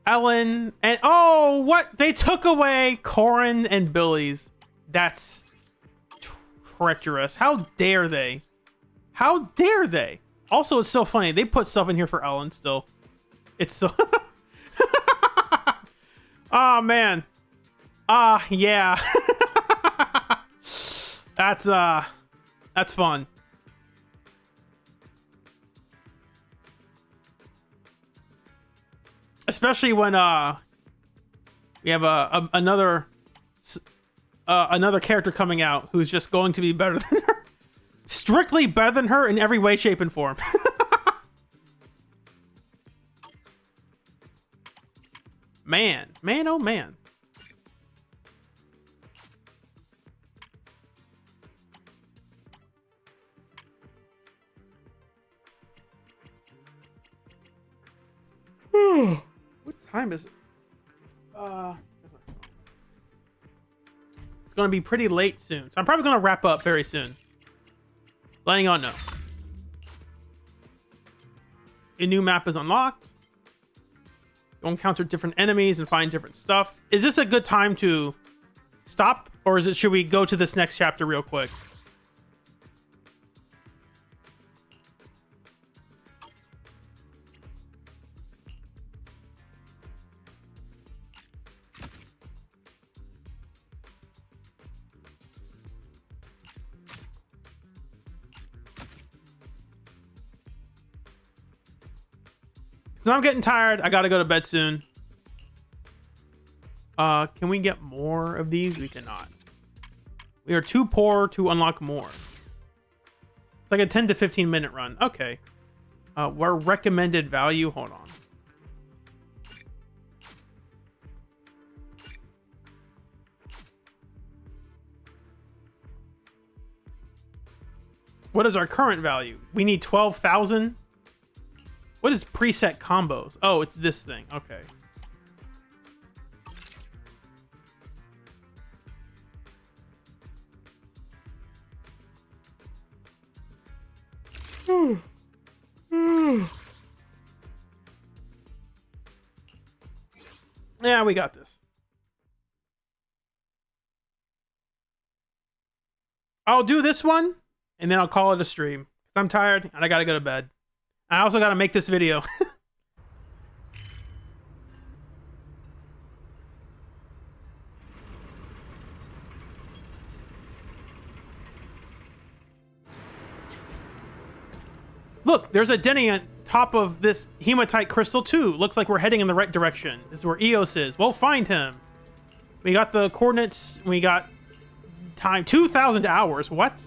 Ellen, and oh, what? They took away Corin and Billy's. That's treacherous. How dare they? How dare they? Also, it's so funny. They put stuff in here for Ellen still. It's so... Oh, man. Yeah. That's fun. Especially when we have another character coming out who's just going to be better than her. Strictly better than her in every way, shape, and form. Man, oh man. What time is it? It's gonna be pretty late soon, so I'm probably gonna wrap up very soon. Letting y'all know. A new map is unlocked. You'll encounter different enemies and find different stuff. Is this a good time to stop, or should we go to this next chapter real quick? So I'm getting tired. I gotta go to bed soon. Can we get more of these? We cannot. We are too poor to unlock more. It's like a 10 to 15 minute run. Okay. Where recommended value? Hold on. What is our current value? We need 12,000. What is preset combos? Oh, it's this thing. Okay. Yeah, we got this. I'll do this one, and then I'll call it a stream. I'm tired, and I gotta go to bed. I also gotta make this video. Look, there's a Denny on top of this hematite crystal too. Looks like we're heading in the right direction. This is where Eos is. We'll find him. We got the coordinates. We got time. 2,000 hours. What?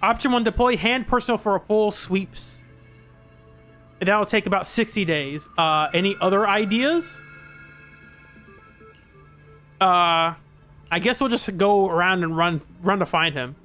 Option 1, deploy hand personnel for a full sweeps. And that'll take about 60 days. Any other ideas? I guess we'll just go around and run to find him.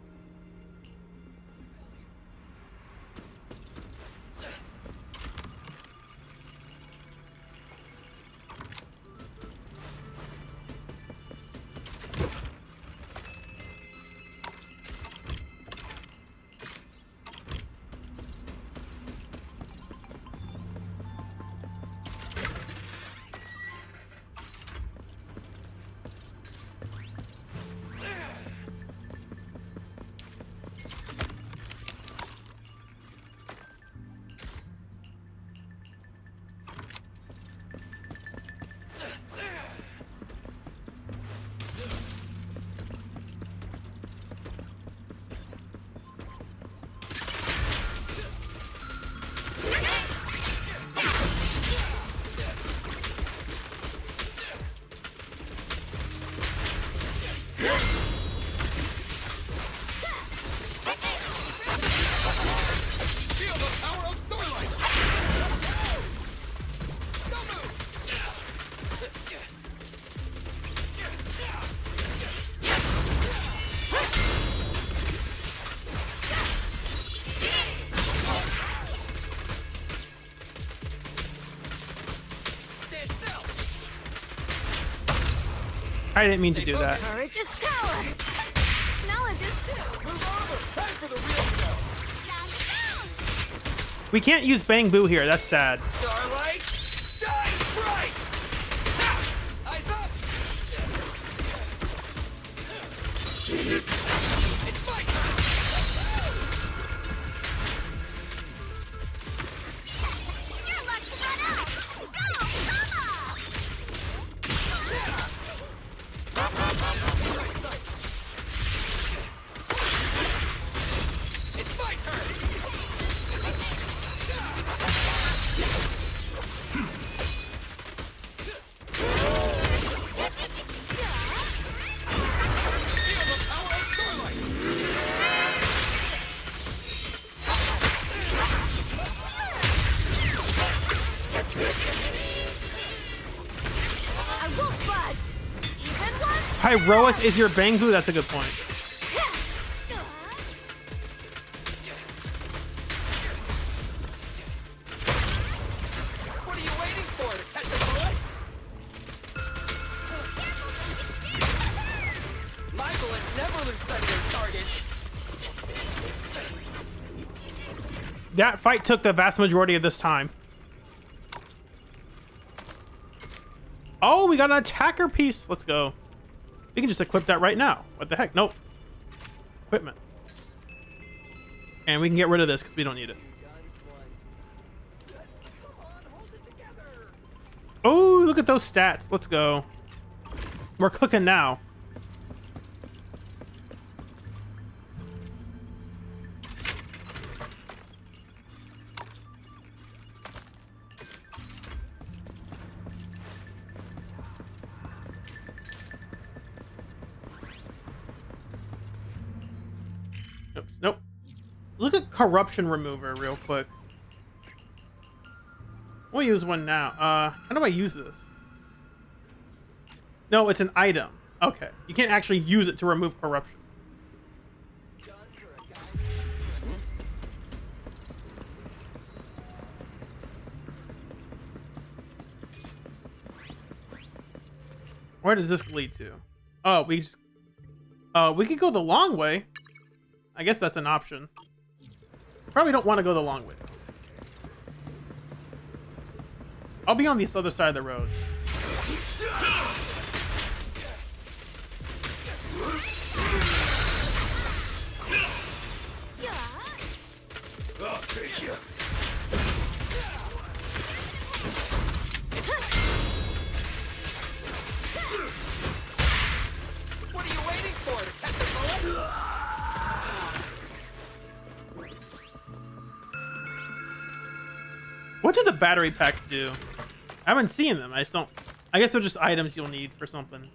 I didn't mean to do that. Courage is power. Knowledge is too. Move over. Time for the real show. We can't use Bang Boo here. That's sad. Starlight, shine bright. Ha! Eyes up. It's fight. Pyroas is your Bangu? That's a good point. What are you waiting for? To catch a bullet? My bullets never lose sight of their target. That fight took the vast majority of this time. Oh, we got an attacker piece. Let's go. We can just equip that right now. What the heck? Nope. Equipment. And we can get rid of this because we don't need it. Oh, look at those stats. Let's go. We're cooking now. Oops, nope. Look at corruption remover real quick. We'll use one now. How do I use this? No, it's an item. Okay. You can't actually use it to remove corruption. Where does this lead to? Oh, we could go the long way. I guess that's an option. Probably don't want to go the long way. I'll be on this other side of the road. I'll take you. What are you waiting for? To catch a bullet? What do the battery packs do? I haven't seen them. I just don't. I guess they're just items you'll need for something.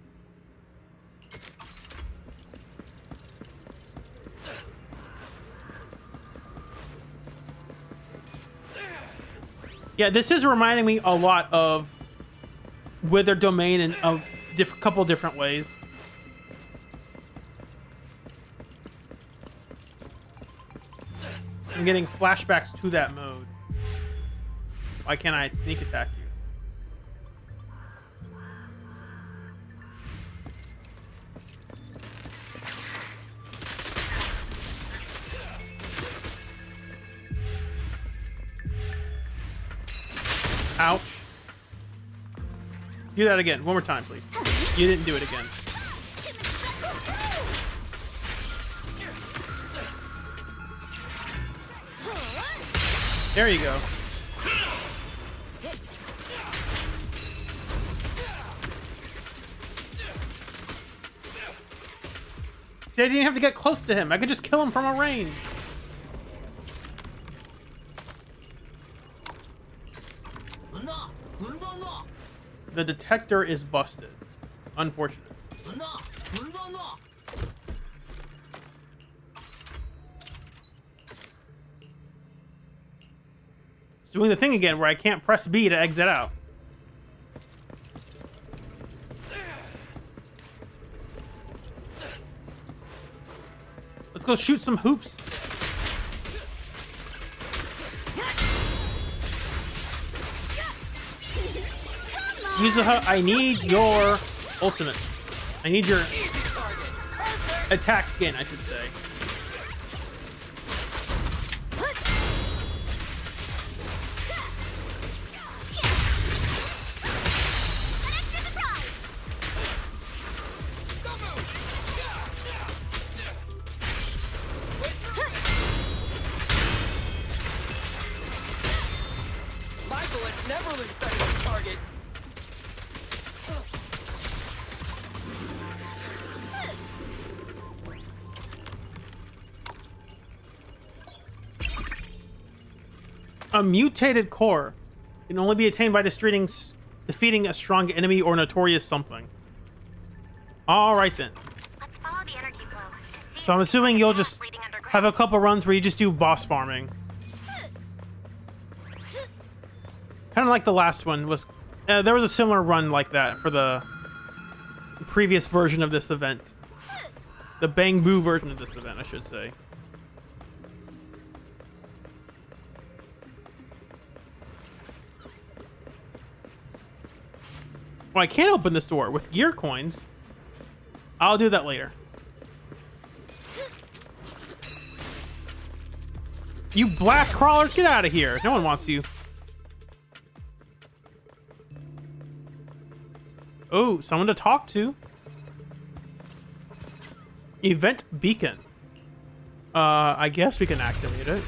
Yeah, this is reminding me a lot of Wither Domain in a couple different ways. I'm getting flashbacks to that mode. Why can't I sneak attack you? Ouch. Do that again. One more time, please. You didn't do it again. There you go. I didn't have to get close to him. I could just kill him from a range. The detector is busted. Unfortunate. It's doing the thing again where I can't press B to exit out. Let's go shoot some hoops. Use the I need your ultimate. I need your attack skin, I should say. My bullets never lose sight of the target. A mutated core can only be attained by defeating a strong enemy or notorious something. All right then. Let's follow the energy flow to see So I'm assuming you'll just leading underground. have a couple runs where you just do boss farming. Kind of like the last one was. There was a similar run like that for the previous version of this event. The Bang Boo version of this event, I should say. Well, I can't open this door with gear coins. I'll do that later. You blast crawlers, get out of here. No one wants you. Oh, someone to talk to. Event beacon. I guess we can activate it.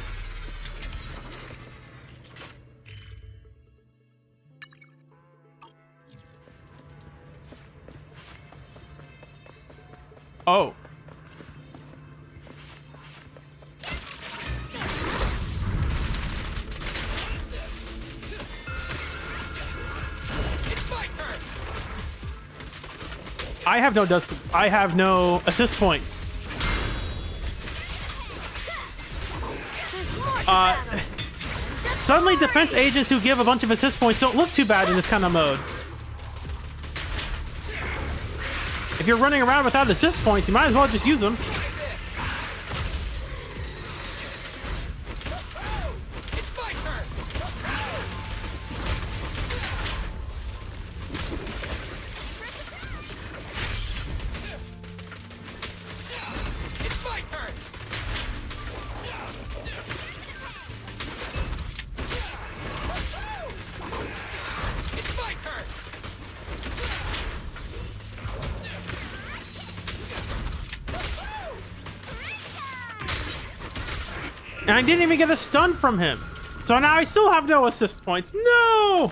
Oh. I have no assist points. Suddenly defense agents who give a bunch of assist points don't look too bad in this kind of mode. If you're running around without assist points, you might as well just use them. And I didn't even get a stun from him. So now I still have no assist points. No!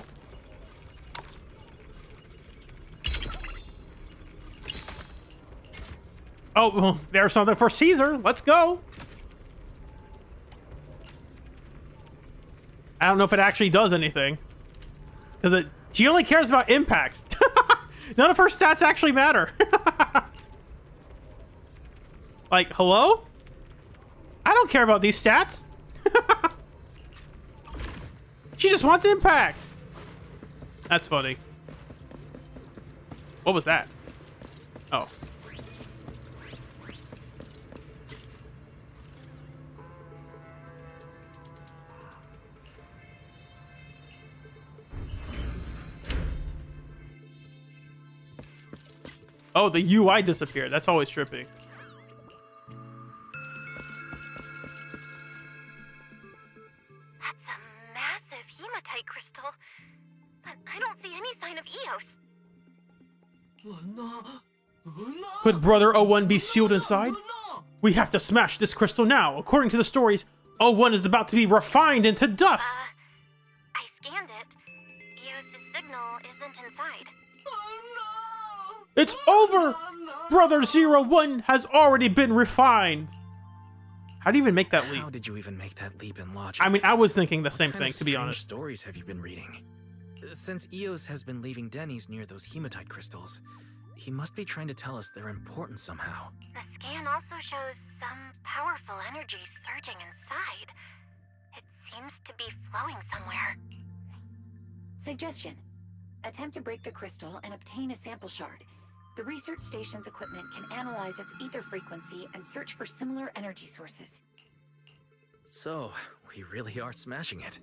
Oh, well, there's something for Caesar. Let's go. I don't know if it actually does anything. Because she only cares about impact. None of her stats actually matter. Like, hello? I don't care about these stats. She just wants impact. That's funny. What was that? Oh. Oh, the UI disappeared. That's always trippy. Crystal, but I don't see any sign of Eos. Could Brother 01 be sealed inside? We have to smash this crystal now. According to the stories, 01 is about to be refined into dust. I scanned it. Eos's signal isn't inside. It's over! Brother 01 has already been refined. How do you even make that leap? How did you even make that leap in logic? I mean, I was thinking the same What kind thing, of to be strange honest. stories have you been reading? Since Eos has been leaving Denny's near those hematite crystals, he must be trying to tell us they're important somehow. The scan also shows some powerful energy surging inside. It seems to be flowing somewhere. Suggestion. Attempt to break the crystal and obtain a sample shard. The research station's equipment can analyze its ether frequency and search for similar energy sources. So, we really are smashing it.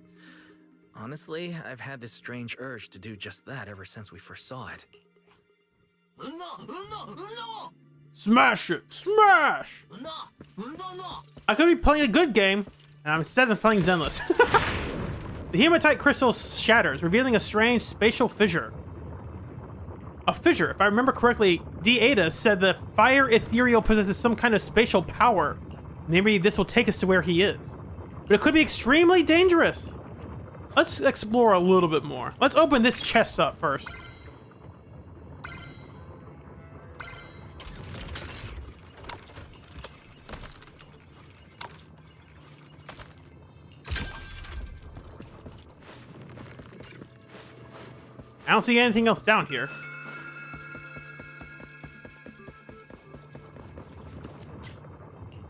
Honestly, I've had this strange urge to do just that ever since we first saw it. Smash it! Smash! I could be playing a good game, and I'm instead of playing Zenless. The hematite crystal shatters, revealing a strange spatial fissure. A fissure. If I remember correctly, D-Ada said the fire ethereal possesses some kind of spatial power. Maybe this will take us to where he is. But it could be extremely dangerous. Let's explore a little bit more. Let's open this chest up first. I don't see anything else down here.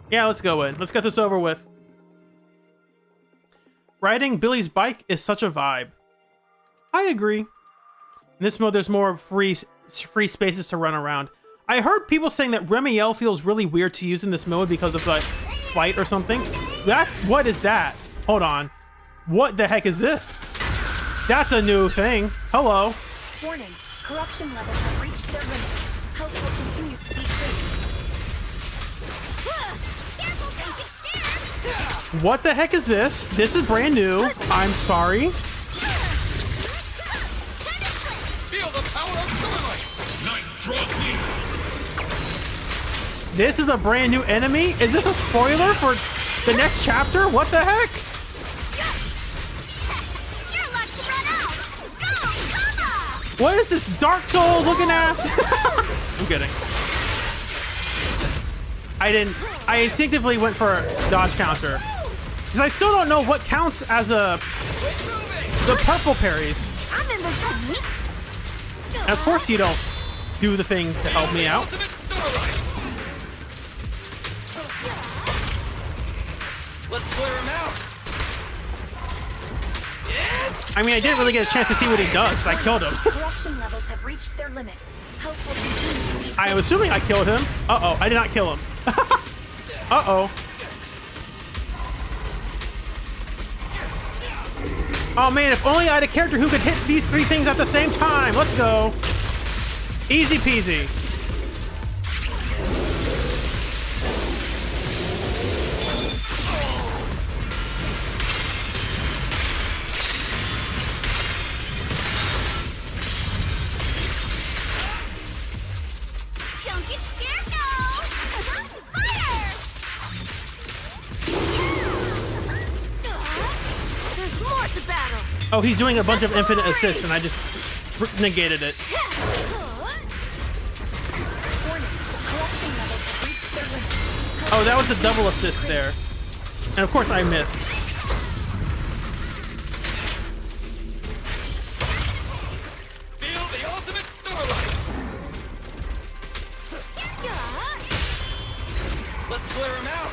Yeah, let's go in. Let's get this over with. Riding Billy's bike is such a vibe. I agree. In this mode, there's more free free spaces to run around. I heard people saying that Remiel feels really weird to use in this mode because of like flight or something. What is that? Hold on. What the heck is this? That's a new thing. Hello. Warning. Corruption levels have reached their limit. Health will continue to decrease. What the heck is this? This is brand new. I'm sorry. Feel the power of Starlight! Night draws near. This is a brand new enemy? Is this a spoiler for the next chapter? What the heck? Your luck's run out. Go, come on. What is this Dark Souls looking ass? I'm kidding. I instinctively went for a dodge counter. Because I still don't know what counts as the purple parries. I'm in the zone. And of course you don't do the thing to help me out. Ultimate Starlight! Let's clear him out! I mean, I didn't really get a chance to see what he does. I killed him. Corruption levels have reached their limit. Health will continue to decrease. I am assuming I killed him. Uh-oh, I did not kill him. Uh-oh. Oh man, if only I had a character who could hit these three things at the same time. Let's go. Easy peasy. Don't get scared now. Fire! There's more to battle. Oh, he's doing a bunch of infinite assists and I just negated it. Corruption levels have reached their limit. Oh, that was a double assist there. And of course I missed. Feel the ultimate Starlight! Let's clear him out!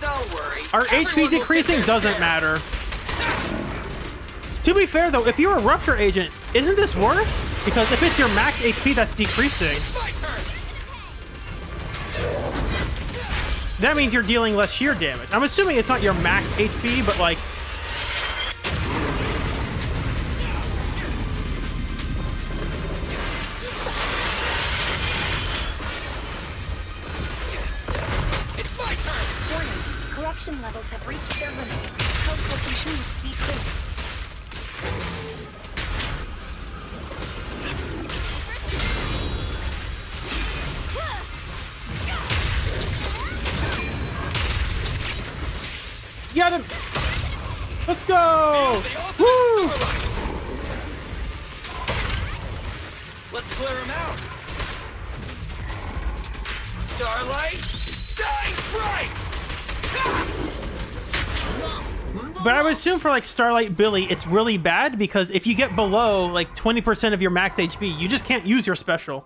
Don't worry. Our everyone HP will get decreasing their doesn't share. matter. To be fair though, if you're a Rupture agent, isn't this worse? Because if it's your max HP that's decreasing, My turn! that means you're dealing less sheer damage. I'm assuming it's not your max HP, but like... It's my turn! Warning. Corruption levels have reached their limit. Health will continue to decrease. Get him! Let's go! The ultimate Woo! Starlight! Let's clear him out! Starlight, shine bright! But I would assume for like Starlight Billy, it's really bad because if you get below like 20% of your max HP, you just can't use your special.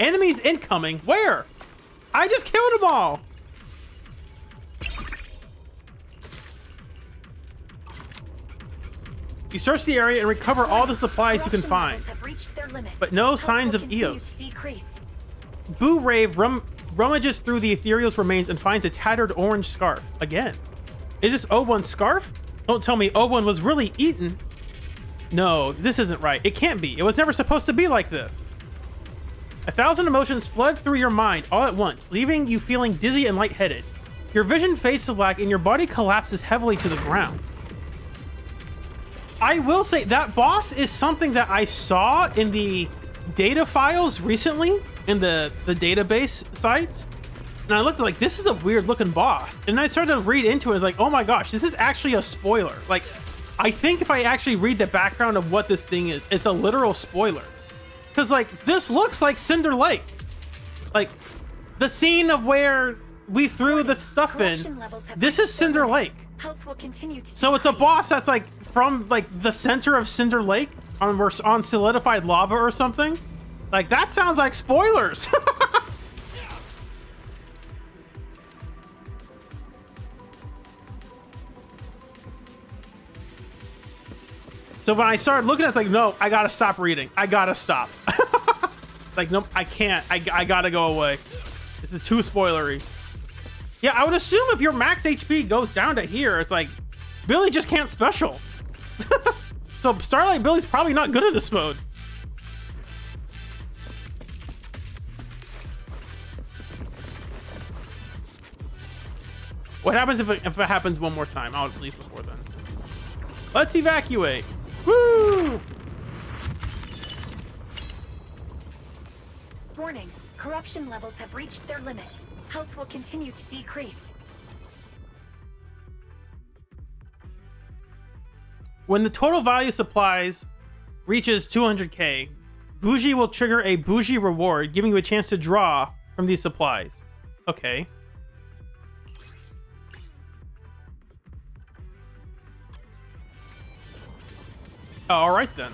Enemies incoming? Where? I just killed them all. You search the area and recover all the supplies you can Corruption find. levels have reached their limit. But no Health signs will of continue Eos. to decrease. Boo Rave rummages through the Ethereal's remains and tattered orange scarf. Again. Is this O1's scarf? Don't tell me O1 was really eaten. No, this isn't right. It can't be. It was never supposed to be like this. 1,000 emotions flood through your mind all at once, leaving you feeling dizzy and lightheaded. Your vision fades to black and your body collapses heavily to the ground. I will say that boss is something that I saw in the data files recently in the database sites. And I looked like, this is a weird looking boss. And I started to read into it. I was like, oh my gosh, this is actually a spoiler. Like, I think if I actually read the background of what this thing is, it's a literal spoiler. Because, like, this looks like Cinder Lake. Like, the scene of where we threw the stuff in, this is Cinder Lake. Health will continue to So it's a boss that's, like, from, like, the center of Cinder Lake on solidified lava or something. Like, that sounds like spoilers. So when I started looking at it, it's like, no, I gotta stop reading. I gotta stop. Like, nope, I can't. I gotta go away. This is too spoilery. Yeah, I would assume if your max HP goes down to here, it's like, Billy just can't special. So Starlight Billy's probably not good at this mode. What happens if it happens one more time? I'll leave before then. Let's evacuate. Woo! Warning, corruption levels have reached their limit. Health will continue to decrease. When the total value supplies reaches 200k, Bougie will trigger a Bougie reward, giving you a chance to draw from these supplies. Okay. All right then.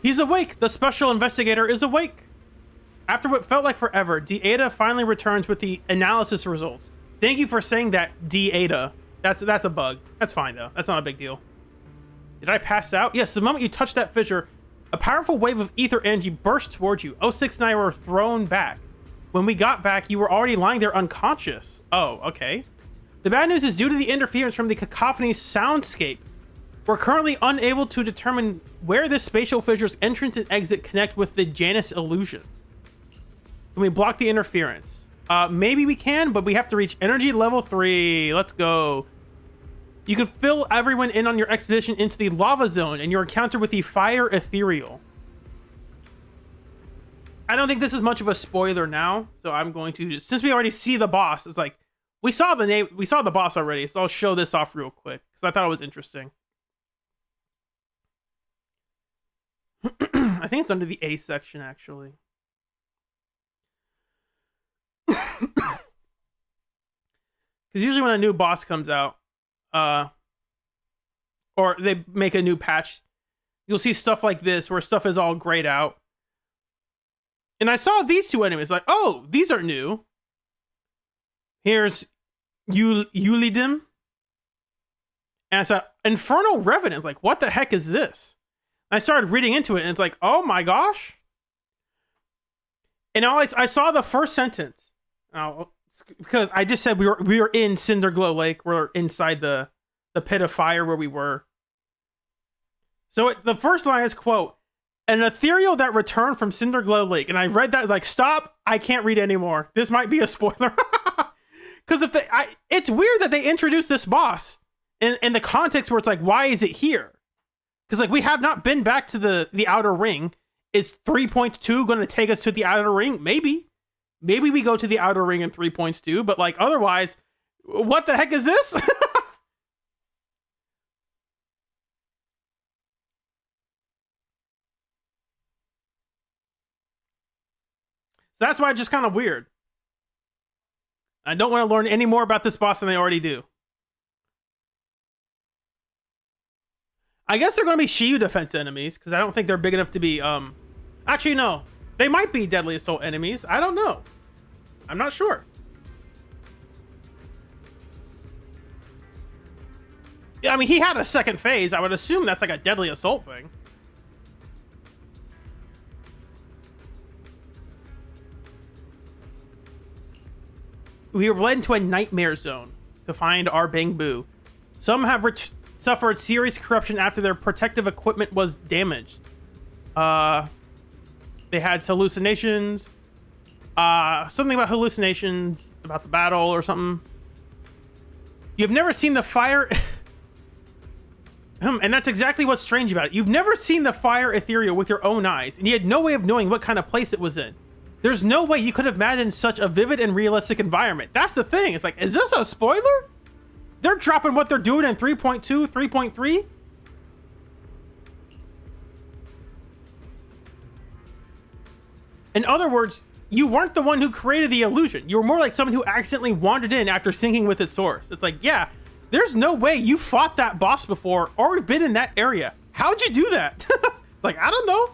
He's awake! The special investigator is awake! After what felt like forever, D-Ada finally returns with the analysis results. Thank you for saying that, D-Ada. That's a bug. That's fine, though. That's not a big deal. Did I pass out? Yes, the moment you touched that fissure, a powerful wave of ether energy burst towards you. 06 and I were thrown back. When we got back, you were already lying there unconscious. Oh, okay. The bad news is due to the interference from the cacophony soundscape. We're currently unable to determine where this spatial fissure's entrance and exit connect with the Janus illusion. Can we block the interference? Maybe we can, but we have to reach energy level 3. Let's go. You can fill everyone in on your expedition into the lava zone and your encounter with the fire ethereal. I don't think this is much of a spoiler now, so I'm going to, since we already see the boss, it's like, we saw the boss already, so I'll show this off real quick, because I thought it was interesting. I think it's under the A section, actually. Because usually when a new boss comes out, or they make a new patch, you'll see stuff like this, where stuff is all grayed out. And I saw these two enemies, like, oh, these are new. Here's Eulidim. And it's an Infernal Revenant. Like, what the heck is this? I started reading into it, and it's like, oh my gosh. And I saw the first sentence. Because I just said we were in Cinderglow Lake. We're inside the pit of fire where we were. So the first line is, quote, an ethereal that returned from Cinderglow Lake. And I read that, like, stop. I can't read anymore. This might be a spoiler. Because it's weird that they introduced this boss in the context where it's like, why is it here? Because, like, we have not been back to the outer ring. Is 3.2 going to take us to the outer ring? Maybe. Maybe we go to the outer ring in 3.2, but, like, otherwise, what the heck is this? That's why it's just kind of weird. I don't want to learn any more about this boss than I already do. I guess they're going to be Shiyu defense enemies, because I don't think they're big enough to be, Actually, no. They might be Deadly Assault enemies. I don't know. I'm not sure. Yeah, I mean, he had a second phase. I would assume that's like a Deadly Assault thing. We were led into a nightmare zone to find our Bangbu. Some have suffered serious corruption after their protective equipment was damaged. They had hallucinations. Something about hallucinations, about the battle or something. You've never seen the fire... And that's exactly what's strange about it. You've never seen the fire ethereal with your own eyes, and you had no way of knowing what kind of place it was in. There's no way you could have imagined such a vivid and realistic environment. That's the thing. It's like, is this a spoiler? They're dropping what they're doing in 3.2, 3.3? In other words, you weren't the one who created the illusion. You were more like someone who accidentally wandered in after syncing with its source. It's like, yeah, There's no way you fought that boss before or been in that area. How'd you do that? Like, I don't know.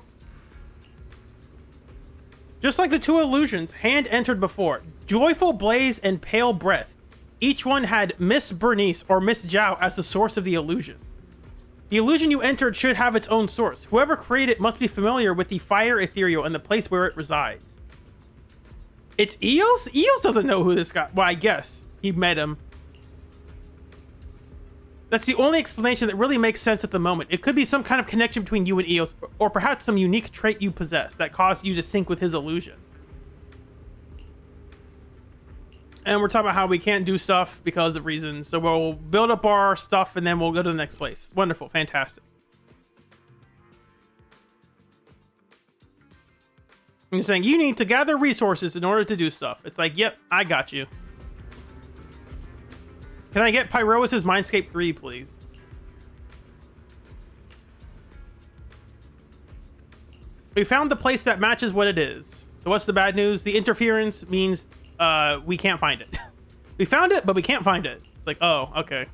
Just like the two illusions Hand entered before, Joyful Blaze and Pale Breath. Each one had Miss Bernice or Miss Zhao as the source of the illusion. The illusion you entered should have its own source. Whoever created it must be familiar with the fire ethereal and the place where it resides. It's Eos? Eos doesn't know who this guy... Well, I guess. He met him. That's the only explanation that really makes sense at the moment. It could be some kind of connection between you and Eos, or perhaps some unique trait you possess that caused you to sync with his illusion. And we're talking about how we can't do stuff because of reasons. So we'll build up our stuff and then we'll go to the next place. Wonderful. Fantastic. And you're saying you need to gather resources in order to do stuff. It's like, yep, I got you. Can I get Pyrois's Mindscape 3, please? We found the place that matches what it is. So what's the bad news? The interference means we can't find it. We found it, but we can't find it. It's like, oh, okay.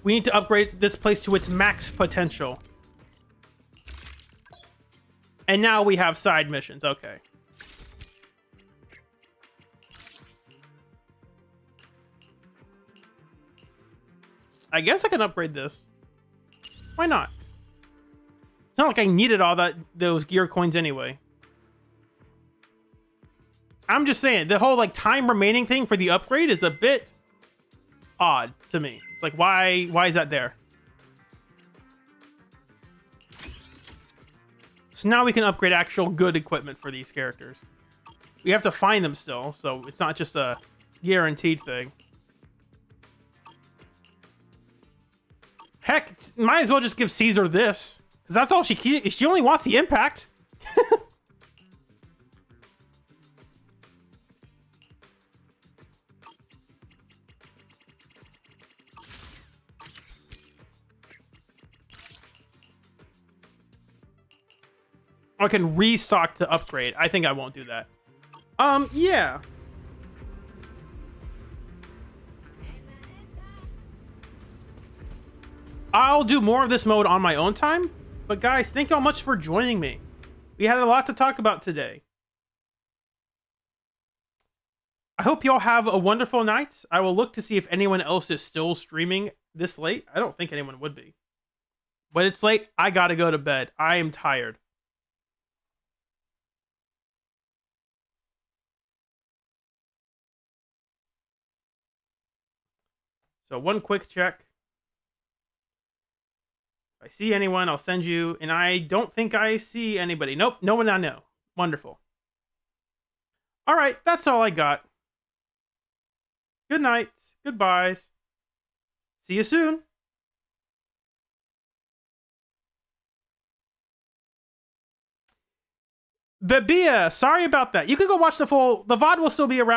We need to upgrade this place to its max potential. And now we have side missions. Okay. I guess I can upgrade this. Why not? It's not like I needed all those gear coins anyway. I'm just saying, the whole like time remaining thing for the upgrade is a bit odd to me. It's like, why is that there? So now we can upgrade actual good equipment for these characters. We have to find them still, so it's not just a guaranteed thing. Heck, might as well just give Caesar this. Because that's all she only wants the impact. I can restock to upgrade. I think I won't do that. Yeah. I'll do more of this mode on my own time. But guys, thank y'all much for joining me. We had a lot to talk about today. I hope y'all have a wonderful night. I will look to see if anyone else is still streaming this late. I don't think anyone would be. But it's late. I gotta go to bed. I am tired. So one quick check. If I see anyone, I'll send you. And I don't think I see anybody. Nope, no one I know. Wonderful. All right, that's all I got. Good night. Goodbyes. See you soon. Babia, sorry about that. You can go watch the VOD will still be around.